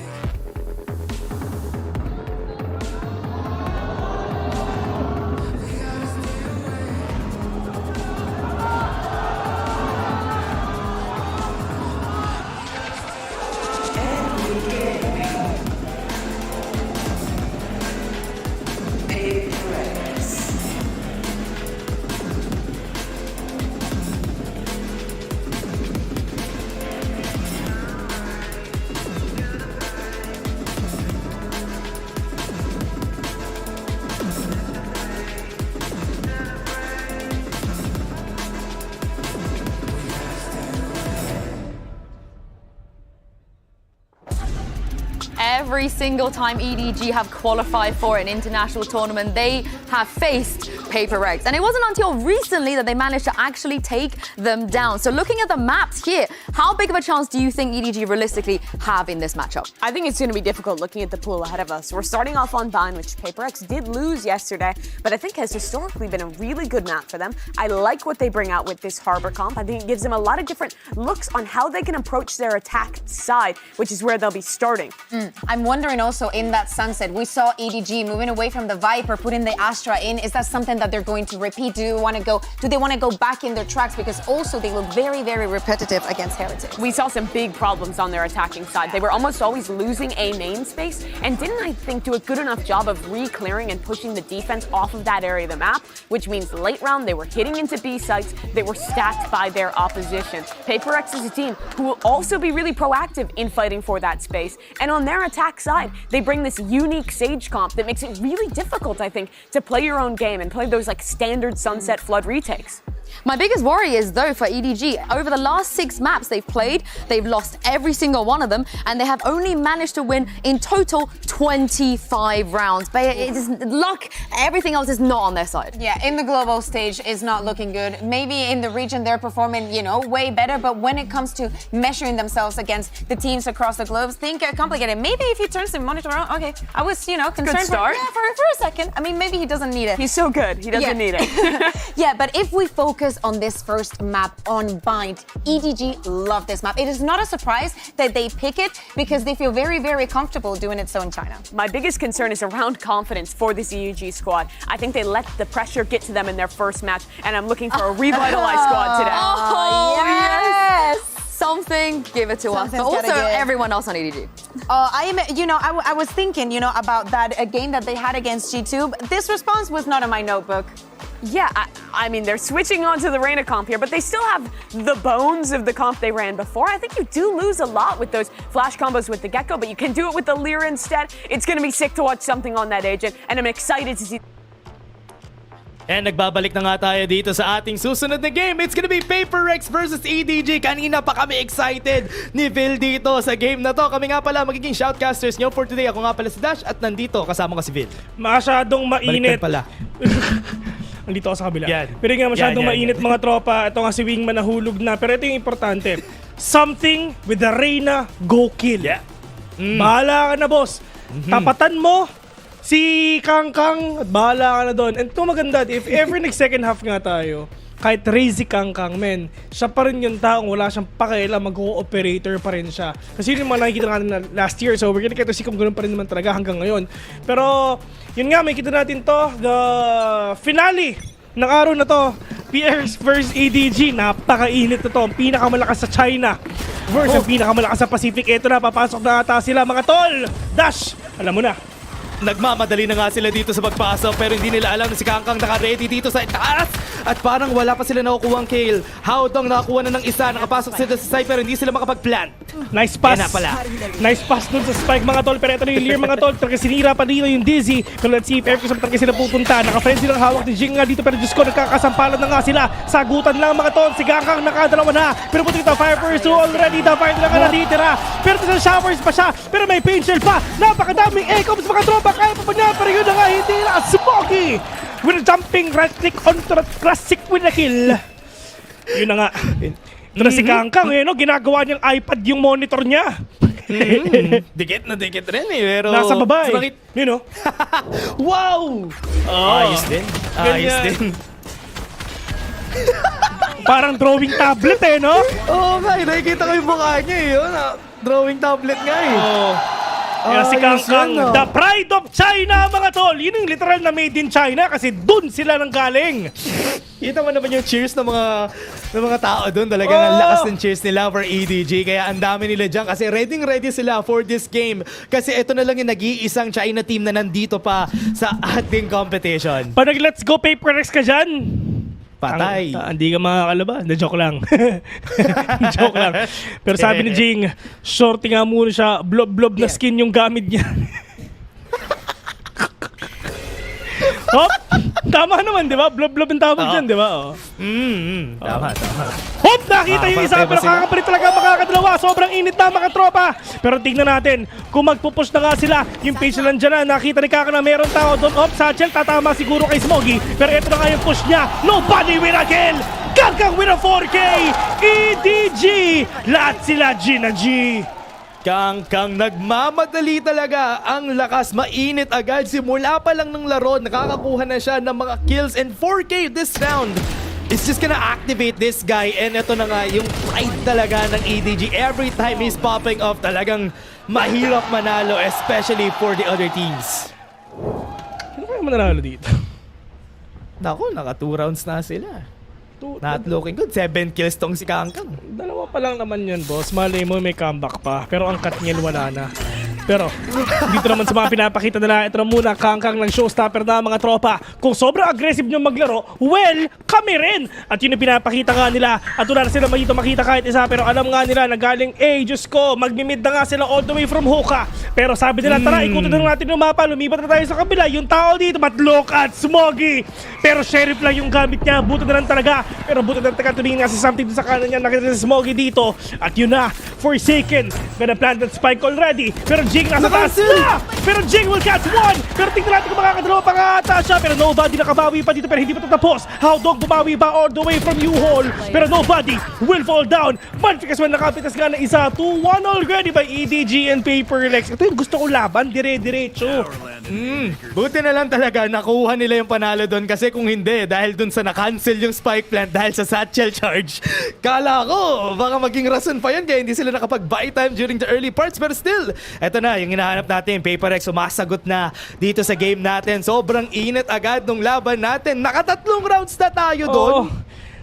Every single time EDG have qualified for an international tournament, they have faced Paper Rex. And it wasn't until recently that they managed to actually take them down. So looking at the maps here, how big of a chance do you think EDG realistically have in this matchup? I think it's going to be difficult looking at the pool ahead of us. We're starting off on Vine, which Paper Rex did lose yesterday, but I think has historically been a really good map for them. I like what they bring out with this Harbor comp. I think it gives them a lot of different looks on how they can approach their attack side, which is where they'll be starting. I'm wondering also in that Sunset, we saw EDG moving away from the Viper, putting the Astra in. Is that something that they're going to repeat? Do they want to go back in their tracks? Because also they look very, very repetitive against Heritage. We saw some big problems on their attacking side. They were almost always losing A main space and didn't, I think, do a good enough job of re-clearing and pushing the defense off of that area of the map, which means late round they were hitting into B sites, they were stacked by their opposition. Paper Rex is a team who will also be really proactive in fighting for that space. And on their attack side, they bring this unique Sage comp that makes it really difficult, I think, to play your own game and play those like standard Sunset Flood retakes. My biggest worry is, though, for EDG, over the last 6 maps they've played, they've lost every single one of them, and they have only managed to win in total 25 rounds. But it is luck, everything else is not on their side. Yeah, in the global stage is not looking good. Maybe in the region they're performing, way better, but when it comes to measuring themselves against the teams across the globe, think complicated. Maybe if he turns the monitor on, okay, I was, concerned for a second. I mean, maybe he doesn't need it. He's so good, he doesn't need it. Yeah, but if we focus on this first map on Bind, EDG love this map. It is not a surprise that they pick it because they feel very, very comfortable doing it so in China. My biggest concern is around confidence for this EDG squad. I think they let the pressure get to them in their first match, and I'm looking for a revitalized squad today. Oh, yes! Something, give it to us. But also everyone else on EDG. I was thinking, about that game that they had against G2. But this response was not in my notebook. Yeah, I mean, they're switching on to the Reyna comp here, but they still have the bones of the comp they ran before. I think you do lose a lot with those flash combos with the Gecko, but you can do it with the Lyra instead. It's going to be sick to watch something on that agent, and I'm excited to see. And nagbabalik na nga tayo dito sa ating susunod na game. It's gonna be Paper Rex versus EDG. Kanina pa kami excited ni Phil dito sa game na to. Kami nga pala magiging shoutcasters nyo for today. Ako nga pala si Dash at nandito kasama ko si Phil. Masyadong mainit. Baliktad pala. Nandito ako sa kabila. Pero nga masyadong mainit mga tropa. Ito nga si Wingman nahulog na. Pero ito yung importante. Something with the Reyna, go kill. Bahala ka na, boss. Tapatan mo si Kangkang at bahala ka na doon. And ito maganda, if ever nag-second half nga tayo, kahit Razy Kangkang, men, siya pa rin yung taong wala siyang pakialam, mag-operator pa rin siya. Kasi yun yung mga nakikita natin na last year, so we're gonna get to see kung ganoon pa rin naman talaga hanggang ngayon. Pero, yun nga, may kita natin to, the finale ng araw na to, PS versus EDG, napakainit na to, ang pinakamalakas sa China versus ang pinakamalakas sa Pacific. Ito na, papasok na ata sila mga tol! Dash, alam mo na. Nagmamadali na nga sila dito sa pagpasok pero hindi nila alam na si Kangkang naka-ready dito sa taas at parang wala pa sila nakukuhang kill. Howdong nakakuha na ng isa, nakapasok sila sa side pero hindi sila makapag-plant. Nice pass. Nice pass dun sa Spike mga tol, pero ito na yung Lear mga tol. Talaga sinira pa dito yung Dizzy. Pero let's see if ever saan talaga sila pupunta. Naka-frenzy lang hawak ni Jing nga dito pero Diyos ko, nagkakasampalan na nga sila. Sagutan lang mga tol. Si Kangkang nakadalawa na. Pero puto ito, Fire Pursuit already. The fire lang na natitira. Pero ito sa showers pa siya. Pero may pain shell pa. Napakadaming echoes mga tropa. Kaya pa niya, pero yun na nga, hindi na Smoky with a jumping right click onto the classic with a kill. Yun na nga. Ito na si Kangkang, ginagawa niyang iPad yung monitor niya. Dikit na dikit rin pero nasa baba Wow! Ayos din. Ayos din. Parang drawing tablet no? Oo nga, nakikita ko yung mukha niya yun. Drawing tablet nga Si Kangkang, the pride of China mga tol. Yun yung literal na made in China kasi dun sila nang galing. Kita mo naman yung cheers ng mga tao doon. Talagang ang lakas ng cheers nila for EDG. Kaya ang dami nila dyan kasi ready sila for this game. Kasi ito na lang yung nag-iisang China team na nandito pa sa ating competition. Pag nag-let's go Paper Rex ka dyan, patay. Hindi ka makakalaba. Joke lang. Joke lang. Pero sabi ni Jing, shorty nga muna siya. Blob-blob na skin yung gamit niya. Hop! Tama naman, di ba? Blob ang tawag dyan, di ba? Tama. Hop! Nakita yung isa, pero kakapalit talaga makakadalawa. Sobrang init na mga tropa. Pero tingnan natin, kung magpupush na nga sila, yung page na dyan na, nakita ni Kaka na meron tao doon. Hop, Satchel, tatama siguro kay Smoggy. Pero ito na nga yung push niya. Nobody with a kill! Kangkang with a 4K! EDG! Lahat sila G na G! Kangkang nagmamadali talaga. Ang lakas, mainit agad. Simula pa lang ng laro, nakakakuha na siya ng mga kills and 4K this round. It's just gonna activate this guy and ito na nga yung pride talaga ng EDG. Every time he's popping off, talagang mahirap manalo, especially for the other teams. Ano kaya manalo dito? Naku, naka 2 rounds na sila. Not looking good. 7 kills tong si Kangkang. Dalawa pa lang naman yan, boss. Malay mo may comeback pa. Pero ang cut niya wala na. Pero dito naman sa mga pinapakita nila, ito na muna Kangkang ng showstopper na mga tropa. Kung sobrang aggressive nyo maglaro, well, kami rin. At yun yung pinapakita nga nila. At wala na sila dito makita kahit isa. Pero alam nga nila na galing, Diyos ko, magmimid na nga sila all the way from Hoka. Pero sabi nila, tara, ikutin na natin yung mapa. Lumipat na tayo sa kabila. Yung tao dito, but look at Smoggy. Pero sheriff lang yung gamit niya. Buto na lang talaga. Pero buto na lang talaga. Tumingin nga si something sa kanan niya. Nakita si Smoggy dito. At yun na, Forsaken. Gonna plant that spike already. Pero Jing nasa taas na! Pero Jing will catch one! Pero tingnan natin kung makakadalawa pa nga ata siya. Pero nobody nakabawi pa dito pero hindi pa ito tapos. Howdog bumawi pa all the way from U-Hole. Pero nobody will fall down. Manfikas man nakapitas nga na isa. 2-1 already by EDG and Paperlex. Ito yung gusto ko laban. Dire-diretso. Buti na lang talaga nakuha nila yung panalo doon kasi kung hindi, dahil doon sa na-cancel yung spike plant dahil sa satchel charge, kala ko baka maging rason pa yan kaya hindi sila nakapag-buy time during the early parts. Pero still, eto na yung hinahanap natin. Paperex sumasagot na dito sa game natin. Sobrang init agad nung laban natin. Nakatatlong rounds na tayo doon.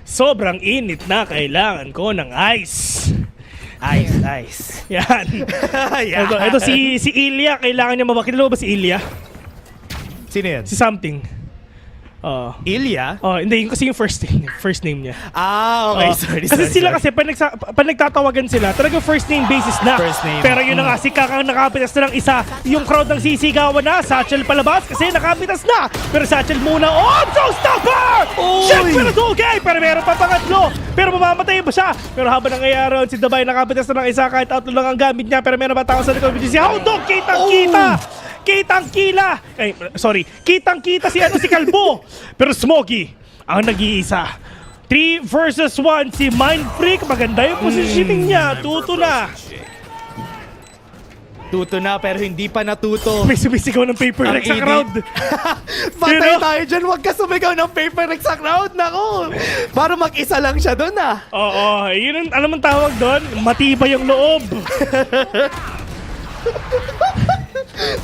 Sobrang init na. Kailangan ko ng ice. Ice. Yan. Ito si Ilya. Kailangan niya mabakit. Kilala mo ba si Ilya? Sino yan? Si something. Ilya? Hindi, yung kasi yung first name niya. Okay. Sorry. Kasi sila kasi, pag nagtatawagan sila, talagang first name basis na. First name. Pero yun na nga, si Kakang nakapitas na ng isa. Yung crowd ng sisigawan na, Satchel palabas kasi nakapitas na. Pero Satchel muna, showstopper! Siyempre na 2K! Pero meron pa pangatlo. Pero mamamatay ba siya? Pero habang nangyayari, si Dabay nakapitas na ng isa kahit outlo lang ang gamit niya. Pero meron pa tao sa likod. Si Howdog, kitang-kita! Kitang-kita si Kalbo. Pero Smoggy ang nag-iisa. 3 versus 1 si Mind Freak. Maganda yung positioning niya. Tuto na. Tuto na pero hindi pa natuto. May sumisigaw ng Paperlex sa crowd. Patay tayo dyan. Huwag ka sumigaw ng Paperlex sa crowd. Naku. Para mag-isa lang siya doon Oo. Yun ang alam ang tawag doon. Matibay yung loob.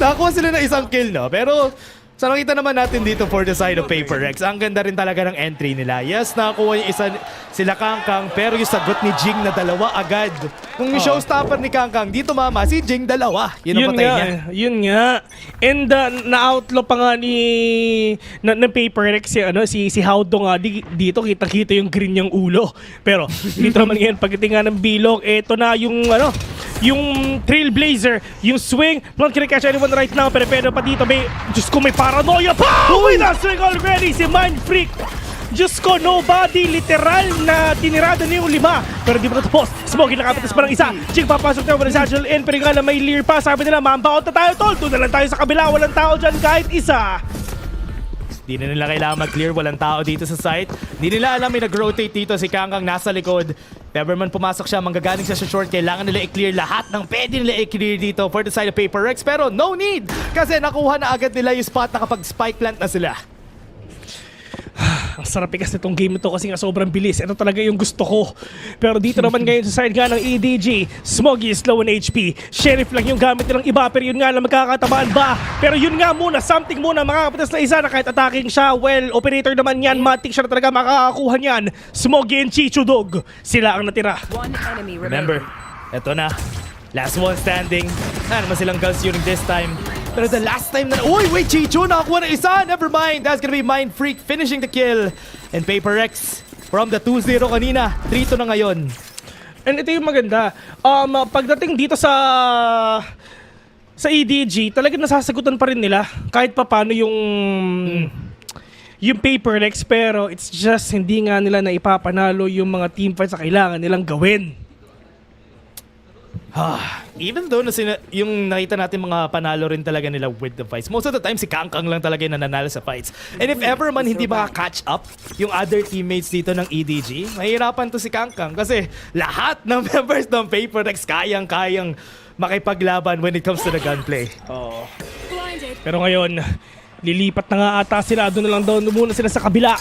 Nakakuha sila ng isang kill, no? Pero sa nakita naman natin dito for the side of Paperex, ang ganda rin talaga ng entry nila. Yes, nakakuha yung isa sila Kangkang, pero yung sagot ni Jing na dalawa agad. Kung yung showstopper ni Kangkang, dito mama, si Jing dalawa. Yun ang patay niya. Yun nga. And na-outlaw pa nga ng Paperex si Howdong nga. Dito kita-kita yung green niyang ulo. Pero dito naman ngayon, pagdating nga ng bilog, eto na yung Trailblazer, yung swing, not gonna catch anyone right now, pero pa dito, Diyos ko, may paranoia pa! With a swing already, si Mind Freak! Diyos ko, nobody, literal na tinirada niya yung 5. Pero di pa natapos, Smoggy nakapitas pa ng isa. Jing papasok na yung Satchel in, pero nga na may leer pa. Sabi nila, mambaon na tayo, tol. Doon na lang tayo sa kabila, walang tao dyan kahit isa. Di na nila kailangan mag-clear, walang tao dito sa site. Di nila alam may nag-rotate dito, si Kangkang nasa likod. Neverman pumasok siya, manggagaling siya sa short. Kailangan nila i-clear lahat ng pwede nila i-clear dito for the side of Paperex. Pero no need, kasi nakuha na agad nila yung spot na kapag spike plant na sila. Ang sarap kasi itong game ito kasi nga sobrang bilis. Ito talaga yung gusto ko. Pero dito naman ngayon sa side nga ng EDG, Smoggy is low on HP. Sheriff lang yung gamit nilang iba, pero yun nga lang magkakatamaan ba? Pero yun nga muna, something muna, makakapitas na isa na kahit attacking siya. Well, operator naman yan, matik siya na talaga makakakuha niyan. Smoggy and Chicho Dog, sila ang natira. Remember, eto na. Last one standing. Naman silang guns during this time. Pero the last time na... Uy, wait, Chicho! Nakakuha ng isa! Never mind! That's gonna be Mind Freak finishing the kill. And Paperex from the 2-0 kanina. 3-2 na ngayon. And ito yung maganda. Pagdating dito sa EDG, talagang nasasagutan pa rin nila. Kahit pa paano yung yung Paperlex, pero it's just hindi nga nila na ipapanalo yung mga team fights na kailangan nilang gawin. Even though yung nakita natin mga panalo rin talaga nila with the fights, most of the time si Kangkang lang talaga yung nananalo sa fights. And if ever man hindi maka-catch up yung other teammates dito ng EDG, mahirapan to si Kangkang kasi lahat ng members ng Paperlex kayang-kayang makipaglaban when it comes to the gunplay. Pero ngayon, lilipat na nga ata sila. Doon na lang daw muna sila sa kabila.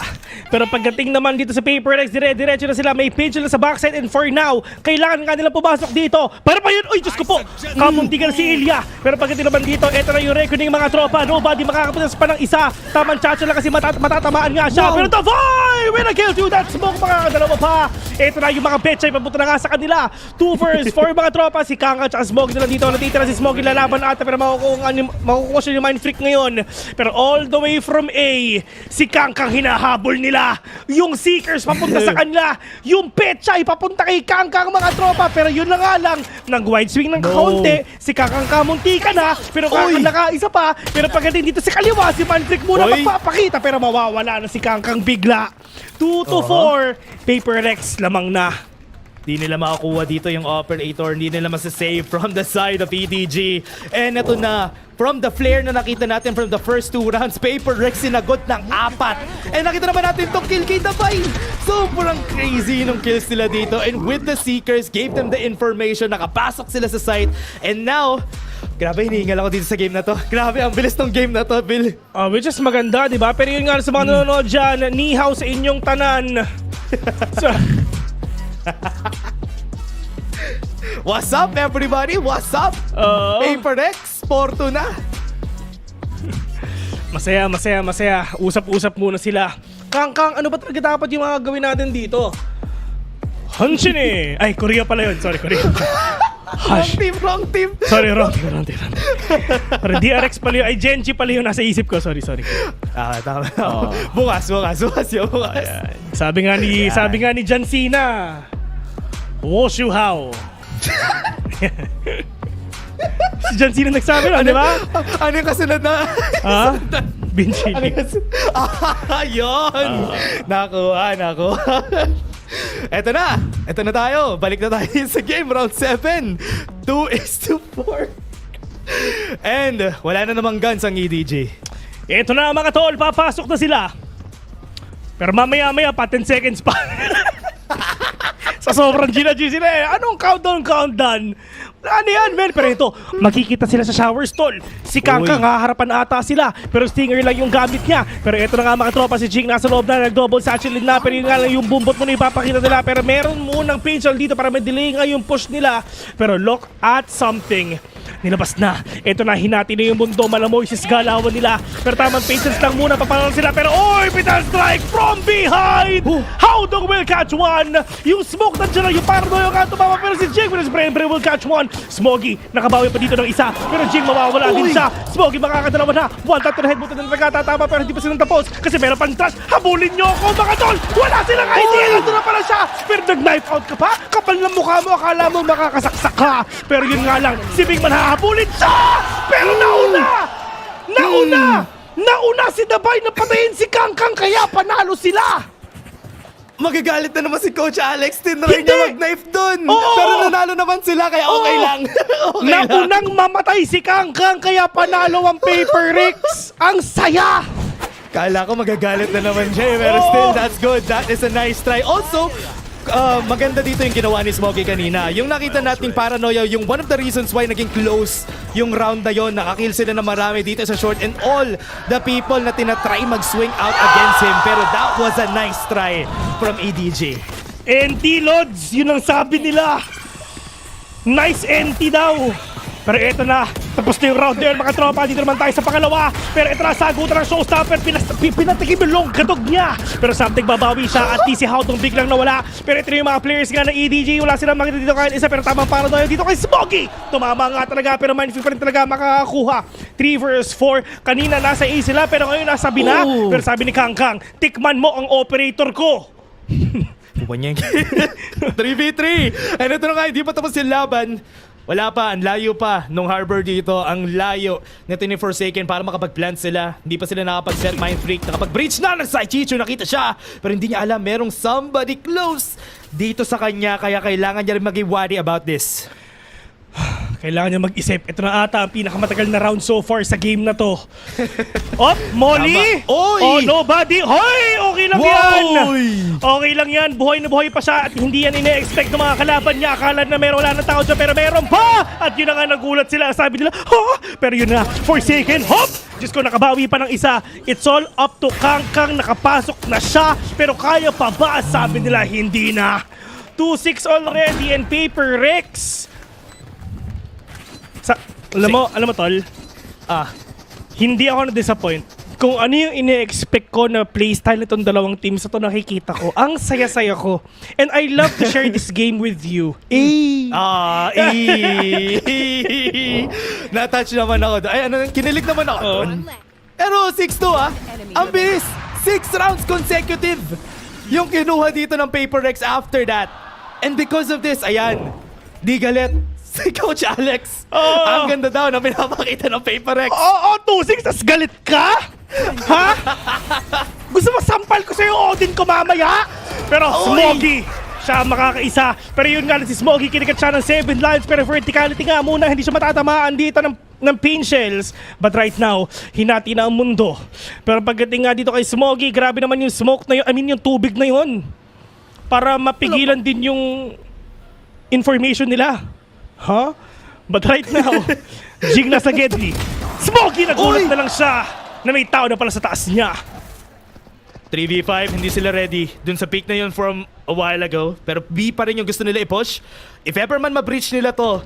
Pero pagdating naman dito sa Paperlex, dire-diretso na sila. May page na sa backside and for now, kailangan nga nila pumasok dito. Pero pa yun, uy, Diyos ko po! Kamuntigan si Ilya. Pero pagdating naman dito, eto na yung reckoning mga tropa. Nobody makakapuntas pa ng isa. Tamang chacha lang kasi matatamaan nga siya. Pero Tavoy! With a kill to that smoke, makakadalawa pa. Eto na yung mga betchay, papunta na nga sa kanila. 2 first for mga tropa. Si Kanga at Smog na lang dito. Natitira si Smog lalaban ata pero makukuha siya yung mind freak ngayon. Pero all the way from A, si Kangkang hinahabol nila. Yung Seekers papunta sa kanila. Yung Petchay papunta kay Kangkang mga tropa. Pero yun na nga lang, nag-wide swing ng kaunti. Si Kangkang kamunti ka na. Pero Kangkang naka-isa pa. Pero pagdating dito sa kaliwa, si Manfrick muna magpapakita. Pero mawawala na si Kangkang bigla. 2 to 4. Paperlex lamang na. Di nila makakuha dito yung operator, hindi nila masasave from the side of EDG. And ito na, from the flare na nakita natin from the first 2 rounds, Paperlex sinagot ng 4. And nakita naman natin itong kill kay Dabay. Sobrang crazy nung kills nila dito. And with the Seekers, gave them the information, nakapasok sila sa site. And now, grabe, hinihingal ako dito sa game na to. Grabe, ang bilis ng game na to, Bill. Which is maganda, di ba? Pero yun nga sa mga nanonood dyan, nihaw sa inyong tanan. So, what's up, everybody? What's up? Paperlex, Porto na. Masaya. Usap-usap muna sila. Kangkang, ano ba talaga dapat yung mga gawin natin dito? Hanshin eh! Ay, Korea pala yun. Sorry, Korea. Wrong team. Sorry, wrong team. Sorry, DRX pala yun. Ay, Genji pala yun nasa isip ko. Sorry. Tama. Bukas yun. Sabi nga ni John Cena, Woshu Hao. Si John Cena nagsabi lang, di ba? Ano yung kasunod na? Binchili. Yun! Nakuha. Eto na tayo. Balik na tayo sa game. Round 7. 2-4. And wala na namang guns ang EDG. Eto na mga tol, papasok na sila. Pero mamaya pa, 10 seconds pa. Sa sobrang G sila eh. Anong countdown? Ano yan, men? Pero ito, makikita sila sa shower stall. Si Kangkang, haharapan ata sila. Pero Stinger lang yung gamit niya. Pero ito na nga mga tropa, si Jing nasa loob na, nag-double satchel na. Pero yun nga lang yung bumbot mo na ipapakita nila. Pero meron munang pinchal dito para may-delay nga yung push nila. Pero look at something. Nilabas na. Ito na, hinati na yung mundo. Malamoy si galawan nila. Pero tamang patience lang muna. Papalang sila. Pero orbital strike from behind! Howdong will catch one! Yung smoke nandiyan na. Yung paranoia nga tumama. Pero si Jing with his brain will catch one. Smoggy, nakabawi pa dito ng isa. Pero Jing mawawala din siya. Smoggy makakadalawa na. One tap to the headbutt na nagkatatama. Pero hindi pa silang tapos. Kasi meron pang trash. Habulin nyo ako mga tol! Wala silang idea! Ito na pala siya! Pero nag-knife out ka pa? Kapal ng mukha mo. Akala mo makakasaksak ka. Pero yun nga lang. Si Big Man hahabulin siya! Pero Nauna si Dabay na patayin si Kangkang kaya panalo sila! Magagalit na naman si Coach Alex. Tinry niya mag-knife dun. Pero nanalo naman sila kaya okay lang. Naunang mamatay si Kangkang kaya panalo ang Paperlex. Ang saya! Kala ko magagalit na naman siya pero still, that's good. That is a nice try. Also, maganda dito yung ginawa ni Smoggy kanina. Yung nakita nating paranoia, yung one of the reasons why naging close yung round na yon, nakakill sila na marami dito sa short and all the people na tinatry mag-swing out against him. Pero that was a nice try from EDG. NT Lods, yun ang sabi nila. Nice NT daw. Pero eto na, tapos na yung round na yun mga tropa. Dito naman tayo sa pangalawa. Pero eto na, sagutan ng showstopper. Pinatikim yung long katog niya. Pero something babawi siya at si Howdong biglang nawala. Pero ito yung mga players nga ng EDG. Wala silang makita dito kahit isa. Pero tamang paranoia dito kay Smoggy. Tumama nga talaga pero mindfield pa rin talaga makakakuha. 3 versus 4. Kanina nasa A sila pero ngayon nasa B na. Pero sabi ni Kangkang, tikman mo ang operator ko. Bubanyang 3v3. And ito na nga, hindi pa tapos yung laban. Wala pa, ang layo pa nung harbor dito. Ang layo nito ni Forsaken para makapag-plant sila. Hindi pa sila nakapag-set mind freak. Nakapag-breach na ng side Chicho, nakita siya. Pero hindi niya alam, merong somebody close dito sa kanya. Kaya kailangan niya rin maging wary about this. Kailangan niya mag-isip. Ito na ata ang pinakamatagal na round so far sa game na to. Op, Molly! Oy! Oh, nobody! Hoy! Okay lang Wow! yan! Okay lang yan. Buhay na buhay pa siya at hindi yan ine-expect ng mga kalaban niya. Akala na wala na tao dyan pero meron pa! At yun na nga nagulat sila. Sabi nila, ha? Pero yun na, Forsaken, hop! Diyos ko, nakabawi pa ng isa. It's all up to Kangkang. Nakapasok na siya. Pero kaya pa ba? Sabi nila, hindi na. 2-6 already and Paper Rex. Alam mo tol, hindi ako na-disappoint. Kung ano yung ine-expect ko na playstyle nitong dalawang teams na to nakikita ko, ang saya-saya ko. And I love to share this game with you. Na-touch naman ako doon. Ay, kinilig naman ako doon. Pero 6-2 Ang bilis! 6 rounds consecutive yung kinuha dito ng Paper Rex after that. And because of this, ayan, di galit si Coach Alex. Ang ganda daw na pinapakita ng Paper Rex. 2-6, tas galit ka? Ha? Gusto mo sampal ko sa'yo, Odin ko mamaya? Pero Smoggy, siya makakaisa. Pero yun nga, si Smoggy, kinikat siya ng 7 lives. Pero verticality nga muna, hindi siya matatamaan dito ng pain shells. But right now, hinati na ang mundo. Pero pagdating nga dito kay Smoggy, grabe naman yung smoke na yun, yung tubig na yun. Para mapigilan din yung information nila. But right now, Jing nasa Gedli. Smoggy, nagulat na lang siya na may tao na pala sa taas niya. 3v5, hindi sila ready dun sa peak na yun from a while ago. Pero B pa rin yung gusto nila i-push. If ever man ma-breach nila to,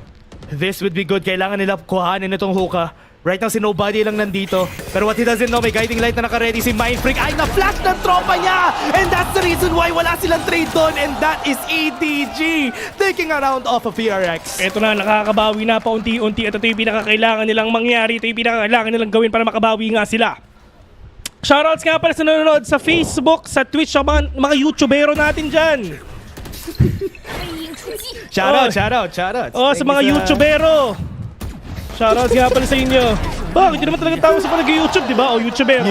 this would be good. Kailangan nila kuhanin itong hookah. Right now, si Nobody lang nandito. Pero what he doesn't know, may guiding light na naka-ready si Mindfreak. Ay, na-flash ng tropa niya! And that's the reason why wala silang trade doon. And that is EDG taking a round off of PRX. Ito na, nakakabawi na paunti-unti. Ito yung pinakakailangan nilang mangyari. Ito yung pinakakailangan nilang gawin para makabawi nga sila. Shoutouts nga pala sa nanonood sa Facebook, sa Twitch, sa mga YouTubero natin dyan. Shoutout. Sa mga YouTubero. Shoutouts nga pala sa inyo. Bakit? Hindi naman talaga tawag sa pag-YouTube, di ba? O YouTubero.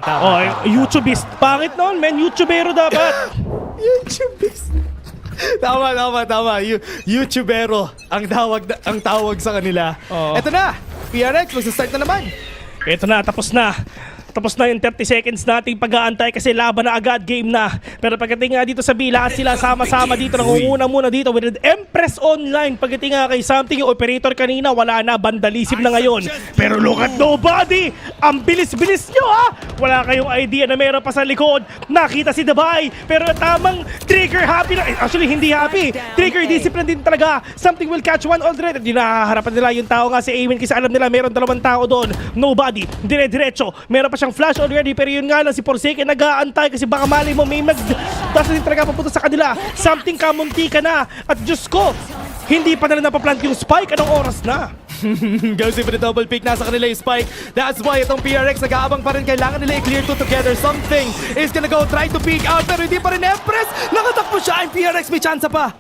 Tama. YouTubeist. Pangit noon, men. YouTubero dapat. YouTubeist. Tama. YouTubero ang tawag sa kanila. Ito na. PRX, magsa-start na naman. Ito na, tapos na. Tapos na yung 30 seconds nating pag-aantay kasi laban na agad, game na. Pero pagdating nga dito sa B, lahat sila sama-sama dito. Nangunguna muna dito with Empress Online. Pagdating nga kay Something, yung operator kanina, wala na, vandalism na ngayon. Pero look at Nobody! Ang bilis-bilis nyo ha! Wala kayong idea na meron pa sa likod. Nakita si Dabay, pero tamang trigger happy na. Actually, hindi happy. Trigger discipline din talaga. Something will catch one already. Hindi nakaharapan nila yung tao nga si Awen kasi alam nila meron dalawang tao doon. Nobody, dire-diretso. Meron pa siyang flash already pero yun nga lang si Forsaken nag-aantay kasi baka mali mo may basta din talaga papunta sa kanila. Something kamunti ka na at Diyos ko, hindi pa nila napaplant yung spike. Anong oras na? Goes for the double pick, nasa kanila yung spike. That's why itong PRX nag-aabang pa rin. Kailangan nila i-clear two together. Something is gonna go try to peek out pero hindi pa rin Empress. Nakatakbo siya. Ang PRX may chance pa.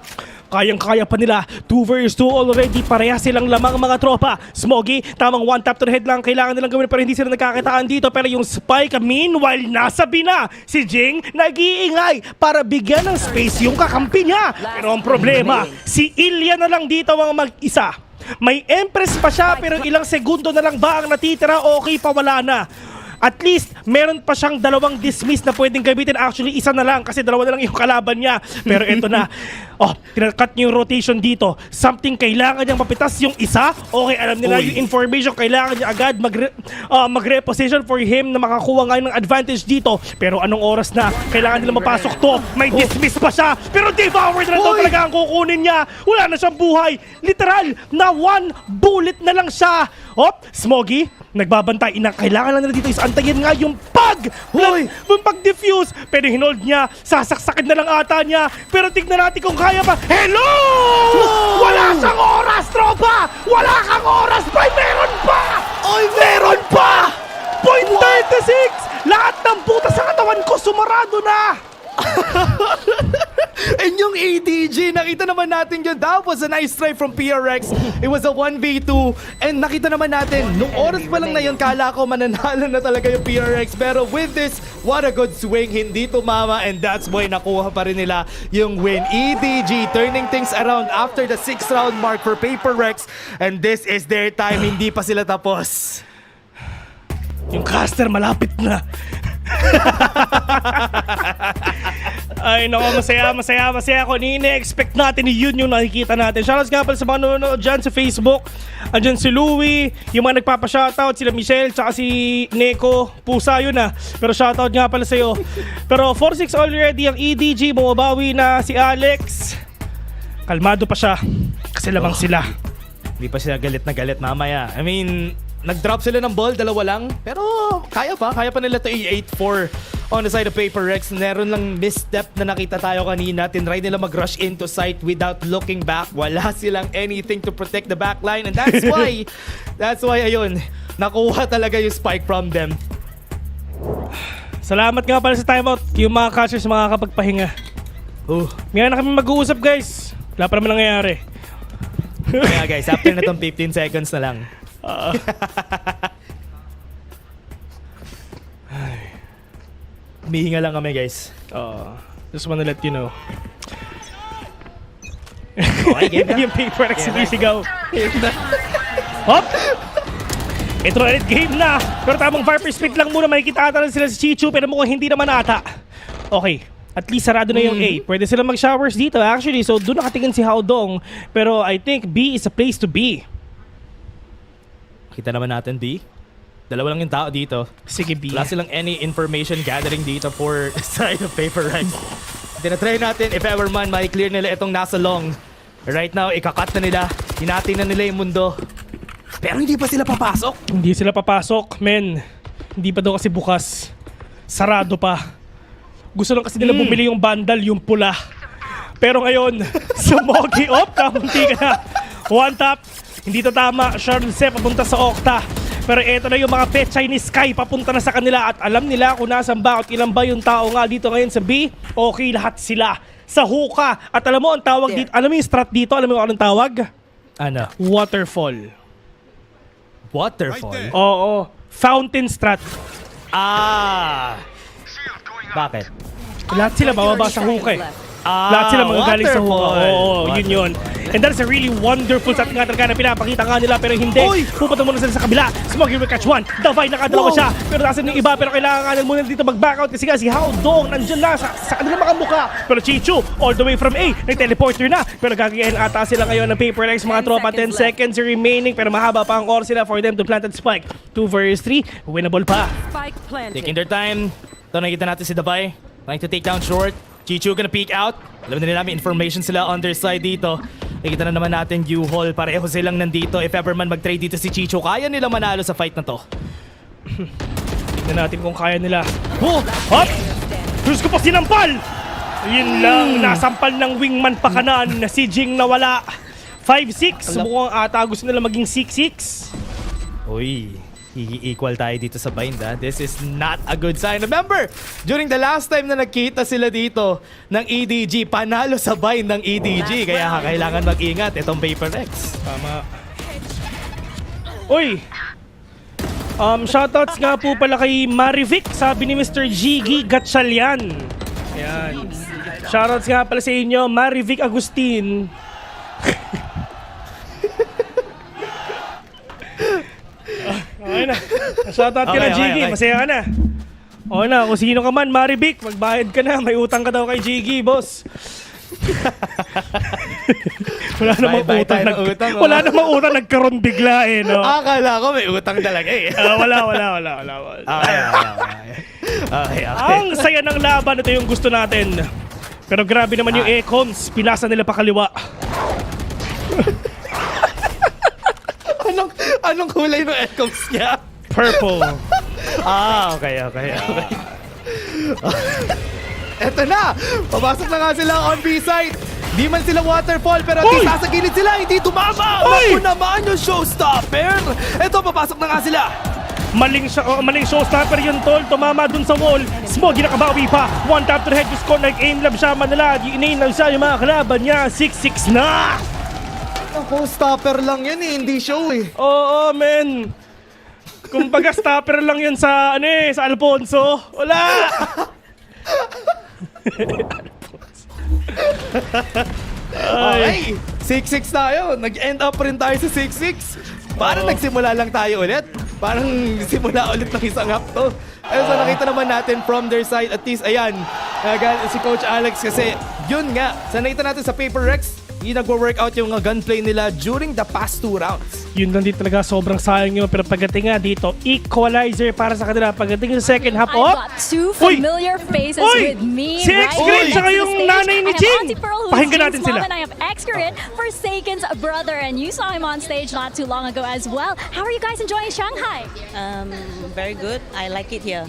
Kayang-kaya pa nila. 2 vs 2 already. Pareha silang lamang mga tropa. Smoggy, tamang one tap to the head lang kailangan nilang gawin pero hindi sila nagkakitaan dito. Pero yung spike, meanwhile, nasa bina. Si Jing nag-iingay para bigyan ng space yung kakampi niya. Pero ang problema, si Ilya na lang dito ang mag-isa. May Empress pa siya pero ilang segundo na lang ba ang natitira? Okay pa, wala na. At least, meron pa siyang dalawang dismiss na pwedeng gamitin. Actually, isa na lang kasi dalawa na lang yung kalaban niya. Pero eto na. Tinakat niyo yung rotation dito. Something kailangan niyang mapitas yung isa. Okay, alam nila yung information. Kailangan niya agad mag-reposition for him na makakuha nga ng advantage dito. Pero anong oras na? Kailangan nila mapasok to. May dismiss pa siya. Pero devoured na to talaga ang kukunin niya. Wala na siyang buhay. Literal na 1 bullet na lang siya. Smoggy, nagbabantay. Kailangan lang nila dito is antayin nga yung pag-defuse. Pero hinold niya. Sasaksakin na lang ata niya. Pero tignan natin kung kaya pa. Hello! Wala siyang oras, tropa! Wala kang oras, Prime! Meron pa! Meron pa! Point 36! Lahat ng butas sa katawan ko sumarado na! And yung ADG, nakita naman natin yun. That was a nice try from PRX. It was a 1v2. And nakita naman natin, nung oras pa lang na yun, kala ko mananalo na talaga yung PRX. Pero with this, what a good swing. Hindi tumama. And that's why nakuha pa rin nila yung win. EDG turning things around after the 6th round mark for PaperX. And this is their time. Hindi pa sila tapos. Yung caster malapit na. Ay nako, masaya ako. Ini-expect natin yun yung nakikita natin. Shoutouts nga pala sa mga nanonood dyan sa Facebook. Andyan si Louie, yung mga nagpapa-shoutout, sila Michelle, tsaka si Neko. Pusa yun pero shoutout nga pala sa'yo. Pero 4-6 already ang EDG, bumabawi na si Alex. Kalmado pa siya kasi lamang sila. Hindi pa sila galit na galit mamaya. I mean, nag-drop sila ng ball, 2 lang. Pero kaya pa nila to i-8-4 on the side of PaperX. Meron lang misstep na nakita tayo kanina. Tinry nila mag-rush into site without looking back. Wala silang anything to protect the backline. And that's why ayun, nakuha talaga yung spike from them. Salamat nga pala sa timeout. Yung mga catchers makakapagpahinga. Ngayon na kami mag-uusap guys. Wala pa naman nangyayari. Kaya guys, after na tong 15 seconds na lang. Humihinga lang kami guys. Just wanna let you know. Okay, game na. Yung PaperX sinisigaw. Hop! Ito na ulit, game na. Pero tamang Viper Split lang muna. Makikita ata lang sila si Chichu pero mukhang hindi naman ata. Okay. At least sarado na yung A. Pwede sila mag-showers dito actually. So doon nakatingin si Haodong. Pero I think B is a place to be. Kita naman natin B. 2 lang yung tao dito. Sige B. Wala silang any information gathering dito for side of PaperX. Tinatry natin if ever man ma-clear nila itong nasa long. Right now, ikakat na nila. Hinati na nila yung mundo. Pero hindi pa sila papasok. Hindi sila papasok, men. Hindi pa daw kasi bukas. Sarado pa. Gusto lang kasi nila bumili yung bundle, yung pula. Pero ngayon, sumogi up, kamunti ka na. One tap, hindi to tama. Charles papunta sa Octa. Pero eto na yung mga pet Chinese Sky papunta na sa kanila at alam nila kung nasan ba at ilan ba yung tao nga dito ngayon sa B. Okay, lahat sila sa hookah. At alam mo ang tawag dito, alam mo yung strat dito, alam mo yung anong tawag? Ano? Waterfall. Waterfall? Oo, fountain strat. Bakit? Lahat sila bababa sa hookah lahat sila mga galing sa hookah. Oo, yun. And that is a really wonderful shot nga talaga na pinapakita nga nila pero hindi. Pupunta muna sila sa kabila. Smoggy will catch one. Davay nakadalawa siya. Pero nasan yung iba pero kailangan nga muna dito mag-backout kasi nga si Haodong nandyan na sa kanilang mga mukha. Pero Chichu all the way from A. Nag-teleporter na. Pero gagayahin ata sila ngayon ng PaperX mga tropa. 10 seconds remaining pero mahaba pa ang oras sila for them to plant that spike. 2 versus 3. Winnable pa. Taking their time. Ito nakita natin si Davay. Trying to take down short. Chichu gonna peek out. Alam na nila may information sila on their side dito. Nakikita na naman natin U-Haul. Pareho silang nandito. If ever man mag-trade dito si Chichu, kaya nila manalo sa fight na to. Tignan natin kung kaya nila. Hop! Diyos ko pa sinampal! Yun lang, nasampal ng wingman pa kanan na si Jing nawala. 5-6. Mukhang ata gusto nila maging 6-6. Uy. I-equal tayo dito sa bind This is not a good sign. Remember, during the last time na nagkita sila dito ng EDG, panalo sa bind ng EDG. Kaya kailangan mag-ingat itong PaperX. Tama. Uy! Shoutouts nga po pala kay Marivic, sabi ni Mr. Gigi Gatchalian. Ayan. Shoutouts nga pala sa inyo, Marivic Agustin. Okay na. Shoutout ka na, Jiggy. Masaya ka na. Okay na. Kung sino ka man, Marivic, magbayad ka na. May utang ka daw kay Jiggy, boss. Wala namang utang. Wala namang utang. Nagkaroon bigla eh, no? Akala ko may utang talaga eh. Wala. Okay. Ang saya ng laban. Ito yung gusto natin. Pero grabe naman yung Econs. Pinasa nila pa kaliwa. Anong kulay ng Econs niya? Purple. Okay. Eto na! Papasok na nga sila on B-side. Di man sila waterfall pero at least nasa gilid sila. Hindi tumama! Ako naman yung showstopper! Eto, papasok na nga sila. Maling showstopper yun, tol. Tumama dun sa wall. Smoggy nakabawi pa. One tap to the head. Just nag-aim lab siya. Manala. Inaim lang siya yung mga kalaban niya. 6-6 na! Ako, stopper lang yan eh. Hindi show eh. Oo, men. Kumbaga stopper lang yan sa, sa Alfonso. Wala! Okay, 6-6 tayo. Nag-end up rin tayo sa 6-6. Parang nagsimula lang tayo ulit. Parang simula ulit ng isang half to. Ayun, so nakita naman natin from their side, at least, ayan, si Coach Alex kasi, yun nga, sa nakita natin sa Paper Rex, yung nagwo-workout yung gunplay nila during the past 2 rounds. Yun lang din talaga, sobrang sayang yun. Pero pagdating nga dito, equalizer para sa kanila. Pagdating sa second half, I've got two familiar faces with me si right X-Grid, here tsaka next to yung the stage. nanay ni I have Jing. Auntie Pearl, who's Pakinggan Jing's natin mom, sila. and I have X-Grid, Forsaken's brother. And you saw him on stage not too long ago as well. How are you guys enjoying Shanghai? Very good. I like it here.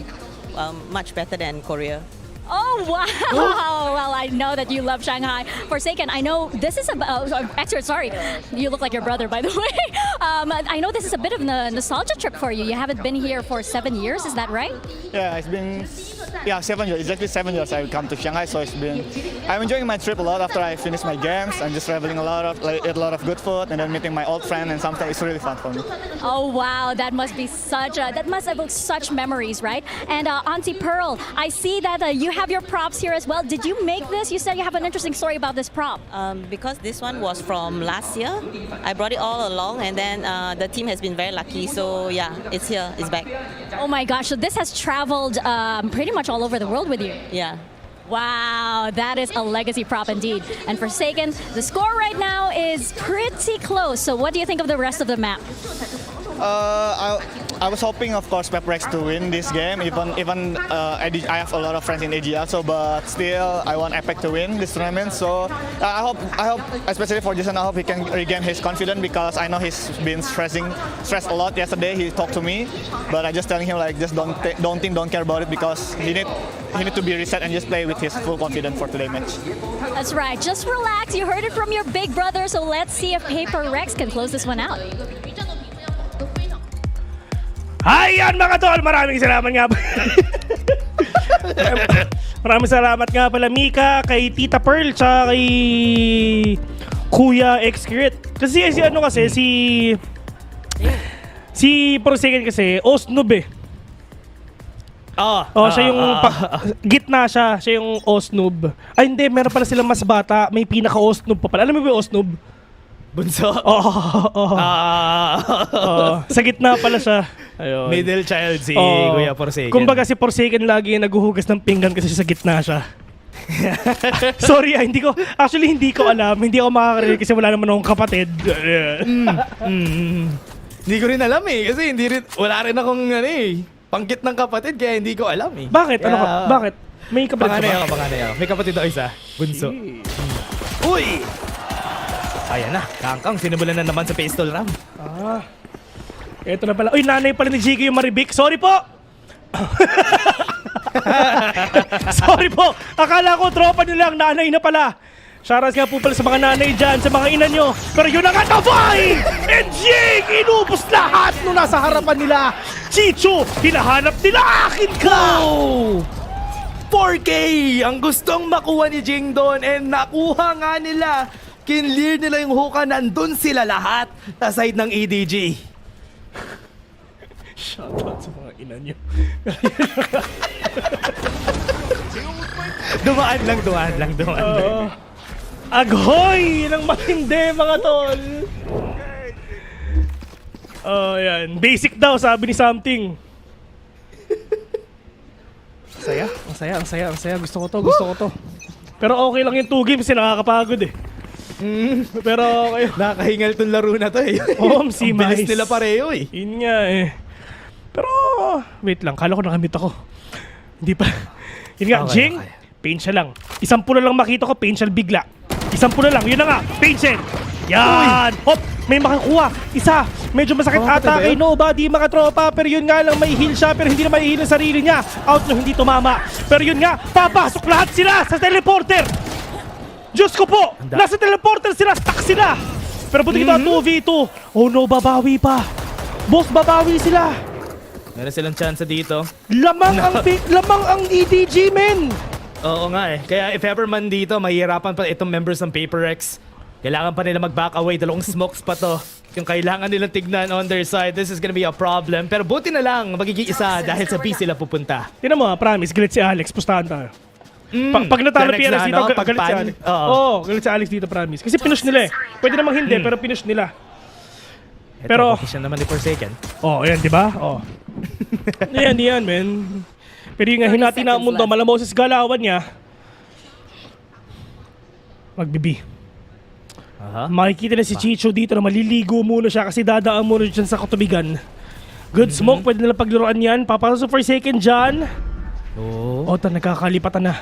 Much better than Korea. Oh, wow. Well, I know that you love Shanghai. Forsaken, I know this is sorry. You look like your brother, by the way. I know this is a bit of a nostalgia trip for you. You haven't been here for 7 years, is that right? Yeah, it's been 7 years. Exactly 7 years I've come to Shanghai, so I'm enjoying my trip a lot after I finish my games. I'm just traveling a lot of good food and then meeting my old friend and something. It's really fun for me. Oh wow, that must evoke such memories, right? And Auntie Pearl, I see that you have your props here as well. Did you make this? You said you have an interesting story about this prop. Because this one was from last year, I brought it all along, and then the team has been very lucky. So yeah, it's here, it's back. Oh my gosh, so this has traveled pretty much all over the world with you. Yeah. Wow, that is a legacy prop indeed. And Forsaken, the score right now is pretty close. So what do you think of the rest of the map? I was hoping, of course, Pep Rex to win this game. Even I have a lot of friends in AGL, so but still I want Epic to win this tournament. So I hope, especially for Jason, I hope he can regain his confidence because I know he's been stressed a lot yesterday. He talked to me, but I just telling him like just don't care about it because he need to be reset and just play with his full confidence for today's match. That's right. Just relax. You heard it from your big brother. So let's see if Paper Rex can close this one out. Ayan mga tol, maraming salamat nga maraming salamat nga pala Mika, kay Tita Pearl, tsaka kay Kuya X-Crit. Kasi si Forsaken kasi Osnub eh. Siya yung gitna siya yung Osnub. Ay hindi, meron pala silang mas bata, may pinaka-Osnub pa pala. Alam mo ba yung Osnub? Bunso? Sa gitna pala siya. Ayun. Middle child si Kuya Forsaken. Kumbaga si Forsaken lagi naghuhugas ng pinggan kasi sa gitna siya. Sorry, hindi ko alam. Hindi ako makakarinig kasi wala naman akong kapatid. Hindi ko rin alam eh. Kasi wala rin akong pangkit ng kapatid kaya hindi ko alam eh. Bakit? Bakit? May kapatid ka ba? Panganay ako. May kapatid ako isa. Bunso. Uy! Ayan na, Kangkang, sinimulan na naman sa pistol ram. Ito na pala. Uy, nanay pala ni Jiggy yung maribik. Sorry po! Sorry po! Akala ko tropa nyo lang, nanay na pala. Shoutout nga po pala sa mga nanay dyan, sa mga ina nyo. Pero yun na nga, Tavay! And Jig! Inubos lahat nung nasa harapan nila. Chicho, hinahanap nila akin ka! 4K ang gustong makuha ni Jing doon and nakuha nga nila. Kinlear nila yung hookah, nandun sila lahat sa side ng EDG. Shoutout sa mga ina nyo. Dumaan lang. Agoy! Nang matindi mga tol! Yan. Basic daw, sabi ni something. Ang saya. Gusto ko to. Pero okay lang yung 2 games kasi nakakapagod eh. Pero okay. Nakahingal tong laro na to eh. Si Ang bilis nila pareho eh. Yun nga eh. Pero, wait lang. Kala ko nakamit ako. Hindi pa. Yun nga, Jing, pain siya lang. 10 lang makita ko, pain siya bigla. 10 lang. Yun na nga, pain siya. Yan! Hop! May makakuha. Isa. Medyo masakit ata kay Nobody mga tropa. Pero yun nga lang, may heal siya. Pero hindi na may heal ang sarili niya. Out no, hindi tumama. Pero yun nga, papasok lahat sila sa teleporter. Diyos ko po! Nasa teleporter sila, stuck sila! Pero buti kita 2v2. Oh no, babawi pa. Boss, babawi sila. Meron silang chance dito. Lamang ang EDG, men! Oo nga eh. Kaya if ever man dito, mahihirapan pa itong members ng Paper X. Kailangan pa nila mag-back away. 2 smokes pa to. Yung kailangan nilang tignan on their side. This is gonna be a problem. Pero buti na lang, magiging isa dahil sa B sila pupunta. Tinan mo, promise, galit si Alex. Pustahan tayo. Pag natalo PRS dito, galit si Alex. Oo, galit si Alex dito, promise. Kasi pinush nila eh. Pwede namang hindi, pero pinush nila. Pero siya naman ni Forsaken. Ayan, di ba? Yan, men. Pero yung hinati na ang mundo, malamoses galawan niya. Magbibi. Makikita na si Chicho dito na maliligo muna siya kasi dadaan muna dyan sa katubigan. Good smoke, pwede nila paglaruan yan. Papasok sa Forsaken dyan. Nagkakalipatan na.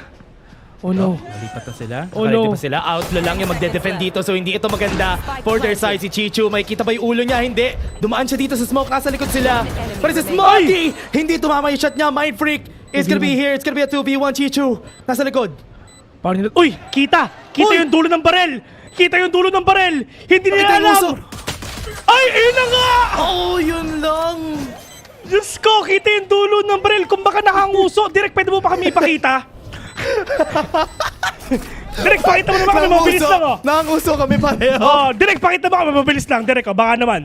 Oh no. Malipat na sila. Oh no. Pa sila. Outlaw lang yung magde-defend dito. So hindi ito maganda for their side. Si Chichu, makikita ba yung ulo niya? Hindi. Dumaan siya dito sa smoke. Nasa likod sila. Pero si Smokey, hindi tumama yung shot niya. Mind Freak is gonna be here. It's gonna be a 2v1. Chichu, nasa likod. Uy! Kita yung dulo ng barel! Kita yung dulo ng barel! Hindi nila alam! Ay! Ayun na nga! Yun lang! Diyos ko! Kita yung dulo ng barel! Kung baka nakanguso, direct pwede mo pa kami ipakita? Direct, pakita mo naman kami, mabilis lang Nakanguso kami pareho. Direct, pakita mo kami, mabilis lang. Direct, baka naman.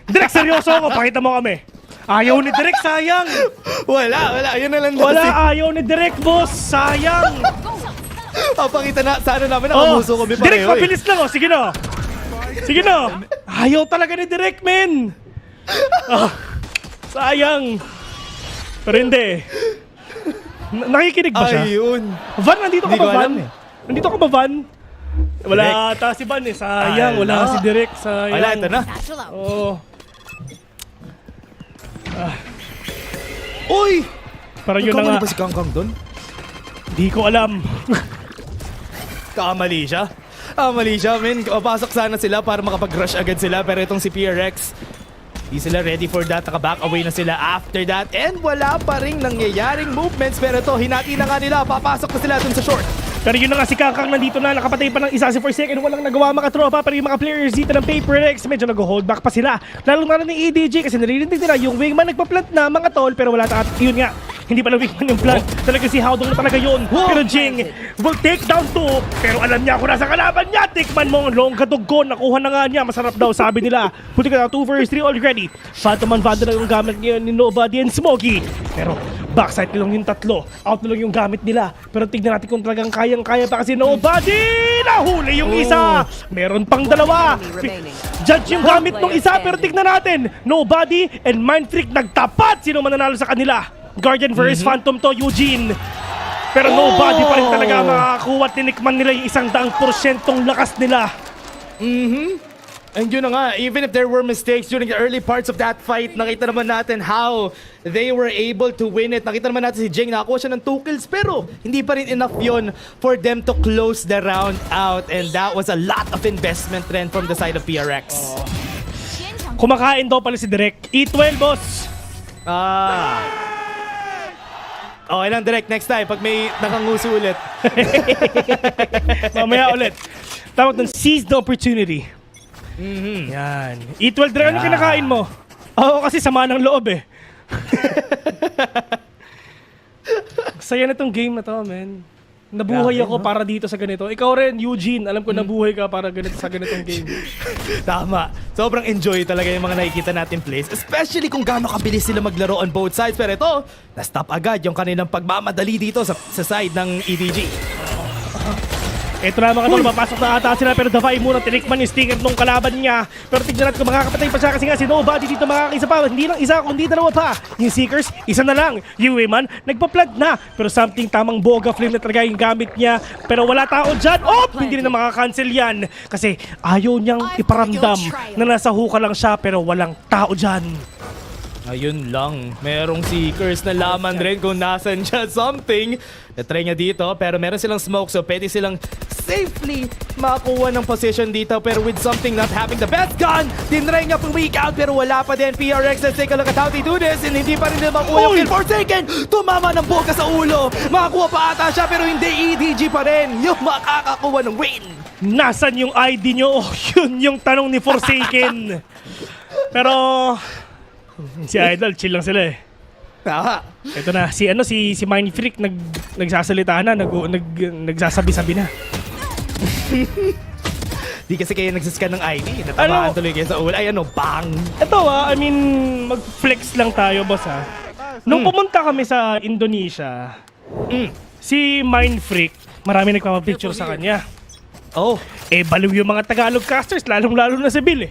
Direct, seryoso ako, pakita mo kami. Ayaw ni Direct, sayang. Wala. Yun na lang. Ayaw ni Direct, boss. Sayang. Pakita na, sana namin nakanguso kami pareho. Direct, mabilis lang, Sige na. Ayaw talaga ni Direct, men. Sayang. Pero hindi. Nakikinig ba siya? Ayun. Van, nandito ka ba, Van? Nandito ka ba, Van? Wala Direct. ata si Van eh. Sayang. Wala si Direct. Sayang. Wala, ito na. Uy! Para yun na nga. ba si Kangkang doon? Di ko alam. Mali siya, men. Papasok sana sila para makapag-rush agad sila. Pero itong si PRX, di sila ready for that. Naka-back away na sila after that. And wala pa rin nangyayaring movements. Pero ito, hinati na nga nila. Papasok na sila dun sa short. Pero yun na nga si Kangkang nandito na. Nakapatay pa ng isa si Forsaken. Walang nagawa mga tropa. Pero yung mga players dito ng Paper X, medyo nag-hold back pa sila. Lalo na ng EDG kasi naririnig nila yung wingman nagpa-plant na mga tol. Pero wala ta. Yun nga. Hindi pala wingman yung plant. Talaga si Howdong na talaga yun. Pero Jing will take down 2. Pero alam niya kung nasa kalaban niya. Tikman mo. Long katugkon. Nakuha na nga niya. Masarap daw sabi nila. Puti ka na 2 vs 3 already. Phantom and Vandal yung gamit ngayon ni Nobody and Smokey. Pero backside lang yung 3. Out na lang yung gamit nila. Pero tignan natin kung talagang kayang-kaya pa kasi Nobody! Nahuli yung isa! Meron pang 2. Judge yung gamit ng isa pero tignan natin. Nobody and Mind Freak nagtapat. Sino mananalo sa kanila? Guardian vs Phantom to, Eugene. Pero Nobody pa rin talaga makakakuha. Tinikman nila yung 100% lakas nila. And yun na nga, even if there were mistakes during the early parts of that fight, nakita naman natin how they were able to win it. Nakita naman natin si Jing, nakakuha siya ng 2 kills, pero hindi pa rin enough yun for them to close the round out. And that was a lot of investment rin from the side of PRX. Kumakain daw pala si Direk. E12, boss! Okay lang, Direk. Next time, pag may nakanguso ulit. Mamaya ulit. Tawag ng seize the opportunity. Yan. E12, Direk, ano kinakain mo? Oo, kasi sama ng loob eh. Saya na tong game na to, man. Nabuhay ako para dito sa ganito. Ikaw rin, Eugene. Alam ko nabuhay ka para ganito sa ganitong game. Tama. Sobrang enjoy talaga yung mga nakikita natin plays. Especially kung gaano kabilis sila maglaro on both sides. Pero ito, na-stop agad yung kanilang pagmamadali dito sa side ng EDG. Ito na mga tol, mapasok na ata sila pero Davai muna tinikman yung stinger nung kalaban niya. Pero tignan natin kung makakapatay pa siya kasi nga si Nobody dito makakaisa pa. Hindi lang isa kundi 2 pa. Yung Seekers, isa na lang. Yung Wayman, nagpa-plant na. Pero something tamang boga flame na talaga yung gamit niya. Pero wala tao dyan. Hindi rin na makakancel yan. Kasi ayaw niyang iparamdam na nasa hookah lang siya pero walang tao dyan. Ayun lang. Merong Seekers na laman rin kung nasan siya. Something. Na-try niya dito pero meron silang smoke so pwede silang safely makakuha ng position dito pero with something not having the best gun. Tinry niya pang weak out pero wala pa din. PRX, let's take a look at how they do this and hindi pa rin nila makuha yung kill. Forsaken! Tumama ng boga sa ulo. Makakuha pa ata siya pero hindi. EDG pa rin yung makakakuha ng win. Nasaan yung ID nyo? Yun yung tanong ni Forsaken. Pero si Idol, chill lang sila eh. Tama. Ito na, si Mind Freak nagsasalita na, nagsasabi-sabi na. Di kasi kayo nagsascan ng ID. Natamaan tuloy kayo sa ulo. Ay bang! Ito mag-flex lang tayo, boss Nung pumunta kami sa Indonesia, si Mind Freak, marami nagpapapicture sa kanya. Baliw yung mga Tagalog casters, lalong-lalo na si Bill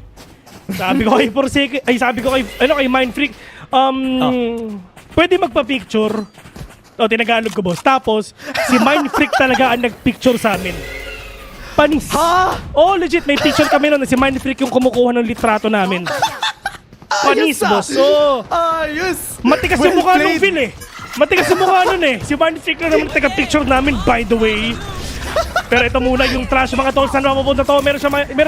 Sabi ko kay kay Mind Freak, pwede magpa-picture. Tinagalog ko, boss. Tapos, si Mind Freak talaga ang nag-picture sa amin. Panis. Legit, may picture kami nun. Si Mind Freak yung kumukuha ng litrato namin. Panis, boss. Ayos! Matikas yung mukha nung Phil Matikas yung mukha nun Si Mind Freak na naman taga-picture namin, by the way. Pero ito muna yung trash mga tol. Saan mapupunta to? Meron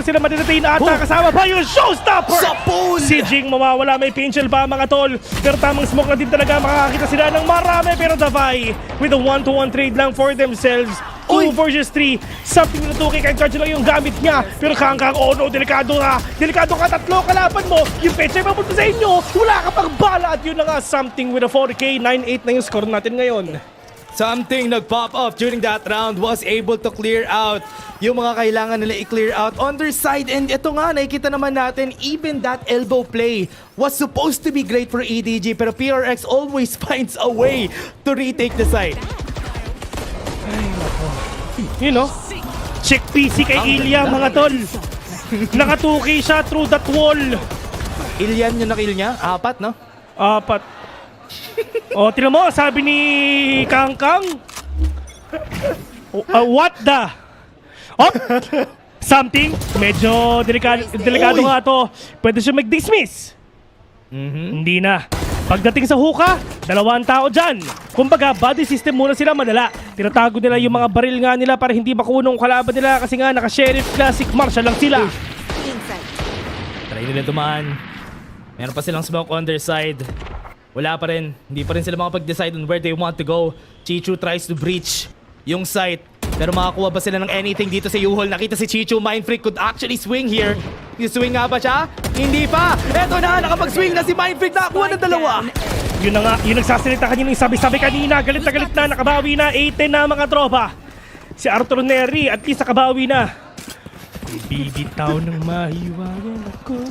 sila madidetain ata. Kasama pa yung showstopper! Si Jing mawawala. May pinchel pa mga tol. Pero tamang smoke na din talaga. Makakakita sila ng marami. Pero Davai with a 1-to-1 trade lang for themselves. 2 versus 3. Something na 2K. Kahit charge lang yung gamit niya. Pero Kangkang, delikado ka. Delikado ka. 3 kalaban mo. Yung peche mapunta sa inyo. Wala ka pang bala. At yun na nga. Something with a 4K. 9-8 na yung score natin ngayon. Something nag-pop up during that round, was able to clear out yung mga kailangan nila i-clear out on their side. And ito nga, nakikita naman natin, even that elbow play was supposed to be great for EDG, pero PRX always finds a way to retake the side. Check PC kay Ilya mga tol. Nakatuki siya through that wall. Ilyan yung nakill niya? 4, no? 4. Tignan mo, sabi ni Kangkang. What the? Something. Medyo delikado nga to. Pwede siya mag-dismiss. Hindi na. Pagdating sa hookah, 2 tao dyan. Kumbaga, body system muna sila madala. Tinatago nila yung mga baril nga nila para hindi makunong kalaban nila kasi nga naka-sheriff classic martial lang sila. Try nila dumaan. Meron pa silang smoke on their side. Wala pa rin. Hindi pa rin sila makapag-decide on where they want to go. Chichu tries to breach yung site. Pero makakuha ba sila ng anything dito sa U-Hall? Nakita si Chichu, Mind Freak could actually swing here. Swing nga ba siya? Hindi pa! Eto na, nakapag-swing na si Mind Freak. Nakakuha ng 2. Yun na nga, yung nagsasalita kanina, yung sabi-sabi kanina. Galit na, nakabawi na. 8-10 na mga tropa. Si Arthur Neri, at least nakabawi na. Bibitaw ng mahiwagan ako.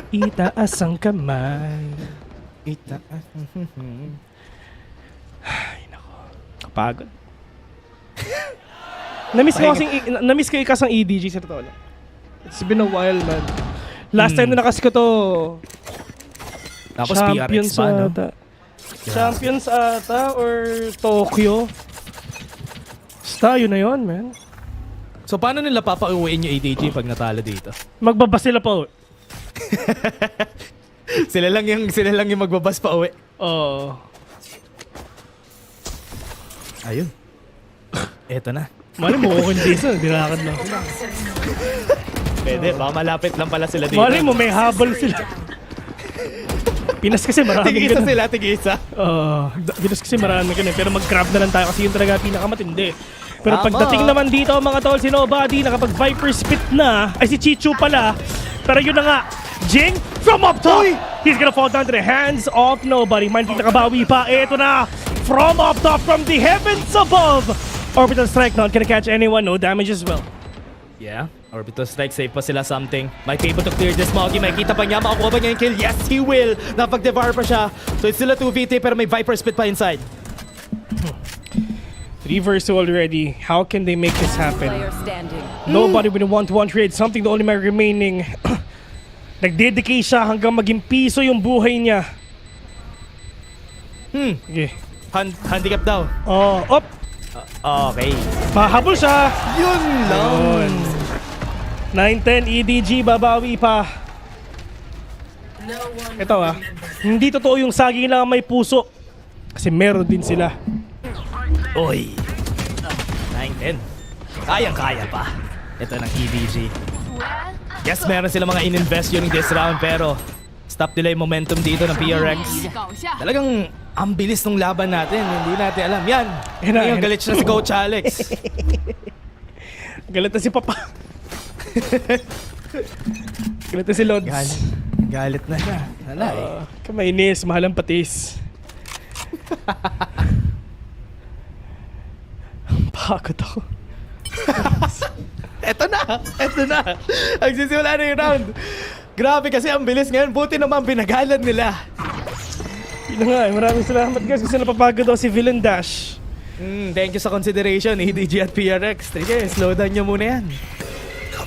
Itaas ang kamay. Itaas. Ay, nako. Kapagod. Namiss ko ikas ang EDG sa totoo lang. It's been a while, man. Last time na nakas ko to. Tapos Champions PRX pa, no? ata. Champions ata or Tokyo. Basta, yun na yun, man. So paano nila papauwiin yung EDG pag natalo dito? Magbabas sila pa. sila lang yung magbabas pa uwi. Oo. Ayun. Eto na. Mali mo okay dito, dilakad lang. Pwede, baka malapit lang pala sila dito. Mali mo may habol sila. Pinas kasi maraming Tig-isa ganun. sila, tig-isa. Pinas kasi maraming ganun. Pero mag-grab na lang tayo kasi yun talaga pinakamatindi. Pero Tama. pagdating naman dito mga tol, si Nobody nakapag-Viper spit na. Ay si Chichu pala. Pero yun na nga, Jing from up top. He's gonna fall down to the hands of Nobody. Mind nakabawi pa. Ito na, from up top, from the heavens above. Orbital strike, not gonna catch anyone. No damage as well. Yeah, orbital strike, save pa sila something. Might be able to clear this Moggy. Makikita pa niya, makakuha ba niya yung kill? Yes, he will. Napag-devour pa siya. So it's still a 2v3 pero may Viper spit pa inside. 3 versus 2 already. How can they make this happen? Nobody with a 1-to-1 trade. Something the only man remaining. Nagdedicate siya hanggang maging piso yung buhay niya. Okay. Handicap daw. Up. Okay. Mahabol siya. Yun lang. 9-10 EDG, babawi pa. Ito hindi totoo yung saging lang may puso. Kasi meron din sila. Oy. 9-10. Kayang-kaya pa. Ito ng EDG. Yes, meron sila mga in-invest during this round pero stop nila yung momentum dito ng PRX. Talagang ang bilis ng laban natin. Hindi natin alam. Yan. Ngayon galit siya si Coach Alex. Galit na si Papa. Galit na si Lods. Galit na siya. Wala eh. Kamainis, mahalang patis. Pagod ako. Eto na. Nagsisimula na yung round. Grabe kasi ang bilis ngayon. Buti naman binagalan nila. Yun nga eh, maraming salamat guys kasi napapagod ako si Villain Dash. Thank you sa consideration, EDG at PRX. Sige, slow down nyo muna yan.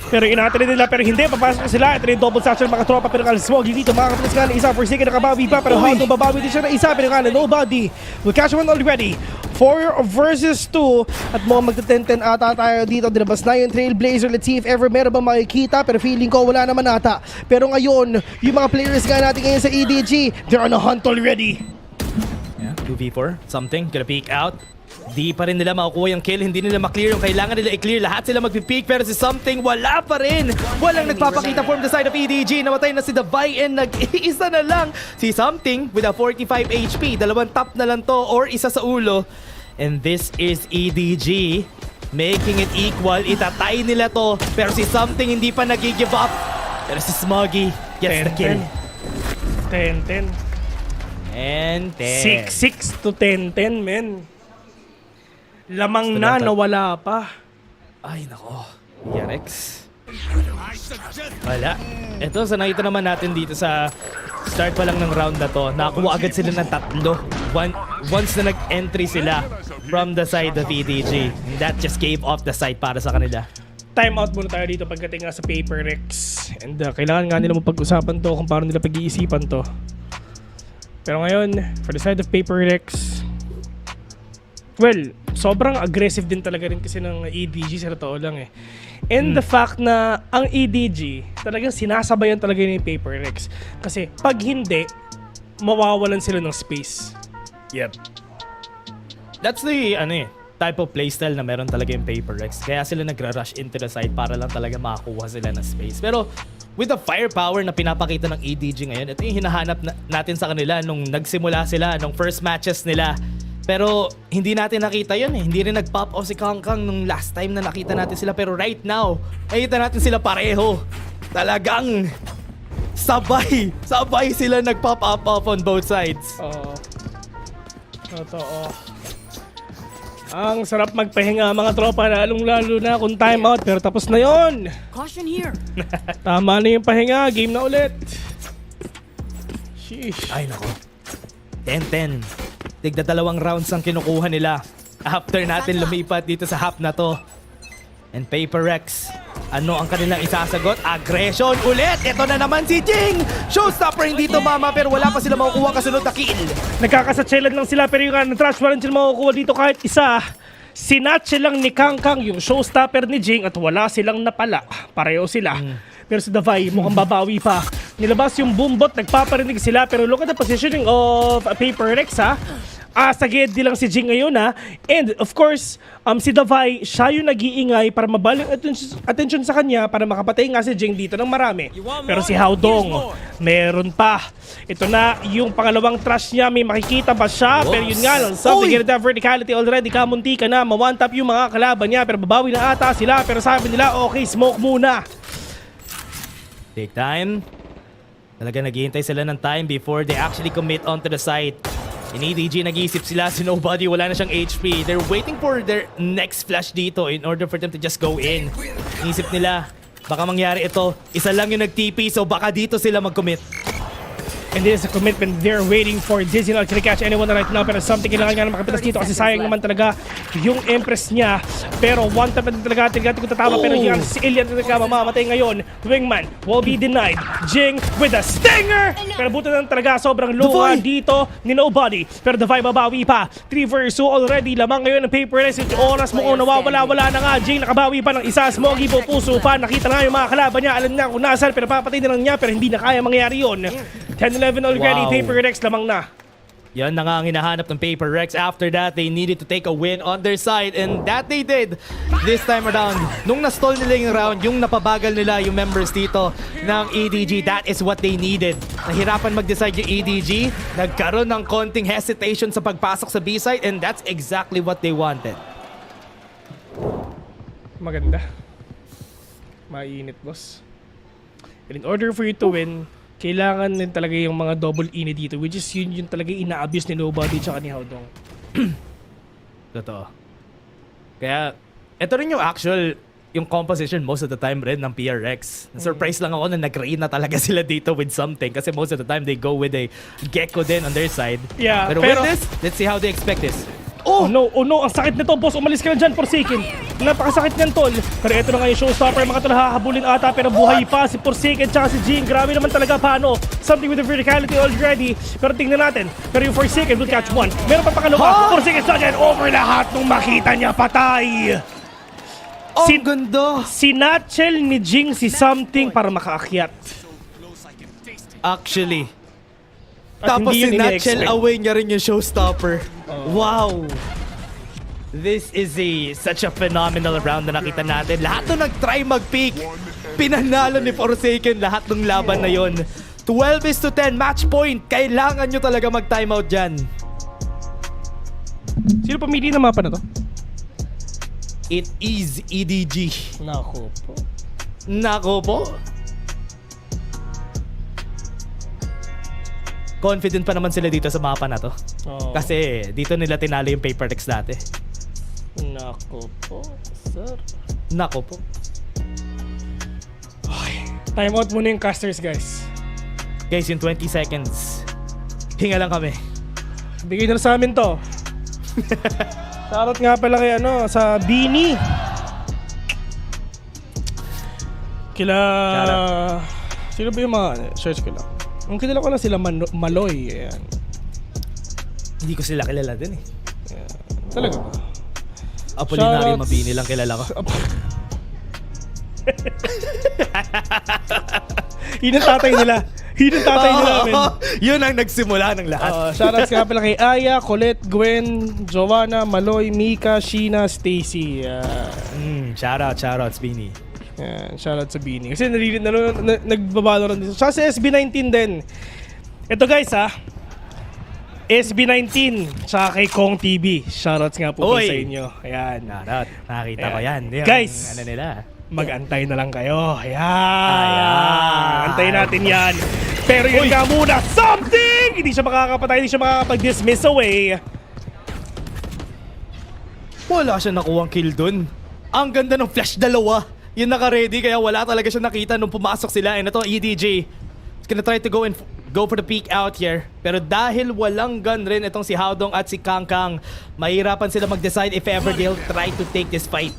Pero inatali nila pero hindi, papasok sila. Ito na yung double satchel mga tropa pero Smoggy dito mga kapitas nga na isa for second nakabawi pa pero Hondo babawi din siya na isa pero nga na nobody will catch one already. 4 versus 2 at mukhang magta-10-10 ata tayo dito. Dinabas na yung Trailblazer. Let's see if ever meron bang makikita pero feeling ko wala naman ata. Pero ngayon, yung mga players nga natin ngayon sa EDG, they're on a hunt already. Yeah, 2v4, something, gonna peek out. Di pa rin nila makukuha yung kill, hindi nila maklear yung kailangan nila i-clear. Lahat sila magpipeak pero si Something wala pa rin. Walang nagpapakita from the side of EDG. Namatay na si Davai and nag-iisa na lang. Si Something with a 45 HP. Dalawang top na lang to or isa sa ulo. And this is EDG making it equal. Itatay nila to pero si Something hindi pa nag-give up. Pero si Smoggy gets the kill. 10-10. And 6-6 to 10-10 men. Lamang na, nawala pa. Ay, nako. Yarex. Wala. Ito, sa nakita naman natin dito sa start pa lang ng round na to, nakakuha agad sila ng 3. Once na nag-entry sila from the side of EDG. And that just gave off the side para sa kanila. Time out muna tayo dito pagdating nga sa Paper Rex. And kailangan nga nila mapag-usapan to kung paano nila pag-iisipan to. Pero ngayon, for the side of Paper Rex, well, sobrang aggressive din talaga rin kasi ng EDG sa totoo lang eh. And the fact na ang EDG talagang sinasabayan talaga yung Paper Rex. Kasi pag hindi, mawawalan sila ng space. Yep. That's the type of playstyle na meron talaga yung Paper Rex. Kaya sila nagra-rush into the side para lang talaga makakuha sila ng space. Pero with the firepower na pinapakita ng EDG ngayon, ito yung hinahanap natin sa kanila nung nagsimula sila, nung first matches nila. Pero hindi natin nakita yun eh. Hindi rin nag-pop off si Kangkang nung last time na nakita natin sila. Pero right now, nakita natin sila pareho. Talagang sabay sila nag-pop up off on both sides. Oo. Totoo. Ang sarap magpahinga mga tropa, lalong-lalo na kung time out. Pero tapos na yon. Caution here. Tama na yung pahinga. Game na ulit. Sheesh. Ay nako. 10-10. Tigda 2 rounds ang kinukuha nila after natin lumipat dito sa half na to. And Paper Rex, ano ang kanilang isasagot? Aggression ulit! Ito na naman si Jing! Showstopper hindi to mama pero wala pa sila makukuha kasunod na kill. Nagkakasatchelan lang sila pero yung trash pa rin sila makukuha dito kahit isa. Sinatche lang ni Kangkang yung showstopper ni Jing at wala silang napala. Pareho sila. Pero si Davai mukhang babawi pa. Nilabas yung boombot, nagpaparinig sila pero look at the positioning of Paper Rex ha. Saged di lang si Jing ngayon ha. And of course, si Davai, siya yung nag-iingay para mabaling attention sa kanya para makapatay nga si Jing dito ng marami. Pero si Haodong, meron pa. Ito na yung pangalawang trash niya, may makikita ba siya? Pero yun nga lang, something in the verticality already, kamunti ka na, ma-one-tap yung mga kalaban niya pero babawi na ata sila. Pero sabi nila, okay, smoke muna. Take time. Talaga naghihintay sila ng time before they actually commit onto the site. In EDG, nag-iisip sila si Nobody, wala na siyang HP. They're waiting for their next flash dito in order for them to just go in. Inisip nila, baka mangyari ito. Isa lang yung nag-TP, so baka dito sila mag-commit. And this is a commitment they're waiting for. Disney not gonna catch anyone right now pero something kailangan nga na makapitas dito kasi sayang naman talaga yung Empress niya. Pero one tap na talaga kung tatama pero yan si Alien talaga mamamatay ngayon. Wingman will be denied. Jing with a stinger! Pero buto na talaga sobrang low dito ni Nobody. Pero Davai babawi pa. 3 vs 2 already. Lamang ngayon ng Paper Rex. Oras mo kung nawawala-wala na nga. Jing nakabawi pa ng isa. Smoggy po puso pa. Nakita na yung mga kalaban niya. Alam niya kung nasaan pero papatay na lang niya pero hindi na kaya mangyari yun. 10-11 already, wow. Paper Rex lamang na. Yan na nga ang hinahanap ng Paper Rex. After that, they needed to take a win on their side and that they did this time around. Nung na-stall nila yung round, yung napabagal nila yung members dito ng EDG, that is what they needed. Nahirapan mag-decide yung EDG, nagkaroon ng konting hesitation sa pagpasok sa B-side and that's exactly what they wanted. Maganda. Mainit, boss. And in order for you to win, Kailangan din talaga yung mga double ini dito, which is yun yung talaga ina-abuse ni Nobody tsaka ni Haodong. Totoo. Kaya, ito rin yung yung composition most of the time rin ng PRX. Surprise lang ako na nag-raid na talaga sila dito with something kasi most of the time they go with a Gecko din on their side. Yeah, Pero with this, let's see how they expect this. Oh no, ang sakit nito, boss. Umalis ka na dyan, Forsaken. Napakasakit niyan, tol. Pero ito na nga yung showstopper, mga tol, hahabulin ata, pero buhay pa si Forsaken tsaka si Jing. Grabe naman talaga paano. Something with the verticality already. Pero tingnan natin. Pero yung Forsaken will catch one. Meron pa pangalawa. Forsaken sa dyan, over lahat nung makita niya, patay. Gundo. Sinatchel ni Jing si something para makaakyat. Actually. At Tapos hindi yun sinatchel ina-expect. away niya rin yung showstopper. Wow. This is such a phenomenal round na nakita natin. Lahat na nag-try mag-peak. Pinanalo ni Forsaken lahat ng laban na yon. 12-10 match point. Kailangan nyo talaga mag-timeout dyan. Sino pumili ng mapa na to? It is EDG. Nako po. Nako po. Confident pa naman sila dito sa mapa na to. Oh. Kasi dito nila tinalo yung Paper Tex dati. Nako po, sir. Nako po. Okay. Timeout muna yung casters, guys. Guys, yung 20 seconds. Hinga lang kami. Bigay na sa amin to. Shoutout nga pala kay sa Bini. Kila... Sino ba yung mga... Search ko lang. Ang kilala ko lang sila Maloy. Ayan. Hindi ko sila kilala din eh. Yeah. Talaga ba? Apolinario Mabini lang kilala ko. Yun ang tatay nila. Yun ang tatay nila. Yun ang nagsimula ng lahat. Shoutouts nga pala kay Aya, Colette, Gwen, Joanna, Maloy, Mika, Sheena, Stacy. Shoutouts, Bini. Yan, shoutout sa Bini. Kasi nagbabalo rin dito. Sa SB19 din. Ito guys SB19 tsaka kay Kong TV. Shoutouts nga po sa inyo. Ayan. Shoutout. Nakita ko yan. Guys, ano nila. mag-antay na lang kayo. Ayan. Antayin natin yan. Pero yun nga muna, something! Hindi siya makakapatay, hindi siya makakapag-dismiss away. Wala siya nakuhang kill dun. Ang ganda ng flash dalawa. Yun naka-ready kaya wala talaga siya nakita nung pumasok sila. And ito, EDG. He's gonna try to go for the peek out here. Pero dahil walang gun rin itong si Haodong at si Kangkang, mahirapan sila mag-decide if ever they'll try to take this fight.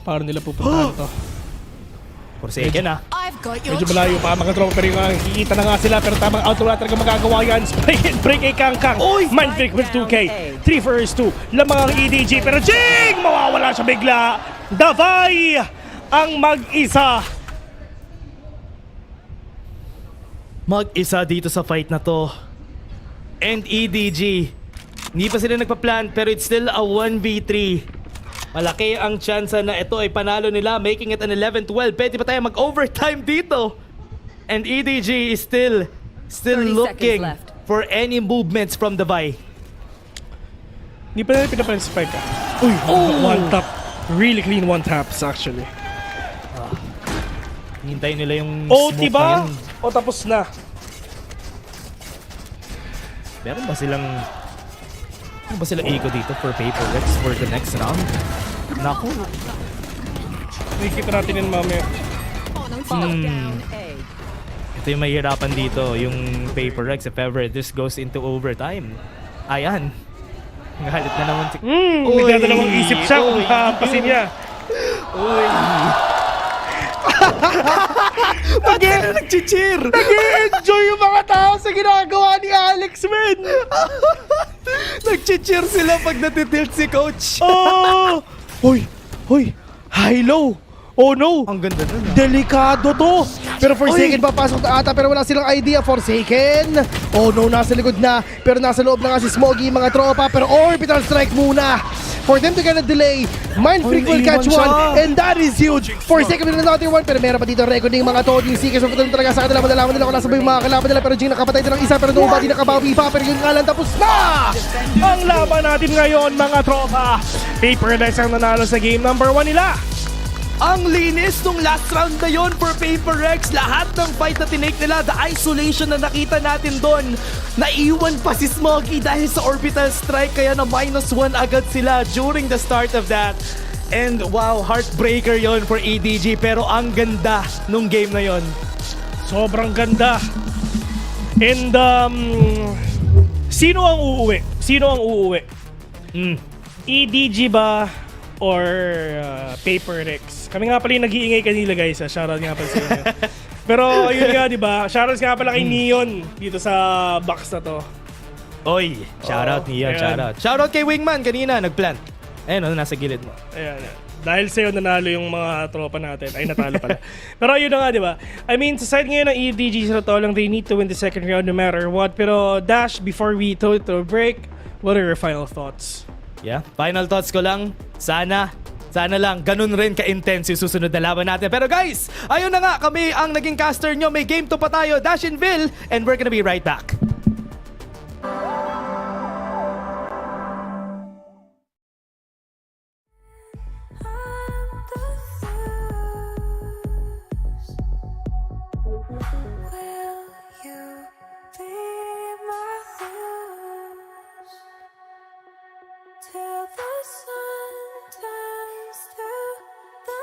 Paano nila pupuntahan to? Forsaken Medyo malayo pa mga tropa pero yung kikita na nga sila pero tamang outro na talaga magagawa yan. Spray and break kay Kangkang. Mind break with 2K. 3 vs 2. Lamang ang EDG pero Jing! Mawawala siya bigla. Davay ang mag-isa. Mag-isa dito sa fight na to. And EDG. Hindi pa sila nagpa-plan pero it's still a 1v3. Malaki ang chance na ito ay panalo nila, making it an 11-12. Pwede pa tayo mag-overtime dito. And EDG is still looking for any movements from Davay. Hindi pa nila pinapanspike one tap. Really clean one taps actually. Hintayin nila yung O smoke diba? na yun. O tapos na. Meron ba silang eco dito for Paper Rex for the next round? Naku. Nakikita natin yun mamaya. Ito yung mahihirapan dito, yung Paper Rex if ever this goes into overtime. Ayan. Galit na naman si... Nagdadalawang isip siya kung hampasin niya. Bakit na nag-cheer? Nag-enjoy yung mga tao sa ginagawa ni Alex, man! Nag-cheer sila pag natitilt si Coach. Hoy! High-low! Oh no! Ang ganda nun. Delikado to! Pero Forsaken papasok na ata pero wala silang idea. Forsaken! Oh no, nasa likod na. Pero nasa loob na nga si Smoggy, mga tropa. Pero orbital strike muna! For them to get a delay, Mind Freak will catch one. And that is huge! Forsaken with another one. Pero meron pa dito recording mga Toding Seekers. So patuloy talaga sa kanila. Madalaman nila kung nasa ba yung mga kalaban nila. Pero Jing nakapatay din ng isa. Pero nobody nakabawi pa. Pero yun nga lang tapos na! Ang laban natin ngayon mga tropa. Paper Rex ang nanalo sa game number 1 nila. Ang linis nung last round na yon for Paper Rex. Lahat ng fight na tinake nila, the isolation na nakita natin doon, naiwan pa si Smoggy dahil sa orbital strike, kaya na -1 agad sila during the start of that. And wow, heartbreaker yon for EDG, pero ang ganda nung game na yon. Sobrang ganda. And sino ang uuwi? EDG ba or Paper Rex? Kami nga pala yung nag-iingay kanila, guys. Shoutout nga pala sa inyo. Pero yun nga, di ba? Shoutout nga pala kay Neon dito sa box na to. Oy, shoutout Neon, shoutout. Shoutout kay Wingman kanina, nagplant. Ayun, nasa gilid mo. Ayan. Dahil sa'yo nanalo yung mga tropa natin. Ay, natalo pala. Pero yun na nga, di ba? I mean, sa side ngayon ng EDG sa to lang, they need to win the second round no matter what. Pero Dash, before we go to break, what are your final thoughts? Yeah, final thoughts ko lang, sana lang ganun rin ka-intense yung susunod na laban natin. Pero guys, ayun na nga, kami ang naging caster nyo. May game 2 pa tayo, Dash and VIL, and we're gonna be right back. Till the sun turns to the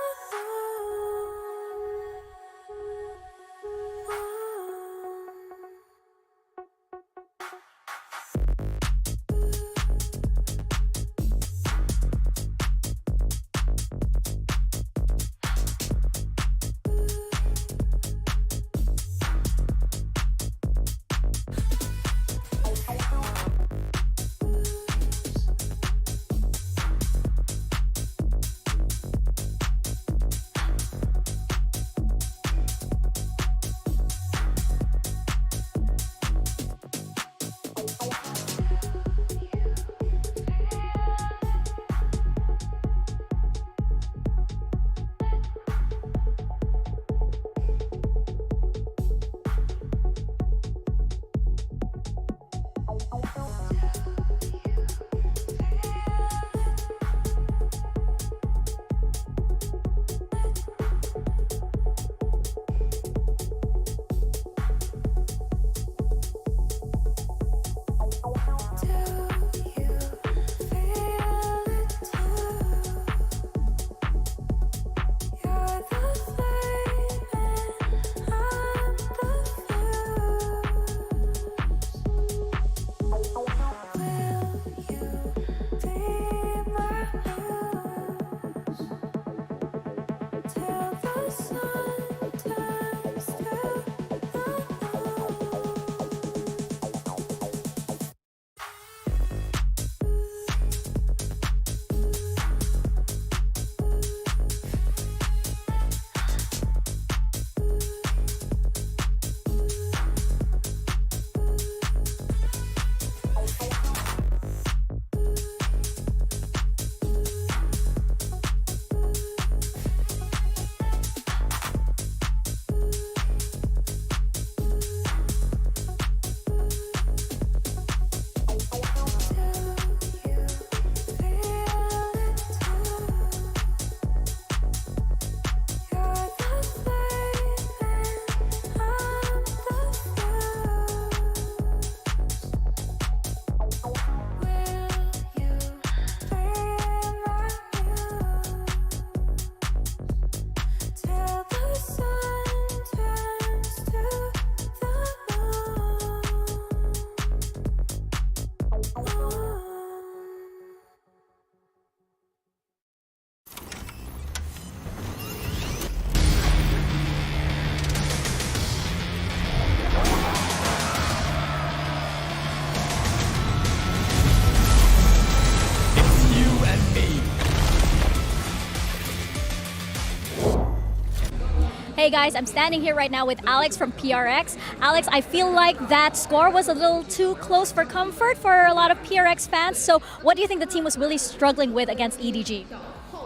Hey guys, I'm standing here right now with Alex from PRX. Alex, I feel like that score was a little too close for comfort for a lot of PRX fans. So what do you think the team was really struggling with against EDG?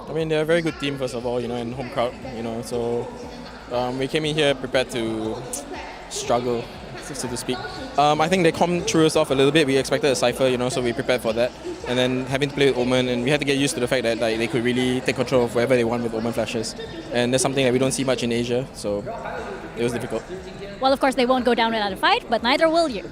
I mean, they're a very good team, first of all, and home crowd, so we came in here prepared to struggle. so to speak. I think they threw us off a little bit. We expected a Cypher, so we prepared for that. And then having to play with Omen, and we had to get used to the fact that they could really take control of wherever they want with Omen flashes. And that's something that we don't see much in Asia, so it was difficult. Well, of course, they won't go down without a fight, but neither will you.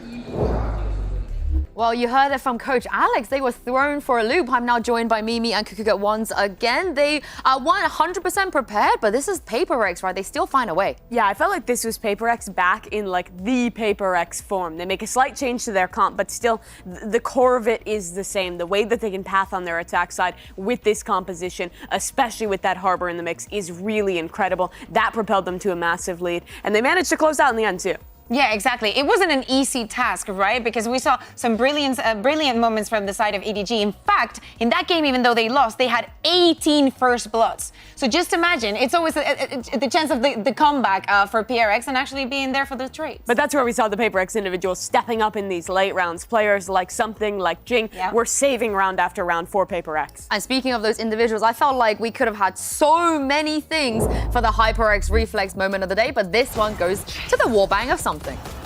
Well, you heard it from Coach Alex. They were thrown for a loop. I'm now joined by Mimi and Kukuget once again. They weren't 100% prepared, but this is Paper X, right? They still find a way. Yeah, I felt like this was Paper X back in like the Paper X form. They make a slight change to their comp, but still the core of it is the same. The way that they can path on their attack side with this composition, especially with that Harbor in the mix, is really incredible. That propelled them to a massive lead, and they managed to close out in the end too. Yeah, exactly. It wasn't an easy task, right? Because we saw some brilliant moments from the side of EDG. In fact, in that game, even though they lost, they had 18 first bloods. So just imagine, it's always the chance of the comeback for PRX and actually being there for the trade. But that's where we saw the Paper X individuals stepping up in these late rounds. Players like Something, like Jing, were saving round after round for Paper X. And speaking of those individuals, I felt like we could have had so many things for the HyperX Reflex moment of the day, but this one goes to the Warbang of Something.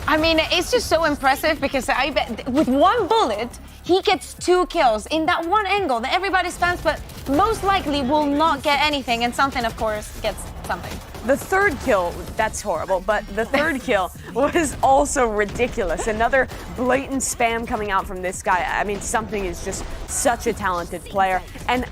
I mean, it's just so impressive because I bet with one bullet, he gets 2 kills in that one angle that everybody spams, but most likely will not get anything. And Something, of course, gets something. The third kill, that's horrible, but the third kill was also ridiculous. Another blatant spam coming out from this guy. I mean, Something is just such a talented player. And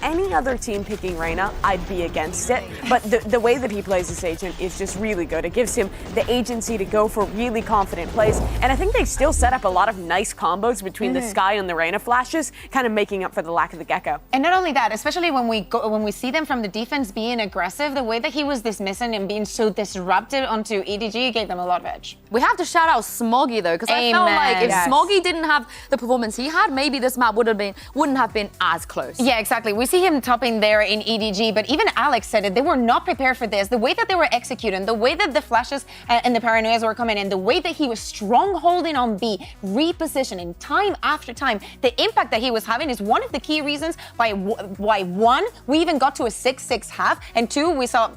any other team picking Reyna, I'd be against it. But the way that he plays this agent is just really good. It gives him the agency to go for really confident plays. And I think they still set up a lot of nice combos between the Sky and the Reyna flashes, kind of making up for the lack of the Gecko. And not only that, especially when we see them from the defense being aggressive, the way that he was dismissing and being so disruptive onto EDG gave them a lot of edge. We have to shout out Smoggy though, because I felt like if Smoggy didn't have the performance he had, maybe this map wouldn't have been as close. Yeah, exactly. We see him topping there in EDG, but even Alex said it. They were not prepared for this. The way that they were executing, the way that the flashes and the paranoias were coming in, the way that he was strongholding on B, repositioning time after time, the impact that he was having is one of the key reasons why one, we even got to a 6-6 half, and 2, we saw,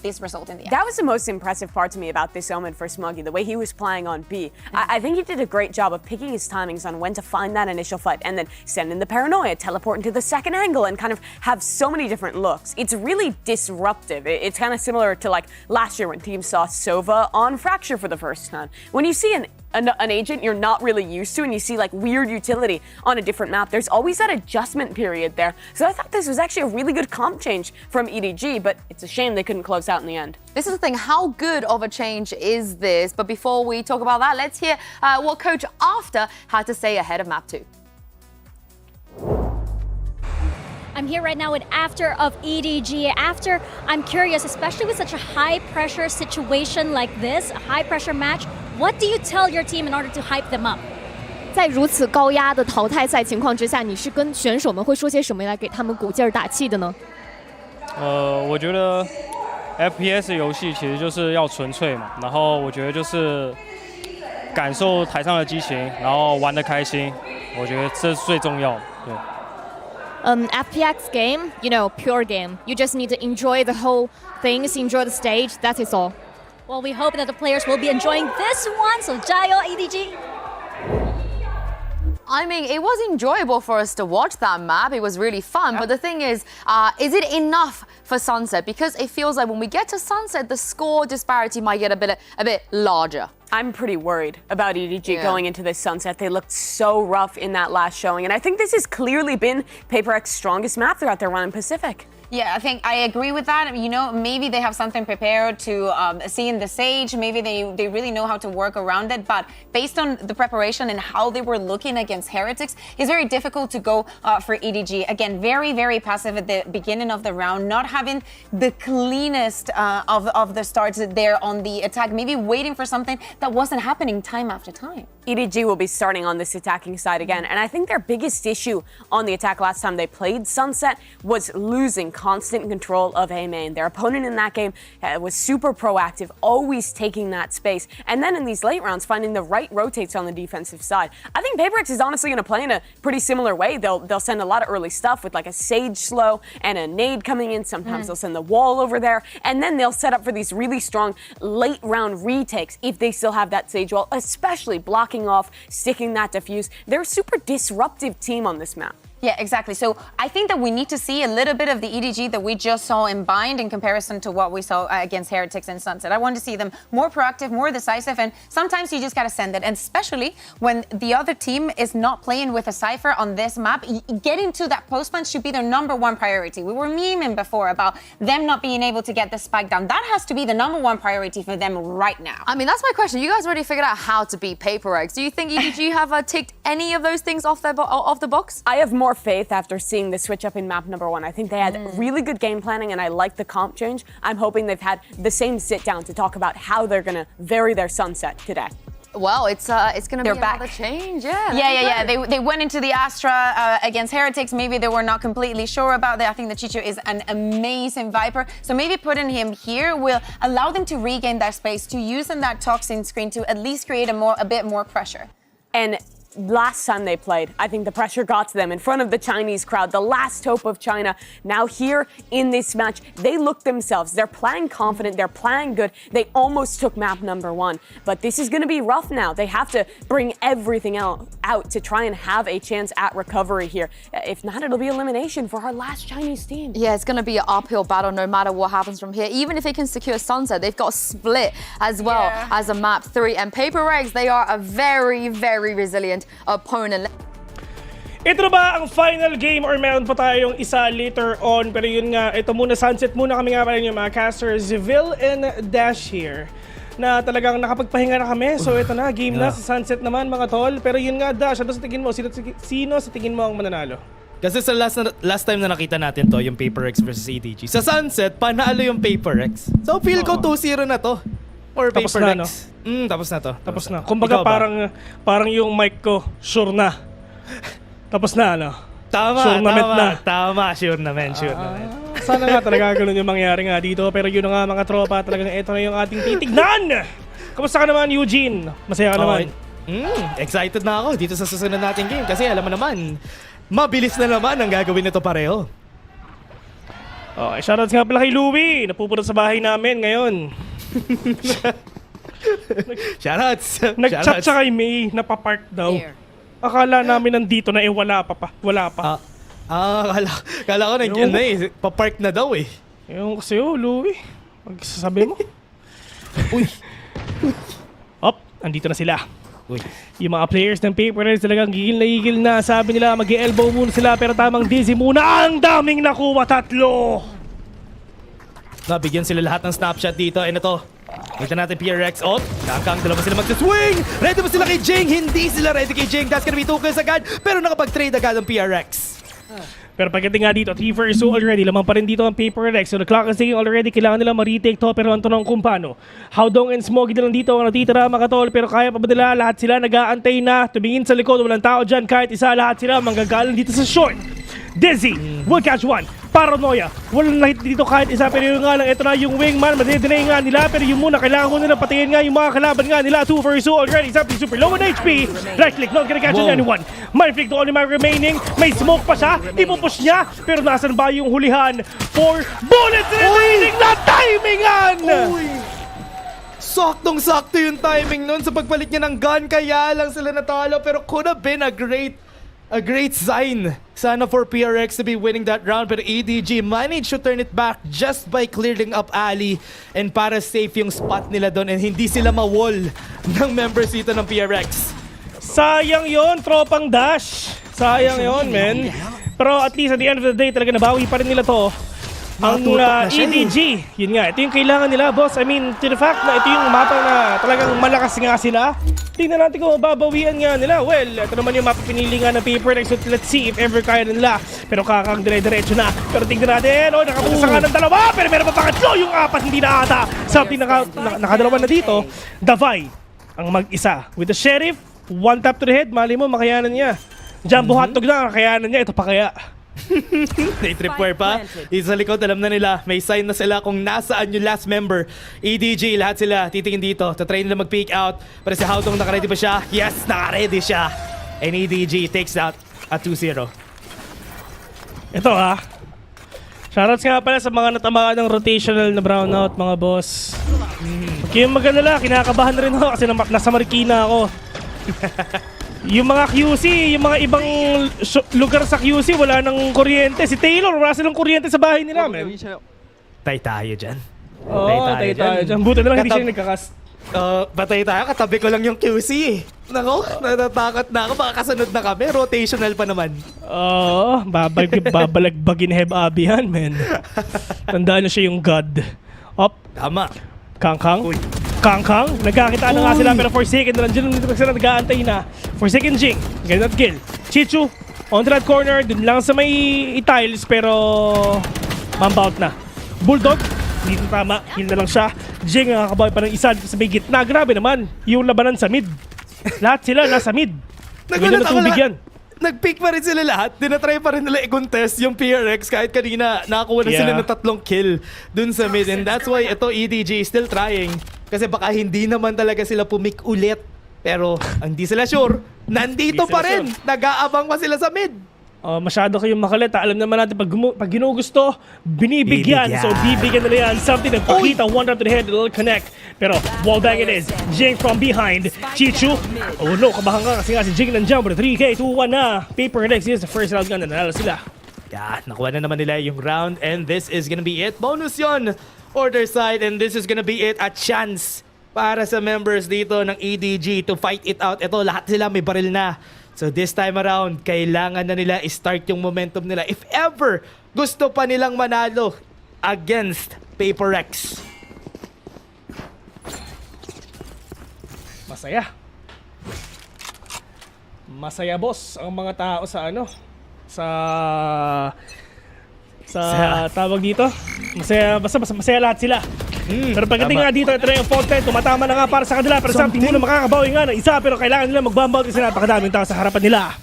this result in the end. That was the most impressive part to me about this Omen for Smoggy, the way he was playing on B. I think he did a great job of picking his timings on when to find that initial fight and then send in the paranoia, teleport into the second angle, and kind of have so many different looks. It's really disruptive. It's kind of similar to like last year when teams saw Sova on Fracture for the first time. When you see an agent you're not really used to and you see like weird utility on a different map, there's always that adjustment period there. So I thought this was actually a really good comp change from EDG, but it's a shame they couldn't close out in the end. This is the thing, how good of a change is this? But before we talk about that, let's hear what Coach After had to say ahead of map 2. I'm here right now with After of EDG. After, I'm curious, especially with such a high-pressure situation like this, a high-pressure match, what do you tell your team in order to hype them up? 在如此高压的淘汰赛情况之下，你是跟选手们会说些什么来给他们鼓劲儿打气的呢？我觉得 FPS 游戏其实就是要纯粹嘛，然后我觉得就是感受台上的激情，然后玩得开心，我觉得这是最重要的。对。FPX game, pure game. You just need to enjoy the whole things, enjoy the stage. That is all. Well, we hope that the players will be enjoying this one. So, jayo EDG. I mean, it was enjoyable for us to watch that map. It was really fun. But the thing is it enough for Sunset? Because it feels like when we get to Sunset, the score disparity might get a bit larger. I'm pretty worried about EDG going into this Sunset. They looked so rough in that last showing. And I think this has clearly been Paper X's strongest map throughout their run in Pacific. Yeah, I think I agree with that. Maybe they have something prepared to see in the Sage. Maybe they really know how to work around it. But based on the preparation and how they were looking against Heretics, it's very difficult to go for EDG. Again, very, very passive at the beginning of the round, not having the cleanest of the starts there on the attack. Maybe waiting for something that wasn't happening time after time. EDG will be starting on this attacking side again. And I think their biggest issue on the attack last time they played Sunset was losing constant control of A main. Their opponent in that game was super proactive, always taking that space. And then in these late rounds, finding the right rotates on the defensive side. I think PaperX is honestly going to play in a pretty similar way. They'll send a lot of early stuff with like a Sage slow and a nade coming in. Sometimes they'll send the wall over there. And then they'll set up for these really strong late round retakes if they still have that Sage wall, especially blocking off, sticking that diffuse. They're a super disruptive team on this map. Yeah, exactly. So I think that we need to see a little bit of the EDG that we just saw in Bind in comparison to what we saw against Heretics and Sunset. I want to see them more proactive, more decisive, and sometimes you just got to send it. And especially when the other team is not playing with a Cypher on this map, getting to that post plant should be their #1 priority. We were memeing before about them not being able to get the spike down. That has to be the #1 priority for them right now. I mean, that's my question. You guys already figured out how to beat PaperX. Do you think EDG have ticked any of those things off the box? I have more faith after seeing the switch up in map #1. I think they had really good game planning, and I like the comp change. I'm hoping they've had the same sit down to talk about how they're going to vary their Sunset today. Well, it's going to be another change, Yeah. They went into the Astra against Heretics. Maybe they were not completely sure about that. I think that Chicho is an amazing Viper. So maybe putting him here will allow them to regain that space, to use in that toxin screen to at least create a bit more pressure. And last time they played, I think the pressure got to them in front of the Chinese crowd, the last hope of China. Now here in this match, they look themselves. They're playing confident. They're playing good. They almost took map #1. But this is going to be rough now. They have to bring everything out to try and have a chance at recovery here. If not, it'll be elimination for our last Chinese team. Yeah, it's going to be an uphill battle no matter what happens from here. Even if they can secure Sunset, they've got a split as well as a map 3. And PaperX, they are a very, very resilient opponent. Ito na ba ang final game or meron pa tayong isa later on? Pero yun nga, ito muna, Sunset muna kami nga pala yung mga casters, VIL and Dash here, na talagang nakapagpahinga na kami. So ito na, game na sa Sunset naman mga tol. Pero yun nga, Dash, ano sa tingin mo? Sino sa tingin mo ang mananalo? Kasi sa last time na nakita natin to, yung PaperX versus EDG. Sa Sunset, panalo yung PaperX. So feel ko 2-0 na to. Or Tapos PaperX. na, no? Tapos na to. Tapos na. Kumbaga parang yung mic ko, sure na. Tapos na, ano? Tama, sure na men. Sana nga talaga ganun yung mangyari nga dito. Pero yun na nga mga tropa, talagang ito na yung ating titignan! Kamusta ka naman, Eugene? Masaya ka naman? Excited na ako dito sa susunod nating game. Kasi alam mo naman, mabilis na naman ang gagawin nito pareho. Okay, shoutouts nga pala kay Louie. Napupunta sa bahay namin ngayon. Shoutouts. Nag-chat siya kay May, napapark daw. Akala namin nandito na wala pa. Kala ko nandiyan na papark na daw eh. Yung kasi Louie, magsasabi mo. Uy. Andito na sila. Uy. Yung mga players ng PaperX talagang gigil na. Sabi nila mag-elbow muna sila pero tamang dizzy muna. Ang daming nakuha, 3. Nabigyan sila lahat ng snapshot dito. And ito, kita natin PRX. Kakang dalawa sila mag-swing! Ready ba sila kay Jing? Hindi sila ready kay Jing. That's gonna be 2 kills agad. Pero nakapag-trade agad ang PRX. Pero pagdating nga dito, 3 versus 2 already. Lamang pa rin dito ang PaperX. So the clock is ticking already. Kailangan nila ma-retake to. Pero ang tanong kung paano. Howdong and Smoggy na lang dito ang natitira mga tol. Pero kaya pa ba nila? Lahat sila nag-aantay na. Tumingin sa likod. Walang tao dyan. Kahit isa, lahat sila manggagaling dito sa short. Dizzy will catch one. Paranoia. Walang nakita dito kahit isa. Pero yung nga lang, ito na yung wingman. Madidinay nga nila. Pero yung muna, kailangan muna patingin nga yung mga kalaban nga nila. 2 versus 2 already. Something super low on HP. Right click, not gonna catch anyone. Mind flick to only my remaining. May smoke pa siya. Ipupush niya. Pero nasan ba yung hulihan? 4 bullets remaining na timingan! Saktong-sakto yung timing nun sa pagbalik niya ng gun. Kaya lang sila natalo. Pero could have been a great sign. Sana for PRX to be winning that round. Pero EDG managed to turn it back just by clearing up alley. And para safe yung spot nila doon. And hindi sila ma-wall ng members dito ng PRX. Sayang yon, tropang Dash. Sayang yon, men. Pero at least at the end of the day, talaga nabawi pa rin nila to. Ang EDG, yun nga, ito yung kailangan nila, boss. I mean, to the fact na ito yung mapa na talagang malakas nga sila. Tingnan natin kung babawian nga nila. Well, ito naman yung mapa pinili nga ng PaperX. So let's see if ever kaya nila. Pero kakang dire-diretso na. Pero tingnan natin, nakapunta nga ng 2. Pero meron pa pangatlo, yung 4 hindi na ata. Something nakadalawa na dito. Davai ang mag-isa with the Sheriff. One tap to the head, mali mo, makayanan niya. Jumbo hotdog na, kakayanan niya. Ito pa kaya. May tripwire pa. Isa likod, alam na nila. May sign na sila kung nasaan yung last member. EDG, lahat sila titingin dito. Tatry nila mag-peek out. Pero si Haudong, nakaready ba siya? Yes, nakaready siya. And EDG takes out at 2-0. Ito ha. Shoutouts nga pala sa mga natamaan ng rotational na brownout, mga boss. Kaya magandala, kinakabahan rin ako kasi nasa Marikina ako. Yung mga QC, yung mga ibang lugar sa QC, wala nang kuryente. Si Taylor, wala silang kuryente sa bahay nila, man. Tay tayo dyan. Oo, tay tayo dyan. Buti na lang hindi siya nagkakas. Batay tayo, katabi ko lang yung QC. Nako, natatakot na ako. Baka kasunod na kami. Rotational pa naman. Oo, babalagbagin Heb Abi yan, man. Tandaan na siya yung God. Op. Tama. Kangkang. Kangkang. Nagkakita na nga sila pero Forsaken na lang dyan. Dito sila nag-aantay na. Forsaken Jing. Ganun kill. Chichu. On the right corner. Dun lang sa may tiles pero mambout na. Bulldog. Dito tama. Kill na lang siya. Jing nakakabawi pa ng isa dito sa may gitna. Grabe naman. Yung labanan sa mid. Lahat sila nasa mid. Nagulat ako lahat. Nag-pick pa rin sila lahat. Dinatry pa rin nila i-contest yung PRX kahit kanina nakakuha na sila ng 3 kill dun sa mid. And that's why ito EDG still trying. Kasi baka hindi naman talaga sila pumik ulit. Pero hindi sila sure. Nandito pa rin. Nag-aabang pa sila sa mid. Masyado kayong makulit. Alam naman natin pag ginugusto, binibigyan. So bibigyan nila yan. Something nagpakita. One up to the head. It'll connect. Pero wallbang it is. Jing from behind. Chichu. Oh no, kabahan ka kasi nga si Jing nandiyan. Pero 3K, 2-1 na. Paper next is the first round gun. Nanalo sila. Yeah, nakuha na naman nila yung round. And this is gonna be it. Bonus yon. Order side. And this is gonna be it. A chance para sa members dito ng EDG to fight it out. Ito, lahat sila may baril na. So this time around, kailangan na nila i-start yung momentum nila. If ever gusto pa nilang manalo against Paper X. Masaya. Masaya boss ang mga tao sa ano? Sa tawag dito. Masaya, basta masaya lahat sila. Pero pagdating nga dito, ito na yung fountain, tumatama na nga para sa kanila. Pero something muna makakabawi nga ng isa, pero kailangan nila mag-bomb out kasi napakadaming tao sa harapan nila.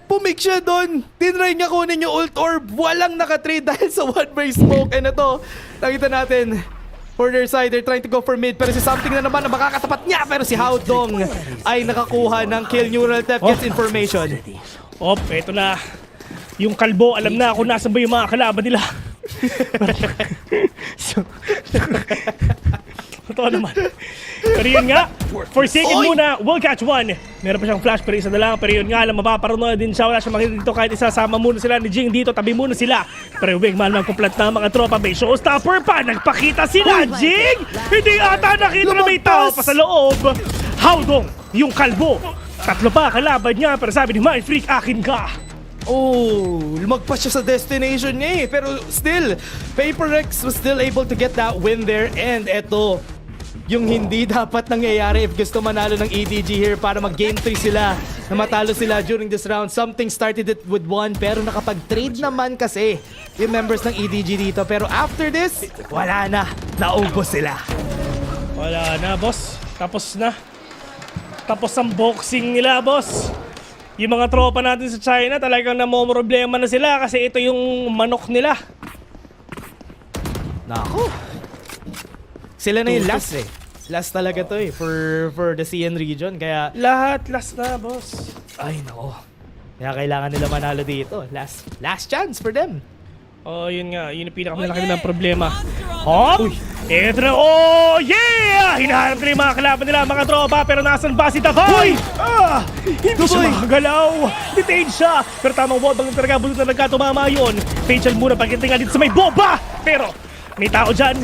Pumik siya doon. Tinry niya kunin yung ult orb. Walang nakatrade dahil sa one-way smoke. And ito, nakita natin, for their side, they're trying to go for mid. Pero si something na naman na makakatapat niya. Pero si Haudong ay nakakuha ng kill. Neural Theft gets information. Eto na. Yung kalbo, alam na kung nasan ba yung mga kalaban nila. Totoo naman. Pero yun nga, Forsaken muna, will catch one. Meron pa siyang flash pero isa na lang. Pero yun nga, alam, mapaparuno din siya. Wala siyang makita dito kahit isa. Sama muna sila ni Jing dito, tabi muna sila. Pero yung man ng kumplat na mga tropa, may showstopper pa. Nagpakita sila, Jing! Hindi ata nakita na may tao pa sa loob. Haudong, yung kalbo. 3 pa kalaban niya, pero sabi ni Mind Freak, akin ka. Lumagpas siya sa destination niya eh. Pero still, Paper X was still able to get that win there. And eto, yung hindi dapat nangyayari if gusto manalo ng EDG here para mag-game 3 sila, na matalo sila during this round. Something started it with 1 pero nakapag-trade naman kasi yung members ng EDG dito. Pero after this, wala na. Naubos sila. Wala na, boss. Tapos na. Tapos ang boxing nila, boss. Yung mga tropa natin sa China, talagang namomroblema na sila kasi ito yung manok nila. Nako. Sila na yung last eh. Last talaga to eh for the CN region. Kaya lahat last na, boss. Ay, nako. Kaya kailangan nila manalo dito. Last chance for them. Yun nga. Yun yung pinakamalaki nilang problema. Eto na. Oh, yeah! Hinahanap nila yung mga kalaban nila, mga tropa. Pero nasan ba si Davay? Hindi siya makagalaw. Detain siya. Pero tamang wall bang talaga bulot na nagkatumama yun. Facial muna pagdating nga dito sa may boba. Pero may tao dyan.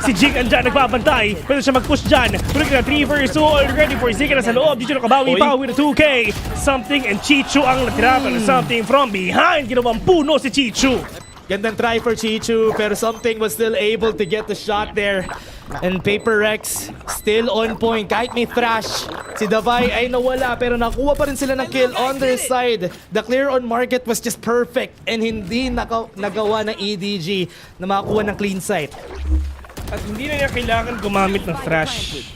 Si Jing andyan nagbabantay. Pwede siya mag-push dyan. Pwede na 3 vs 2 already for Zika na sa loob. Dito nakabawi-bawi na 2K. Something and Chichu ang natirapan na something from behind. Ginawang puno si Chichu. Gandang try for Chichu, pero something was still able to get the shot there. And Paper Rex still on point. Kahit may thrash, si Davay ay nawala pero nakuha pa rin sila ng kill on their side. The clear on market was just perfect and hindi nagawa ng EDG na makakuha ng clean sight. At hindi na niya kailangan gumamit ng thrash.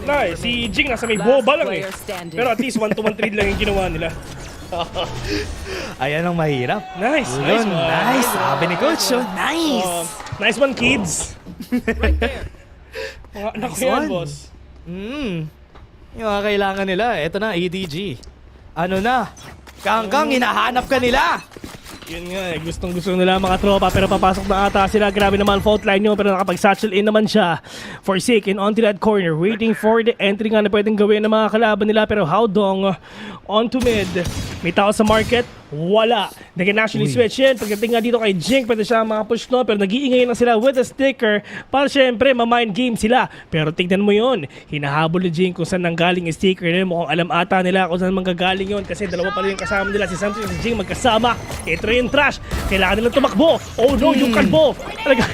Nice. Si Jing nasa may boba lang eh. Pero at least 1-to-1 trade lang yung ginawa nila. Ayan ang mahirap. Nice. Nice. Nice one. Nice. Sabi ni Coach. Nice. Nice one, kids. Mga anak ko yan, boss. Yung mga kailangan nila. Ito na, EDG. Ano na? Kangkang, hinahanap ka nila. Yun nga, gustong-gusto nila mga tropa pero papasok na ata sila. Grabe naman fault line nyo pero nakapag-satchel in naman siya. Forsaken onto that corner, waiting for the entry nga na pwedeng gawin ng mga kalaban nila. Pero Howdong onto mid. May tao sa market? Wala. They can actually switch in. Pagdating nga dito kay Jink, pwede siya makapush no pero nag-iingay na sila with a sticker para syempre ma-mind game sila. Pero tignan mo yun, hinahabol ni Jink kung saan nanggaling yung sticker nila. Mukhang alam ata nila kung saan manggagaling yun kasi dalawa pa rin yung kasama nila, si Samson at si Jink magkasama. Ito yung trash. Kailangan nilang tumakbo. Oh no, yung kalbo. Talaga.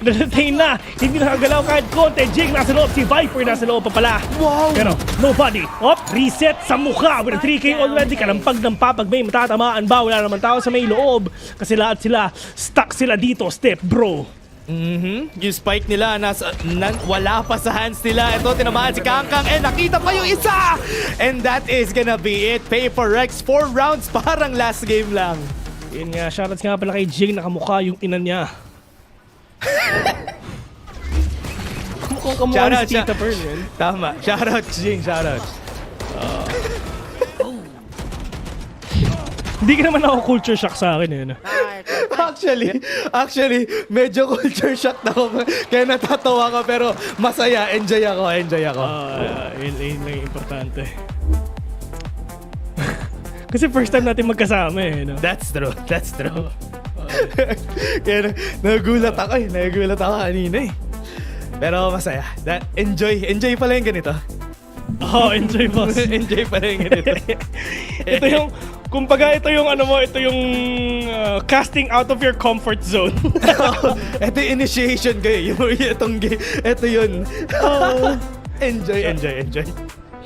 Nadating na. Hindi nakagalaw kahit konti. Jink nasa loob. Si Viper nasa loob pa pala. Wow. Pero nobody. Reset sa mukha. With a 3K already. Kalampag ng pag may matatamaan ba? Wala naman tao sa may loob. Kasi lahat sila stuck sila dito. Step bro. Yung spike nila wala pa sa hands nila. Ito tinamaan si Kangkang nakita pa yung isa. And that is gonna be it. Paper Rex 4 rounds parang last game lang. Yun nga, shoutouts nga pala kay Jing, nakamukha yung ina niya. Kamukha si Tita Pearl yun. Tama, shoutout Jing, shoutout. Hindi ka naman ako culture shock sa akin eh. Actually, medyo culture shock na ako. Kaya natatawa ko pero masaya, enjoy ako. Yun lang yung importante. Kasi first time natin magkasama eh. No? That's true. Kaya nagulat ako kanina eh. Pero masaya. Enjoy pala yung ganito. Enjoy boss. Enjoy pala yung ganito. Ito yung, kumbaga ito yung casting out of your comfort zone. Ito yung initiation kayo. Ito yun. Enjoy.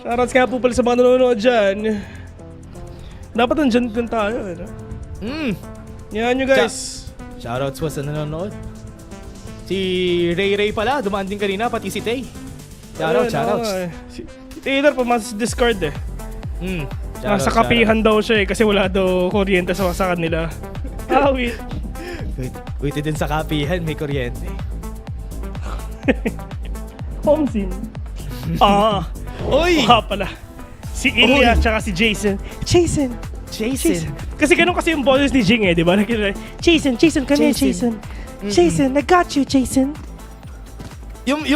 Shoutouts nga po pala sa mga nanonood dyan. Dapat nandyan din tayo. Yan nyo guys. Shoutouts po sa nanonood. Si Ray pala, dumaan din kanina, pati si Tay. Shoutouts. Si Taylor pumasok sa Discord eh. Nasa kapihan daw siya eh kasi wala daw kuryente sa kanila. Wait din sa kapihan, may kuryente. Homsin. Oy! Pala. Si Ilya tsaka si Jason. Jason. Kasi ganun kasi yung boses ni Jing eh, di ba? Jason, come here, Jason. Jason, I got you, Jason. Yung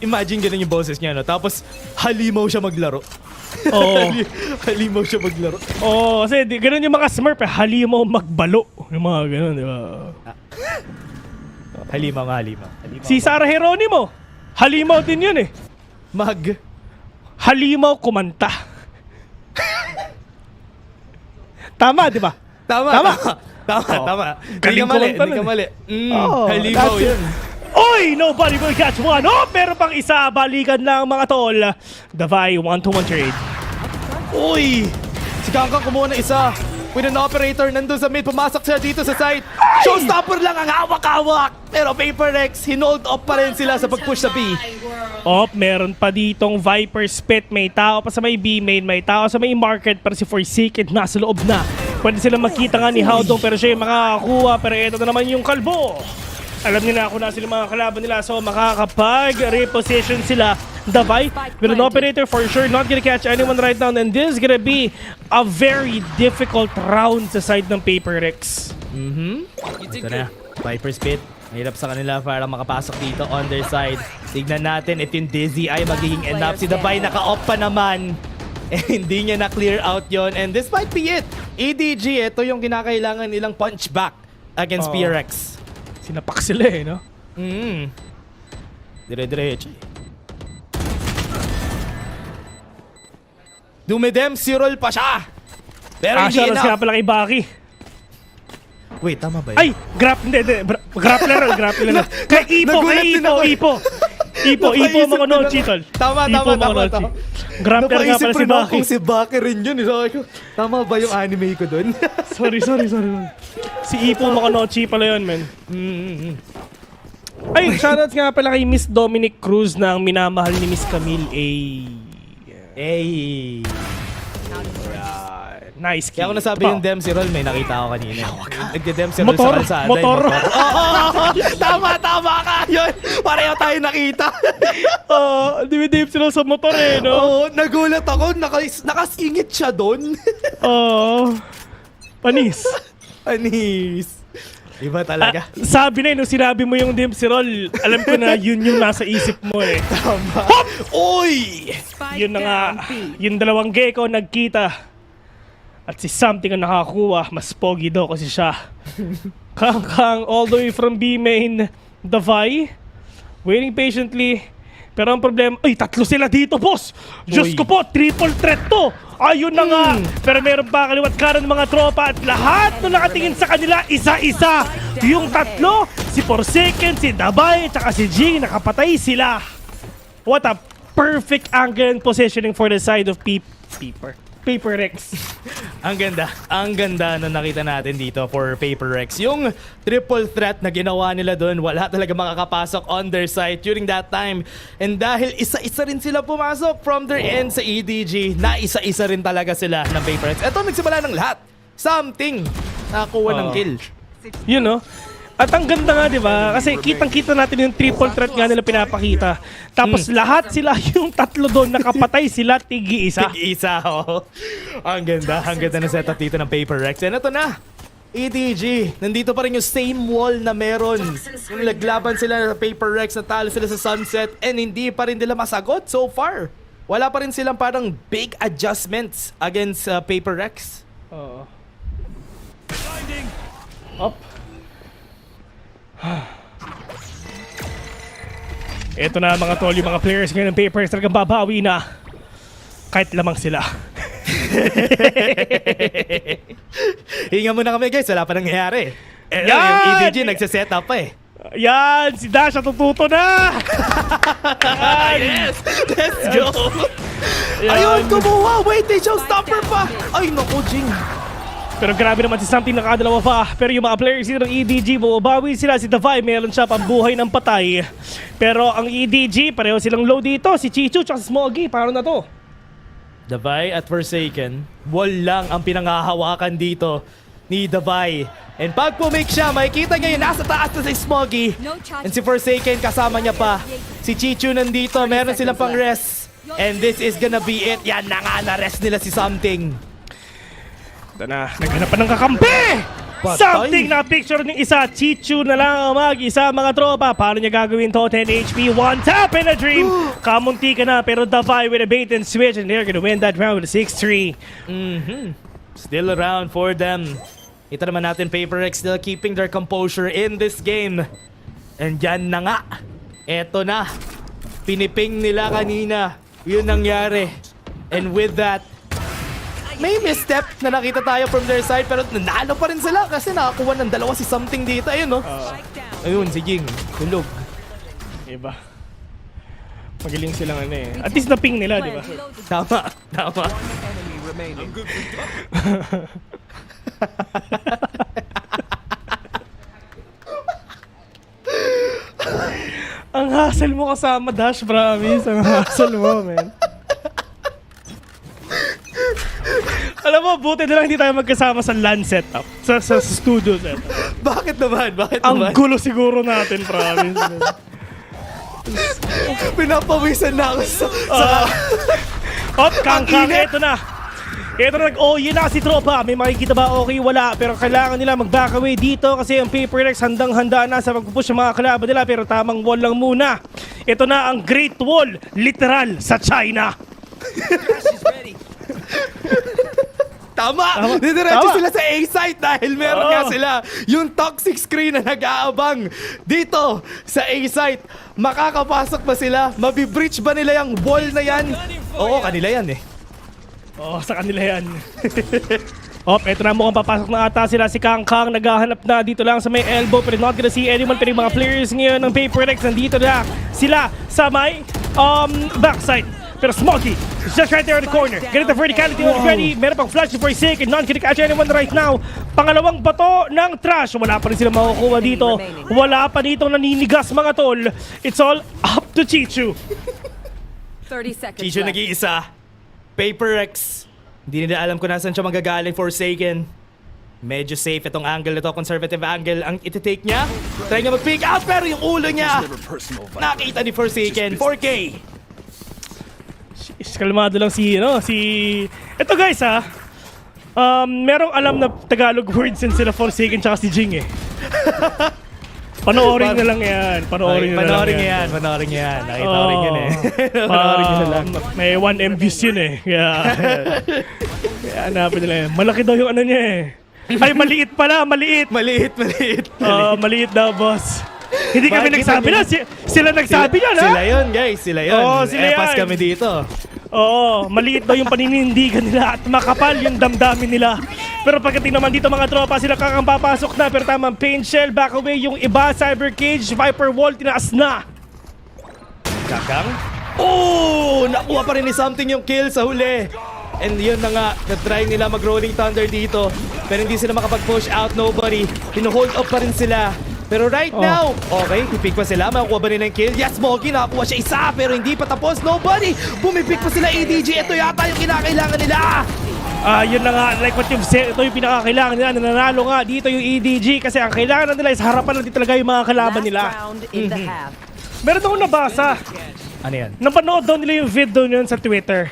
imagine ganun yung boses niya, no? Tapos halimaw siya maglaro. Halimaw siya maglaro. Kasi ganun yung mga Smurf, halimaw magbalo. Yung mga ganun, di ba? Halimaw. Si Sarah Geronimo, halimaw din yun eh. Halimaw kumanta. Tama, di ba? Tama. Galing Hindi ka mali. Halimaw yun. Oy! Nobody will catch one. Meron pang isa. Balikan lang mga tol. Davai, 1-to-1 trade. Uy! Si Kangkang kumuha na isa. With an operator, nandun sa mid. Pumasok siya dito sa site. Showstopper lang ang hawak-hawak. Pero Paper Rex, hinold up pa rin sila sa pag-push sa B. Meron pa ditong Viper Spit. May tao pa sa may B main. May tao sa may market. Para si Forsaken nasa loob na. Pwede sila makita nga ni Howdong pero siya yung makakakuha. Pero ito na naman yung kalbo. Alam nila kung nasa yung mga kalaban nila. So makakapag-reposition sila. Davai with an operator for sure. Not gonna catch anyone right now. And this is gonna be a very difficult round sa side ng Paper Rex. Ito na. Viper Spit. Mahirap sa kanila para makapasok dito on their side. Tignan natin if yung Dizzy ay magiging enough. Si Davai naka-off pa naman. Hindi niya na-clear out yon. And this might be it. EDG, ito yung kinakailangan nilang punch back against PRX. Sinapak sila eh, no? Dire-diretso. Dumidem, si Roll pa siya. Pero hindi enough. Kaya pala kay Baki. Wait, tama ba yun? Ay! Grappler. Kay Ipo mga Nochi, tol. Tama. Grappler nga pala si Baki. Kung si Baki rin yun. Tama ba yung anime ko dun? Sorry. Si Ipo mga Nochi pala yun, man. Ay, shoutouts nga pala kay Miss Dominic Cruz na ang minamahal ni Miss Camille A. Hey! Nice kill. Kaya ako nasabi yung Dempsey roll, may nakita ako kanina. Nagde-Dempsey roll Motor, sa kalsada. motor. Tama ka! Yun! Pareho tayo nakita. Dimi-dipsi lang sa motor eh, no? Oo, nagulat ako. Nakasingit siya doon. Panis. Panis. Iba talaga. Sabi na nung sinabi mo yung Dempsey roll, alam ko na yun yung nasa isip mo eh. Tama. Uy! Yun na nga, yung dalawang gecko nagkita. At si Something ang nakakuha, mas pogi daw kasi siya. Kang all the way from B main, Davai, waiting patiently. Pero ang problema, ay, tatlo sila dito, boss! Diyos ko po, triple threat to! Ayun na nga! Pero meron pa kaliwat kanan mga tropa at lahat na nakatingin sa kanila, isa-isa! Yung tatlo, si Forsaken, si Davai, at si G, nakapatay sila. What a perfect angle and positioning for the side of Paper Rex. Ang ganda na nakita natin dito for Paper Rex. Yung triple threat na ginawa nila doon, wala talaga makakapasok on their side during that time. And dahil isa-isa rin sila pumasok from their end sa EDG, na isa-isa rin talaga sila ng Paper Rex. Eto, nagsimula ng lahat. Something nakakuha ng kill. You know? At ang ganda nga, di ba? Kasi kitang-kita natin yung triple threat nga nila pinapakita. Tapos lahat sila, yung tatlo doon, nakapatay sila, tigi-isa. Tigi-isa, oh. Ang ganda na setup dito ng Paper Rex. And ito na, EDG. Nandito pa rin yung same wall na meron. Yung naglaban sila sa Paper Rex, natalo sila sa Sunset, and hindi pa rin nila masagot so far. Wala pa rin silang parang big adjustments against Paper Rex. Oo. Up. Ito na mga tol, yung mga players ngayon ng Papers talagang babawi na kahit lamang sila. Hinga muna kami guys, wala pa nangyayari. Yan! Yung EDG nagsiset up pa eh. Yan! Si Dash natututo na! Yes! Let's go! Ayun, kumuha! Wait, they show stopper pa! Ay, naku, Jing. Pero grabe naman si Something nakadalawa pa. Pero yung mga players dito ng EDG, bumabawi sila. Si Davai, meron siya pambuhay ng patay. Pero ang EDG, pareho silang low dito. Si Chichu at si Smoggy, paano na to? Davai at Forsaken, wall lang ang pinangahawakan dito ni Davai. And pag pumake siya, makikita niya yung nasa taas na si Smoggy. And si Forsaken, kasama niya pa. Si Chichu nandito, meron silang pang rest. And this is gonna be it. Yan na nga, na-rest nila si Something. Ito na, naghanap pa ng kakampi! Patay. Something na picture ng isa, Chichu na lang ang mag-isa mga tropa. Paano niya gagawin to? 10 HP, one tap in a dream. Kamunti ka na, pero Davai with a bait and switch, and they're gonna win that round with a 6-3. Still around for them. Ito naman natin, Paper Rex still keeping their composure in this game. And yan na nga. Eto na. Piniping nila kanina. Yun nangyari. And with that, may misstep na nakita tayo from their side, pero nanalo pa rin sila kasi nakakuha ng dalawa si Something dito. Ayun, no? Ayun, si Jing. Tulog. Diba? Magaling silang ano eh. At least na-ping nila, diba? Tama. Ang hassle mo kasama, Dash, promise. Ang hassle mo, man. Alam mo, buti na lang hindi tayo magkasama sa LAN setup. Sa studio setup. Bakit naman? Ang gulo siguro natin, promise. Pinapawisan na ako sa... Kang, ito na. Ito na nag-OE na si tropa. May makikita ba? Okay, wala. Pero kailangan nila mag-back away dito kasi ang Paper Rex handang-handa na sa pag-push ng mga kalaban nila. Pero tamang wall lang muna. Ito na ang Great Wall. Literal sa China. Tama! Didiretso sila sa A-site dahil meron nga sila yung toxic screen na nag-aabang dito sa A-site. Makakapasok ba sila? Mabibreach ba nila yung wall na yan? Oo, kanila yan eh. Oo, sa kanila yan. Eto na mukhang papasok na ata sila. Si Kang naghahanap na dito lang sa may elbow pero not gonna see anyone. Pero yung mga players ngayon ng Paper Rex nandito na sila sa may backside. Pero Smokey is just right there in the corner. Getting the verticality already. Meron pang flash for Forsaken. Not gonna catch anyone right now. Pangalawang bato ng trash. Wala pa rin sila makukuha dito. Wala pa dito naninigas mga tol. It's all up to Chichu. 30 seconds Chicho nag-iisa. Paper X. Hindi nila alam kung nasan siya magagaling. Forsaken. Medyo safe itong angle nito. Conservative angle ang iti-take niya. Try niya mag-pick out pero yung ulo niya nakita ni Forsaken. 4K. Kalmado lang si ito guys merong alam na Tagalog words and sila Forsaken tsaka si Jing eh. Panoorin na lang yan. Panoorin yan. Nakita ko rin yan eh. Panoorin nyo na lang. May 1 MVs yun eh. Kaya hanapin nila yan. Malaki daw yung ano niya eh. Ay, maliit pala. Maliit. Maliit daw, boss. Hindi kami nagsabi na. Sila nagsabi na, ha? Sila yun, guys. Sila yun. Sila yan. Pas kami dito. Oo, maliit daw yung paninindigan nila at makapal yung damdamin nila. Pero pagdating naman dito mga tropa, sila kakang papasok na. Pero tamang pain shell, back away yung iba. Cyber cage, Viper wall, tinaas na. Kakang? Oh! Nakuha pa rin ni Something yung kill sa huli. And yun na nga, na-try nila mag-rolling thunder dito. Pero hindi sila makapag-push out, nobody. Pino-hold up pa rin sila. Pero right now, okay, pipick pa sila. Makukuha ba nila yung kill? Yes, Smokey, nakakuha siya isa. Pero hindi pa tapos, nobody. Pumipick pa sila ADG. Ito yata yung kinakailangan nila. Yun na nga, like what you've said, ito yung pinakakailangan nila. Nananalo nga dito yung EDG kasi ang kailangan nila is harapan natin talaga yung mga kalaban nila. Meron akong nabasa. Ano yan? Napanood daw nila yung video yun sa Twitter.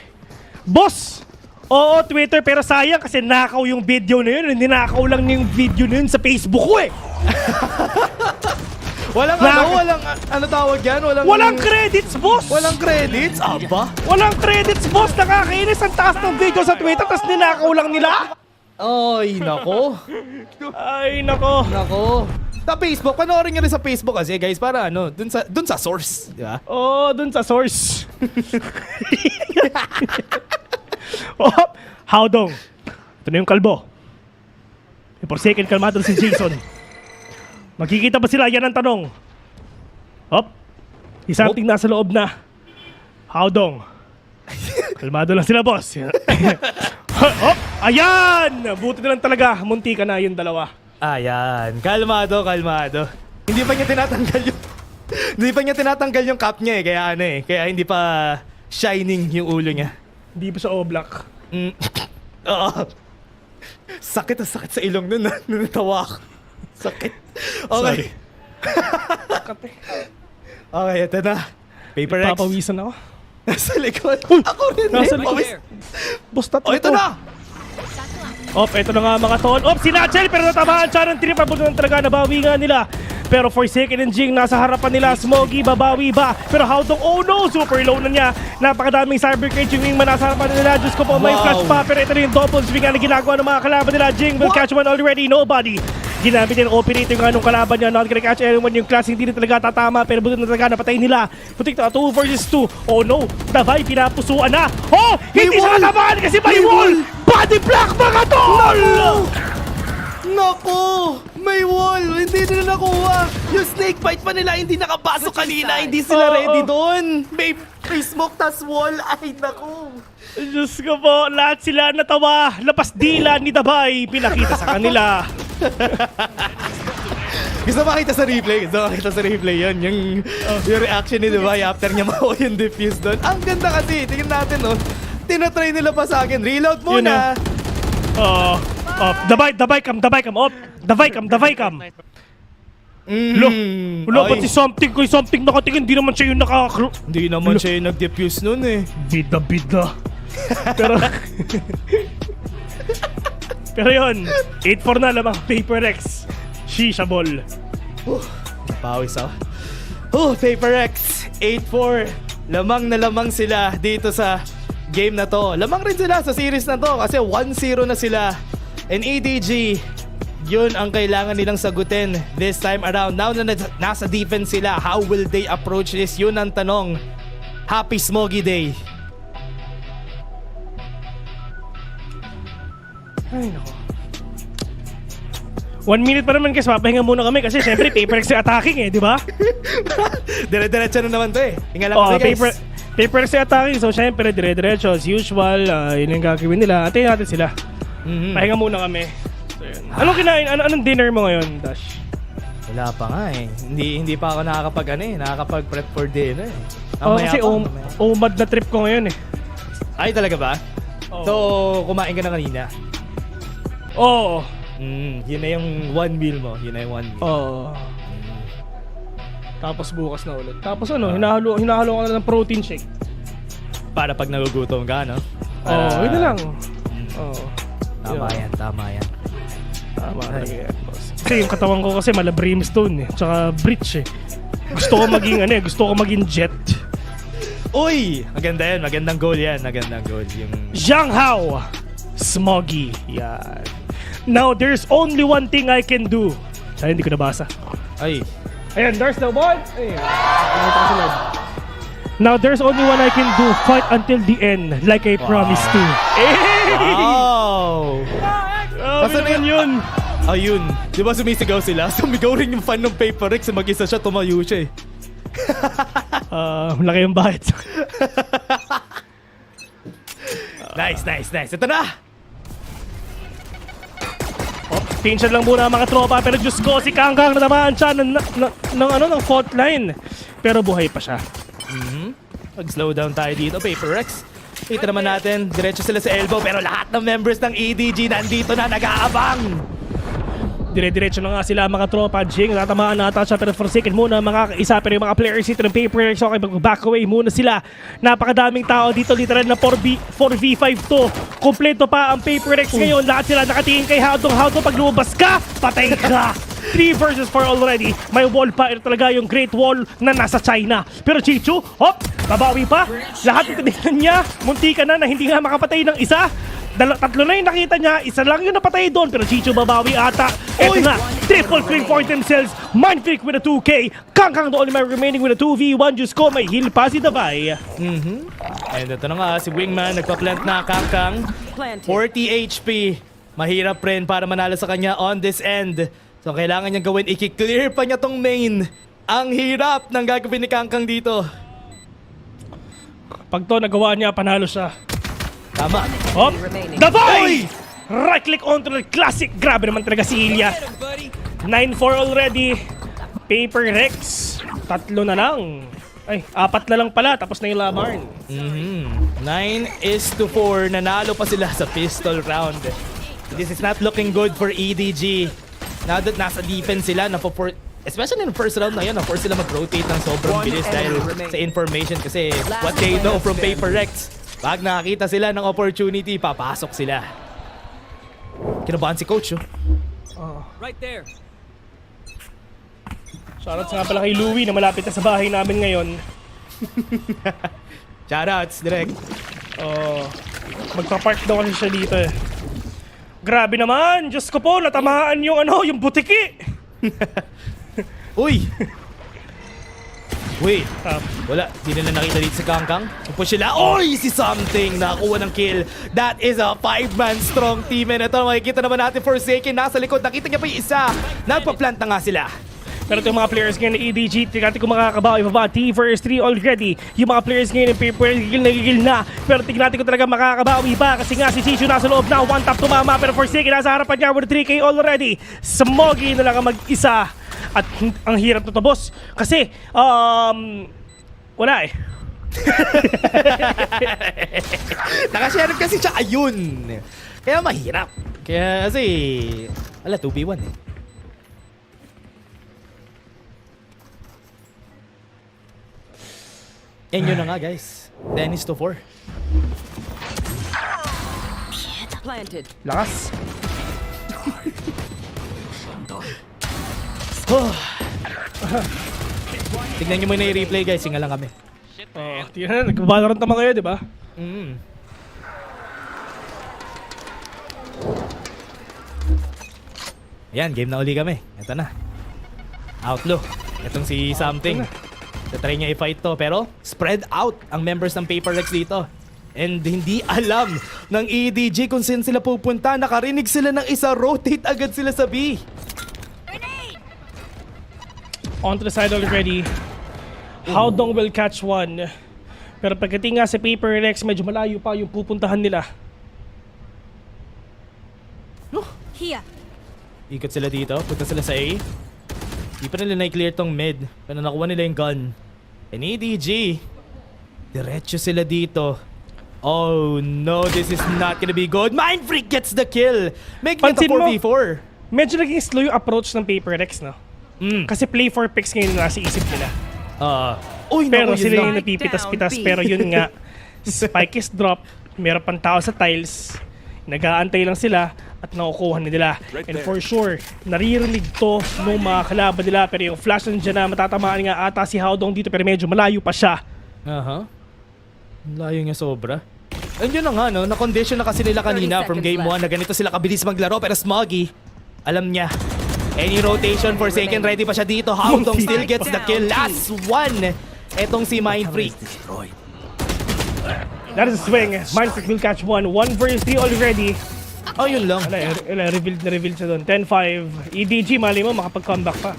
Boss! Oo, Twitter, pero sayang kasi nakaw yung video na yun. Ninakaw lang yung video na yun sa Facebook ko eh. Walang ano tawag yan? Walang credits, boss! Walang credits? Aba? Walang credits, boss! Nakakainis ang taas ng video sa Twitter tapos ninakaw lang nila. Ay, nako. Ay, nako. Sa Facebook, panoorin nyo rin sa Facebook kasi guys, para ano, dun sa source. Diba? Dun sa source. Howdong. Ito na yung kalbo. Yung Forsaken kalmado si Jason. Magkikita ba sila? Yan ang tanong. Something nasa loob na. Howdong. Kalmado lang sila, boss. Ayan! Buti na lang talaga. Munti ka na yung dalawa. Ayan. Kalmado. Hindi pa niya tinatanggal yung cap niya eh. Kaya hindi pa shining yung ulo niya. Hindi pa siya O-block. Oo. Sakit sa ilong nun. Natawa ako. Sakit. Okay. Okay, ito na. Paper X. Papawisan ako. Nasa likod. Ako rin. Nasa likod. Boss, tatlo ito na. Ito na nga mga tol. Si Nachel, pero natamaan siya ng trip. Pabuto ng talaga, nabawi nga nila. Pero Forsaken and Jing, nasa harapan nila. Smokey, babawi ba? Pero Howdong, oh no! Super low na niya. Napakadaming cyber cage. Yung Wingman nasa harapan nila. Diyos ko po, may flash pa. Pero ito na yung double swing na ginagawa ng mga kalaban nila. Jing will catch one already. Nobody. Ginamit yung operator yung anong kalaban niya. Not gonna catch anyone. Yung class hindi na talaga tatama. Pero buto na talaga napatay nila. Putik na 2 versus 2. Oh no! Davay, pinapusuan na. Hindi siya natamaan kasi may wall! Body block mga tol! Naku! May wall! Hindi nila nakuha! Yung snake bite pa nila hindi nakapasok kanina! Hindi sila ready doon! May smoke tas wall! Ay, naku! Diyos ko po, lahat sila natawa. Lapas dila ni Dabay, pinakita sa kanila. Gusto makita sa replay yun. Yung reaction ni Dabay after niya makuha yung defuse doon. Ang ganda kasi, tingnan natin tinatry nila pa sa akin. Reload muna! Dabay cam. Davay cam. Wala ba si something nakatingin? Hindi naman siya yung Hindi naman siya yung nag-defuse nun eh. Bida. Pero yun, 8-4 na lamang Paper X. Shisha ball. Pawis ako. Paper X, 8-4. Lamang na lamang sila dito sa game na to. Lamang rin sila sa series na to kasi 1-0 na sila. And EDG, yun ang kailangan nilang sagutin this time around. Now na nasa defense sila, how will they approach this? Yun ang tanong. Happy Smoggy Day. Ay, nako. 1 minute pa naman guys, papahinga muna kami kasi syempre Paper X attacking di ba? Dire-diretso na naman to eh. Hinga lang kami guys. Paper sa attacking, so syempre dire-diretso as usual. Yun yung gagawin nila. Antayin natin sila. Pahinga muna kami. So, yun. Anong kinain? Anong dinner mo ngayon, Dash? Wala pa nga eh. Hindi pa ako nakakapag-prep for dinner eh. Kasi umad na trip ko ngayon eh. Ay, talaga ba? So, kumain ka na kanina? Oo. Yun na yung one meal mo. Oo. Tapos bukas na ulit. Tapos hinahalo ka na ng protein shake. Para pag nagugutom ka, no? Yun na lang. Tama yan. Tama talaga yan, boss. Kasi yung katawan ko kasi mala brimstone eh. Tsaka bridge eh. Gusto ko maging jet. Uy! Maganda yan. Magandang goal yan. Yung... Shanghai! Smoggy. Yan. Now, there's only one thing I can do. Sana hindi ko nabasa. Ayan, there's the one. Now, there's only one I can do. Fight until the end, like I promised to. Wow! Asan yun? Ayun. Di ba sumisigaw sila? Sumigaw rin yung fan ng Paper Rex. Mag-isa siya, tumayo siya eh. Laki yung bakit. Nice. Ito na! Pinsan lang muna mga tropa, pero Diyos ko, si Kangkang natamaan siya ng fault line. Pero buhay pa siya. Pag-slow down tayo dito, Paper Rex. Kita naman natin, diretso sila sa elbow, pero lahat ng members ng EDG nandito na nag-aabang. Dire-diretso na nga sila mga tropa. Jing, natamaan na ata siya, pero for second muna makakaisa. Pero yung mga players dito ng Paper Rex, okay, back away muna sila. Napakadaming tao dito, literal na 4v5 to. Kompleto pa ang Paper Rex ngayon. Lahat sila nakatingin kay Howdong. Pag lumabas ka, patay ka. 3 versus 4 already. May wall pa. Ito talaga yung Great Wall na nasa China. Pero Chichu, babawi pa. Lahat ng tinignan niya, munti ka na hindi nga makapatay ng isa. Tatlo na yung nakita niya, isa lang yung napatay doon, pero Chicho babawi ata. Eto na, triple kill for themselves. Mindfreak with a 2K. Kangkang the only man remaining with a 2v1. Diyos ko, may heal pa si Davay. And ito na nga, si Wingman nagpa-plant na Kangkang. 40 HP. Mahirap rin para manalo sa kanya on this end. So kailangan niyang gawin, i-clear pa niya tong main. Ang hirap ng gagawin ni Kangkang dito. Pag to nagawa niya, panalo siya. Tama. Davay! Right click onto the classic. Grabe naman talaga si Ilya. 9-4 already. Paper Rex. 3 na lang. Ay, 4 na lang pala. Tapos na yung Lamarn. 9-4. Nanalo pa sila sa pistol round. This is not looking good for EDG. Now that nasa defense sila, especially in the first round na yun, force sila mag-rotate ng sobrang bilis dahil sa information kasi what they know from Paper Rex. Pag nakakita sila ng opportunity, papasok sila. Kinabahan si Coach, Right there. Shoutouts nga pala kay Louie na malapit na sa bahay namin ngayon. Shoutouts, direct. Magpa-park daw kasi siya dito eh. Grabe naman! Diyos ko po, natamaan yung butiki! Uy! Wait, wala. Di nila nakita dito sa Kangkang. Push sila. Oy! Si Something nakakuha ng kill. That is a 5-man strong team. And ito, makikita naman natin Forsaken nasa likod. Nakita niya pa yung isa. Nagpa-plant na nga sila. Pero ito yung mga players ngayon ng EDG, tignan kung makakabawi pa ba. T versus 3 already. Yung mga players ngayon ng Paper nagigil na. Pero tignan natin kung talaga makakabawi pa. Kasi nga si Chichu nasa loob na. One tap tumama. Pero Forsaken nasa harapan niya with 3K already. Smoggy na lang ang mag-isa. At ang hirap na to, boss. Kasi, wala eh. Nakashare kasi siya. Ayun. Kaya mahirap. Kaya kasi, 2v1 eh. And yun na nga guys. Dennis to 4. Planted. Lakas. Tignan nyo muna yung replay guys. Singa lang kami. Tignan na. Nag-VALORANT naman kayo, di ba? Ayan, game na uli kami. Ito na. Outlaw. Itong si Something. Try niya i-fight to, pero spread out ang members ng Paper Rex dito. And hindi alam ng EDG kung saan sila pupunta. Nakarinig sila ng isa, rotate agad sila sa B. On to the side already. Howdong will catch one. Pero pagdating nga sa Paper Rex, medyo malayo pa yung pupuntahan nila. Here. Ikot sila dito, punta sila sa A. Di pa nila na-clear tong mid. Pero nakuha nila yung gun. And EDG, diretso sila dito. Oh no, this is not gonna be good. Mind Freak gets the kill. Making it a 4v4. Medyo naging slow yung approach ng Paper Rex, no? Kasi play for picks ngayon nasa isip nila. Pero sila yung napipitas-pitas. Pero yun nga, spike is drop. Meron pang tao sa tiles. Nag-aantay lang sila at nakukuha nila. And for sure, naririnig to ng mga kalaban nila. Pero yung flash nandiyan na, matatamaan nga ata si Howdong dito pero medyo malayo pa siya. Layo niya sobra. And yun na nga, no? Na-condition na kasi nila kanina from game 1 na ganito sila kabilis maglaro. Pero Smoggy, alam niya. Any rotation for second, ready pa siya dito. Howdong still gets the kill. Last one. Etong si Mind Freak. That is a swing. Mind Freak will catch one. 1 versus 3 already. Oh, yun lang. Revealed siya doon. 10-5. EDG, mali mo, makapag-comeback pa.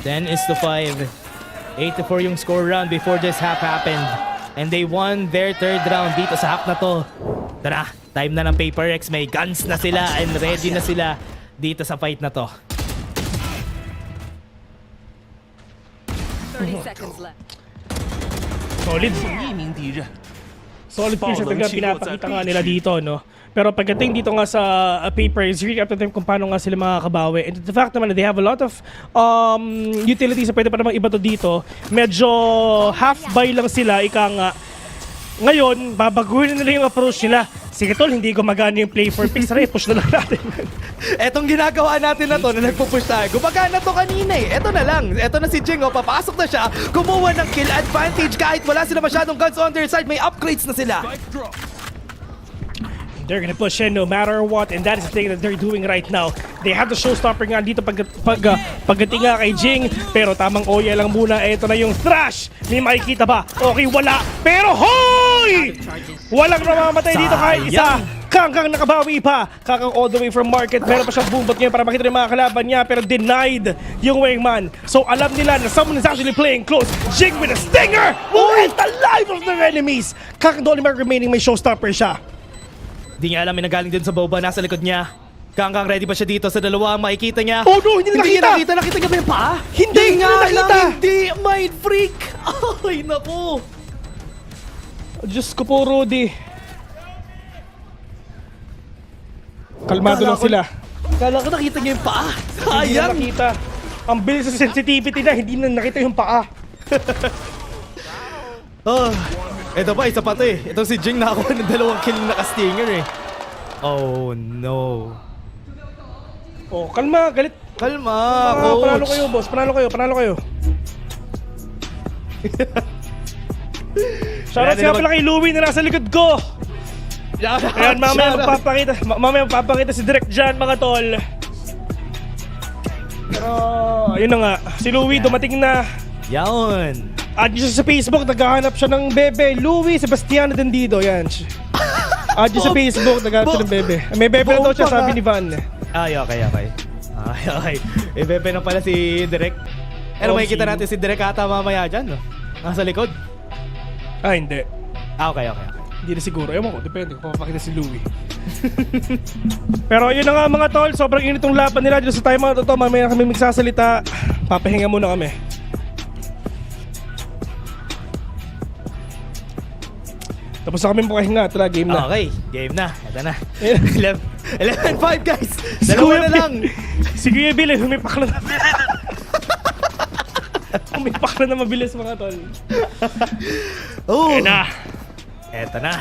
10-5. 8-4 yung score round before this half happened. And they won their third round dito sa half na to. Tara, time na ng Paper Rex. May guns na sila and ready na sila dito sa fight na to. 30 seconds left. Solid kills na talaga pinapakita nga nila dito, no? Pero pagdating dito nga sa Paper, it's really up to them kung paano nga sila makakabawi. And the fact naman na they have a lot of utilities na pwede pa namang iba to dito. Medyo half-buy lang sila, ika nga. Ngayon, babaguhin nila yung approach nila. Sige tol, hindi gumagana yung play for picks. Push na lang natin. Etong ginagawa natin na to na nagpupush tayo. Gumagana to kanina eh. Eto na lang. Eto na si Jing. Papasok na siya. Kumuha ng kill advantage kahit wala sila masyadong guns on their side. May upgrades na sila. They're gonna push in no matter what, and that is the thing that they're doing right now. They have the showstopper nga dito pagdating nga kay Jing, pero tamang oya lang muna. Ito na yung thrash. May makikita ba? Okay, wala. Pero hoy! Walang namamatay dito kahit isa. Kangkang nakabawi pa. Kangkang all the way from market. Meron pa siyang boombot ngayon para makita yung mga kalaban niya, pero denied yung wingman. So alam nila na someone is actually playing close. Jing with a stinger! Will end the life of their enemies. Kangkang the only remaining may showstopper siya. Di niya alam, may nagaling din sa boba, nasa likod niya. Kangkang ready pa siya dito sa dalawa, makikita niya. Oh no, hindi nakita! Nakita niya ba yung paa? Hindi nga nakita! Hindi, Mind Freak! Ay, naku! Diyos ko po, Rudy. Kalmado lang sila. Kala ko nakita niya yung paa. Hindi na nakita. Ang bilis sa sensitivity na, hindi na nakita yung paa. Ito pa, isa pa to eh. Itong si Jing nakakuha ng 2 kill na naka-stinger eh. Oh no. Oh, kalma, galit. Kalma, coach. Panalo kayo, boss. Panalo kayo. Shoutout nga pala kay Louie na nasa likod ko. Ayan, mamaya magpapakita si Direk dyan, mga tol. Pero, ayun na nga. Si Louie dumating na. Yaon. At yun sa Facebook, naghahanap siya ng bebe. Louie Sebastiano Dendido, yan. At yun sa Facebook, naghahanap siya ng bebe. May bebe na daw siya, sabi ni Van. Ay, okay. May bebe na pala si Direk. Pero makikita natin si Direk ata mamaya dyan, no? Nasa likod. Hindi. Okay. Hindi na siguro. Ewan ko, depende kung papakita si Louie. Pero yun na nga mga tol, sobrang init yung laban nila dito sa timeout. Ito, mamaya kami magsasalita. Papahinga muna kami. Tapos na kami pahinga. Ito na, game na. Okay, game na. Ito na. 11-5 guys. Dalawa na lang. Si Kuya Bill, humipak na. Humipak na mabilis mga tol. Ayan na. Eto na.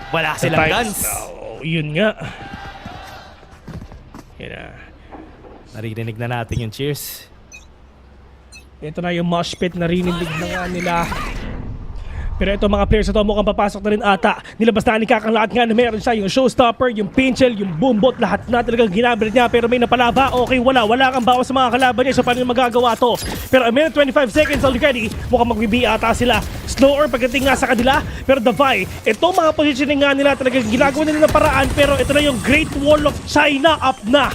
Wala silang guns. Yun nga. Yan na. Naririnig na natin yung cheers. Ito na yung mosh pit. Narinig na nga nila. Pero ito mga players na ito mukhang papasok na rin ata. Nilabas na ni Kakang lahat nga na meron siya. Yung showstopper, yung pinchel, yung boombot. Lahat na talagang ginamit niya. Pero may napalaba. Okay, wala kang bawas sa mga kalaban niya. So paano yung magagawa to? Pero a minute 25 seconds already. Mukhang magbibi ata sila. Slower pagdating nga sa kanila. Pero Davai, ito mga positioning nga nila talagang ginagawa nila ng paraan. Pero ito na yung Great Wall of China up na.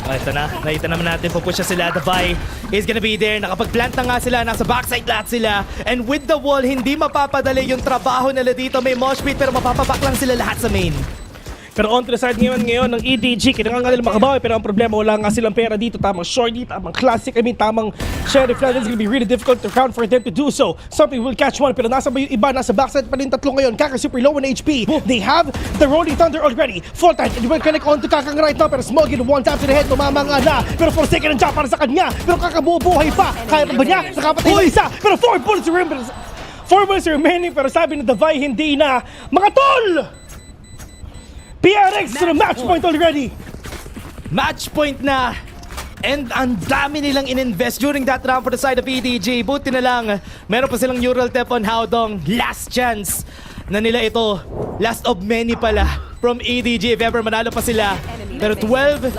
Ito na, nakita naman natin, pupusya sila. The Vi is gonna be there. Nakapag-plant na nga sila, nasa backside lahat sila. And with the wall, hindi mapapadali yung trabaho nila dito. May mosh pit pero mapapaback lang sila lahat sa main. Pero on to the side ngayon ng EDG, kailangan nga nila makabawi, pero ang problema, wala nga silang pera dito. Tamang shorty, tamang classic, tamang sheriff lang. It's gonna be really difficult to count for them to do so. Something will catch one, pero nasa ba yung iba? Nasa backside pa rin tatlo ngayon. Kaka super low in HP. They have the Rolling Thunder already. Full time, and will connect on to Kakang right now, pero Smoggy one tap to the head, tumama nga na. Pero for a second, nandiyan para sa kanya. Pero kakabubuhay pa. Kaya pa ba niya? Nakapatay na isa. Pero 4 bullets remaining. 4 bullets remaining, pero sabi ng The Vi, hindi na. Mga tol! PRX to the match point already! Match point na! And ang dami nilang in-invest during that round for the side of EDG. Buti na lang, meron pa silang neural tap on Howdong. Last chance na nila ito. Last of many pala from EDG if ever manalo pa sila. Pero 12-5.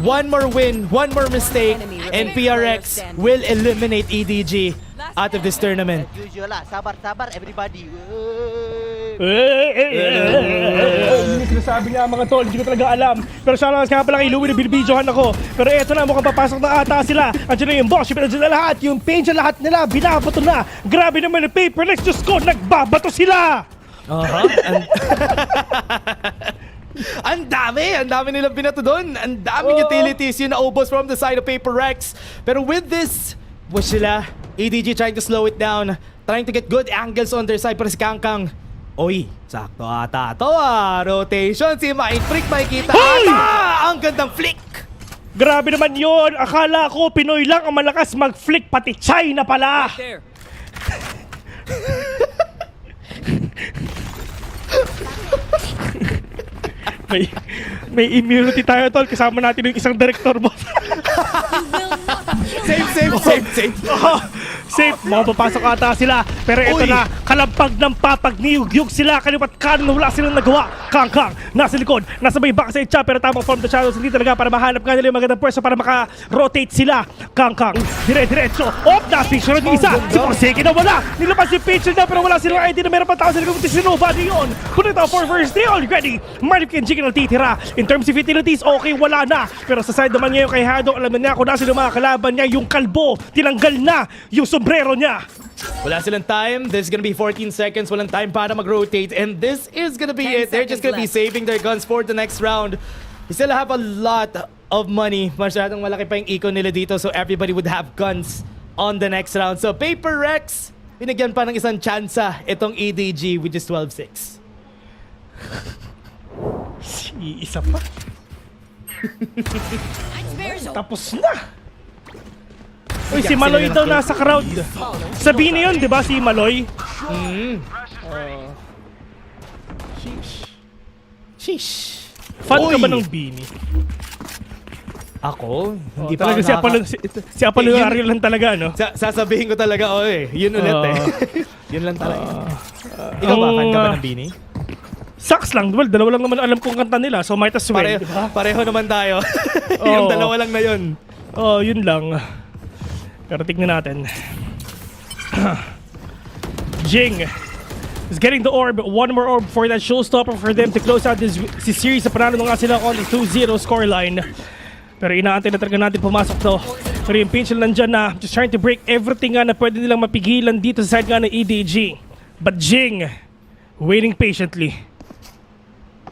One more win, one more mistake, and PRX will eliminate EDG out of this tournament. Usual lah, sabar-sabar everybody. Hindi ko nasabi niya mga tol, hindi ko talaga alam. Pero sana nga pala kay Louie na binibidyohan ako. Pero eto na, mukhang papasok na ata sila. Andiyan na yung boss, andiyan na lahat. Yung paint sa lahat nila, binabato na. Grabe naman yung paper, let's just go, nagbabato sila! Ang dami nilang binato doon. Ang daming utilities yung naubos from the side of Paper Rex. Pero with this, was sila, EDG trying to slow it down, trying to get good angles on their side. Pero si Kangkang, oy, sakto ata ito rotation, si Mind Freak makikita ata. Ang gandang flick. Grabe naman yon. Akala ko Pinoy lang ang malakas mag-flick, pati China pala. Right there. May immunity tayo tol, kasama natin yung isang director boss. Safe. Safe, mapapasok ata sila. Pero ito na, kalampag ng papag, niyugyug sila, kalipat kanan, wala silang nagawa. Kangkang, nasa likod, nasa may backside siya, pero tamang from the shadows, hindi talaga para mahanap nga nila yung magandang pwersa para maka-rotate sila. Kangkang, dire-diretso, na-picture ng isa, si Forseke na wala, nilabas yung picture na, pero wala silang ID na meron pa tao sila kung sinova yun. Kung ito, 4 vs 3 already, Marip Kenji na titira. In terms of utilities, okay, wala na. Pero sa side naman ngayon kay Hado, alam na niya kung nasa yung mga kalaban niya, yung kalbo, tinanggal na yung sombrero niya. Wala silang time. This is gonna be 14 seconds. Walang time para mag-rotate. And this is gonna be it. They're just gonna be saving their guns for the next round. We still have a lot of money. Masyadong malaki pa yung eco nila dito. So everybody would have guns on the next round. So Paper Rex, binigyan pa ng isang tsansa itong EDG, which is 12-6. Isa pa. Tapos na. Uy, si Maloy daw nasa crowd. Sabihin na yun, di ba, si Maloy? Sheesh. Fan ka ba ng Bini? Ako? Hindi Talaga si Apollo Ariel lang talaga, no? Sasabihin ko talaga, yun ulit Yun lang talaga. Ikaw ba, fan ka ba ng Bini? Sucks lang, well, dalawa lang naman alam kong kanta nila, so might as well, diba? Pareho naman tayo. Yung dalawa lang na yun. Yun lang. Pero tignan natin. Jing is getting the orb. One more orb for that showstopper for them to close out this series. Sa panalo nga sila on the 2-0 scoreline. Pero inaantay na talaga natin pumasok to. Pero yung pinch nandyan na, just trying to break everything nga na pwede nilang mapigilan dito sa side nga ng EDG. But Jing, waiting patiently.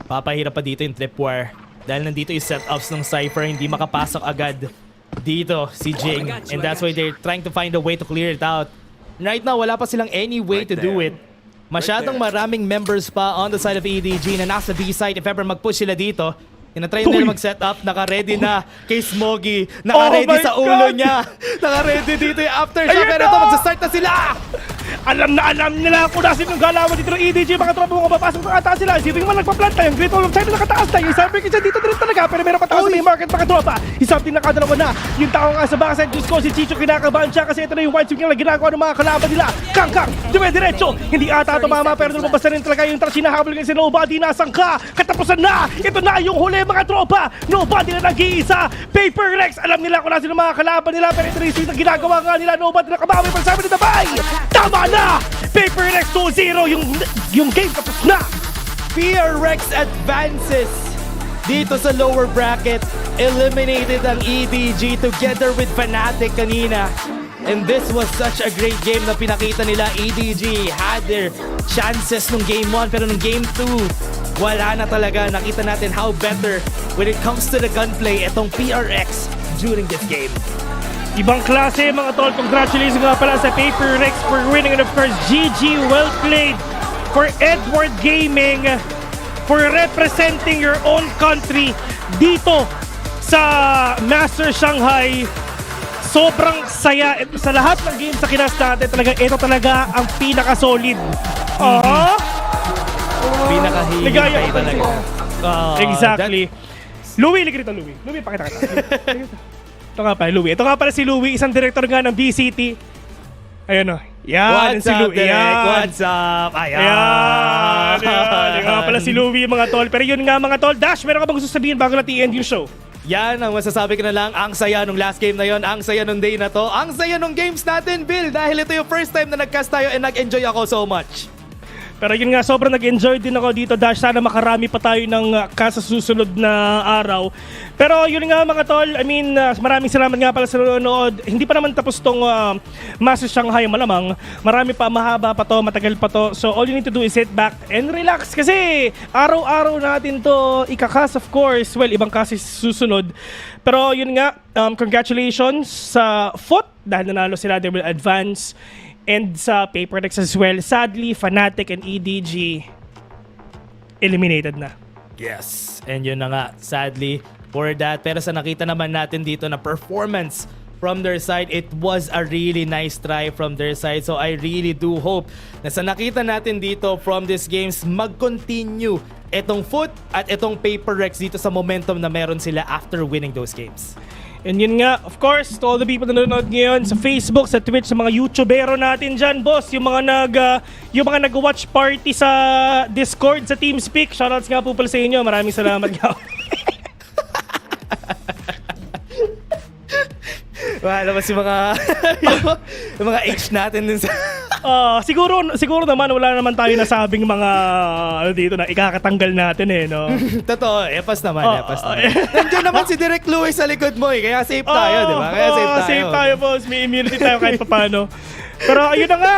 Papahirap pa dito yung tripwire. Dahil nandito yung setups ng Cypher, hindi makapasok agad dito si Jing. And that's why they're trying to find a way to clear it out. Right now, wala pa silang any way to do it. Masyadong maraming members pa on the side of EDG na nasa B-side. If ever mag-push sila dito, tinatry nila mag-set up, naka-ready na kay Smoggy, naka-ready sa ulo niya, naka-ready dito yung aftershock, pero ito, magsa-start na sila! Alam nila kung nasin yung galawan dito ng EDG, mga tropa mo papasok na ata sila. Isipin mo nagpa-planta, yung Great Wall of China nakataas na, yung Cyber Kitchen dito din talaga, pero meron pa tao sa may market, mga tropa. Isang nakadalawa na, yung tao nga sa backside, Diyos ko, si Chicho kinakabahan siya kasi ito na yung white swing na ginagawa ng mga kalaban nila. Kangkang, dume-diretso, hindi ata tumama, pero lumabas na rin talaga yung trash hinahabol ngayon si Nobody, nasangka, katapusan na, ito na yung huli mga tropa, Nobody na nag-iisa, Paper Rex, alam nila kung nasin ang mga kalaban nila, pero ito na yung swing na ginagawa nga nila, Nobody na kabawi, pag sabi nila, bye! Tama na! Paper Rex 2-0, yung game tapos na! PRX advances dito sa lower bracket. Eliminated ang EDG together with Fnatic kanina. And this was such a great game na pinakita nila. EDG had their chances nung game 1 pero nung game 2, wala na talaga. Nakita natin how better when it comes to the gunplay itong PRX during this game. Ibang klase mga tol. Congratulations nga pala sa Paper Rex for winning, and of course GG, well played for Edward Gaming for representing your own country dito sa Masters Shanghai. Sobrang saya sa lahat ng games sa kinas natin. Talaga, ito talaga ang pinaka-solid. Pinaka-hihintay talaga. Exactly. Louie, ligrito Louie. Louie, pakita kita. Ito nga pala, Louie. Ito nga pala si Louie, isang director nga ng BCT. Ayan o. Yan, What's si up, Louie. Derek? What's up? Ayan. Yan nga pala si Louie, mga tol. Pero yun nga, mga tol. Dash, meron ka bang gusto sabihin bago natin i-end yung show? Yan ang masasabi ko na lang. Ang saya nung last game na yon, ang saya nung day na to, ang saya nung games natin, Bill. Dahil ito yung first time na nag-cast tayo and nag-enjoy ako so much. Pero yun nga, sobrang nag-enjoy din ako dito, Dash. Sana makarami pa tayo ng sa susunod na araw. Pero yun nga mga tol, I mean, maraming salamat nga pala sa nanonood. Hindi pa naman tapos tong Masters Shanghai malamang. Marami pa, mahaba pa to, matagal pa to. So all you need to do is sit back and relax. Kasi araw-araw natin to ikakas, of course. Well, ibang kasi susunod. Pero yun nga, congratulations sa Foot dahil nanalo sila, they will advance. And sa Paper Rex as well. Sadly, Fnatic and EDG eliminated na. Yes, and yun na nga, sadly for that. Pero sa nakita naman natin dito na performance from their side, it was a really nice try from their side. So I really do hope na sa nakita natin dito from these games, mag-continue itong Foot at itong Paper Rex dito sa momentum na meron sila after winning those games. And yun nga, of course, to all the people na nanonood ngayon sa Facebook, sa Twitch, sa mga YouTubero natin dyan, boss, yung mga nag-watch party sa Discord, sa TeamSpeak, shoutouts nga po pala sa inyo. Maraming salamat nga. Wala ba si mga yung mga H natin dun sa siguro naman wala naman tayo nasabing mga dito na ikakatanggal natin no. Totoo, epas naman. Nandiyan naman si Direk Louis sa likod mo kaya safe tayo, di ba? Kaya safe tayo, boss. May immunity tayo kahit paano. Pero ayun na nga,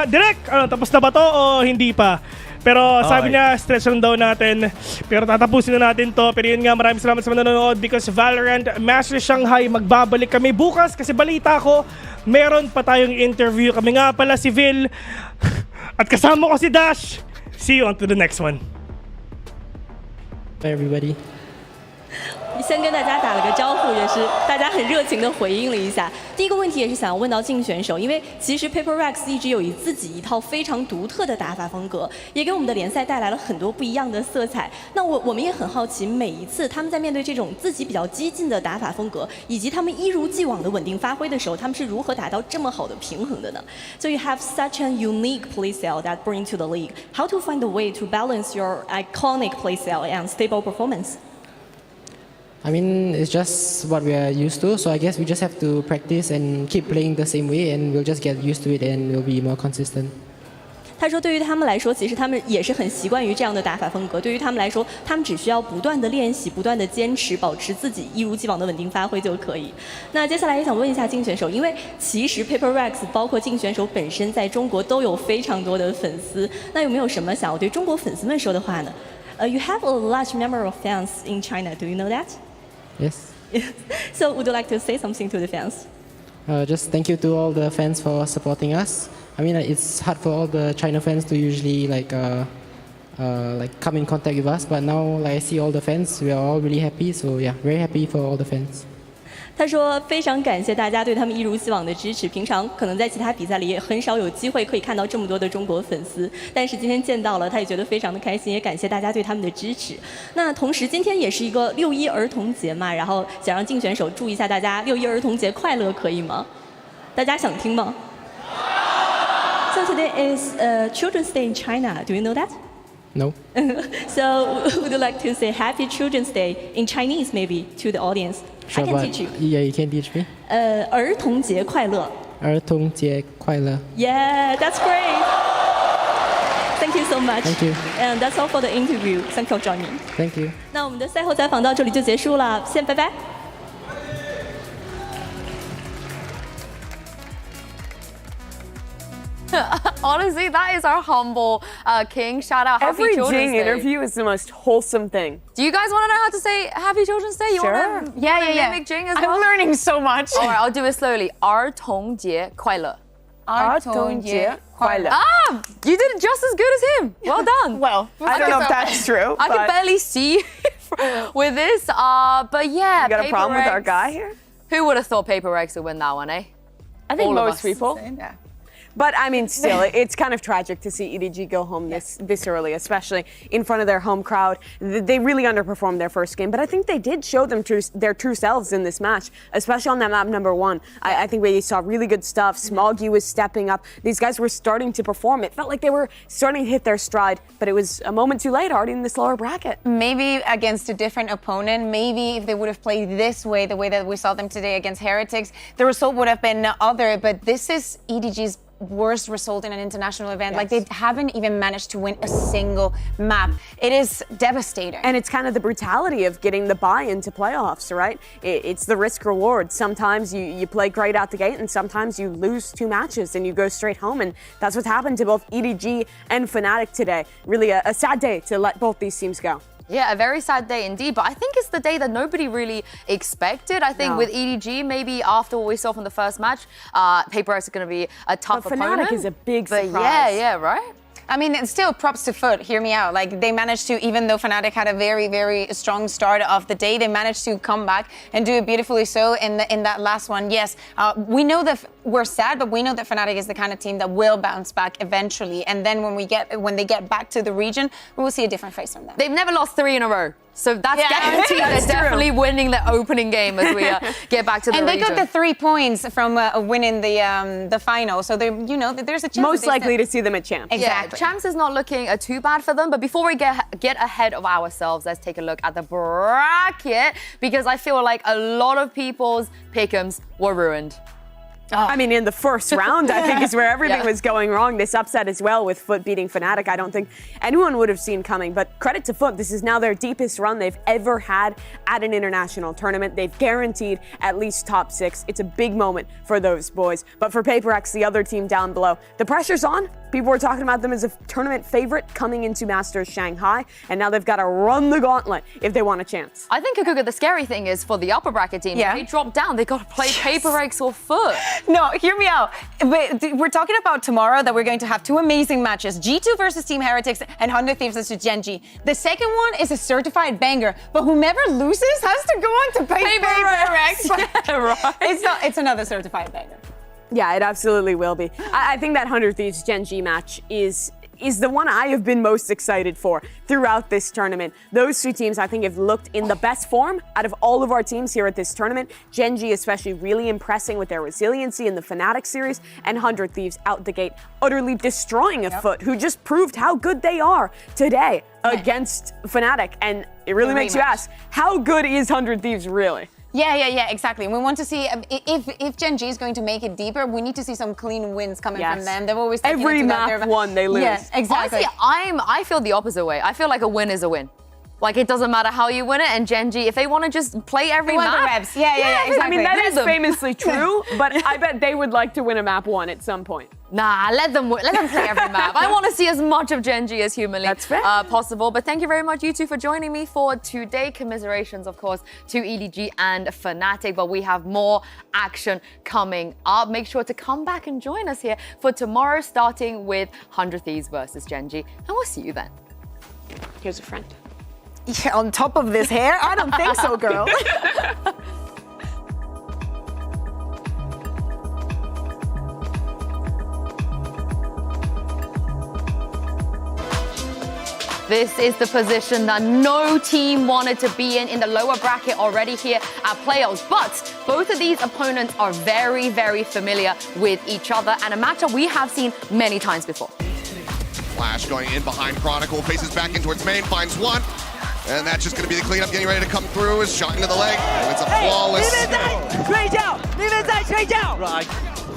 Direk, tapos na ba to o hindi pa? Pero sabi niya, stretch lang daw natin. Pero tatapusin na natin to. Pero yun nga, maraming salamat sa manonood because VALORANT Masters Shanghai, magbabalik kami bukas kasi balita ko, meron pa tayong interview. Kami nga pala si Vil at kasama ko si Dash. See you on to the next one. Bye everybody. 先跟大家打了个招呼，也是大家很热情的回应了一下。第一个问题也是想问到竞选手，因为其实 Paper Rex 一直有自己一套非常独特的打法风格，也给我们的联赛带来了很多不一样的色彩。那我们也很好奇，每一次他们在面对这种自己比较激进的打法风格，以及他们一如既往的稳定发挥的时候，他们是如何达到这么好的平衡的呢？ So you have such a unique playstyle that bring to the league. How to find a way to balance your iconic playstyle and stable performance? I mean, it's just what we are used to, so I guess we just have to practice and keep playing the same way, and we'll just get used to it and we'll be more consistent. 他说，对于他们来说，其实他们也是很习惯于这样的打法风格。对于他们来说，他们只需要不断的练习，不断的坚持，保持自己一如既往的稳定发挥就可以。那接下来也想问一下竞选手，因为其实 Paper Rex 包括竞选手本身在中国都有非常多的粉丝，那有没有什么想要对中国粉丝们说的话呢？You have a large number of fans in China. Do you know that? Yes. So would you like to say something to the fans? Just thank you to all the fans for supporting us. I mean, it's hard for all the China fans to usually like come in contact with us, but now like I see all the fans, we are all really happy. So yeah, very happy for all the fans. 他说非常感谢大家对他们一如既往的支持，平常可能在其他比赛里也很少有机会可以看到这么多的中国粉丝，但是今天见到了，他也觉得非常的开心，也感谢大家对他们的支持。那同时今天也是一个6·1儿童节嘛，然后想让竞选手祝一下大家6·1儿童节快乐，可以吗？大家想听吗？ So today is Children's Day in China. Do you know that? No. So would you like to say Happy Children's Day in Chinese maybe to the audience? Sure, I can but teach you. Yeah, you can teach me. 儿童节快乐。儿童节快乐。 Yeah, that's great. Thank Thank you so much. Thank you. And that's all for the interview. Thank you for joining. Thank you. 那我们的赛后采访到这里就结束了，先拜拜。Honestly, that is our humble king. Shout out Happy Every Children's Jing Day. interview is the most wholesome thing. Do you guys want to know how to say Happy Children's Day? You want to mimic Jing as well? I'm learning so much. All right, I'll do it slowly. 儿童节快乐. 儿童节快乐. Ah, you did it just as good as him. Well done. Well, I don't know if that's true. I can but barely see with this. But yeah, you got a Paper problem with our Rex. guy here? Who would have thought Paper Rex would win that one, eh? I think All of most us. people. Yeah. But I mean, still, it's kind of tragic to see EDG go home this early, especially in front of their home crowd. They really underperformed their first game, but I think they did show them their true selves in this match, especially on that map number 1. I think we saw really good stuff. Smoggy was stepping up. These guys were starting to perform. It felt like they were starting to hit their stride, but it was a moment too late already in this lower bracket. Maybe against a different opponent, maybe if they would have played this way, the way that we saw them today against Heretics, the result would have been other, but this is EDG's worst result in an international event. Like they haven't even managed to win a single map. It is devastating. And it's kind of the brutality of getting the bye into playoffs, right? It's the risk reward. Sometimes you play great out the gate and sometimes you lose 2 matches and you go straight home. And that's what's happened to both EDG and Fnatic today. Really a sad day to let both these teams go. Yeah, a very sad day indeed, but I think it's the day that nobody really expected. I think with EDG, maybe after what we saw from the first match, Paper Rex is going to be a tough opponent. Fnatic is a big surprise. But yeah, right? I mean, it's still props to Foot, hear me out. Like, they managed to, even though Fnatic had a very, very strong start of the day, they managed to come back and do it beautifully so in that last one. Yes, we know that we're sad, but we know that Fnatic is the kind of team that will bounce back eventually. And then when they get back to the region, we will see a different face from them. They've never lost 3 in a row. So that's guaranteed. They're definitely winning the opening game as we get back to the region. And they got the 3 points from winning the final. So they, there's a chance. Most likely to see them at Champs. Exactly. Yeah, Champs is not looking too bad for them. But before we get ahead of ourselves, let's take a look at the bracket because I feel like a lot of people's pick'ems were ruined. I mean, in the first round, I think is where everything was going wrong. This upset as well with Foot beating Fnatic, I don't think anyone would have seen coming. But credit to Foot, this is now their deepest run they've ever had at an international tournament. They've guaranteed at least top 6. It's a big moment for those boys. But for Paper Rex, the other team down below, the pressure's on. People were talking about them as a tournament favorite coming into Masters Shanghai, and now they've got to run the gauntlet if they want a chance. I think Kukuka, the scary thing is for the upper bracket team, if they drop down, they got to play Paper Rex or Foot. No, hear me out. We're talking about tomorrow that we're going to have 2 amazing matches. G2 versus Team Heretics and 100 Thieves versus Genji. The second one is a certified banger, but whomever loses has to go on to Paper Rex. Right. It's another certified banger. Yeah, it absolutely will be. I think that 100 Thieves Genji match is the one I have been most excited for throughout this tournament. Those 2 teams I think have looked in the best form out of all of our teams here at this tournament. Genji especially really impressing with their resiliency in the Fnatic series, and 100 Thieves out the gate utterly destroying a Foot who just proved how good they are today against Fnatic. And it really makes you ask, how good is 100 Thieves really? Yeah, exactly. We want to see if Genji is going to make it deeper, we need to see some clean wins coming from them. They've always taken every it to map one they lose. Yes, exactly. Honestly, I feel the opposite way. I feel like a win is a win. Like, it doesn't matter how you win it, and Genji, if they want to just play every map. The reps. Yeah, exactly. I mean, that is famously true, but I bet they would like to win a map 1 at some point. Nah, let them play every map. I want to see as much of Genji as humanly possible. But thank you very much, you two, for joining me for today. Commiserations, of course, to EDG and Fnatic. But we have more action coming up. Make sure to come back and join us here for tomorrow, starting with 100 Thieves versus Genji. And we'll see you then. Here's a friend. Yeah, on top of this hair? I don't think so, girl. This is the position that no team wanted to be in the lower bracket already here at playoffs. But both of these opponents are very, very familiar with each other, and a matchup we have seen many times before. Flash going in behind Chronicle, faces back in towards main, finds one. And that's just going to be the cleanup, getting ready to come through. Is shot into the leg, and it's a flawless. 你们在睡觉，你们在睡觉。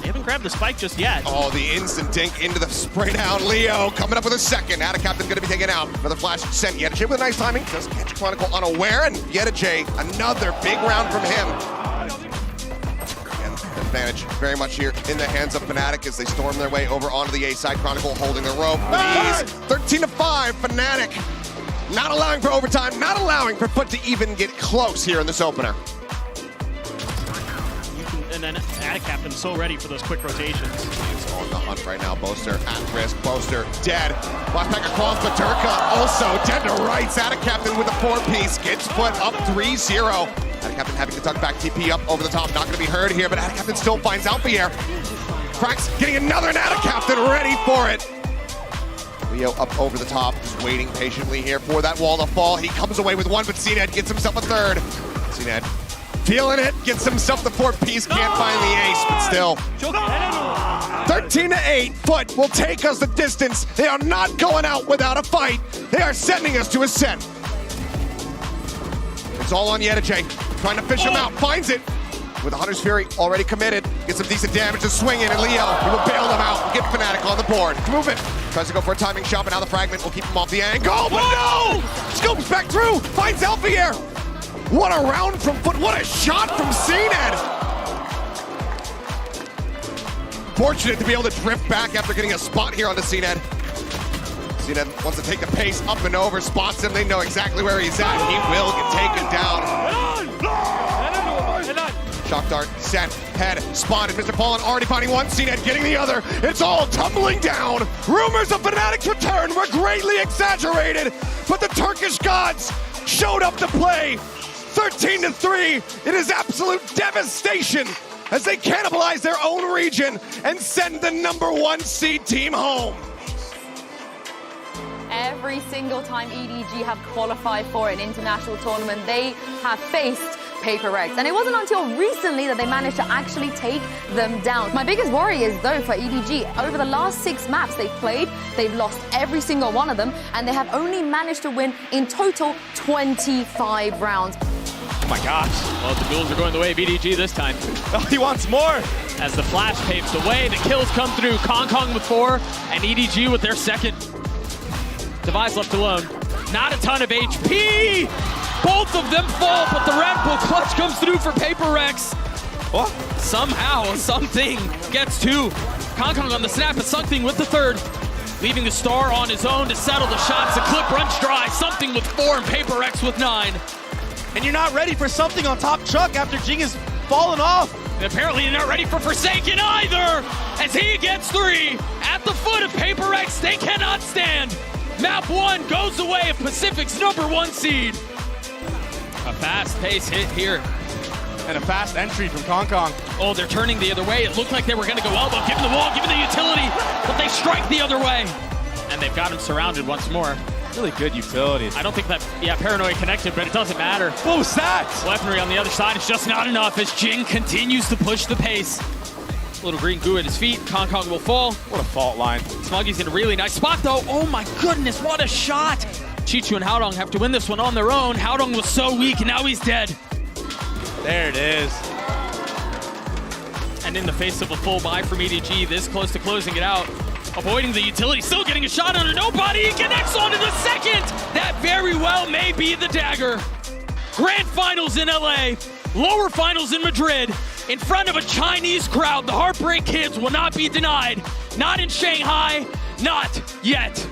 They haven't grabbed the spike just yet. Oh, the instant dink into the spray down. Leo coming up with a second. Captain going to be taken out. Another flash sent. Yedajay with a nice timing. Does catch Chronicle unaware, and Yedajay, another big round from him. Again, advantage very much here in the hands of Fnatic as they storm their way over onto the A side. Chronicle holding the rope. 13-5, Fnatic. Not allowing for overtime, not allowing for FUT to even get close here in this opener. And then Captain so ready for those quick rotations. He's on the hunt right now. Boaster at risk. Boaster dead. Last back across, but Durka also dead to rights. Captain with a 4-piece. Gets put up 3-0. Captain having to tuck back TP up over the top. Not going to be heard here, but Captain still finds Alfier. Cracks getting another Captain ready for it. Leo up over the top, just waiting patiently here for that wall to fall. He comes away with one, but CNED gets himself a third. CNED feeling it, gets himself the 4-piece, can't find the ace, but still. 13-8, FUT will take us the distance. They are not going out without a fight. They are sending us to a set. It's all on Yedajay, trying to fish him out, finds it. With the Hunter's Fury already committed, gets some decent damage to swing in, and Leo, he will bail them out and get Fnatic on the board. Move it. Tries to go for a timing shot, but now the fragment will keep him off the angle, but no! Scopes back through, finds Alfier. What a round from FUT, what a shot from CNED. Fortunate to be able to drift back after getting a spot here onto CNED. CNED wants to take the pace up and over, spots him, they know exactly where he's at. He will get taken down. Shock dart, set, head, spotted. Mr. Fallen already finding one, CNED getting the other. It's all tumbling down. Rumors of Fnatic's return were greatly exaggerated, but the Turkish gods showed up to play. 13-3, it is absolute devastation as they cannibalize their own region and send the #1 seed team home. Every single time EDG have qualified for an international tournament, they have faced Paper Rex. And it wasn't until recently that they managed to actually take them down. My biggest worry is, though, for EDG, over the last 6 maps they've played, they've lost every single one of them, and they have only managed to win in total 25 rounds. Oh my gosh. Well, the duels are going the way of EDG this time. Oh, he wants more. As the flash paves the way, the kills come through. Kong with 4, and EDG with their second. Device left alone. Not a ton of HP. Both of them fall, but the Red Bull clutch comes through for Paper Rex. What? Somehow, something gets 2. Kong on the snap, but something with the 3rd. Leaving the star on his own to settle the shots. The clip runs dry. Something with 4 and Paper Rex with 9. And you're not ready for something on top Chuck after Jing has fallen off. And apparently you're not ready for Forsaken either, as he gets 3. At the foot of Paper Rex, they cannot stand. Map 1 goes the way of Pacific's #1 seed. A fast pace hit here. And a fast entry from Kong. Oh, they're turning the other way. It looked like they were going to go elbow. Give him the wall, give him the utility, but they strike the other way. And they've got him surrounded once more. Really good utilities. I don't think that, Paranoid connected, but it doesn't matter. What was that? Weaponry on the other side is just not enough as Jing continues to push the pace. Little green goo at his feet. Kong will fall. What a fault line. Smuggy's in a really nice spot, though. Oh my goodness, what a shot. Chichu and Haodong have to win this one on their own. Haodong was so weak, and now he's dead. There it is. And in the face of a full buy from EDG, this close to closing it out. Avoiding the utility, still getting a shot under nobody. He connects onto the second. That very well may be the dagger. Grand finals in LA, lower finals in Madrid, in front of a Chinese crowd. The Heartbreak Kids will not be denied. Not in Shanghai, not yet.